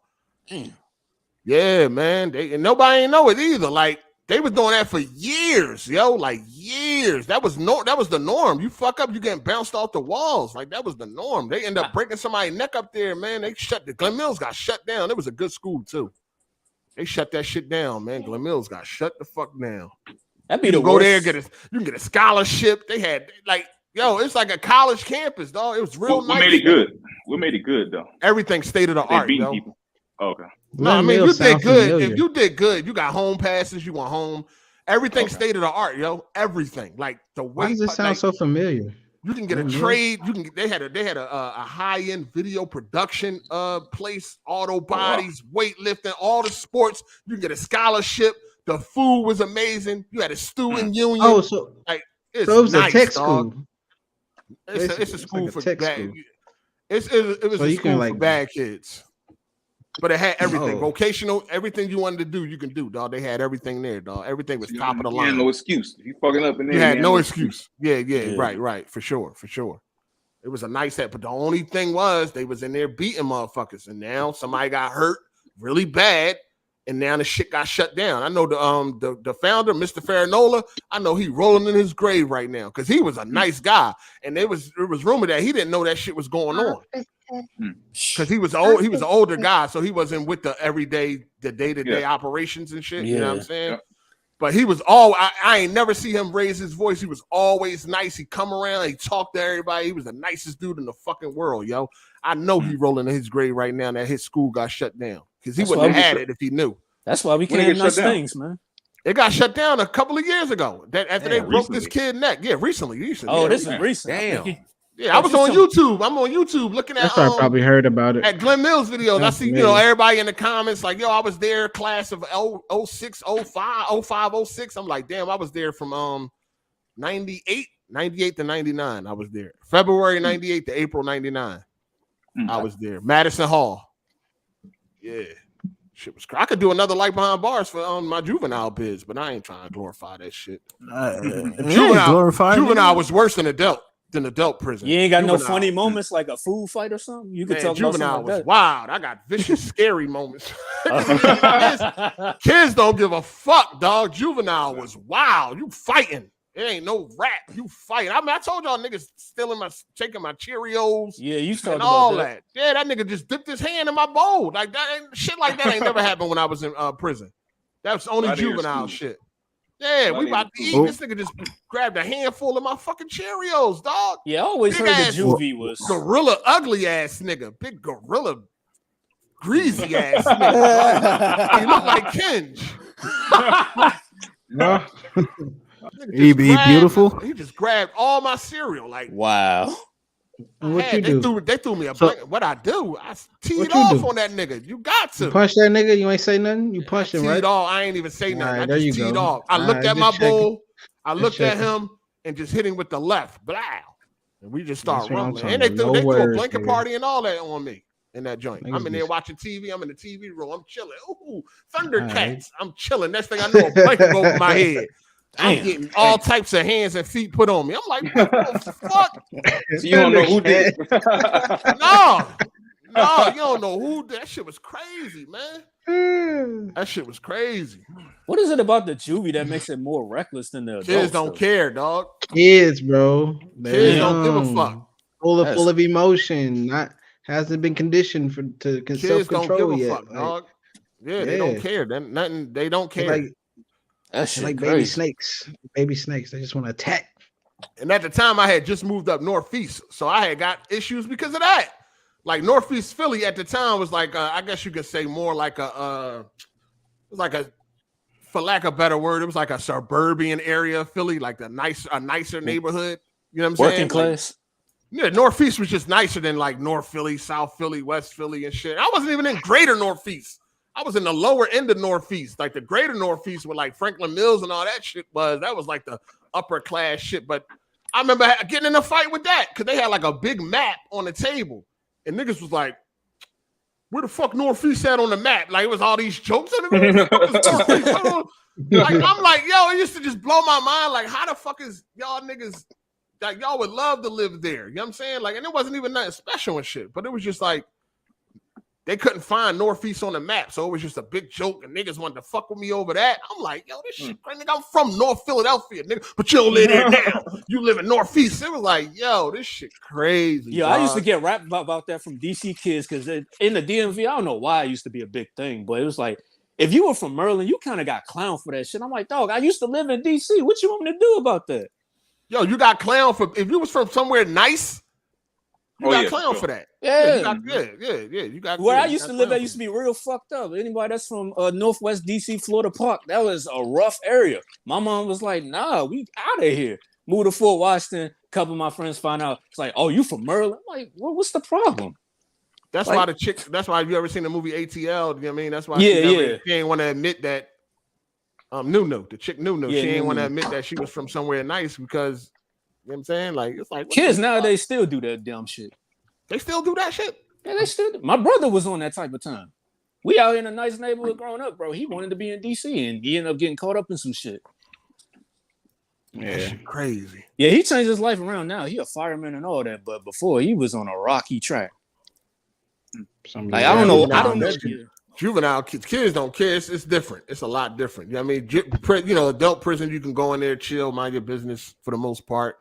Yeah, man. And nobody ain't know it either. Like they was doing that for years, yo. Like years. That was the norm. You fuck up, you getting bounced off the walls. Like that was the norm. They end up breaking somebody's neck up there, man. The Glen Mills got shut down. It was a good school too. They shut that shit down, man. Glen Mills got shut the fuck down. That'd be the worst. Go there, you can get a scholarship. They had it's like a college campus, dog. It was real nice. We made it good though. Everything state of the art, yo. People. Oh, okay. No, I mean you did good. Familiar. If you did good, you got home passes, you went home. Everything state of the art, yo. Everything. Like the way. Why does it sound so familiar? You can get a trade. They had a high-end video production place, auto bodies, weightlifting, all the sports. You can get a scholarship. The food was amazing. You had a student union. Oh, so it was nice, a tech dog. school. It's a school for tech bad. school. It was a school for bad kids. But it had everything. Vocational, everything you wanted to do, you can do, dog. They had everything there, dog. Everything was top of the line. No excuse. If you fucking up in there, you had no excuse. Yeah, right. For sure. It was a nice set, but the only thing was they was in there beating motherfuckers, and now somebody got hurt really bad, and now the shit got shut down. I know the founder, Mr. Farinola, I know he rolling in his grave right now because he was a nice guy, and it was rumored that he didn't know that shit was going on. Because he was an older guy, so he wasn't with the day-to-day operations and shit. You know what I'm saying? Yeah. But he was I ain't never see him raise his voice. He was always nice. He come around, he talked to everybody. He was the nicest dude in the fucking world, yo. I know he rolling in his grave right now that his school got shut down. Because he wouldn't have had it if he knew. That's why we can't have nice things, man. It got shut down a couple of years ago. That after they broke this kid's neck. Yeah, recently. Oh, this is recent. Damn. Yeah, I was on YouTube. I'm on YouTube looking at. I probably heard about it at Glen Mills videos. I see, everybody in the comments like, "Yo, I was there, class of 06, 05, 05, 06." I'm like, "Damn, I was there from 98 to 99. I was there. February 98 to April 99. I was there. Madison Hall. Yeah, shit was crazy. I could do another Light Behind Bars for my juvenile biz, but I ain't trying to glorify that shit. Juvenile was worse than adult prison. You ain't got no funny moments like a food fight or something? You could talk about something like that. Wild. I got vicious, scary moments. Kids don't give a fuck, dog. Juvenile was wild. You fighting. It ain't no rap. You fight. I mean, I told y'all niggas taking my Cheerios. Yeah, you and all that. Yeah, that nigga just dipped his hand in my bowl. Like that shit like that ain't never happened when I was in prison. That was only juvenile shit. Yeah, we about to eat. This nigga just grabbed a handful of my fucking Cheerios, dog. Yeah, I always heard the juvie was gorilla, ugly ass nigga, big gorilla, greasy ass nigga. He looked like Kenj. No. He beautiful. He just grabbed all my cereal. Like, wow. They threw me a blanket. What I do? I teed off on that nigga. You got to. You punch that nigga? You ain't say nothing? You punched him, right? Teed off. I ain't even say nothing. Right, I just teed off. I looked at my bowl. I looked at him and just hit him with the left. Blow. And we just start rumbling. And they threw a blanket party and all that on me in that joint. I'm in there watching TV. I'm in the TV room. I'm chilling. Ooh, Thundercats. Right. I'm chilling. Next thing I know, a blanket go over my head. I'm getting all types of hands and feet put on me. I'm like, what the fuck? So you don't know who did it? No, you don't know who did. That shit was crazy, man. That shit was crazy. What is it about the juvie that makes it more reckless than the adults? Kids don't care, dog. Kids, bro. Kids don't give a fuck. Full of emotion. Hasn't been conditioned to kids don't give a yet. fuck, dog. Yeah, they don't care. They don't care. That's like crazy. baby snakes. Baby snakes. They just want to attack. And at the time, I had just moved up Northeast, so I had got issues because of that. Like Northeast Philly at the time was like, I guess you could say more like it was like a, for lack of a better word, it was like a suburban area of Philly, like a nicer neighborhood. You know what I'm saying? Working class. Yeah, Northeast was just nicer than like North Philly, South Philly, West Philly, and shit. I wasn't even in Greater Northeast. I was in the lower end of Northeast, like the Greater Northeast, with like Franklin Mills and all that shit. That was like the upper class shit. But I remember getting in a fight with that because they had like a big map on the table, and niggas was like, "Where the fuck Northeast at on the map?" Like it was all these jokes on it. Like I'm like, yo, it used to just blow my mind. Like, how the fuck is y'all niggas? Like y'all would love to live there. You know what I'm saying? Like, and it wasn't even nothing special and shit, but it was just like they couldn't find Northeast on the map, so it was just a big joke, and niggas wanted to fuck with me over that. I'm like, yo, this shit, nigga, I'm from North Philadelphia, nigga, but you don't live there now. You live in Northeast. It was like, yo, this shit crazy. Yeah, dog. I used to get rapped about that from DC kids because in the DMV, I don't know why it used to be a big thing, but it was like, if you were from Maryland, you kind of got clowned for that shit. I'm like, dog, I used to live in DC. What you want me to do about that? Yo, you got clown for if you was from somewhere nice. You got clown for that. Yeah. You got where I used to live at used to be real fucked up. Anybody that's from Northwest DC, Florida Park, that was a rough area. My mom was like, nah, we out of here. Moved to Fort Washington. A couple of my friends found out. It's like, oh, you from Maryland? I'm like, what's the problem? That's like, why the chick, that's why you ever seen the movie ATL, you know what I mean? That's why she ain't want to admit that Nunu, the chick Nunu, she ain't want to admit that she was from somewhere nice because you know what I'm saying? Like it's like kids nowadays still do that dumb shit. They still do that shit? Yeah, they still do. My brother was on that type of time. We out here in a nice neighborhood growing up, bro. He wanted to be in DC and he ended up getting caught up in some shit. Yeah, that shit crazy. Yeah, he changed his life around now. He a fireman and all that, but before he was on a rocky track. Like I don't know. Juvenile kids don't care. It's different. It's a lot different. You know what I mean? You know, adult prison, you can go in there, chill, mind your business for the most part.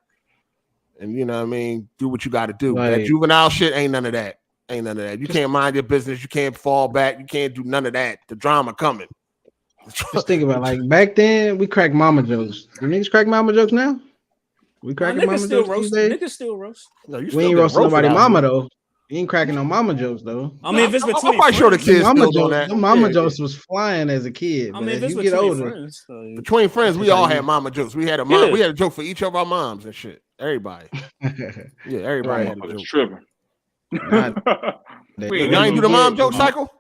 And you know what I mean? Do what you got to do. Right. That juvenile shit ain't none of that. Ain't none of that. You can't mind your business. You can't fall back. You can't do none of that. The drama coming. Just think about it. Like back then, we crack mama jokes. Do niggas crack mama jokes now? We cracking mama jokes these days? Niggas still roast. No, we ain't roasting nobody mama though. You ain't cracking no mama jokes though. I mean, if it's between I'm quite sure the kids mama still jokes, that. Mama jokes was flying as a kid. I mean, if it's you get older, friends, between friends, we all had mama jokes. We had a mom. We had a joke for each of our moms and shit. Everybody. Yeah, everybody had a joke. Tripping. Y'all ain't do the mom joke cycle?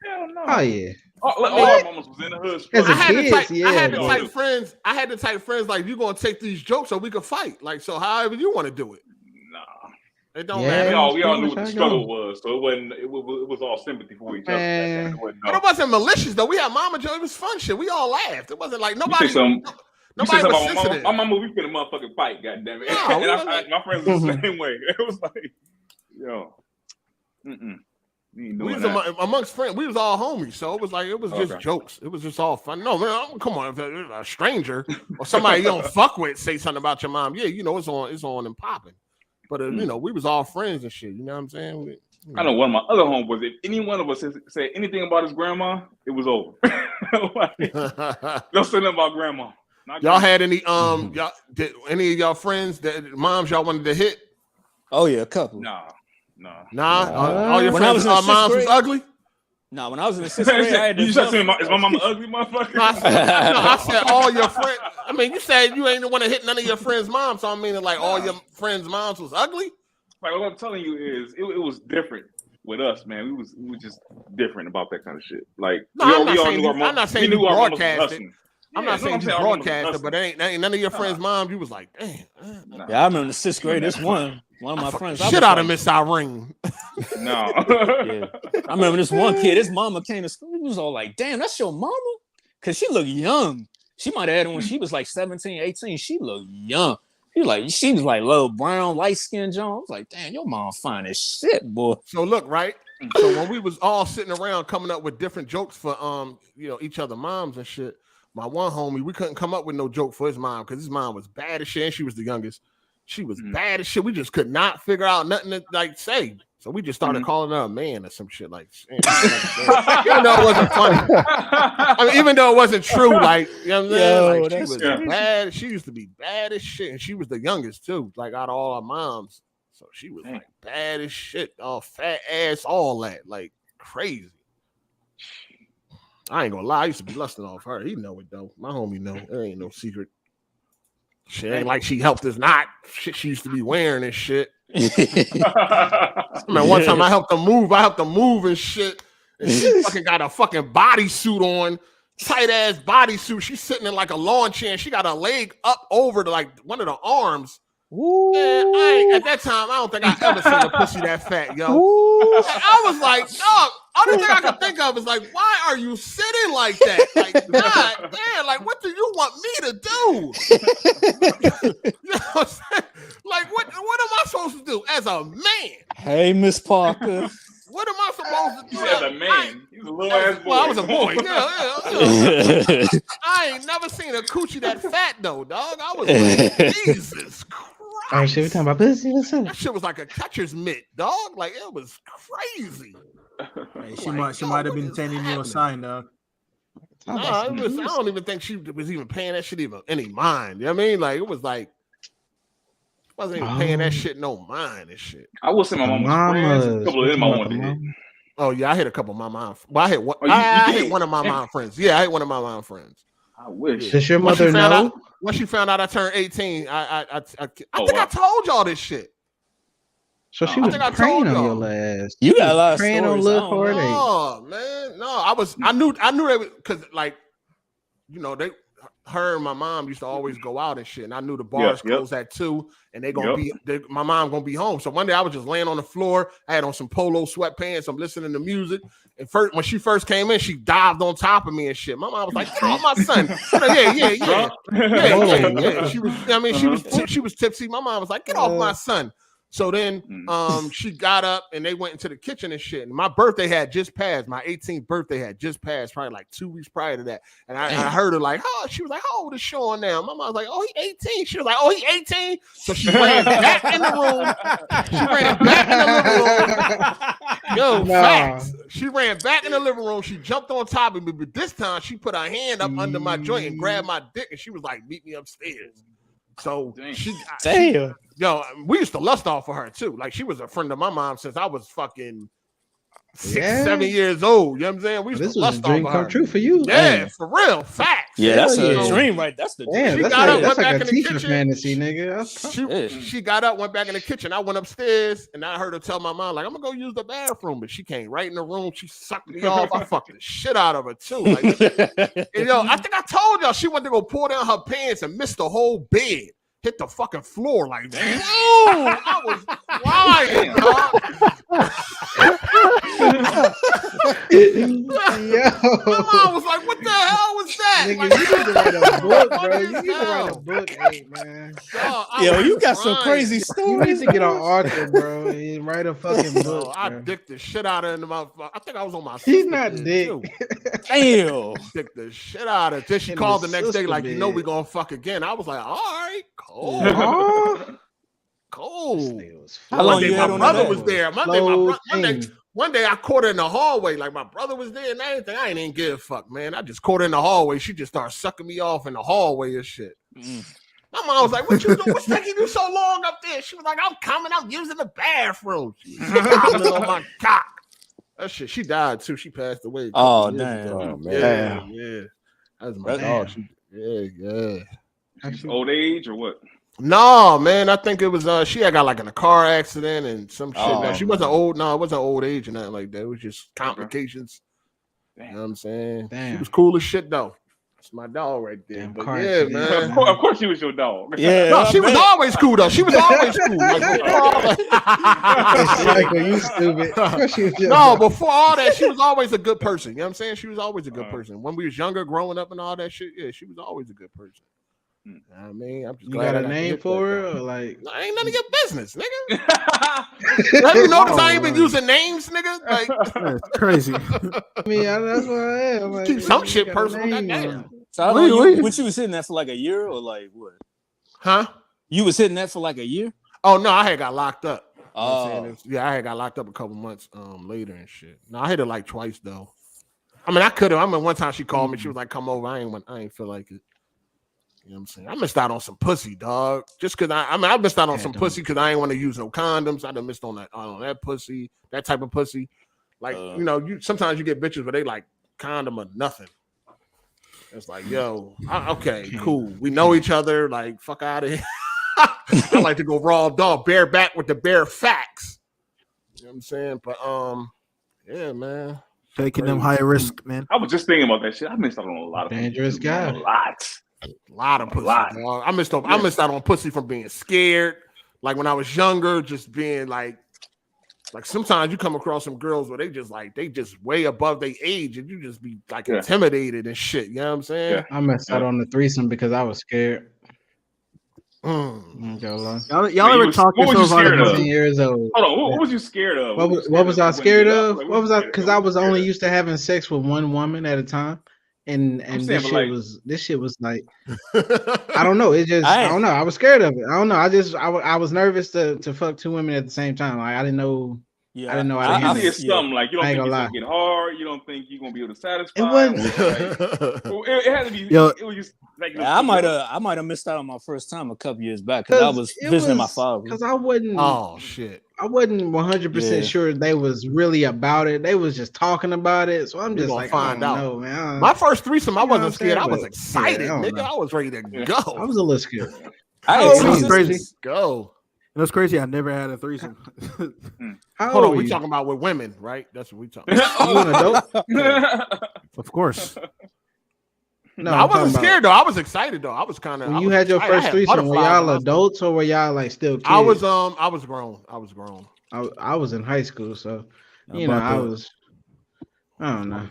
Hell no. Oh yeah. All our mamas was in the hood. I had the type friends like you gonna take these jokes so we could fight. Like so, however you want to do it. Nah, it don't matter. We all knew what the struggle was, so it wasn't. It was all sympathy for each other. But it wasn't malicious though. We had mama jokes. It was fun shit. We all laughed. It wasn't like nobody. Nobody was sensitive. My mama, we finna motherfucking fight. Goddamn it! And my friends was the same way. It was like, yo, We was amongst friends. We was all homies, so it was like it was just jokes. It was just all fun. No man, come on, if a stranger or somebody you don't fuck with say something about your mom, yeah, you know it's on and popping. But you know we was all friends and shit. You know what I'm saying? I know one of my other homeboys. If any one of us said anything about his grandma, it was over. Don't say nothing about grandma. Y'all had any y'all did any of y'all friends that moms y'all wanted to hit? Oh yeah, a couple. Nah. All your friends' moms was ugly? No, when I was in the 6th grade, I had to. You said, is my mama ugly, motherfucker? I said all your friends. I mean, you said you ain't want to hit none of your friends' moms, so I mean, like all your friends' moms was ugly. Like what I'm telling you is, it was different with us, man. We was just different about that kind of shit. Like, I'm not saying you broadcast it. I'm not saying you broadcast it, but ain't none of your friends' moms. You was like, damn. Yeah, I remember in the 6th grade. This one of my friends. Shit out of Miss Irene. No. Yeah. I remember this one kid, his mama came to school. He was all like, damn, that's your mama? Because she looked young. She might have had it when she was like 17, 18. She looked young. She was like little brown, light-skinned John. I was like, damn, your mom fine as shit, boy. So look, right? So when we was all sitting around coming up with different jokes for each other moms and shit, my one homie, we couldn't come up with no joke for his mom because his mom was bad as shit, and she was the youngest. She was bad as shit. We just could not figure out nothing to like say. So we just started calling her a man or some shit like even though it wasn't funny. I mean, even though it wasn't true, like you know what I'm saying? Like, she was bad. She used to be bad as shit, and she was the youngest too, like out of all our moms. So she was like bad as shit, all fat ass, all that, like crazy. I ain't gonna lie, I used to be lusting off her. He know it though. My homie know. There ain't no secret. Shit ain't like she helped us not. Shit she used to be wearing and shit. Man, one time I helped them move and shit. And she fucking got a fucking bodysuit on, tight ass bodysuit. She's sitting in like a lawn chair. And she got her leg up over to like one of the arms. Man, at that time, I don't think I ever seen a pussy that fat, yo. I was like, dog, only thing I could think of is like, why are you sitting like that? Like, God damn, like, what do you want me to do? You know what I'm saying? Like, what am I supposed to do as a man? Hey, Miss Parker. What am I supposed to do? As a man, he's a little ass boy. Well, I was a boy. Yeah. I ain't never seen a coochie that fat though, dog. I was like, Jesus Christ. Oh shit, we talking about pussy? That shit was like a catcher's mitt, dog. Like it was crazy. Hey, she might have been sending you a sign, dog. I don't even think she was even paying that shit even any mind. You know what I mean? Like it was like wasn't even paying that shit no mind and shit. I will say my mama's friends. A couple of them I wanted to hit. Oh yeah, I hit a couple of my mom. Well, I hit one. I hit one of my mom friends. Yeah, I hit one of my mom friends. I wish. Does your mother know? Once she found out I turned 18, I think I told y'all this shit. So she was praying on your ass. You got a lot of praying stories. on Lil Hard8. Oh man, no, I knew they was because like, you know, her and my mom used to always go out and shit, and I knew the bars closed at 2, and they gonna be my mom gonna be home. So one day I was just laying on the floor. I had on some polo sweatpants. I'm listening to music, and when she first came in, she dived on top of me and shit. My mom was like, "Get off my son!" Yeah. She was, I mean, she was tipsy. My mom was like, "Get off my son." So then she got up and they went into the kitchen and shit. And my birthday had just passed. My 18th birthday had just passed, probably like 2 weeks prior to that. And I heard her like, oh, she was like, how old is Sean now? My mom was like, oh, he 18. She was like, oh, he 18. So she ran back in the room. Facts. She ran back in the living room. She jumped on top of me, but this time she put her hand up under my joint and grabbed my dick, and she was like, meet me upstairs. So we used to lust off for her too. Like she was a friend of my mom since I was fucking 6-7 years old. You know what I'm saying? We used to lust off for her. Come true for you. Yeah, for real. Facts. Yeah, that's a dream, right? That's the dream. She got up, went back in the teacher kitchen. Fantasy, nigga. She got up, went back in the kitchen. I went upstairs and I heard her tell my mom, like, I'm gonna go use the bathroom. But she came right in the room. She sucked me off. I fucked the shit out of her too. Like, and, I think I told y'all she went to go pull down her pants and missed the whole bed. Hit the fucking floor like that. I was crying, my mom was like, what the hell was that? Nigga, like, you need to write a book, bro. You need to write a book, hey, man. Yo, you got some crazy stories. You need to get on Arthur, bro, and write a fucking book. I dicked the shit out of her in the mouth. I think I was on my He's not dick. Damn. Dicked the shit out of her. Then she called the next day like, you know we gonna fuck again. I was like, all right, cool. How long you had on my brother was there. One day I caught her in the hallway. Like my brother was there and everything. I ain't even give a fuck, man. I just caught her in the hallway. She just started sucking me off in the hallway and shit. My mom was like, what you doing? What's taking you so long up there? She was like, I'm coming. I'm using the bathroom. She was on my cock. That shit, she died too. She passed away. Oh, damn. Yeah. That was my dog. Old age or what? No, man. I think it was she had got like in a car accident and some shit. No, she wasn't old. No, it wasn't old age or nothing like that. It was just complications. You know what I'm saying? She was cool as shit though. That's my dog right there. But yeah, man. Of course she was your dog. Yeah. No, she was always cool though. She was always cool. Like, you stupid. No, before all that, she was always a good person. You know what I'm saying? She was always a good person. When we was younger, growing up and all that shit, yeah, she was always a good person. I mean, I'm just glad got a name for her, or like no, ain't none of your business, nigga. Have you noticed I ain't been using names, nigga? Like that's crazy. I mean, that's what I am. Like, keep some shit personal. Goddamn. So how long what you was hitting that for like a year or like what? Huh? You was hitting that for like a year? Oh no, I had got locked up. Oh. I had got locked up a couple months later and shit. No, I hit it like twice though. I mean, I could have. I mean, one time she called me. She was like, "Come over." I ain't feel like it. You know what I'm saying? I missed out on some pussy, dog. Just because I missed out on some pussy because I ain't want to use no condoms. I done missed on that pussy, that type of pussy. Like, you sometimes you get bitches where they like condom or nothing. It's like, yo, okay, cool. We know each other. Like, fuck out of here. I like to go raw dog, bareback with the bare facts. You know what I'm saying? But yeah, man. Taking them high risk, man. I was just thinking about that shit. I missed out on a lot of dangerous guy. A lot of pussy. Dog. I missed out on pussy from being scared. Like when I was younger, just being like sometimes you come across some girls where they just way above their age and you just be like intimidated and shit. You know what I'm saying? Yeah. I missed out on the threesome because I was scared. Y'all ever talk yourself out of 10 years old? Hold on, what was you scared of? What was I scared of? What was I? Because I was only used to having sex with one woman at a time, and this shit was like I don't know. It just I don't know. I was scared of it. I don't know. I was nervous to fuck two women at the same time. Like I didn't know. Yeah, I didn't know. I think it's something like you don't think it's gonna get hard. You don't think you're gonna be able to satisfy. It wasn't. It had to be. It was just like I might have missed out on my first time a couple years back because I was visiting my father. Because I wasn't. Oh shit! I wasn't 100% sure they was really about it. They was just talking about it. So I'm just like, find out, know, man. My first threesome, I wasn't scared. I was excited, nigga. I was ready to go. I was a little scared. It's crazy. Go. That's crazy. I never had a threesome. Hold on, we talking about with women, right? That's what we talking about. You an adult? Of course. No, I wasn't scared though. I was excited though. I was kind of. When you had your first threesome, were y'all adults or were y'all like still kids? I was grown. I was in high school, so I don't know.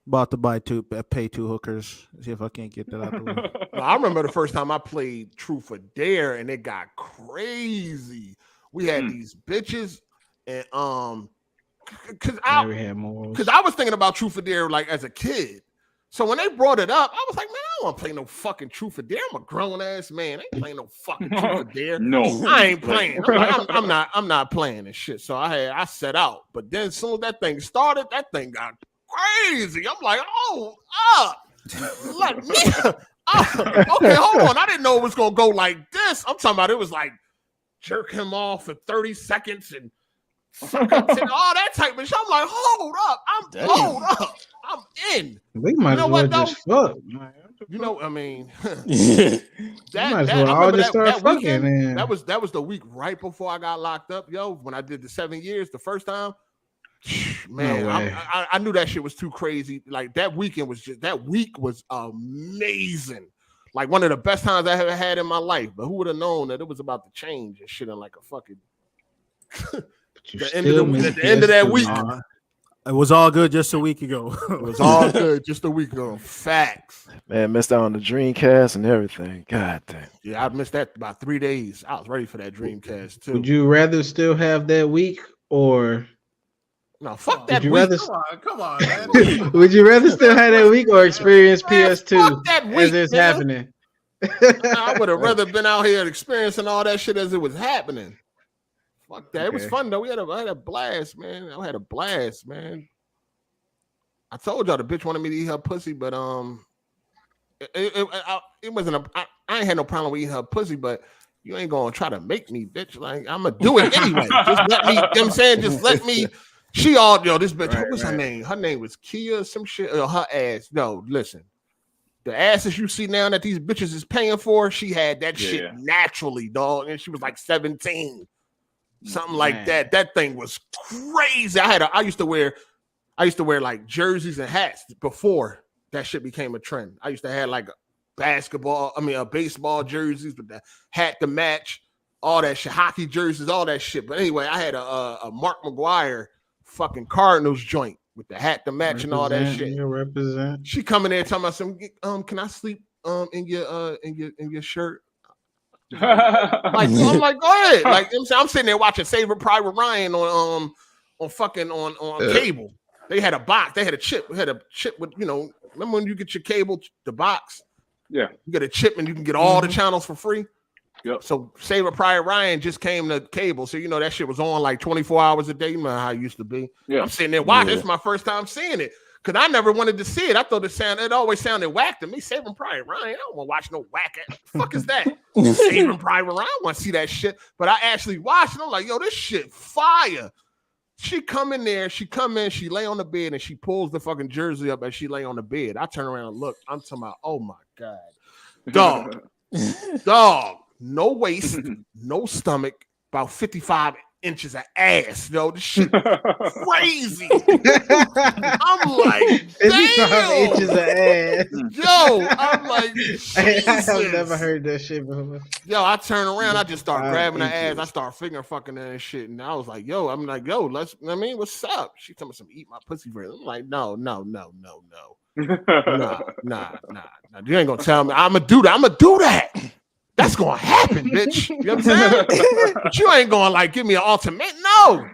About to pay two hookers. See if I can't get that out the way. I remember the first time I played Truth or Dare, and it got crazy. We had these bitches, and because I was thinking about Truth or Dare like as a kid. So when they brought it up, I was like, man, I don't want to play no fucking Truth or Dare. I'm a grown ass man. I ain't playing no fucking Truth or Dare. No, I ain't playing. I'm not playing this shit. So I set out, but then as soon as that thing started, that thing got crazy. I'm like, let me. Okay, hold on. I didn't know it was gonna go like this. I'm talking about it was like jerk him off for 30 seconds and all that type of shit. I'm like, hold up. I'm in. We might as well just fuck. You know, I mean, that was the week right before I got locked up, yo. When I did the 7 years the first time. Man, no I knew that shit was too crazy. Like that week was amazing. Like one of the best times I ever had in my life. But who would have known that it was about to change and shit in like a fucking the end of that week. It was all good just a week ago. It was all good just a week ago. Facts. Man, missed out on the Dreamcast and everything. God damn. Yeah, I missed that about 3 days. I was ready for that Dreamcast too. Would you rather still have that week or no, fuck that week. Come on, man. Would you rather still have that week or experience PS2 as it's happening? I would have rather been out here experiencing all that shit as it was happening. Fuck that. Okay. It was fun though. I had a blast, man. I had a blast, man. I told y'all the bitch wanted me to eat her pussy, but it wasn't I ain't had no problem with eating her pussy, but you ain't gonna try to make me, bitch. Like I'm gonna do it anyway. Just let me, you know what I'm saying? Just let me. This bitch, what was her name? Her name was Kia, some shit, or her ass. No, listen. The asses you see now that these bitches is paying for, she had that shit naturally, dog. And she was like 17. Something like that. That thing was crazy. I used to wear like jerseys and hats before that shit became a trend. I used to have like baseball jerseys with the hat to match, all that shit, hockey jerseys, all that shit. But anyway, I had a Mark McGuire fucking Cardinals joint with the hat to match and all that shit. Represent. She coming there talking about some. Can I sleep in your shirt? I'm like, go ahead. Like I'm sitting there watching Saving Private Ryan on cable. They had a box. They had a chip. We had a chip with Remember when you get your cable, the box? Yeah. You get a chip and you can get all the channels for free. Yep. So Saving Private Ryan just came to cable. So, you know, that shit was on like 24 hours a day. You know how it used to be. Yeah. I'm sitting there watching. This is my first time seeing it. Because I never wanted to see it. I thought it always sounded whack to me. Saving Private Ryan. I don't want to watch no whack. What the fuck is that? Saving Private Ryan. I want to see that shit. But I actually watched it. I'm like, yo, this shit fire. She come in there. She lay on the bed and she pulls the fucking jersey up as she lay on the bed. I turn around and look. I'm talking about, oh my God. Dog. No waist, no stomach, about 55 inches of ass. Yo, this shit crazy. I'm like, 55 inches of ass. Yo, I'm like, Jesus. I've never heard that shit before. Yo, I turn around, I just start grabbing her ass. I start finger fucking her and shit. And I was like, yo, what's up? She told me some eat my pussy for it. I'm like, no. Nah. You ain't gonna tell me I'm gonna do that. That's gonna happen, bitch. You know what I'm saying? But you ain't gonna like give me an ultimate. No.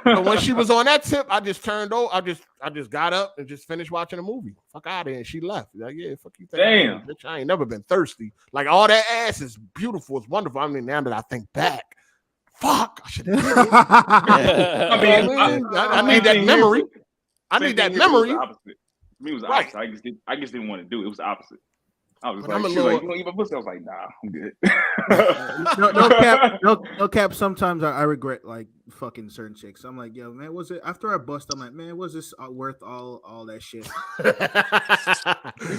But when she was on that tip, I just turned over. I just got up and just finished watching the movie. Fuck out of here. And she left. Like, yeah, fuck you. Damn. Bitch, I ain't never been thirsty. Like all that ass is beautiful. It's wonderful. I mean, now that I think back, fuck, I should have did it. I need that memory. I need that memory. It was the opposite. I just didn't want to do it. It was the opposite. I was like, you want to eat my pussy? I was like, nah, I'm good. no cap. Sometimes I regret like fucking certain chicks. I'm like, yo, man, was it after I bust? I'm like, man, was this worth all that shit?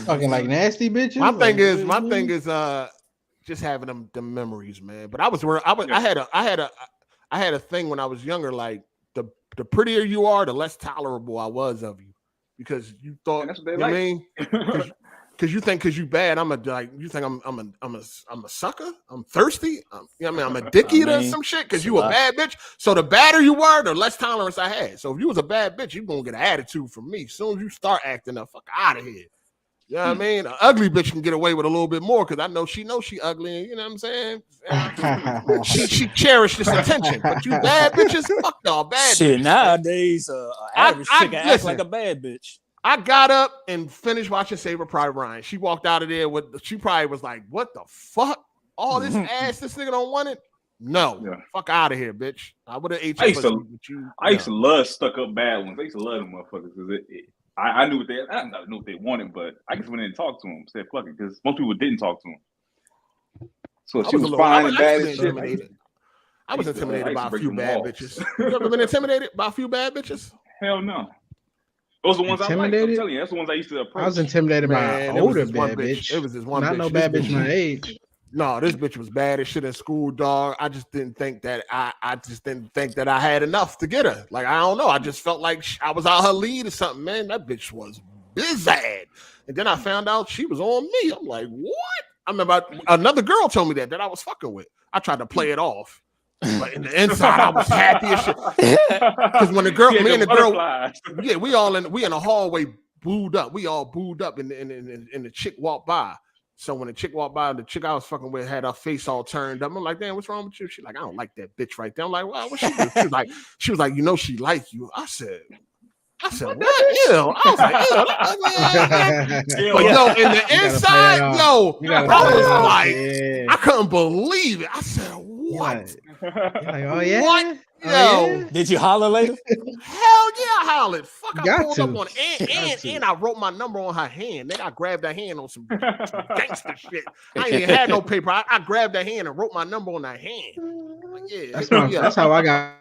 Fucking like nasty bitches. My thing is just having them memories, man. But I had a thing when I was younger, like the prettier you are, the less tolerable I was of you, because you thought, that's what they you know like. what I mean? Because you think because you bad, you think I'm a sucker? I'm thirsty? You know what I mean? I'm a dick eater or some shit because you a bad bitch. So the badder you were, the less tolerance I had. So if you was a bad bitch, you're going to get an attitude from me. As soon as you start acting up, fuck out of here. You know what I mean? An ugly bitch can get away with a little bit more because I know she ugly. You know what I'm saying? she cherished this attention. But you bad bitches, fuck y'all bad shit, bitches. Nowadays, average chick act like a bad bitch. I got up and finished watching Saving Private Ryan. She walked out of there she probably was like, what the fuck? All this ass this nigga don't want it? No. Yeah. Fuck out of here, bitch. I would have ate your pussy with you. I used to love stuck up bad ones. I used to love them motherfuckers because I knew what they wanted, but I just went in and talked to them. Said fuck it, because most people didn't talk to them. So she was fine and bad as shit. I was intimidated by a few bad bitches. You ever been intimidated by a few bad bitches? Hell no. Those are the ones I like. I'm telling you, that's the ones I used to approach. I was intimidated by an older bad bitch. It was this one bitch. Not no bad bitch my age. No, this bitch was bad as shit in school, dog. I just didn't think that I had enough to get her. Like, I don't know. I just felt like I was out her lead or something, man. That bitch was busy. And then I found out she was on me. I'm like, what? I remember another girl told me that I was fucking with. I tried to play it off. But in the inside, I was happy as shit. Because when me and the girl, we in a hallway booed up. We all booed up, and the chick walked by. So when the chick walked by, the chick I was fucking with had her face all turned up. I'm like, damn, what's wrong with you? She's like, I don't like that bitch right there. I'm like, well, what she do? She was like, you know, she like you. I said, what? Ew. I was like, ew. But yo, in the inside, I was like, I couldn't believe it. I said, what? You're like, oh yeah. What? Oh, yeah? Did you holler later? Hell yeah, I hollered. Fuck, I pulled up on and I wrote my number on her hand. Then I grabbed her hand on some gangster shit. I ain't even had no paper. I grabbed her hand and wrote my number on her hand. Like, yeah, that's how I got.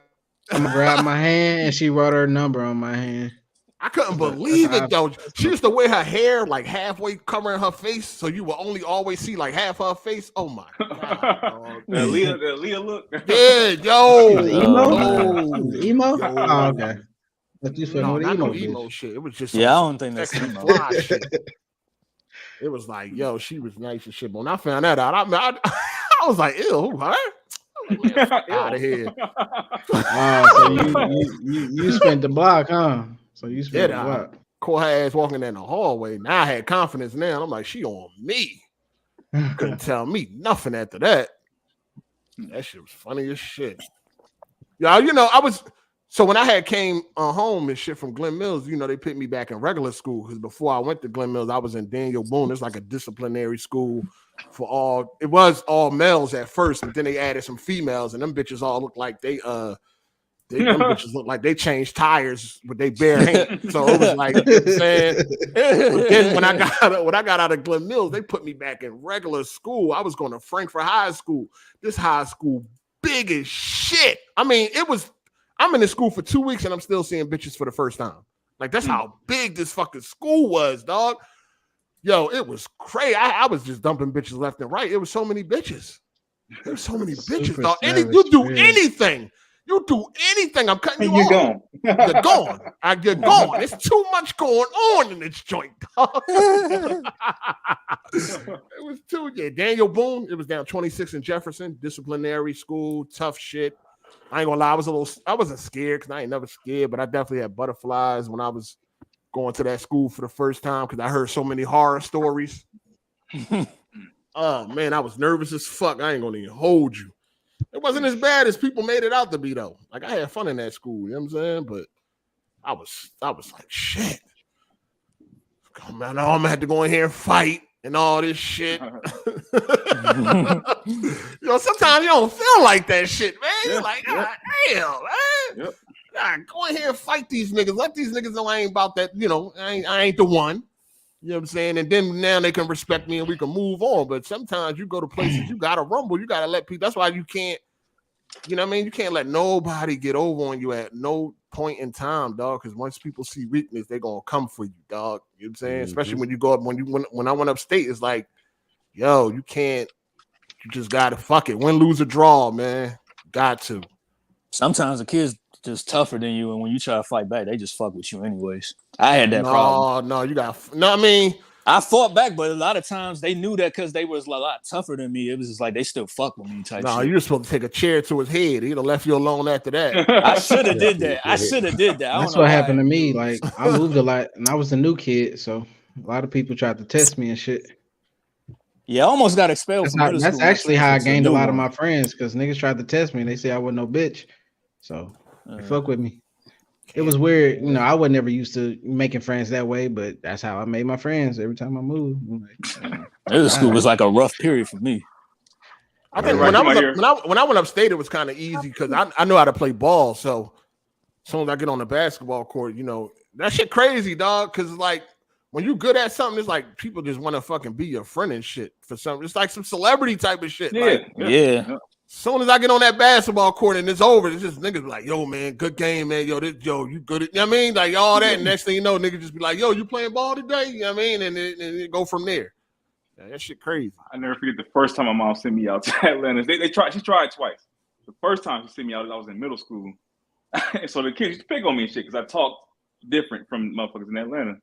I'm gonna grab my hand and she wrote her number on my hand. I couldn't believe it though. She used to wear her hair like halfway covering her face, so you will only always see like half her face. Oh my god! That Leah look. Yeah, yo, emo. Oh, okay. But you no, not no emo shit. It was just I don't think that's emo. Shit. It was like, yo, she was nice and shit. But when I found that out, I was like, ew, huh? Out of here. So you spent the block, huh? So you spent the block. Caught her ass walking in the hallway. Now I had confidence now. I'm like, she on me. Couldn't tell me nothing after that. That shit was funny as shit. Y'all, you know, So when I had came home and shit from Glen Mills, you know, they put me back in regular school because before I went to Glen Mills, I was in Daniel Boone. It's like a disciplinary school for all. It was all males at first, but then they added some females, and them bitches all look like them bitches look like they changed tires with their bare hands. So it was like, you know what I'm saying. But then when I got out of Glen Mills, they put me back in regular school. I was going to Frankfurt High School. This high school big as shit. I mean, I'm in this school for 2 weeks and I'm still seeing bitches for the first time. Like, that's how big this fucking school was, dog. Yo, it was crazy. I was just dumping bitches left and right. It was so many bitches. There were so many bitches, dog. You do anything. You do anything. I'm cutting you off. Gone. You're gone. You're gone. There's too much going on in this joint, dog. It was too, Daniel Boone. It was down 26 in Jefferson. Disciplinary school, tough shit. I ain't gonna lie, I wasn't scared because I ain't never scared, but I definitely had butterflies when I was going to that school for the first time because I heard so many horror stories. Oh man, I was nervous as fuck. I ain't gonna even hold you. It wasn't as bad as people made it out to be though. Like I had fun in that school, you know what I'm saying? But I was like, shit. Come on, I'm gonna have to go in here and fight and all this shit. You know, sometimes you don't feel like that shit, man. You're like, God damn, man. Yep. God, go in here and fight these niggas. Let these niggas know I ain't about that, you know, I ain't the one. You know what I'm saying? And then now they can respect me and we can move on. But sometimes you go to places, you gotta rumble, you gotta let people. That's why you can't, you know what I mean? You can't let nobody get over on you at no point in time, dog. Because once people see weakness, they're gonna come for you, dog. You know what I'm saying? Especially when you go up, when I went upstate, it's like, yo, you just gotta fuck it. Win, lose, or draw, man. Got to. Sometimes the kids just tougher than you, and when you try to fight back, they just fuck with you anyways. I had that problem. I mean, I fought back, but a lot of times they knew that because they was a lot tougher than me. It was just like they still fuck with me type shit. You were supposed to take a chair to his head. He'd have left you alone after that. I should have did that. That's what happened to me. Like I moved a lot, and I was a new kid, so a lot of people tried to test me and shit. Yeah, I almost got expelled from middle school. That's actually how I gained a lot of my friends because niggas tried to test me and they say I wasn't no bitch. So they fuck with me. It was weird. You know, I was never used to making friends that way, but that's how I made my friends every time I moved. Middle school was like a rough period for me. I think when I went upstate, it was kind of easy because I knew how to play ball. So as soon as I get on the basketball court, you know, that shit crazy, dog. Because like when you good at something, it's like people just want to fucking be your friend and shit for something. It's like some celebrity type of shit. Yeah. As soon as I get on that basketball court and it's over, it's just niggas like, yo, man, good game, man. Yo, you good at, you know what I mean? Like all that. And next thing you know, niggas just be like, yo, you playing ball today? You know what I mean? And it go from there. Yeah, that shit crazy. I never forget the first time my mom sent me out to Atlanta. She tried twice. The first time she sent me out, I was in middle school. And so the kids used to pick on me and shit because I talked different from motherfuckers in Atlanta.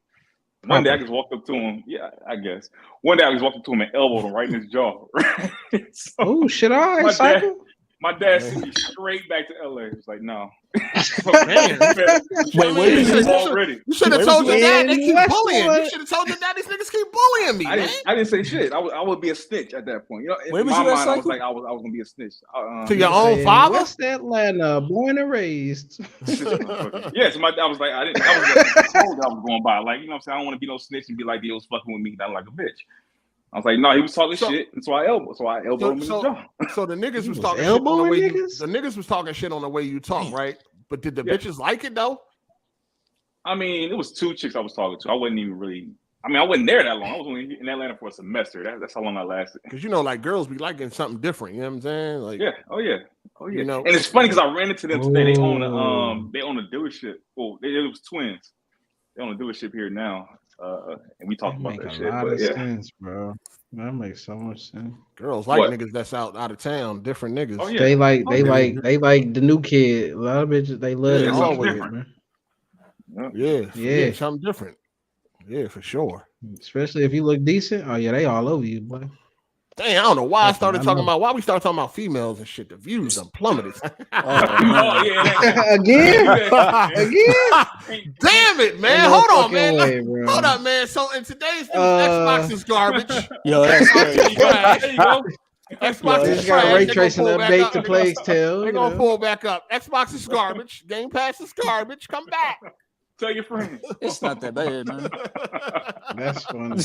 One day I just walked up to him. Yeah, I guess. One day I just walked up to him and elbowed him right in his jaw. So oh shit! All right, my dad sent me straight back to LA. He was like, no. Wait, you should have told your dad they keep bullying. You should have told your dad these niggas keep bullying me. I didn't say shit. I would be a snitch at that point. You know, in my mind, I was like, I was gonna be a snitch. To your own father? West Atlanta, born and raised. Yes, I was like, I was told I was going by. Like, you know what I'm saying? I don't want to be no snitch and be like, he was fucking with me, not like a bitch. I was like, no, he was talking shit, and so I elbowed him in the jaw. So the niggas was talking shit on the way the niggas was talking shit on the way you talk, right? But did the bitches like it though? I mean, it was two chicks I was talking to. I wasn't even really. I mean, I wasn't there that long. I was only in Atlanta for a semester. That's how long I lasted. Because you know, like girls be liking something different. You know what I'm saying? Like, yeah, oh yeah. You know, and it's funny because I ran into them today. They own a dealership. Well, it was twins. They own a dealership here now. And we talked about that shit. A lot of sense, bro. That makes so much sense. Girls like niggas that's out of town, different niggas. Oh, yeah. They like the new kid. A lot of bitches they love it always, man. Yeah, something different. Yeah, for sure. Especially if you look decent. Oh yeah, they all over you, boy. Dang, I don't know why we started talking about females and shit. The views done plummeted. Again? Damn it, man. Hold on, man. Hold up, man. So in today's Xbox is garbage. Yo, that's crazy. There you go. Xbox is got trash. ray tracing update to Plague's Tale. They're gonna pull back up. Xbox is garbage. Game Pass is garbage. Come back. Tell your friends. It's not that bad, man. That's funny.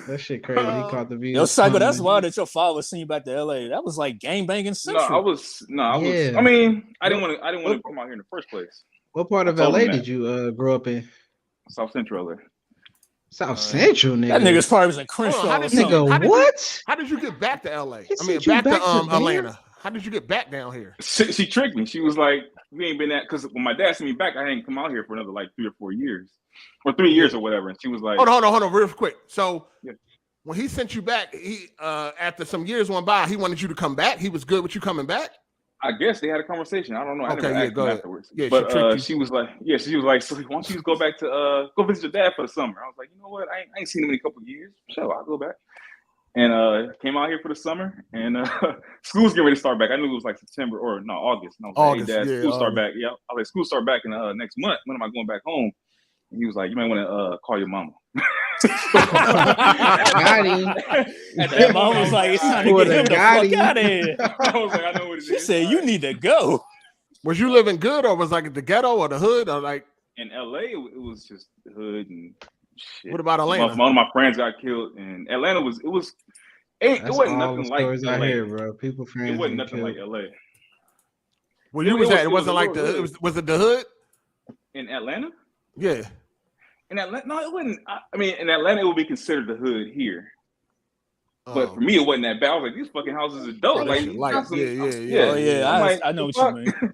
That shit crazy. He caught the video. Yo, Psycho, that's wild that your father seen you back to LA. That was like game banging central. I was. I mean, I didn't want to come out here in the first place. What part of LA did you grow up in? South Central LA. South Central, nigga. That nigga's probably was in Crenshaw. How did you get back to LA? I mean, back to Atlanta. How did you get back down here? She tricked me. She was like, "We ain't been at," because when my dad sent me back, I hadn't come out here for another like 3 or 4 years, or 3 years or whatever. And she was like, "Hold on, real quick." So when he sent you back, he after some years went by, he wanted you to come back. He was good with you coming back. I guess they had a conversation. I don't know. I never asked him afterwards. Yeah, but she was like, so why don't you just go back to go visit your dad for the summer? I was like, you know what? I ain't seen him in a couple of years. Sure, I'll go back. And came out here for the summer, and school's getting ready to start back. I knew it was like September or no August. And I was August, like, hey, Dad, school start back. Yeah, I was like, school start back in next month. When am I going back home? And he was like, you might want to call your mama. Got him. And that mom was like, it's time to get him the fuck out of here. I was like, I know what it is. She said, you need to go. Was you living good, or was like the ghetto or the hood, or like in LA? It was just the hood and shit. What about Atlanta? One of my friends got killed, and Atlanta it wasn't nothing like LA. Here, bro. People friends. It wasn't nothing like LA. Well, you was at. It wasn't like the. Was it the hood in Atlanta? Yeah. In Atlanta, no, it wasn't. I mean, in Atlanta, it would be considered the hood here. But for me, it wasn't that bad. I was like, these fucking houses are dope. Like, Oh yeah, I know what you mean.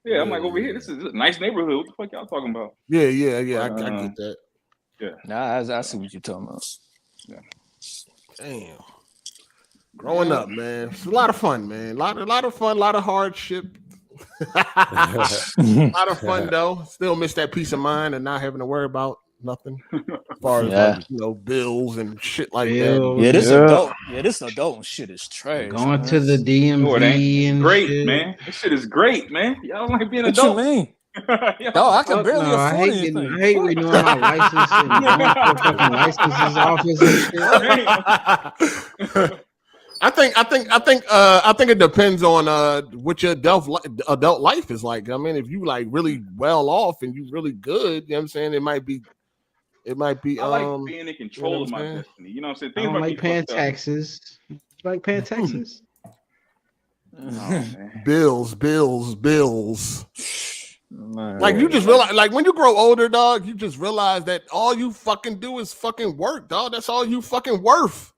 Yeah, I'm like, over here, this is a nice neighborhood. What the fuck y'all talking about? Yeah. I get that. Yeah. Nah, I see what you're talking about. Yeah. Damn. Growing up, man, it's a lot of fun, man. A lot of fun, a lot of hardship. A lot of fun though. Still miss that peace of mind and not having to worry about nothing as far as like, bills and shit like that. Yeah, this adult shit is trash. Going to the DMV and great, shit. man. This shit is great, man. Y'all like being What adult. you mean? No, I can barely afford anything. I hate renewing my license and going to a fucking licenses office and shit. I think it depends on what your adult life is like. I mean, if you like really well off and you really good, you know what I'm saying? It might be. I like being in control of my destiny. You know what I'm saying? I don't like paying taxes. You like paying taxes? Bills. Like you just realize, like when you grow older, dog, you just realize that all you fucking do is fucking work, dog. That's all you fucking worth.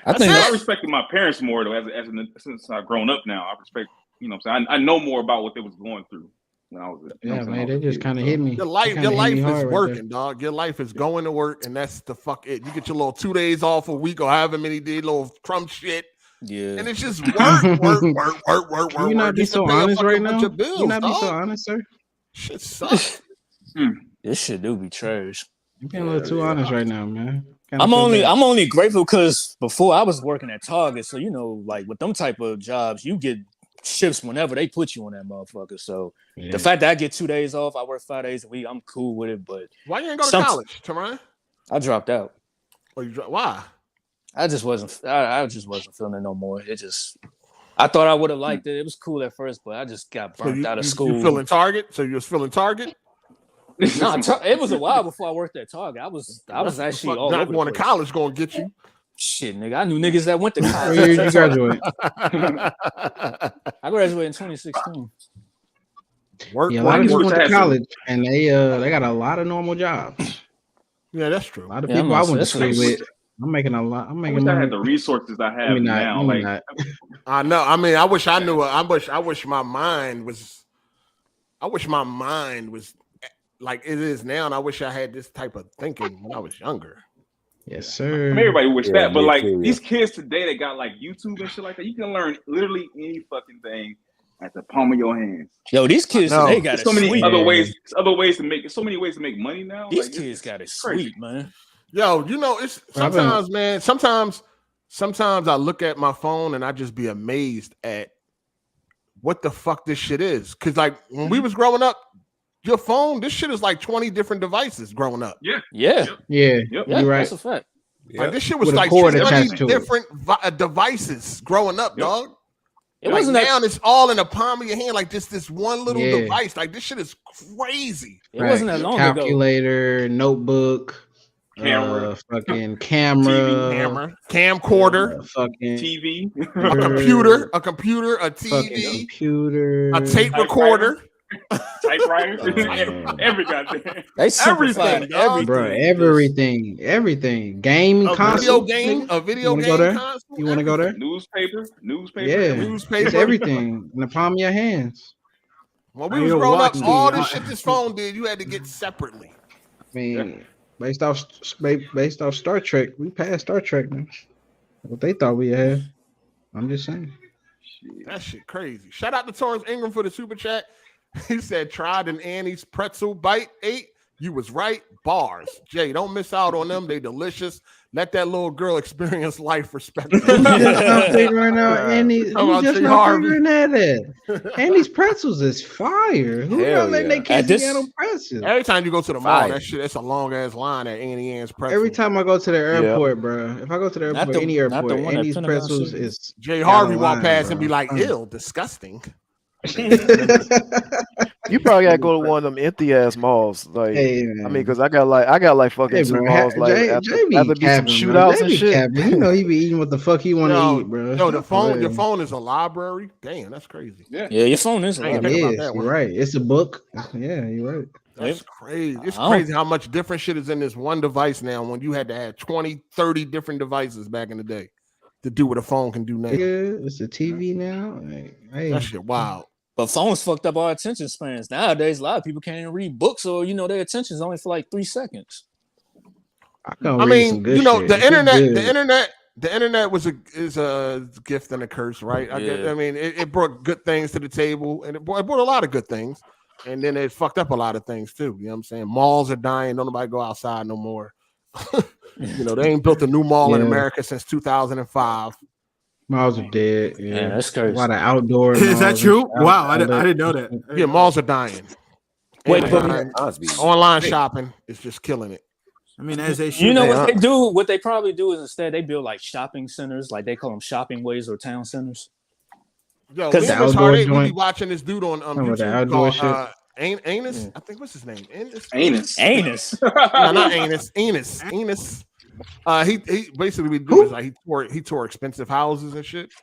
I respected my parents more though, since I've grown up now. I respect, you know what I'm saying? I know more about what they was going through when I was man, they just kind of hit me. Your life is working, dog. Your life is going to work, and that's the fuck it. You get your little 2 days off a week or however many days, little crumb shit. Yeah. And it's just work. Can you not be so honest right now? Can you not be so honest, sir? Shit sucks. This shit do be trash. You're being a little too honest right now, man. I'm only grateful because before I was working at Target, so you know, like with them type of jobs, you get shifts whenever they put you on that motherfucker. So the fact that I get 2 days off, I work 5 days a week, I'm cool with it. But why you ain't go to college, Teron? I dropped out. Why? I just wasn't feeling it no more. I thought I would have liked it. It was cool at first, but I just got burnt out of school. You feeling Target? So you was feeling Target? No, it was a while before I worked at Target. I was actually all not over going to college going to get you. Shit, nigga. I knew niggas that went to college. Where you graduate? I graduated in 2016. A lot of people went to college and they got a lot of normal jobs. Yeah, that's true. A lot of people I went to school with. I'm making a lot. I'm making. I had the resources I have now. I know. I mean, I wish I knew. I wish my mind was. I wish my mind was like it is now, and I wish I had this type of thinking when I was younger. Yes, sir. I mean, everybody wish that, but like these kids today, they got like YouTube and shit like that. You can learn literally any fucking thing at the palm of your hands. Yo, these kids today got so many other ways. So many ways to make money now. These kids got it sweet, man. Yo, you know, it's sometimes, man. Sometimes I look at my phone and I just be amazed at what the fuck this shit is. Cause like when we was growing up, your phone, this shit is like 20 different devices growing up. Yeah. You're right. That's a fact. Like this shit was like 20 different devices growing up, dog. It wasn't now it's all in the palm of your hand, like this one little device. Like this shit is crazy. It wasn't that long ago. Calculator, notebook, fucking camera, camcorder, fucking TV, a computer, a TV, a tape recorder. Typewriter, every goddamn, they simplified everything. Game console, video game console. You want to go there? Newspaper, It's everything in the palm of your hands. When we was growing up, all this shit this phone did, you had to get separately. I mean, based off Star Trek, we passed Star Trek now. What they thought we had. I'm just saying. That shit crazy. Shout out to Torrance Ingram for the super chat. He said, tried an Annie's pretzel bite 8. You was right. Bars. Jay, don't miss out on them. They delicious. Let that little girl experience life respectfully. I'm figuring out Annie's. I'm just not figuring that. Annie's pretzels is fire. Who not letting their kids get on pretzels? Every time you go to the mall, that shit, it's a long ass line at Annie Ann's pretzels. Every time I go to the airport, bro. If I go to the airport, any airport, Annie's pretzels is. Jay Harvey walk past and be like, "Ew, disgusting." You probably gotta go to one of them empty ass malls, like I mean, because I got like fucking two malls, like after be some shootouts and shit. You know, he be eating what the fuck he want to eat, bro. No, your phone is a library. Damn, that's crazy. Yeah, your phone is. You're right. It's a book. Yeah, you're right. That's crazy. It's crazy how much different shit is in this one device now when you had to have 20, 30 different devices back in the day to do what a phone can do now. Yeah, it's a TV now. That shit wild. But phones fucked up our attention spans. Nowadays, a lot of people can't even read books, or their attention's only for like 3 seconds. I mean, the internet is a gift and a curse, right? I mean, it brought good things to the table, and it brought a lot of good things, and then it fucked up a lot of things too. You know what I'm saying? Malls are dying. Don't nobody go outside no more. They ain't built a new mall in America since 2005. Malls are dead. Yeah, that's crazy. A lot of outdoor. Is that true? Wow, I didn't know that. Yeah, malls are dying. Online shopping is just killing it. I mean, as they should. You know what they do? What they probably do is instead they build like shopping centers, like they call them shopping ways or town centers. Yo, we be watching this dude on YouTube called Anus. I think what's his name? Anus. No, not Anus. Enos. He basically we do is like he tore expensive houses and shit.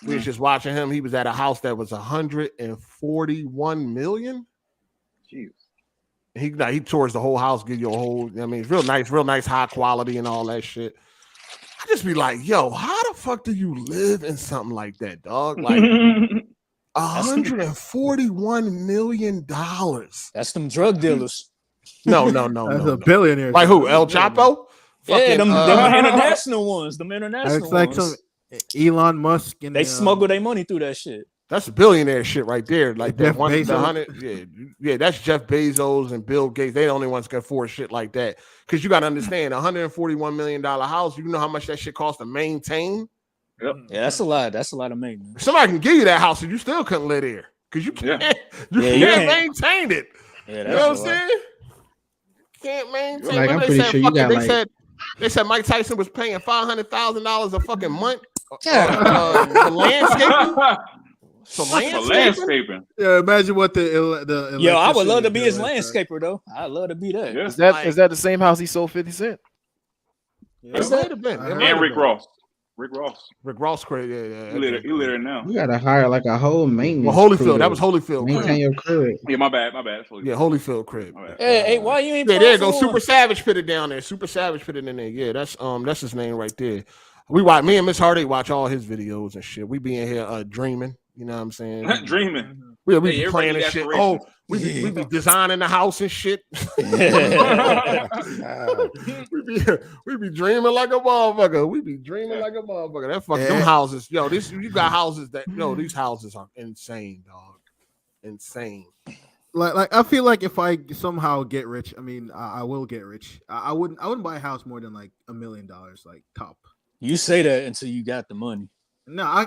We was just watching him. He was at a house that was 141 million. Jeez. He tours the whole house, give you a whole. I mean, it's real nice, high quality and all that shit. I just be like, yo, how the fuck do you live in something like that, dog? Like $141 million. That's them drug dealers. No. That's a billionaire. Like who? El Chapo? Yeah, them international ones. Them international like ones. Elon Musk. And they smuggle their money through that shit. That's a billionaire shit right there. Like that Jeff 100. Yeah, that's Jeff Bezos and Bill Gates. They the only ones can afford shit like that. Because you got to understand, $141 million house. You know how much that shit costs to maintain? Yep. Yeah, that's a lot. That's a lot of maintenance. Somebody can give you that house and you still couldn't live there because you can't. You can't maintain it. Yeah, you know what I'm saying? Can't maintain. Like, I'm pretty sure you got they said Mike Tyson was paying $500,000 a fucking month for landscaping. For landscaping. Yeah, imagine what the Yo, I would love to be his landscaper though. I'd love to be that. Yeah. Is that the same house he sold 50 Cent? Yeah, it might have been. And Rick Ross. Rick Ross crazy. Yeah. He lit it now. You gotta hire like a whole maintenance. Well, Holyfield. That was Holyfield. Maintain your crib. Yeah, my bad. Yeah, Holyfield crib. Hey, why you ain't? Yeah, there you go. Super Savage put it down there. Super Savage put it in there. Yeah, that's his name right there. We watch. Me and Miss Hard8 watch all his videos and shit. We be in here dreaming. You know what I'm saying? Dreaming. We be playing and shit. Oh, we be designing the house and shit. we be dreaming like a motherfucker. That fucking them houses. Yo, you got houses that these houses are insane, dog. Insane. Like I feel like if I somehow get rich, I mean I will get rich. I wouldn't buy a house more than like $1 million, like top. You say that until you got the money. No, I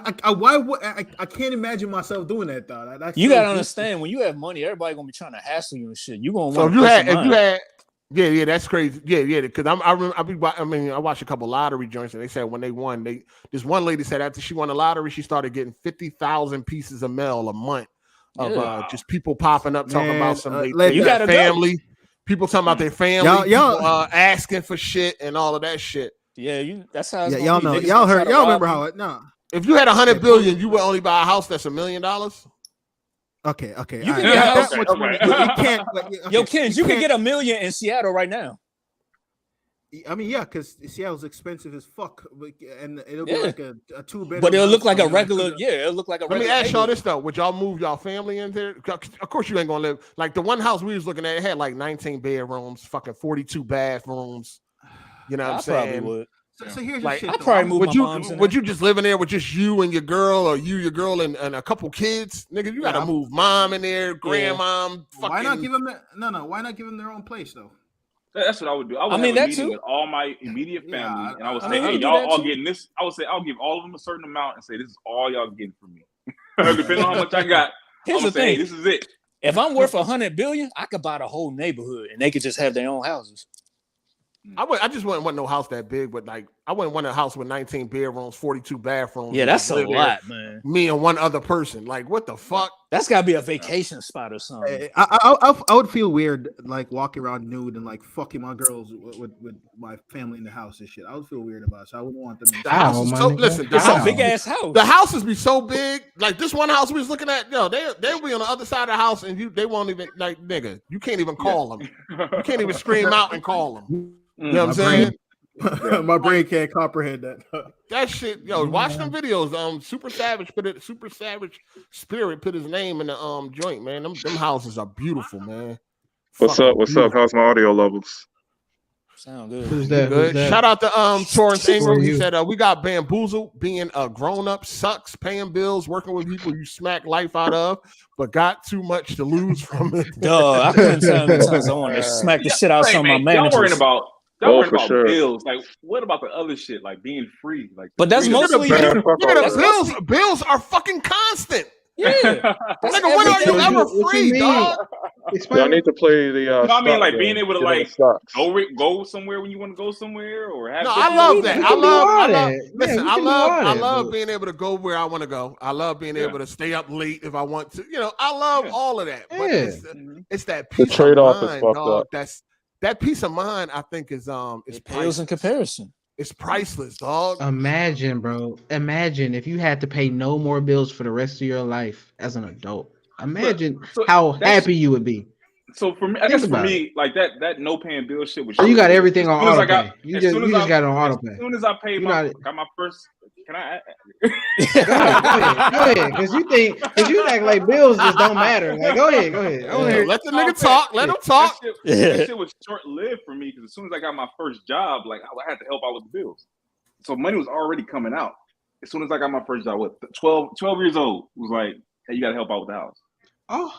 can't imagine myself doing that though. You gotta understand when you have money, everybody gonna be trying to hassle you and shit. You gonna want Yeah, that's crazy. Yeah, because I watched a couple lottery joints, and they said when they won, this one lady said after she won the lottery, she started getting 50,000 pieces of mail a month of just people popping up talking about some you got family, people talking about their family, people, asking for shit and all of that shit. Yeah, that's how. Y'all know, y'all remember how it? No, if you had 100 billion, you would only buy a house that's $1 million. Okay. You can get that much money. You can't. Yo, Ken, you can get $1 million in Seattle right now. I mean, yeah, because Seattle's expensive as fuck, and it'll be like a 2-bedroom. But it'll look like a regular. Yeah, it'll look like a. Let me ask y'all this though: would y'all move y'all family in there? Of course, you ain't gonna live like the one house we was looking at. It had like 19 bedrooms, fucking 42 bathrooms. You know what I'm saying? Probably would. So here's like, your shit. I probably move my moms in there. Would you just live in there with just you and your girl, or you, your girl, and a couple kids? Nigga, you gotta move mom in there, grandmom. Why not give them Why not give them their own place though? That's what I would do. I would have a meeting with all my immediate family, and I would say, "Hey, y'all all getting this." I would say, "I'll give all of them a certain amount," and say, "This is all y'all getting from me." Depending on how much I got. Here's the thing: "Hey, this is it." If I'm worth 100 billion, I could buy the whole neighborhood, and they could just have their own houses. I just wouldn't want no house that big, but like I wouldn't want a house with 19 bedrooms, 42 bathrooms. Yeah, that's a lot, man. Me and one other person. Like, what the fuck? That's gotta be a vacation spot or something. I would feel weird like walking around nude and like fucking my girls with my family in the house and shit. I would feel weird about it. So I wouldn't want them. The house is so, listen, it's a big ass house. The houses be so big. Like this one house we was looking at, they'll be on the other side of the house and they won't even like nigga. You can't even call them. You can't even scream out and call them. You know what I'm saying? My brain can't comprehend that. That shit, yo, watch them videos. Super Savage Spirit put his name in the joint, man. Them houses are beautiful, man. What's up? How's my audio levels? Sound good. Who's that? Shout out to Torrance Ingram. He said we got bamboozled. Being a grown-up sucks, paying bills, working with people you smack life out of, but got too much to lose from it. Duh, I couldn't tell the times I want to smack the shit out of some of my managers. Y'all worrying about bills. Like, what about the other shit? Like being free. Like, but that's mostly bills are fucking constant. Yeah. Nigga, when are you ever free, dog? Y'all need to play the. No, I mean, like being able to like go somewhere when you want to go somewhere, or have. No, I love that. I love being able to go where I want to go. I love being able to stay up late if I want to. You know, I love all of that. But it's that peace of mind, dog. That peace of mind, I think, is pales in comparison. It's priceless, dog. Imagine, bro. Imagine if you had to pay no more bills for the rest of your life as an adult. Imagine how happy you would be. So for me, I guess for me, like that no paying bill shit was. So you got everything on auto pay. You just got it on auto pay. As soon as I paid got my first. Can I? Go ahead, because you act like bills just don't matter. Like, go ahead. Let the nigga talk. Let him talk. That shit was short lived for me because as soon as I got my first job, like I had to help out with the bills, so money was already coming out. As soon as I got my first job, 12 years old, was like, hey, you got to help out with the house. Oh.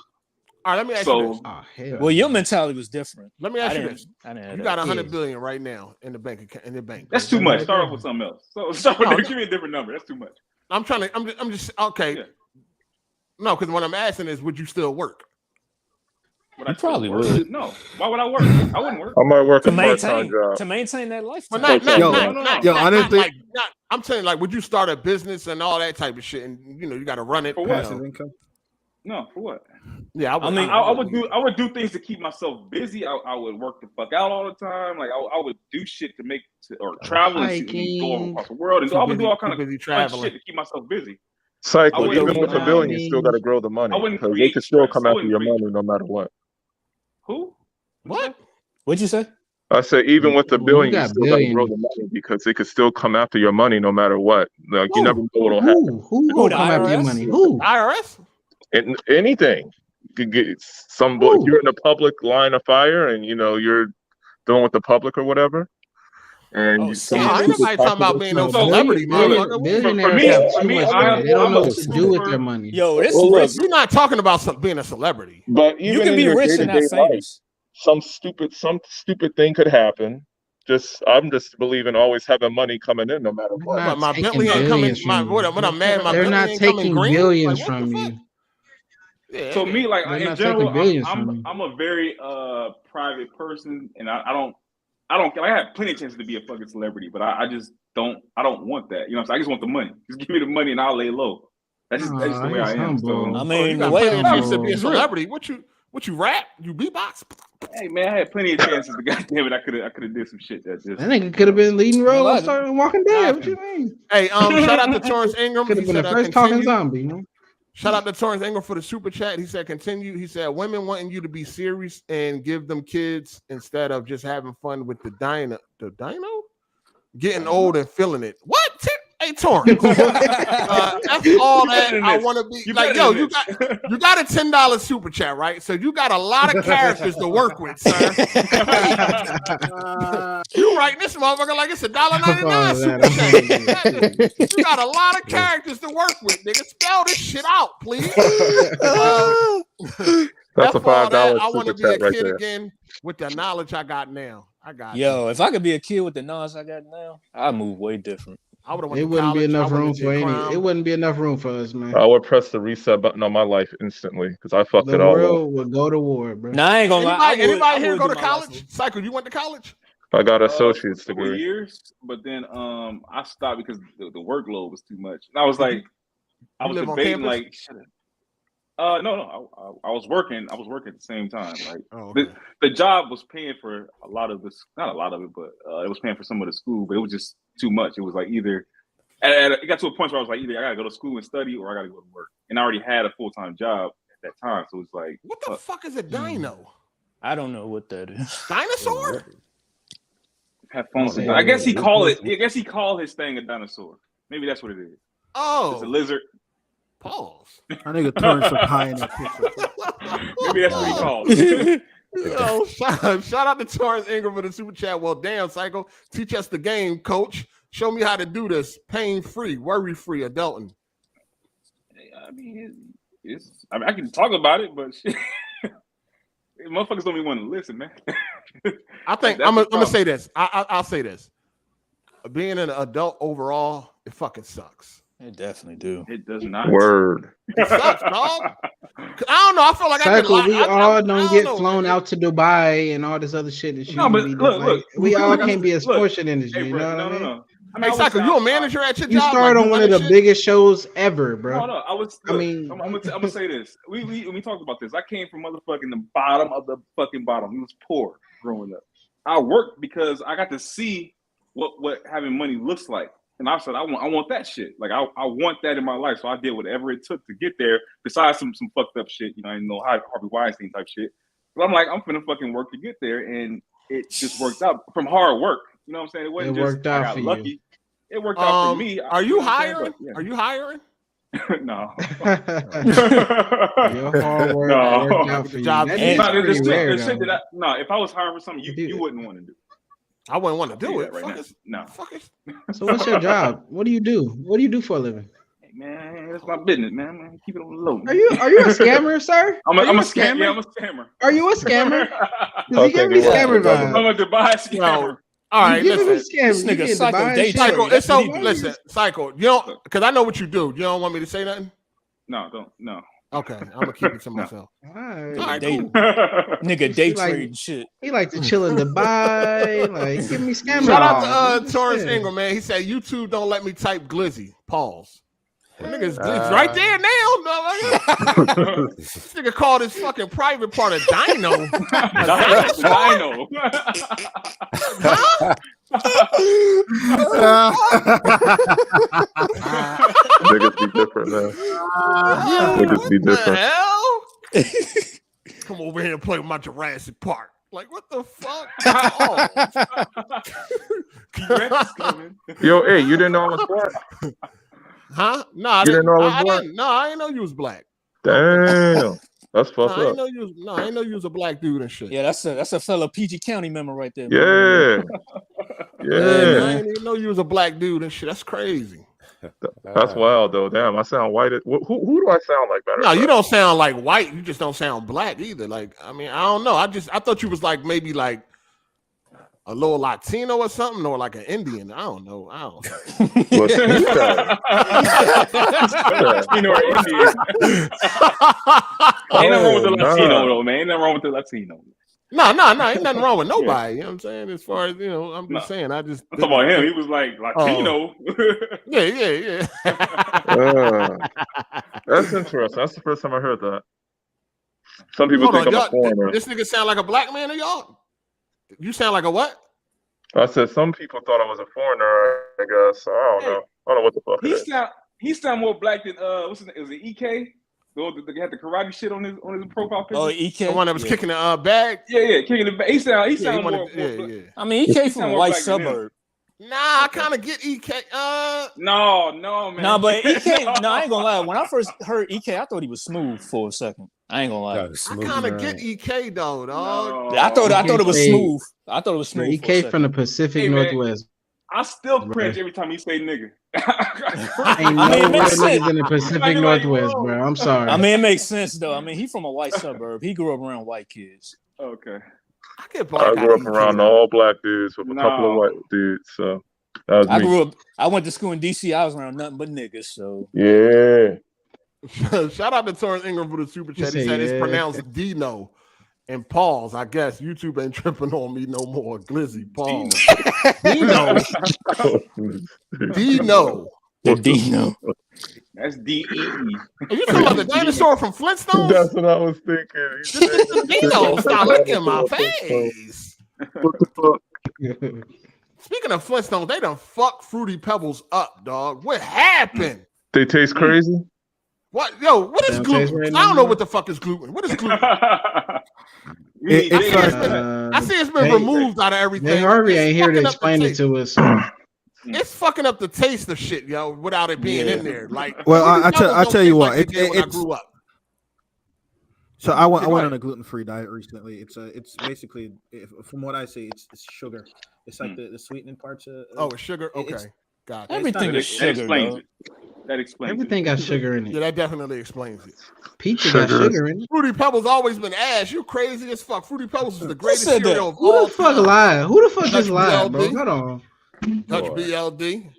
All right, let me ask you this. Oh, hell. Well, your mentality was different. Let me ask you this. You got 100 billion right now in the bank account. That's too much. Start off with something else. So give me a different number. That's too much. I'm just okay. Yeah. No, because what I'm asking is, would you still work? You probably would. No. Why would I work? I wouldn't work. I might work a part-time job. To maintain that lifestyle. Honestly, I'm saying, like, would you start a business and all that type of shit, and you got to run it for what? No, for what? Yeah, I would do things to keep myself busy. I would work the fuck out all the time. Like I would do shit or travel and go all across the world, and I would do all kind of shit to keep myself busy. Cycle, even with $1 billion, you still got to grow the money because they can still come after your money no matter what. Who? What? What'd you say? I said even with $1 billion, you still got to grow the money because they could still come after your money no matter what. Like you never know what'll happen. Who will come after your money? Who? IRS? Anything. You could get you're in a public line of fire and you're dealing with the public or whatever. And ain't nobody talking about being no celebrity, millionaires have too much money. They don't know what to do with their money. Yo, we're not talking about being a celebrity. But even you can be rich and not famous. Some stupid thing could happen. I'm just believing always having money coming in no matter what. My Bentley ain't coming. What I'm mad. My They're not taking billions from you. Yeah, So me, like They're in not general, taking billions from you. I'm a very private person, and I don't I have plenty of chances to be a fucking celebrity, but I just don't want that. You know what I'm saying? I just want the money. Just give me the money and I'll lay low. That's just the way I am. So I mean, you got plenty of chances to be a celebrity. What you rap? You beatbox? Hey man, I had plenty of chances. But goddamn it, I could have did some shit that just. That nigga could have been leading role on starting Walking Dead. What you mean? Hey, shout out to Torrance Ingram. Could have been the first talking zombie. You know? Shout out to Torrance Ingram for the super chat. He said, continue. He said, women wanting you to be serious and give them kids instead of just having fun with the dino? Getting old and feeling it. What? Hey, Torrance. That's all that I want to be. Like, yo, you got a $10 super chat, right? So you got a lot of characters to work with, sir. You writing this motherfucker like it's $1.99 super chat. You got a lot of characters to work with, nigga. Spell this shit out, please. That's a $5 I want to super be a chat right kid there. again with the knowledge I got now. Yo, if I could be a kid with the knowledge I got now, I'd move way different. I would have. It wouldn't be enough room for any. It wouldn't be enough room for us, man. I would press the reset button on my life instantly because I fucked it all up. The world would go to war, bro. Nah, I ain't gonna lie. Anybody here go to college? Cycle, you went to college? I got an associate's For degree. years, but then I stopped because the workload was too much. And I was like, I was debating like, no, I was working. I was working at the same time. Like the job was paying for a lot of this, not a lot of it, but it was paying for some of the school. But it was just too much. It was like either. And it got to a point where I was like, either I gotta go to school and study, or I gotta go to work. And I already had a full-time job at that time, so it's like, what the fuck is a dino? I don't know what that is. Dinosaur? Have fun with it. I guess he called it. I guess he called his thing a dinosaur. Maybe that's what it is. Oh, it's a lizard. Pause. I think it turns some high in that picture. Maybe that's what he called it. Yo, shout out to Torrance Ingram for the super chat. Well, damn, Psycho, teach us the game, coach. Show me how to do this pain-free, worry-free, adulting. I mean, I can talk about it, but shit, motherfuckers don't even want to listen, man. I think I'm gonna say this. I'll say this. Being an adult overall, it fucking sucks. It definitely do. It does not. Word. It sucks, dog. I don't know. I feel like Cycle, we all don't get flown out to Dubai and all this other shit that you look, we all can't be a sports industry. You know what I mean? Hey, Cycle, you a manager at your job? You started on one of the biggest shows ever, bro. No, I'm gonna say this. We talked about this. I came from motherfucking the bottom of the fucking bottom. He was poor growing up. I worked because I got to see what having money looks like, and I said I want that shit. Like I want that in my life. So I did whatever it took to get there. Besides some fucked up shit, you know, I didn't know Harvey Weinstein type shit. But I'm like, I'm finna fucking work to get there, and it just worked out from hard work. You know what I'm saying? It wasn't just worked out I got for lucky. You. It worked out for me. Are you hiring? Are you hiring? No. Your hard work worked out for you. No, if I was hiring for something, you wouldn't want to do. I wouldn't want to do it right now. No. So what's your job? What do you do? What do you do for a living? Hey, man, that's my business, man. Keep it on the low. Man. Are you a scammer, sir? I'm a scammer. Yeah, I'm a scammer. Are you a scammer? Because you give me scammer vibes. I'm a Dubai scammer. All right, listen. This nigga Psycho. It's so listen, Psycho. You don't, because I know what you do. You don't want me to say nothing. No, don't. No. Okay, I'm gonna keep it to myself. All right, cool. Nigga, day trade shit. He like to chill in Dubai. Like, give me scammer. Shout out to Torrance Ingram, man. He said YouTube don't let me type glizzy. Pause. Nigga's right there now. This nigga called his fucking private part a dino. Dino. Niggas be different, man. Niggas be different. Hell? Come over here and play with my Jurassic Park. Like, what the fuck? Yo, hey, you didn't know I was black? Huh? No, I didn't know I was black. No, I didn't know you was black. Damn, that's fucked up. I didn't know you was a black dude and shit. Yeah, that's a fellow PG County member right there. Yeah, yeah. I didn't even know you was a black dude and shit. That's crazy. That's wild though. Damn, I sound white. Who do I sound like better? No, you don't sound like white. You just don't sound black either. Like, I mean, I don't know. I thought you was like maybe like a little Latino or something, or like an Indian. I don't know. What's Latino or Indian. Ain't nothing wrong with the Latino though, man. Ain't nothing wrong with the Latino. No, ain't nothing wrong with nobody. You know what I'm saying? As far as I'm just saying, I'm talking about him. He was like Latino. Yeah. That's interesting. That's the first time I heard that. Some people think I'm a foreigner. This nigga sound like a black man to y'all? You sound like a what? I said some people thought I was a foreigner. I guess I don't know. I don't know what the fuck. He sound more black than what's his name? Is it EK? The had the karate shit on his profile picture. Oh, EK, the one that was kicking the bag. Yeah, kicking the bag. He sound more. I mean, EK from a white suburb. Nah, I kind of get EK. No, man. Nah, but EK. No, I ain't gonna lie. When I first heard EK, I thought he was smooth for a second. I ain't gonna lie. I kind of get EK though, dog. No. I thought it was smooth. I thought it was smooth. EK from the Pacific Northwest. I still cringe every time he say nigga. Ain't no real niggas in the Pacific Northwest, bro. I'm sorry. I mean, it makes sense though. I mean, he from a white suburb. He grew up around white kids. Okay. I grew up around all black dudes with a couple of white dudes. So that was me. I went to school in DC. I was around nothing but niggas. So yeah. Shout out to Torrance Ingram for the super chat. He said it's pronounced Dino. And pause. I guess YouTube ain't tripping on me no more. Glizzy, pause. Dino. The Dino. That's D-E-E. Are you talking about the dinosaur from Flintstones? That's what I was thinking. Dino, stop looking in my face. What the fuck? Speaking of Flintstones, they done fuck Fruity Pebbles up, dog. What happened? They taste crazy? What? Yo, what is gluten? I don't know what the fuck is gluten. What is gluten? I see it's been removed out of everything. Harvey ain't here to explain it to us. It's fucking up the taste of shit, yo, without it being in there. Like, well, I tell you what, I grew up. So I went on a gluten-free diet recently. It's basically, from what I see, it's sugar. It's like the sweetening parts of. It's sugar. Okay, got it. Everything is sugar. That explains everything. Got sugar in it. Yeah, that definitely explains it. Pizza got sugar in it. Fruity Pebbles always been ass. You crazy as fuck. Fruity Pebbles is the greatest cereal of all time. Who the fuck lied? Who the fuck just lied, bro? Hold on. Touch BLD.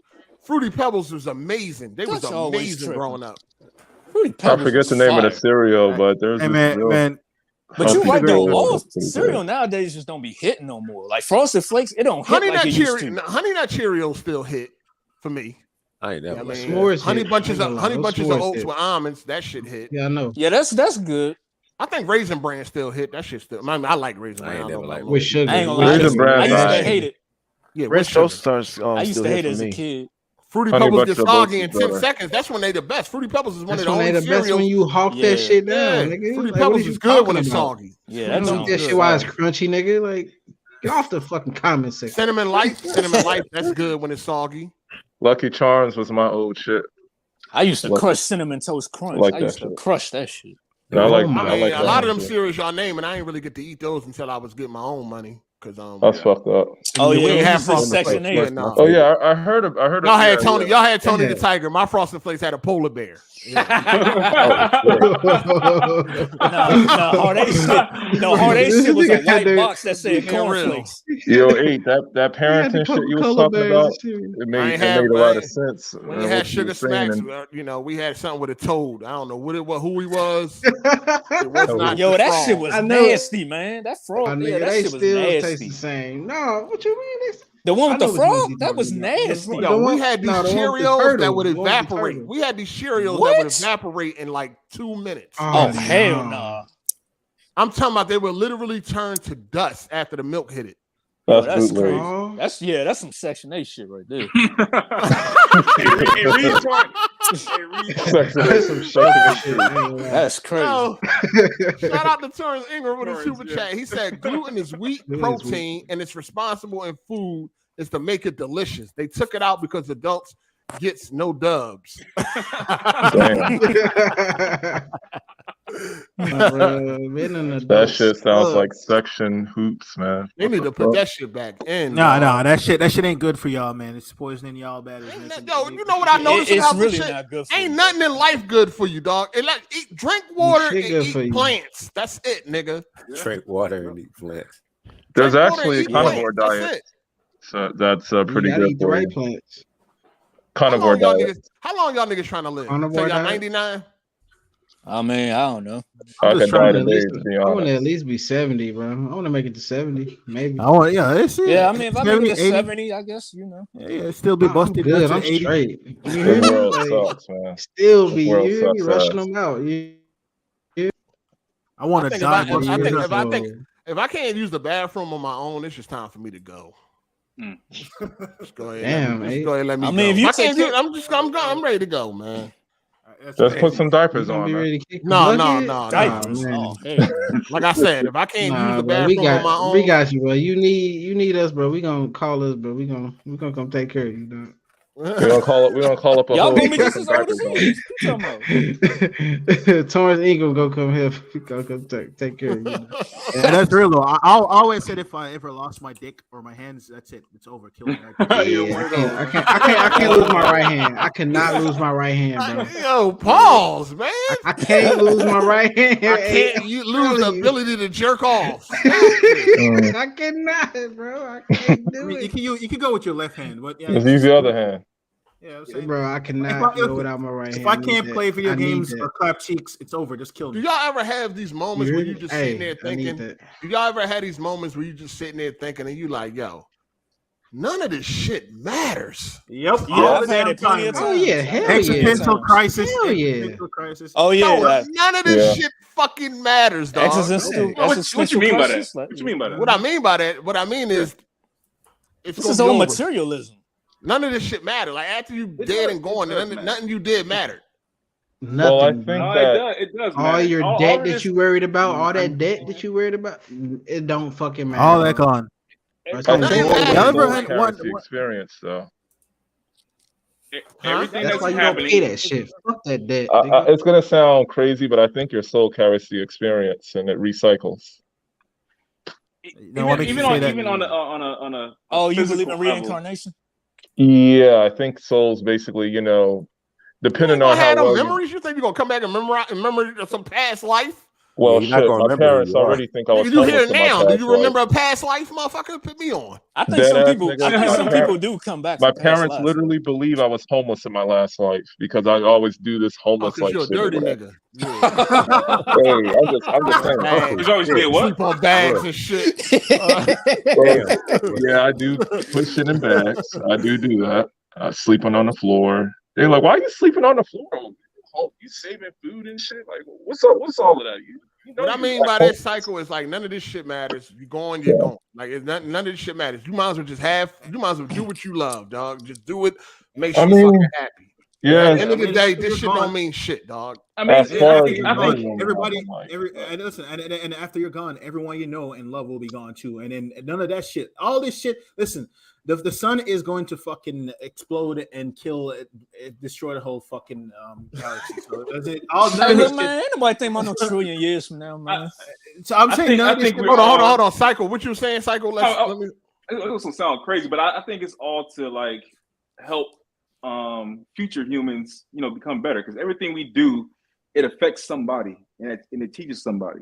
Fruity Pebbles was amazing. They was amazing growing up. I forget the name of the cereal, but there's man. But you're right though. All cereal nowadays just don't be hitting no more. Like Frosted Flakes, it don't hit like it used to. Honey Nut Cheerios still hit for me. I ain't never. Honey bunches of oats with almonds. That shit hit. Yeah, I know. Yeah, that's good. I think Raisin Bran still hit. That shit still. I like Raisin Bran. I ain't never like with sugar. I ain't gonna lie. Raisin Bran. I used to hate it. Yeah, Red Stars. I used to hate it as a kid. Fruity Pebbles get soggy in 10 seconds. That's when they the best. Fruity Pebbles is one of the only cereals. Best when you hawk that shit down, nigga. Fruity Pebbles is good when it's soggy. Yeah, that's that shit why it's crunchy, nigga. Like, get off the fucking comment section. Cinnamon Life, that's good when it's soggy. Lucky Charms was my old shit. I used to crush Cinnamon Toast Crunch. I used to crush that shit. I like a lot of them cereals y'all name, and I ain't really get to eat those until I was getting my own money. That's fucked up. Oh yeah, we have Section 8. Oh yeah, I heard. Y'all had Tony. Y'all had Tony the Tiger. My Frosted Flakes had a polar bear. No, Hard 8 shit was a white box that said cornflakes. Yo, that parenting shit you was talking about, it made a lot of sense. When you had Sugar Smacks, we had something with a toad. I don't know who he was. It was not that shit was nasty, man. That frog, that shit was nasty. The same. No, what you mean? The one with the frog? That was nasty. No, we had these Cheerios that would evaporate. We had these Cheerios that would evaporate in like 2 minutes. Oh hell no! I'm talking about they would literally turn to dust after the milk hit it. That's crazy. That's some Section 8 shit right there. That's crazy. Shout out to Torrance Ingram with a super chat. He said gluten is wheat protein and it's responsible in food is to make it delicious. They took it out because adults gets no dubs. That shit sounds like section hoops, man. They need to put that shit back in. No, that shit ain't good for y'all, man. It's poisoning y'all bad. Yo, you know what I noticed about really this shit? Not good for ain't nothing in life good for you, dog. Drink water and eat plants. That's it, nigga. Drink water and eat plants. There's actually a carnivore diet. So that's pretty good for you. Plants. Carnivore diet. How long y'all niggas trying to live? Till y'all 99? I mean, I don't know. I want to at least be 70, bro. I want to make it to 70, maybe. I want, yeah, I mean, if I make it to 70, I guess, you know. Yeah, still be busted. Good. I'm straight. You hear me? World sucks, man. Still be you rushing them out. I want to die. If I can't use the bathroom on my own, it's just time for me to go. Just go ahead. Damn, just go ahead. Let me. I mean, go. if you I'm ready to go, man. Just put some diapers on. No. Diapers. Like I said, if I can't use the bathroom on my own, we got you, bro. You need us, bro. We gonna call us, bro. We gonna come take care of you, dog. We're gonna call up a y'all whole. gonna be just as old as me. Torrance Ingram gonna come here. Gonna come take care of you. Yeah, that's real though. I always said if I ever lost my dick or my hands, that's it. It's over. Kill me. I can't lose my right hand. I cannot lose my right hand, bro. Yo, pause, man. I can't lose my right hand. I can't. You lose the ability to jerk off. I cannot, bro. I can't do it. You can go with your left hand, but Just use the other hand. Yeah, I'm saying, bro, I cannot go without my right hand. If I can't play video games or clap cheeks, it's over. Just kill me. Do y'all ever have these moments where you just sitting there thinking? Do y'all ever have these moments where you just sitting there thinking and you like, yo, none of this shit matters. Yep. I've had it plenty of times. Oh yeah, hell Existential crisis. Hell yeah. Existential crisis. Oh yeah. None of this shit fucking matters, dog. What you mean by that? What you mean by that? What I mean is, this is all materialism. None of this shit matters. Like after you dead and gone, nothing you did mattered. Nothing. Well, I think it does. All matter. your debt that you worried about, all that debt that you worried about, it don't fucking matter. All that gone. Experience though. That's why you don't pay that shit. Fuck that debt. It's gonna sound crazy, but I think your soul carries the experience and it recycles. Even on a oh, you believe in reincarnation? Yeah, I think souls basically, depending on how well memories. You think you're gonna come back and remember some past life? Well, shit, my parents already think I was. You here now? Do you remember a past life, motherfucker? Put me on. I think some people do come back. My parents literally believe I was homeless in my last life because I always do this homeless life. You're a dirty nigga. Hey, I'm just saying. There's always being what? Sleep on bags and shit. Yeah, I do put shit in bags. I do that. Sleeping on the floor. They're like, "Why are you sleeping on the floor? You saving food and shit? Like, what's up? What's all of that? What I mean by that cycle is like none of this shit matters. You're going, you're going. Like none of this shit matters. You might as well you might as well do what you love, dog. Just do it. Make sure you're fucking happy. Yeah. At the end of the day, this shit don't mean shit, dog. I mean, I think everybody, and after you're gone, everyone you know and love will be gone too. And then none of that shit, all this shit. Listen, the sun is going to fucking explode and kill, destroy the whole fucking galaxy. So that's it. Man, ain't nobody think about no trillion years from now, man. So I'm saying, hold on, Cycle. What you saying, Cycle? Let me. It doesn't sound crazy, but I think it's all to like help future humans, become better, because everything we do, it affects somebody and it teaches somebody.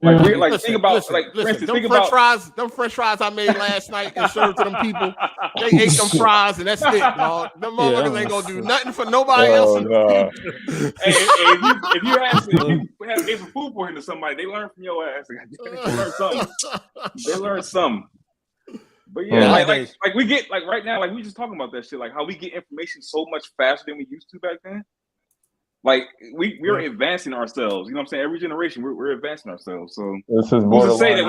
Like, think about them French fries I made last night and served to them people. They ate them fries and that's it, dog. Them motherfuckers ain't gonna do nothing for nobody else. No. If you gave some food for him to somebody, they learn from your ass. They learn something. But yeah, like we get right now, like we just talking about that shit, like how we get information so much faster than we used to back then. Like we're advancing ourselves. You know what I'm saying? Every generation we're advancing ourselves. So this is more to say that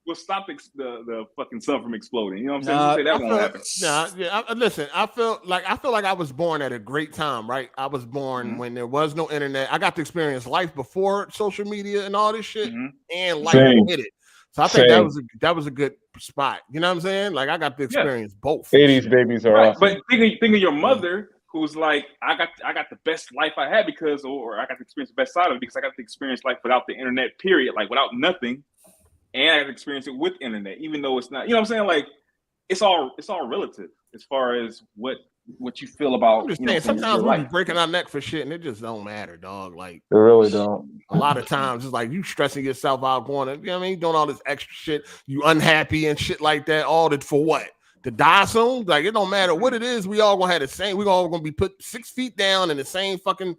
we'll stop the fucking sun from exploding. You know what I'm saying? That won't happen. Listen, I feel like I was born at a great time, right? I was born when there was no internet. I got to experience life before social media and all this shit, and life with it. So I think that was a good spot. You know what I'm saying? Like I got to experience both. 80s babies are awesome. But think of your mother, who's like, I got the best life I had because, or I got to experience the best side of it because I got to experience life without the internet. Period. Like without nothing. And I got to experience it with internet, even though it's not, you know what I'm saying? Like it's all relative. as far as what you feel about. I'm just saying, sometimes we be breaking our neck for shit, and it just don't matter, dog. Like they really don't. A lot of times, it's like you stressing yourself out, going, you know what I mean, doing all this extra shit. You unhappy and shit like that. All that for what? To die soon? Like it don't matter what it is. We all gonna have the same. We all gonna be put 6 feet down in the same fucking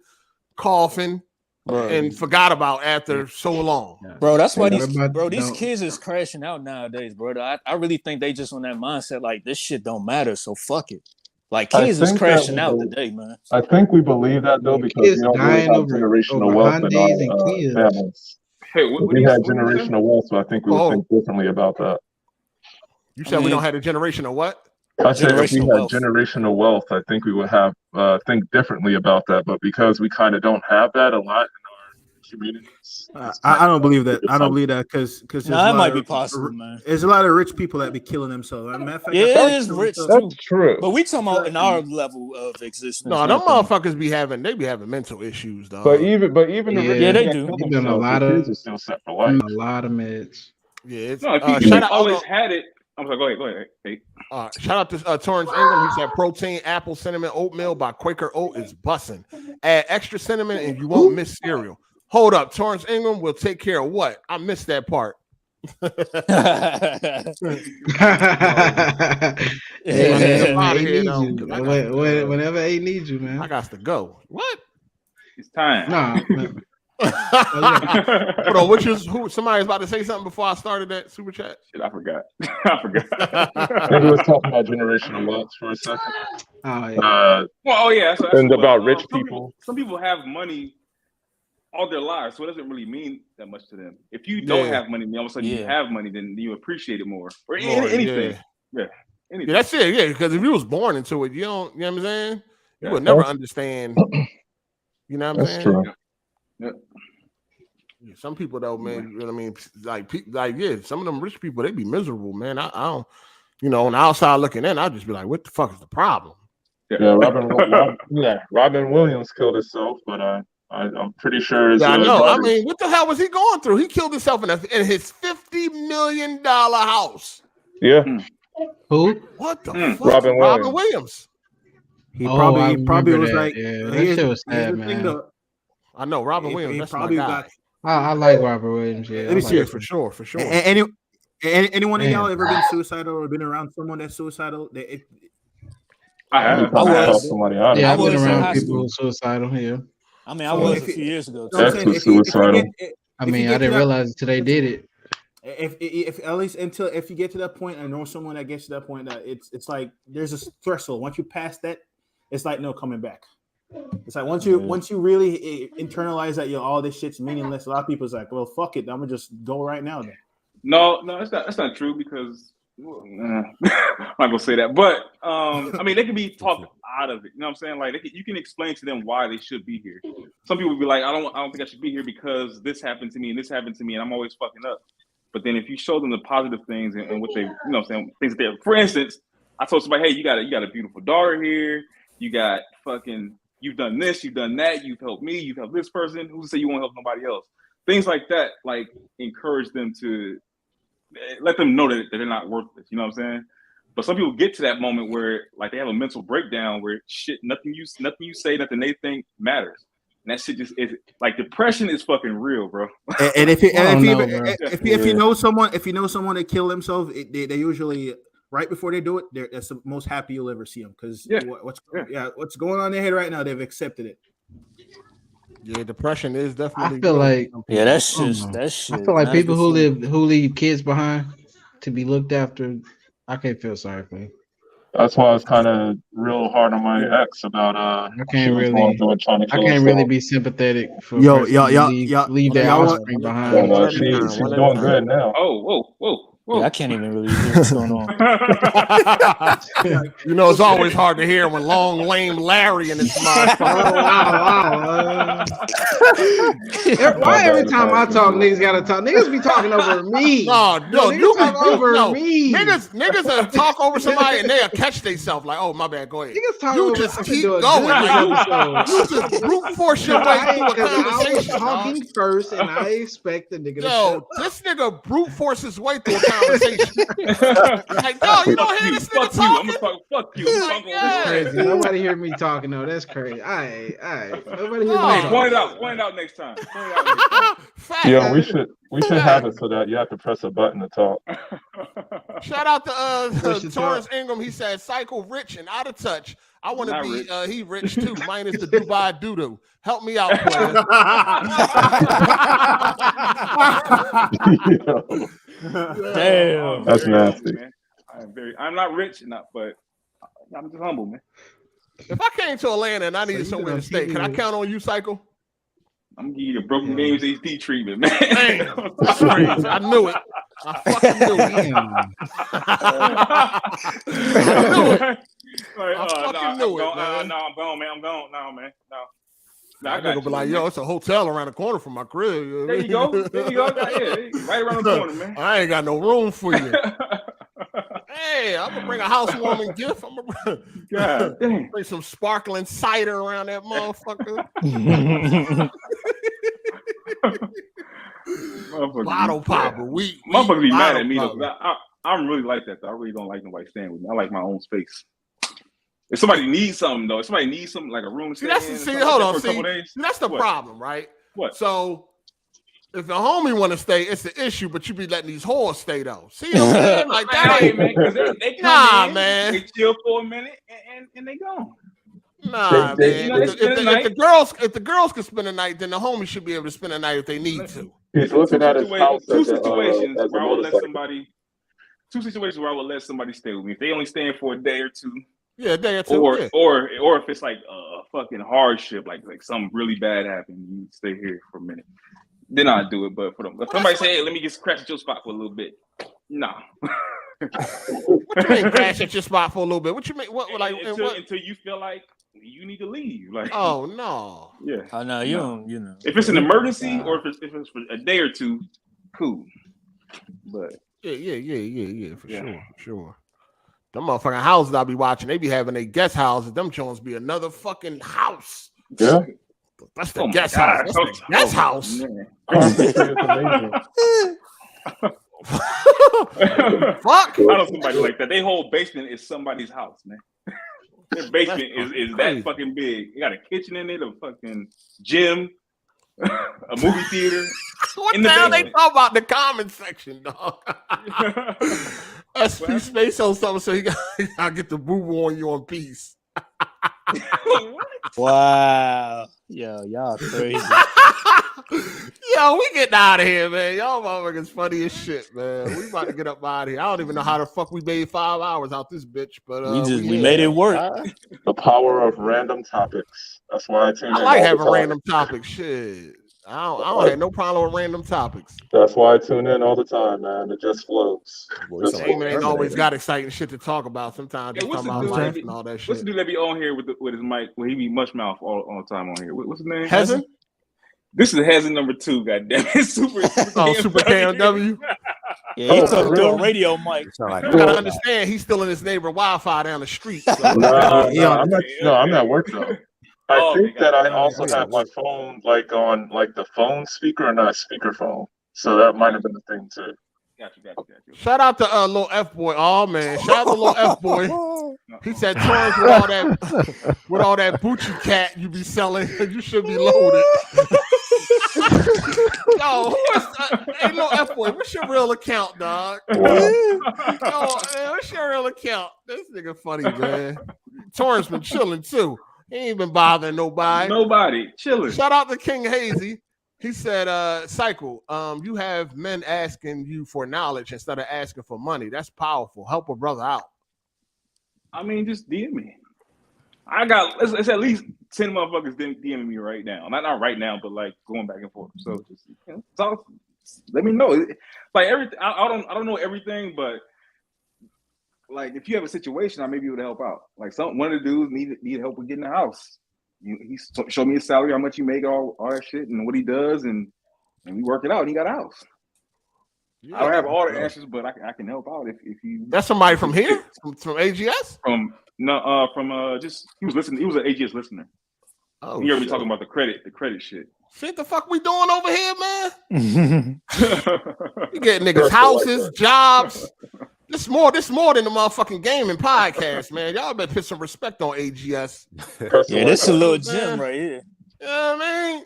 coffin. And forgot about after so long, bro. That's why these kids is crashing out nowadays, bro. I really think they just on that mindset like this shit don't matter, so fuck it. Like kids is crashing out today, man. I think we believe that though because we don't really have generational wealth in our families. Hey, if we had generational wealth, so I think we would think differently about that. You said we don't have a generation of what? I said if we had generational wealth, I think we would have think differently about that. But because we kind of don't have that a lot in our communities, I don't believe that. I don't believe that because that might be possible, man. There's a lot of rich people that be killing themselves. Matter of fact, it is rich. That's true. But we talking about in our level of existence. No, them motherfuckers be having mental issues, though. But even the rich they do. Been a lot of still set for life. A lot of meds. Yeah, it's, no, if you always had it. I'm sorry, go ahead. Hey. Shout out to Torrance Ingram. He said protein, apple, cinnamon, oatmeal by Quaker Oat is bussin'. Add extra cinnamon and you won't miss cereal. Hold up, Torrance Ingram will take care of what? I missed that part. Whenever A needs you, man. I got to go. What? It's time. Nah. Hold on, somebody's about to say something before I started that super chat. Shit, I forgot. I Maybe was talking about generational wealth for a second. And about rich people. Some people have money all their lives, so it doesn't really mean that much to them. If you don't have money, then all of a sudden you have money, then you appreciate it more. Or anything. Yeah. Anything. Yeah, that's it. Yeah, because if you was born into it, you know what I'm saying? You would never understand. You know what I'm saying? True. Yep. Yeah, some people though, man, you know what I mean? Some of them rich people, they be miserable, man. I don't, on the outside looking in, I'll just be like, what the fuck is the problem? Yeah, Robin Williams killed himself, but I'm pretty sure. I know. I mean, what the hell was he going through? He killed himself in his $50 million house. Yeah. Who? What the fuck? Robin Williams. He probably was like, that shit was sad, man. I know Robin Williams. That's probably my guy. I like Robert Williams. Yeah, let me see it for sure. Anyone of y'all ever been suicidal or been around someone that's suicidal? I have. I've been around people who are suicidal here. I mean, I was a few years ago. That's suicidal. I didn't realize until they did it. If at least until if you get to that point, I know someone that gets to that point that it's like there's a threshold. Once you pass that, it's like no coming back. It's like once you really internalize that all this shit's meaningless. A lot of people's like, well, fuck it, I'm gonna just go right now. Then no, that's not true because I'm not gonna say that. But they can be talked out of it. You know what I'm saying? Like you can explain to them why they should be here. Some people will be like, I don't think I should be here because this happened to me and this happened to me and I'm always fucking up. But then if you show them the positive things and what they, things that they're, for instance, I told somebody, hey, you got a beautiful daughter here. You got you've done this, you've done that, you've helped me, you've helped this person. Who's to say you won't help nobody else? Things like that, like encourage them to let them know that they're not worthless. You know what I'm saying? But some people get to that moment where like they have a mental breakdown where nothing you say, nothing they think matters. And that shit just is like depression is fucking real, bro. And if you know someone that killed themselves, they usually right before they do it, that's the most happy you'll ever see them because what's going on in their head right now, they've accepted it. Yeah, depression is definitely. I feel like that's shit. I feel like people who leave kids behind to be looked after, I can't feel sorry for you. That's why it's kind of real hard on my ex about I can't really be sympathetic for y'all leave their offspring behind. Well, she's doing good now. Oh, whoa. Yeah, I can't even really hear what's going on. It's always hard to hear when long, lame Larry in his mind. Why every time I talk, niggas gotta talk? Niggas be talking over me. No, niggas talk over me. Niggas talk over somebody and they'll catch themselves like, oh my bad, go ahead. Niggas talk You over. just keep going. Like, you just brute force your way through a conversation. I was talking first, and I expect the nigga. Yo, this nigga brute force his way through a conversation. Like, yo, you don't hear this nigga talking? I'm gonna talk. Fuck you. Like, That's crazy. Nobody hear me talking though. That's crazy. All right. Nobody hear me talking. Point it out next time. Yeah, we should have it so that you have to press a button to talk. Shout out to Torrance Ingram. He said, "Cycle rich and out of touch. I want to be he rich too, minus the Dubai doo-doo. Help me out, player." Damn, that's nasty. Man. I'm not rich enough, but I'm just humble, man. If I came to Atlanta and I needed somewhere to stay, can I count on you, Cycle? I'm gonna give you the Broken Games HD treatment, man. Damn, that's crazy. I knew it. I fucking knew it. I knew it, man. No, I'm gone, man. I'm gone. No, man. No. I'm gonna be like, yo, it's a hotel around the corner from my crib. There you go. Right around the corner, man. I ain't got no room for you. Hey, I'm gonna bring a housewarming gift. I'm gonna bring some sparkling cider around that motherfucker. Bottle popper. Motherfuckers be mad at me though. I'm really like that though. I really don't like nobody staying with me. I like my own space. If somebody needs something though, like a room. That's the problem, right? What? So if the homie want to stay, it's the issue, but you be letting these whores stay though. See what I'm saying? Like that ain't, man. Because they come in, man. They chill for a minute and they gone. Nah, man. If the girls can spend a night, then the homies should be able to spend a night if they need to. He's looking at his house. Two situations where I would let somebody. Two situations where I would let somebody stay with me. If they only staying for a day or two. Yeah, a day or two. Or if it's like a fucking hardship, like something really bad happened, you stay here for a minute. Then I'd do it. But if somebody say, hey, let me just crash at your spot for a little bit. Nah. What you mean crash at your spot for a little bit? What you mean? Until you feel like you need to leave. Like, oh no. Yeah. Oh no, you don't. You know. If it's an emergency or if it's for a day or two, cool. But yeah, for sure. Them motherfucking houses I be watching, they be having their guest houses. Them Jones be another fucking house. Yeah. That's the guest house. That's the guest house. Fuck. I know somebody like that. Their whole basement is somebody's house, man. Their basement is that fucking big. You got a kitchen in it, a fucking gym, a movie theater. What the hell they talk about the comment section, dog? SP Space on something, so you gotta get the boo-boo on you on peace. Wow. Yo, y'all crazy. Yo, we getting out of here, man. Y'all motherfuckers funny as shit, man. We about to get up out of here. I don't even know how the fuck we made 5 hours out this bitch, but we made it work. The power of random topics. That's why I tune in. I like having random topics. Shit. I don't have no problem with random topics. That's why I tune in all the time, man. It just flows. Damon ain't always got exciting shit to talk about. Sometimes just talking about life and all that shit. What's the dude that be on here with his mic where he be mush mouth all the time on here? What's his name? Hezen? This is Hezen number 2, goddamn it. Super KMW. Yeah, he's talking to a radio mic. You gotta understand, he's still in his neighbor Wi-Fi down the street. So. I'm at work though. I think that I also have my phone like on like the phone speaker and not speakerphone. So that might have been the thing too. Got you. Shout out to little F boy. Oh man, shout out to little F boy. He said, "Torrance with all that Bucci cat you be selling, you should be loaded." Yo, hey little F boy, what's your real account, dog? Yo, man, what's your real account? This nigga funny, man. Torrance been chilling too. He ain't been bothering nobody. Nobody chilling. Shout out to King Hazy. He said, Cycle, you have men asking you for knowledge instead of asking for money. That's powerful. Help a brother out. I mean, just DM me. I got it's at least 10 motherfuckers DMing me right now. Not right now, but like going back and forth. So just talk, let me know. Like everything, I don't know everything, but like if you have a situation, I may be able to help out. Like one of the dudes need help with getting a house. he showed me his salary, how much he make, all that shit, and what he does, and we work it out. And he got a house. Yeah, I don't have all the answers, but I can help out if you. That's somebody from here, from AGS. From just he was listening. He was an AGS listener. Oh, you heard me talking about the credit shit. Shit, the fuck we doing over here, man? You get niggas houses, jobs. This more than the motherfucking gaming podcast, man. Y'all better put some respect on AGS. Yeah, this is a little gym right here. You know what I mean?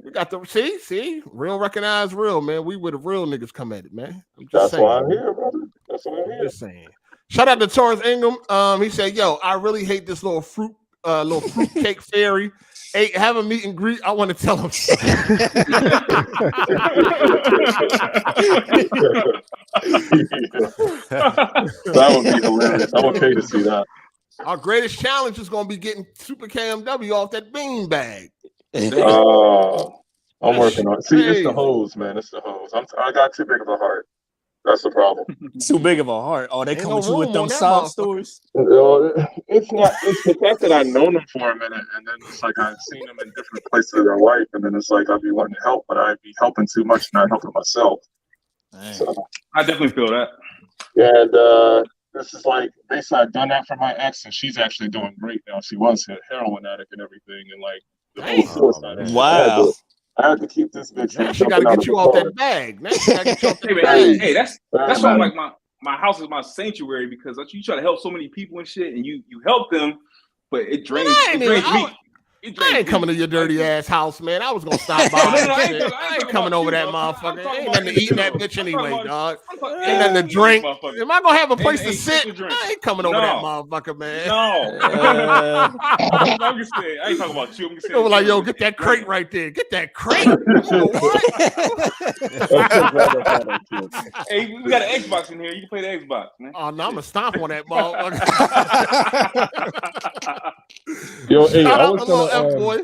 We got the see, real recognize real, man. We where the real niggas come at it, man. That's why I'm here, brother. That's why I'm here. Just saying. Shout out to Torrance Ingham. He said, "Yo, I really hate this little fruit cake fairy. Hey, have a meet and greet. I want to tell him." That would be hilarious. I'm okay to see that. Our greatest challenge is going to be getting Super KMW off that bean bag. I'm working on it. See, it's the hose, man. It's the hose. I got too big of a heart. That's the problem. Too big of a heart. Oh, they come with you with them sob stories? It's not. It's the fact that I've known them for a minute, and then it's like I've seen them in different places of their life, and then it's like I'd be wanting to help, but I'd be helping too much, not helping myself. So, I definitely feel that. Yeah, and this is like basically I've done that for my ex, and she's actually doing great now. She was a heroin addict and everything, and like the whole suicide. Wow. I had to keep this bitch. Now she got to get you off that bag. Now she got to get you off that bag. Hey, that's why I'm like my house is my sanctuary, because you try to help so many people and shit, and you help them, but it drains me. I ain't coming to your dirty ass house, man. I was gonna stop by. I ain't coming over that motherfucker. Ain't nothing to eat in that bitch anyway, dog. Ain't nothing to drink. Am I gonna have a place to sit? I ain't coming over that motherfucker, man. No. I'm just saying. I ain't talking about you. I'm just saying. Like, yo, get that crate right there. Get that crate. Hey, we got an Xbox in here. You can play the Xbox, man. Oh no, I'm gonna stomp on that motherfucker. Yo, hey, I was gonna. F-boy.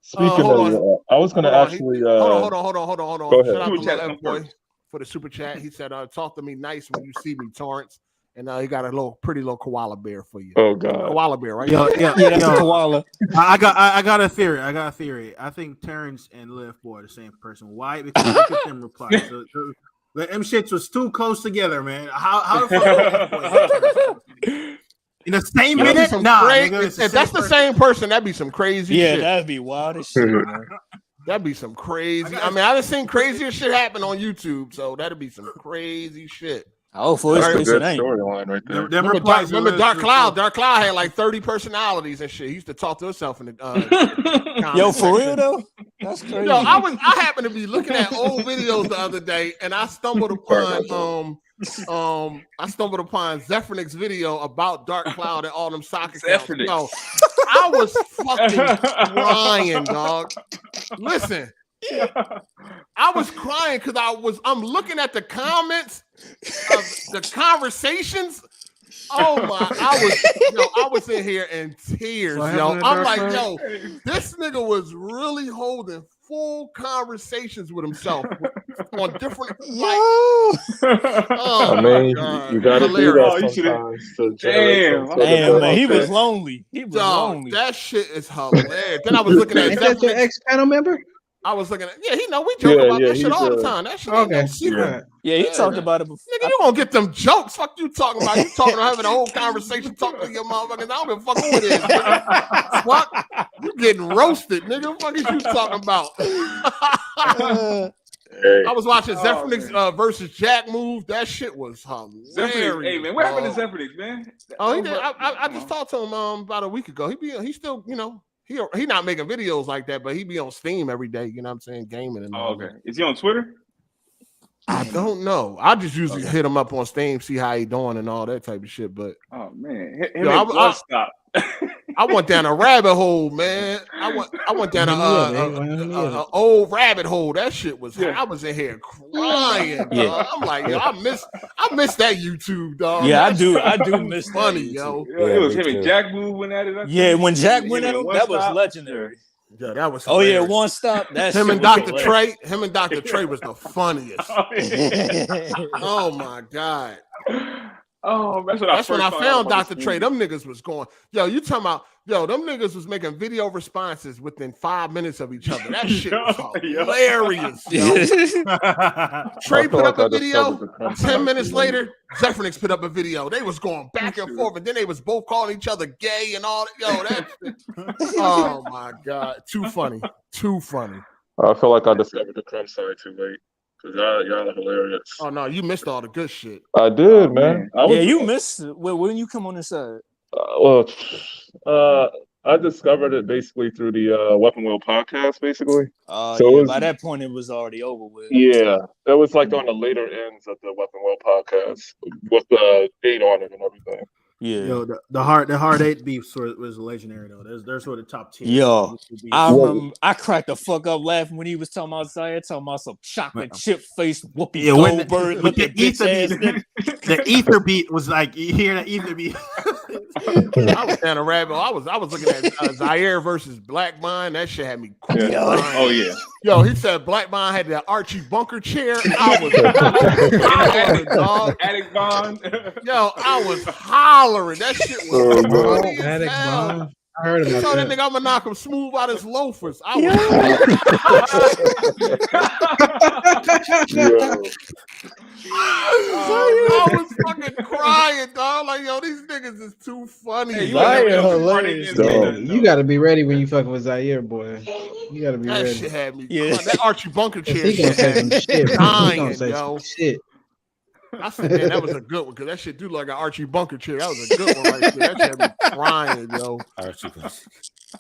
Speaking of, I was gonna actually. Hold on. Go ahead. Shout out to F-boy for the super chat. He said, "Talk to me nice when you see me, Torrance." And he got a pretty little koala bear for you. Oh God, koala bear, right? Yeah, that's a koala. I got a theory. I think Terrence and Liv Boy are the same person. Why? Because look at them replies. So, them shits was too close together, man. How the fuck? In the same minute? Nah, nigga, if that's the same person, that'd be some crazy shit. Yeah, that'd be wild as shit, man. That'd be some crazy. I mean, I've seen crazier shit happen on YouTube, so that'd be some crazy shit. Oh, for his good storyline right there. Remember Dark Cloud? Dark Cloud had like 30 personalities and shit. He used to talk to himself in the Yo, for real though? That's crazy. Yo, I happened to be looking at old videos the other day, and I stumbled upon Zephyrnick's video about Dark Cloud and all them soccer accounts. Yo, I was fucking crying, dog. Listen, I was crying because I'm looking at the comments of the conversations. Oh my, I was in here in tears, yo. I'm like, yo, this nigga was really holding full conversations with himself on different. I mean, you gotta do that sometimes. Damn, man, he was lonely. He was lonely. That shit is hilarious. Then I was looking at. Is that your ex-panel member? I was looking at, we joke about that shit all the time. That shit ain't no secret. Yeah, he talked about it before. Nigga, you gonna get them jokes. Fuck you talking about. You talking about having a whole conversation, talking to your motherfuckers. I don't give a fuck who it is. Fuck, you getting roasted, nigga. What the fuck is you talking about? I was watching Zephyrnick's versus Jack move. That shit was hilarious. Hey man, what happened to Zephyrnick, man? Oh, he did. I just talked to him about a week ago. He still, he not making videos like that, but he be on Steam every day. You know what I'm saying? Gaming and all. Okay. Is he on Twitter? I don't know. I just usually hit him up on Steam, see how he doing and all that type of shit. But oh man, I went down a rabbit hole, man. I went down a old rabbit hole. That shit was. I was in here crying. Yeah. I'm like, yo, I miss that YouTube, dog. Yeah, I do miss funny, yo. It was him and Jack Move went at it. Yeah, when Jack went at him, that was legendary. Yeah, that was. Oh yeah, one stop. That's him and Dr. Trey. Him and Dr. Trey was the funniest. Oh my god. Oh, that's when I found Dr. Trey. Them niggas was going, yo, you talking about, yo, them niggas was making video responses within 5 minutes of each other. That shit was hilarious, yo. Trey put up a video. 10 minutes later, Zephyrnix put up a video. They was going back and forth, and then they was both calling each other gay and all that. Yo, that oh my God. Too funny. Too funny. I feel like I discovered the crumb side too late. Cause y'all are hilarious. Oh no, you missed all the good shit. I did, man. You missed it. When you come on this side. I discovered it basically through the Weapon Wheel podcast, basically. So by that point, it was already over with. Yeah, it was like on the later ends of the Weapon Wheel podcast with the date on it and everything. Yeah, yo, the hard 8 beefs was legendary though. They're sort of top tier. Yo, I remember I cracked the fuck up laughing when he was talking about Zaire, talking about some chocolate chip face Whoopi Goldberg looking bitch ass. The ether beat was like, you hear that ether beat? I was down a rabbit. I was looking at Zaire versus Black Bond. That shit had me crying. Oh yeah. Yo, he said Black Bond had that Archie Bunker chair. I was dog. Attic Bond. Yo, I was hollering. That shit was funny as hell. I heard about that. that. Nigga, I'm gonna knock him smooth out his loafers. I was fucking crying, dog. Like, yo, these niggas is too funny. Hey, you gotta be ready when you fucking with Zaire, boy. You gotta be ready. That shit had me. Yeah, that Archie Bunker chair. He gonna say some shit. Dying, some shit. I said, man, that was a good one because that shit do like an Archie Bunker chair. That was a good one right there. That shit had me crying, yo. I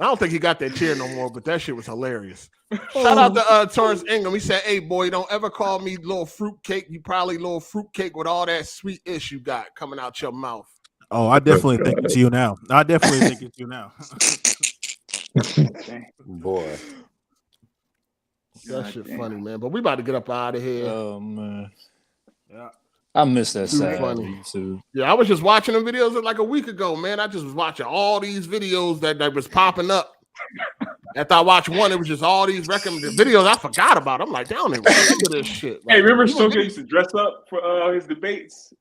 don't think he got that chair no more, but that shit was hilarious. Shout out to Torrance Ingram. He said, "Hey, boy, don't ever call me little fruitcake. You probably little fruitcake with all that sweet ish you got coming out your mouth." Oh, I definitely think it's you now. Boy. That shit funny, man. But we about to get up out of here. Oh, man. Yeah. I missed that side funny too. Yeah, I was just watching them videos like a week ago, man. I just was watching all these videos that was popping up. After I watched one, it was just all these recommended videos I forgot about. I'm like, down there, look at this shit. Like, hey, remember Shokyo used to dress up for his debates?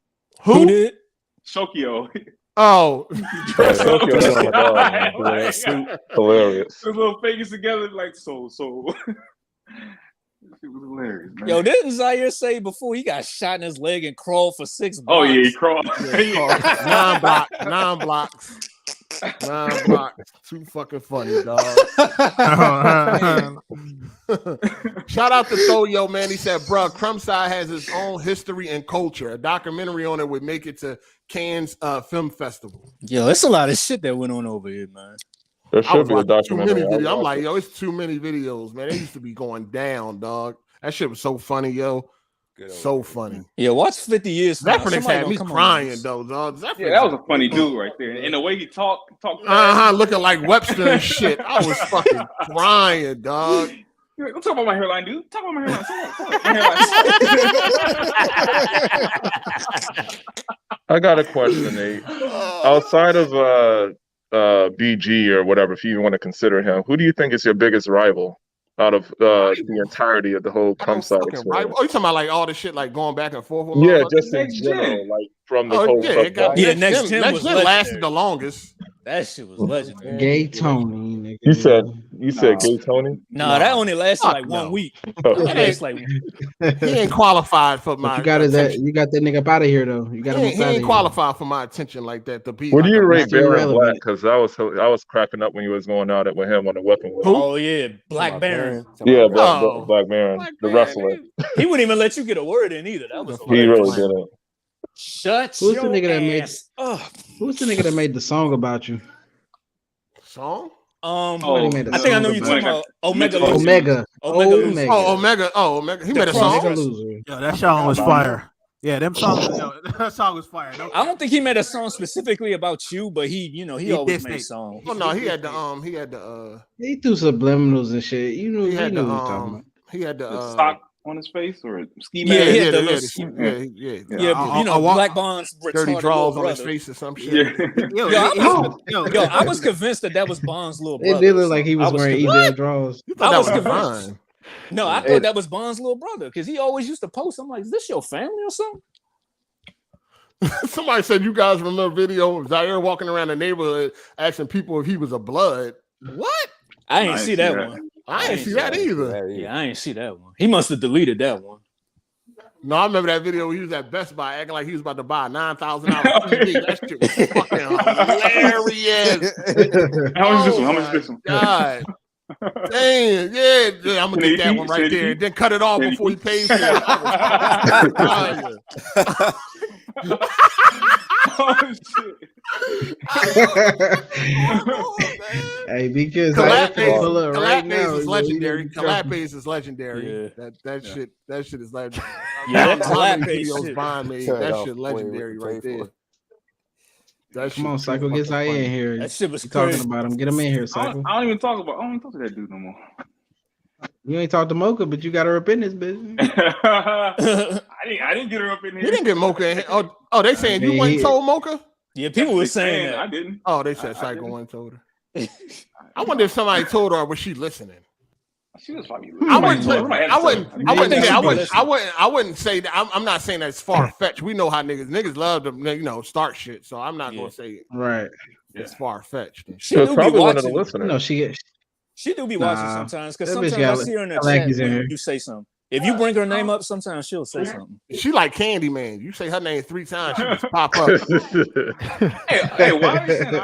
Who did? Shokyo. Oh, hilarious. His little fingers together, like so. It was hilarious, man. Yo, didn't Zaire say before he got shot in his leg and crawled for 6 blocks? Oh yeah, he crawled. Yeah, 9 blocks. 9 blocks. Too fucking funny, dog. Shout out to Thoyo, man. He said, "Bruh, Crumbside has its own history and culture. A documentary on it would make it to Cannes Film Festival." Yo, it's a lot of shit that went on over here, man. There should be a documentary. I'm like, yo, it's too many videos, man. They used to be going down, dog. That shit was so funny, yo. So funny. Yeah, watch 50 years. Zephyrix had me crying, though, dog. Yeah, that was a funny dude right there. And the way he talked. Looking like Webster and shit. I was fucking crying, dog. Don't talk about my hairline, dude. Talk about my hairline. I got a question, Nate. Outside of BG or whatever, if you even want to consider him, who do you think is your biggest rival out of the entirety of the whole Crumbside experience? Oh, you talking about like all the shit like going back and forth with yeah, just in general, like from the whole Next Gen lasted the longest. That shit was legendary. Gay Tony, nigga. You said Gay Tony? No, that only lasted like 1 week. He ain't qualified for my. You got that nigga up out of here though. You got him. He ain't qualified for my attention like that. To be. What do you rate Baron Black? Because I was cracking up when you was going at it with him on the weapon. Oh yeah, Black Baron. Yeah, Black Baron, the wrestler. He wouldn't even let you get a word in either. That was he really didn't. Shut Who's your the nigga ass that made? Who's the nigga that made the song about you? Song? I think I know you're talking about Omega. Omega. He made a song. Yo, that song was fire. Yeah, that song was fire. I don't think he made a song specifically about you, but he always made songs. Oh no, he threw subliminals and shit. You know, he had what he's talking about. He had the stock on his face or ski mask. Yeah. Black Bond's dirty draws on his face or some shit. I was convinced that was Bond's little brother. It did look like he was wearing EJ draws. I was convinced. No, I thought that was Bond's little brother because he always used to post. I'm like, is this your family or something? Somebody said you guys remember video of Zaire walking around the neighborhood asking people if he was a blood. What? I ain't see that one. I ain't see that either. Yeah, I ain't see that one. He must have deleted that one. No, I remember that video where he was at Best Buy acting like he was about to buy a $9,000 TV. That shit was fucking hilarious. How much is this one? God. Damn, yeah, I'm gonna get that one right there. Then cut it off before he pays for it. Oh, shit. Hey, because Collab is legendary. Collab is legendary. Yeah. That shit is legendary. Yeah, that collab shit. Bond made that shit legendary right there. Come on, Psycho, get Zaire in here. That shit was talking about him. Get him in here, Psycho. I don't even talk to that dude no more. You ain't talk to Mocha, but you got her up in this business. I didn't get her up in here. You didn't get Mocha in here. Oh, they saying you went and told Mocha? Yeah, people were saying that. I didn't. Oh, they said Psycho went and told her. I wonder if somebody told her, was she listening? She was probably. I wouldn't say that. I'm not saying that it's far fetched. We know how niggas love to start shit. So I'm not gonna say right. It's far fetched. She do be watching. No, she do be watching sometimes because sometimes I see her in the chat. You say something. If you bring her name up, sometimes she'll say something. She like Candyman. You say her name 3 times, she just pop up. hey, why they saying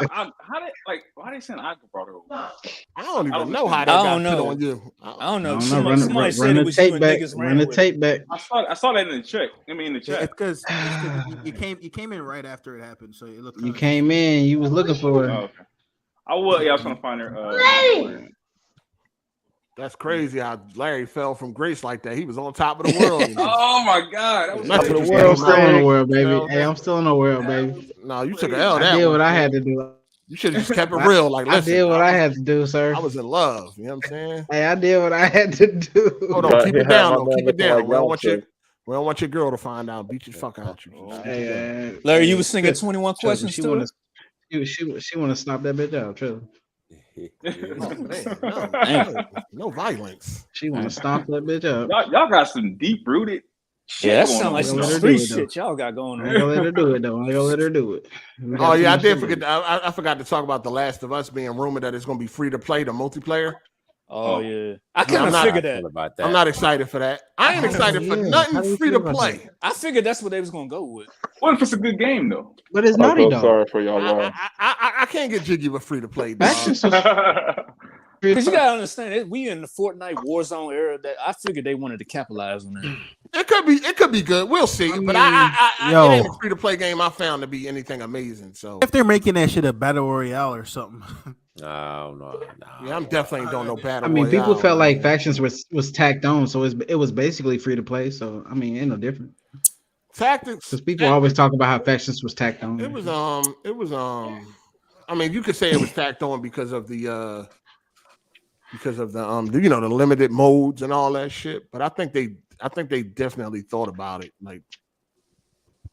why they saying I brought her over? I don't even know how that got put on you. I don't know. Somebody said it was you and niggas ran the tape back. I saw that in the chat. In the chat. Because you came in right after it happened, so it looked. You came in. You was looking for her. Oh, okay. I was trying to find her. That's crazy how Larry fell from grace like that. He was on top of the world. Oh my God! Top of the world, I'm still in the world, baby. Hey, I'm still in the world, baby. No, you took an L. I did what I had to do. You should have just kept it real. Like, listen, I did what I had to do, sir. I was in love. You know what I'm saying? Hey, I did what I had to do. Hold on, keep it down. Though. Keep it down. We don't want your girl to find out. Beat your fuck out you. Hey, Larry, you was singing 21 Questions too. She want to stop that bitch out, true. No violence. She want to stomp that bitch up. Y'all got some deep rooted. Yeah, that sounds like some street shit y'all got going on. I ain't gonna let her do it though. I ain't gonna let her do it. Oh yeah, I did forget. I forgot to talk about The Last of Us being rumored that it's gonna be free to play, the multiplayer. Oh yeah, I kind of figured that. I'm not excited for that. I ain't excited for nothing free to play. I figured that's what they was gonna go with. What if it's a good game though? But it's Naughty Dog. Sorry for y'all. I can't get jiggy with free to play. Because you gotta understand, we in the Fortnite Warzone era. That I figured they wanted to capitalize on that. It could be good. We'll see. But it ain't a free to play game I found to be anything amazing. So if they're making that shit a battle royale or something. No. Yeah, I'm definitely don't know battle. I mean, royale. people felt like factions was tacked on, so it was basically free to play. So I mean, ain't no different. Tactics, because people always talk about how factions was tacked on. It was I mean, you could say it was tacked on because of the the limited modes and all that shit. But I think they definitely thought about it, like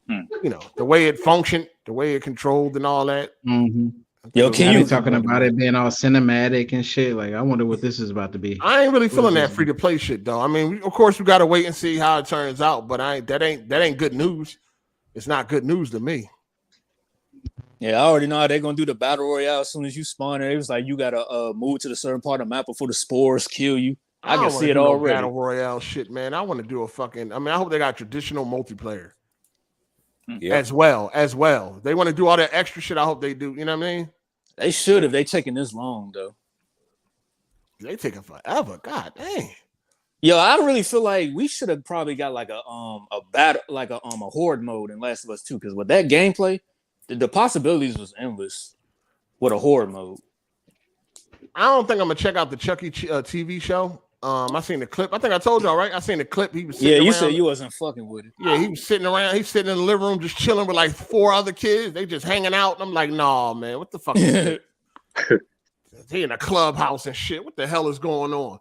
the way it functioned, the way it controlled, and all that. Mm-hmm. Yo, can you talking about it being all cinematic and shit? Like, I wonder what this is about to be. I ain't really feeling that free to play shit though. I mean, of course, we gotta wait and see how it turns out. But that ain't good news. It's not good news to me. Yeah, I already know how they're gonna do the battle royale as soon as you spawn it. It was like you gotta move to the certain part of the map before the spores kill you. I can see it already. Battle royale shit, man. I want to do a fucking. I mean, I hope they got traditional multiplayer as well. They want to do all that extra shit. I hope they do. You know what I mean? They should if they taking this long though. They taking forever. God dang. Yo, I really feel like we should have probably got like a battle, like a horde mode in Last of Us 2, because with that gameplay, the possibilities was endless with a horde mode. I don't think I'm gonna check out the Chucky TV show. I seen the clip. I think I told y'all, right? I seen the clip. He was sitting you around. said you wasn't fucking with it. Yeah, he was sitting around. He's sitting in the living room, just chilling with like 4 other kids. They just hanging out. And I'm like, nah, man, what the fuck is this? He in a clubhouse and shit. What the hell is going on?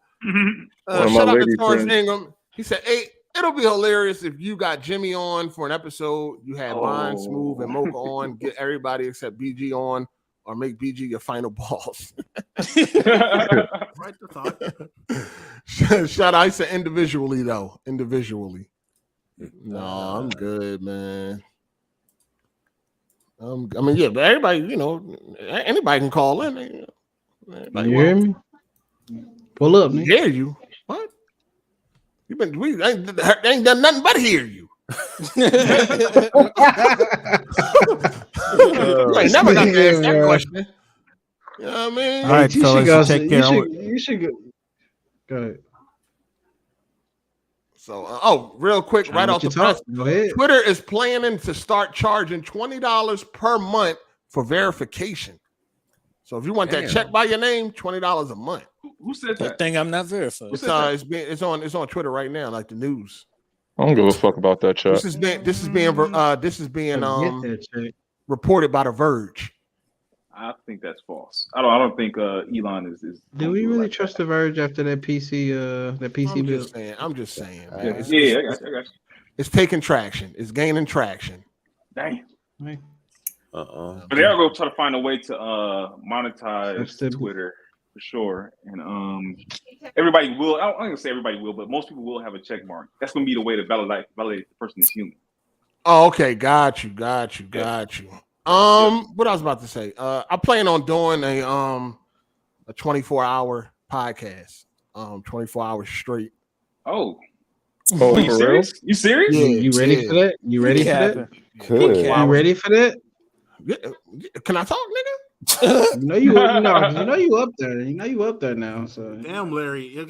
Shout out to Torrance Ingram. He said, hey, it'll be hilarious if you got Jimmy on for an episode. You had Vine, Smooth, and Mocha on. Get everybody except BG on, or make BG your final boss. Right the thought. Shout out. I said individually, though. Individually. No, I'm good, man. I mean, yeah, but everybody, you know, anybody can call in. You hear me? Pull up, nigga. Hear you? What? We ain't done nothing but hear you. You ain't never got to ask that question. You know what I mean? All right, fellas, you should go. Go ahead. So, real quick, right off the press, Twitter is planning to start charging $20 per month for verification. So if you want that check by your name, $20 a month. Who said that? Thing I'm not verified. It's on Twitter right now, like the news. I don't give a fuck about that check. This is being reported by The Verge. I think that's false. I don't think Elon is. Do we really trust The Verge after that PC build? I'm just saying. I got you. It's taking traction. It's gaining traction. Damn. But they are going to try to find a way to monetize Twitter for sure. And everybody will. I'm not going to say everybody will, but most people will have a check mark. That's going to be the way to validate the person is human. Oh, okay. Got you. What I was about to say, I plan on doing a 24-hour podcast, 24 hours straight. Oh, you serious? You serious? Yeah, you ready for that? You ready for that? Cool. You ready for that? Can I talk, nigga? You know you up there. You know you up there now. So damn, Larry.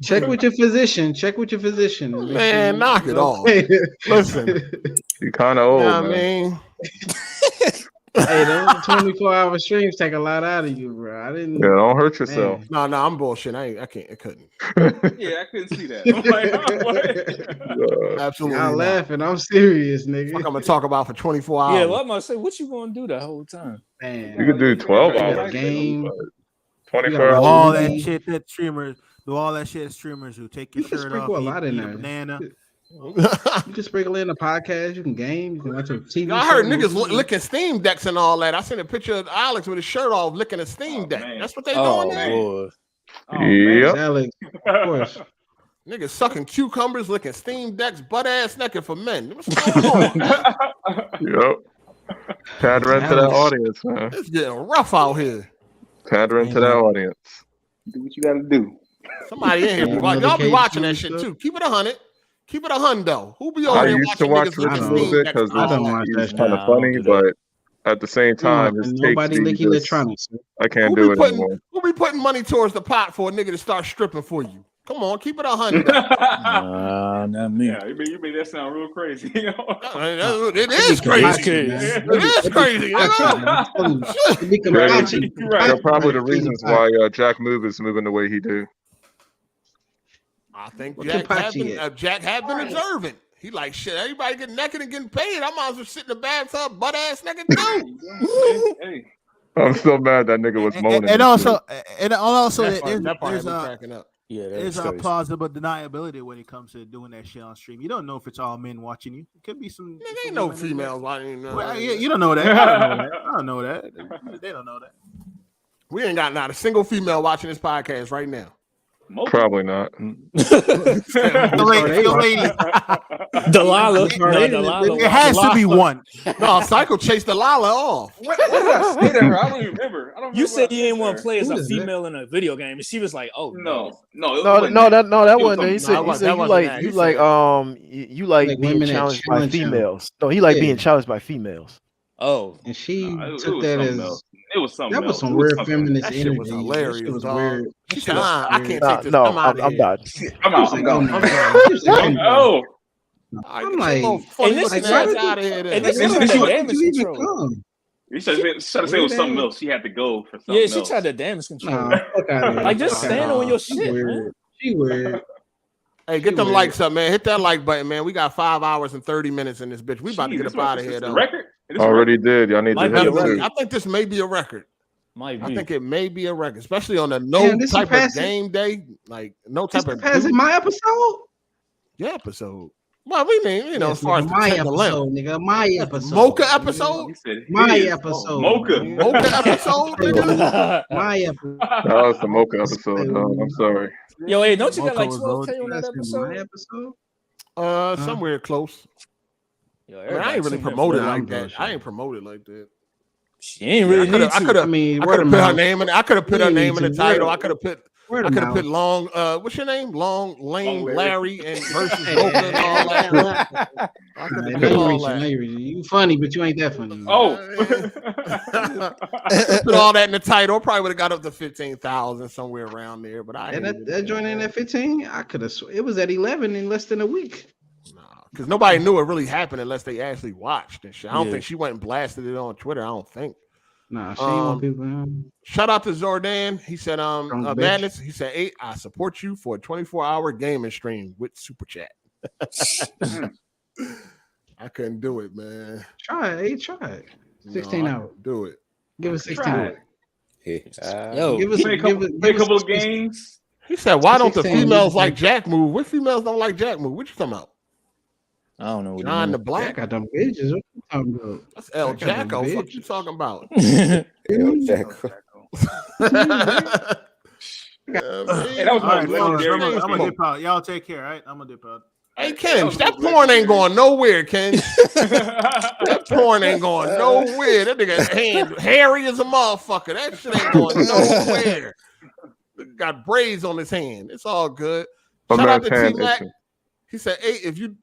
Check with your physician. Check with your physician. Man, knock it off. Listen, you kind of old. You know what I mean? Hey, those 24-hour streams take a lot out of you, bro. I didn't. Yeah, don't hurt yourself. No, I'm bullshit. I couldn't. Yeah, I couldn't see that. I'm like, absolutely. I'm laughing. I'm serious, nigga. What I'm gonna talk about for 24 hours. Yeah, well, I'm gonna say, what you gonna do the whole time? Man, you could do 12 hours. Game. 24 hours. All that shit that streamers do. All that shit streamers who take your shirt off. A lot in there. Banana. You can sprinkle in a podcast. You can game. You can watch a TV. I heard niggas licking Steam decks and all that. I seen a picture of Alex with his shirt off licking a Steam deck. Man. That's what they doing there. Boy. Yep. Alex, of course. Niggas sucking cucumbers, licking Steam decks, butt ass naked for men. What's going on? Yep. Pandering to that audience, man. It's getting rough out here. Pandering to that audience. Do what you got to do. Somebody in here, y'all be watching that shit too. Keep it 100. Keep it 100. Who be over I there used to watching watch niggas this a little bit because it's kind of funny, but at the same time, nobody lick electronics. I can't do it anymore. Who be putting money towards the pot for a nigga to start stripping for you? Come on, keep it 100. Not me. Yeah, you made that sound real crazy. It is crazy. It is crazy. They're probably the reasons why Jack Move is moving the way he do. I think Jack had been observant. He like, shit, everybody getting naked and getting paid. I might as well sit in the bathtub butt ass naked too. I'm so mad that nigga was moaning. And also there's a plausible deniability when it comes to doing that shit on stream. You don't know if it's all men watching you. It could be some. There ain't no females watching you. Well, you don't know that. I don't know that. They don't know that. We ain't got not a single female watching this podcast right now. Probably not. The lady. Delilah. It has to be one. No, Psycho chased Delilah off. What did I say to her? I don't even remember. You said you didn't want to play as a female in a video game, and she was like, "Oh no, that wasn't it. He said you like being challenged by females. No, he like being challenged by females. Oh, and she took that as it was something. That was some weird feminist energy. Was hilarious. It was weird. I can't take this. No, I'm done. I'm out. Oh. I'm like, out of here. And this is damage control. You should have said it was something else. She had to go for something else. Yeah, she tried to damage control. Nah, like just stand on your shit, man. She weird. Hey, get them likes up, man. Hit that like button, man. We got 5 hours and 30 minutes in this bitch. We about to get up out of here, though. Record? Already did. Y'all need to hit it. I think this may be a record. Might be. I think it may be a record, especially on the type of game day, like no type of. Is it my episode? Your episode. Well, we mean, as far as my episode, nigga, my episode. Mocha episode. My episode. Mocha episode. Nigga. My episode. That was the Mocha episode. I'm sorry. Yo, hey, don't you got like 12K on that episode? My episode. Somewhere close. Yo, I mean, I ain't really promoted like that. I ain't promoted like that. She ain't really need to. I could have put her name in. I could have put her name in the title. I could have put. I could have put long. What's your name? Lame Larry and versus Boca and all that. I could have put all that. You funny, but you ain't that funny. Oh, put all that in the title. Probably would have got up to 15,000 somewhere around there. But that joint in at 15. I could have. It was at 11 in less than a week. Because nobody knew it really happened unless they actually watched and shit. I don't think she went and blasted it on Twitter. I don't think. Nah, she ain't want people. Shout out to Zordan. He said, Madness. He said, 8, I support you for a 24-hour gaming stream with Super Chat. I couldn't do it, man. Try it. 16 hours. Do it. Give us 16 hours. Yo, give us a couple of games. He said, why don't the females like Jack Move? What females don't like Jack Move? What you talking about? I don't know. John the Black. Got them bitches. What you talking about? That's El Jacko. What you talking about? El Jacko. Hey, that was my legendary. I'm gonna dip out. Y'all take care, all right? I'm gonna dip out. Hey, Ken, that porn ain't going nowhere, Ken. That porn ain't going nowhere. That nigga hand hairy as a motherfucker. That shit ain't going nowhere. Got braids on his hand. It's all good. Shout out to T-Mac. He said, hey, if you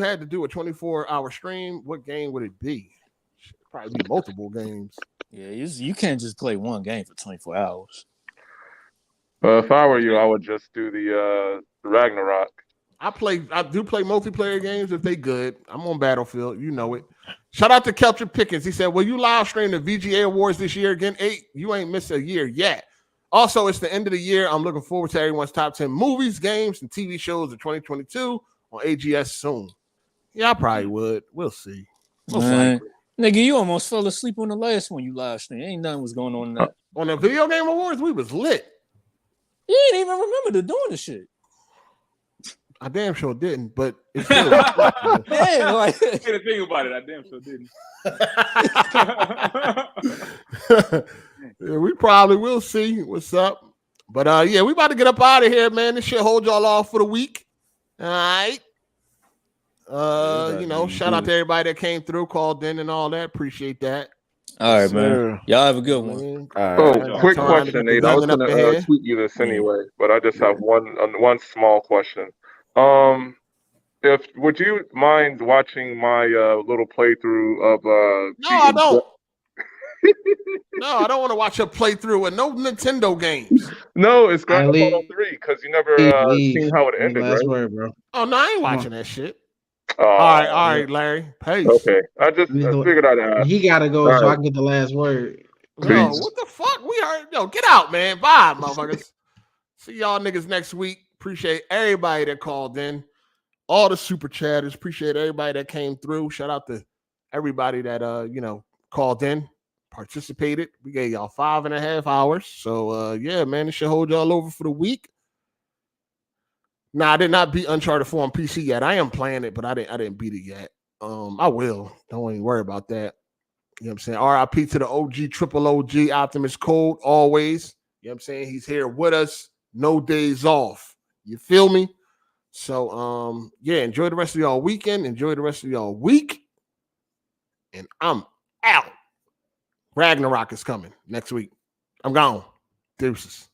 had to do a 24-hour stream, what game would it be? Probably be multiple games. Yeah, you can't just play one game for 24 hours. If I were you, I would just do the Ragnarok. I do play multiplayer games if they good. I'm on Battlefield, you know it. Shout out to Kelcher Pickens. He said, will you live stream the VGA Awards this year again? 8, you ain't missed a year yet. Also, it's the end of the year. I'm looking forward to everyone's top 10 movies, games, and TV shows of 2022 on AGS soon. Yeah, I probably would. We'll see. Nigga, you almost fell asleep on the last one you live streamed. Ain't nothing was going on in that. On the Video Game Awards, we was lit. You didn't even remember doing the shit. I damn sure didn't, but it's still damn, like I didn't think about it. I damn sure didn't. Yeah, we probably will see what's up. But yeah, we about to get up out of here, man. This shit hold y'all off for the week. All right. Shout out to everybody that came through, called in and all that. Appreciate that. All right, man. Y'all have a good one. Quick question, Nate. I was gonna tweet you this anyway, but I just have one small question. Would you mind watching my little playthrough of No, I don't. No, I don't want to watch a playthrough of no Nintendo games. No, it's Grand Theft Auto 3 because you never seen how it ended, right? Word, bro. Oh no, I ain't watching that shit. All right, Larry. Peace. Okay, I figured I'd ask. He gotta go so I can get the last word. No, what the fuck? We heard. Yo, get out, man. Bye, motherfuckers. See y'all niggas next week. Appreciate everybody that called in. All the super chatters. Appreciate everybody that came through. Shout out to everybody that called in, participated. We gave y'all 5.5 hours. So yeah, man, it should hold y'all over for the week. Nah, I did not beat Uncharted 4 on PC yet. I am playing it, but I didn't beat it yet. I will. Don't even worry about that. You know what I'm saying? RIP to the OG, triple OG, Optimus Code, always. You know what I'm saying? He's here with us. No days off. You feel me? So, yeah, enjoy the rest of y'all weekend. Enjoy the rest of y'all week. And I'm out. Ragnarok is coming next week. I'm gone. Deuces.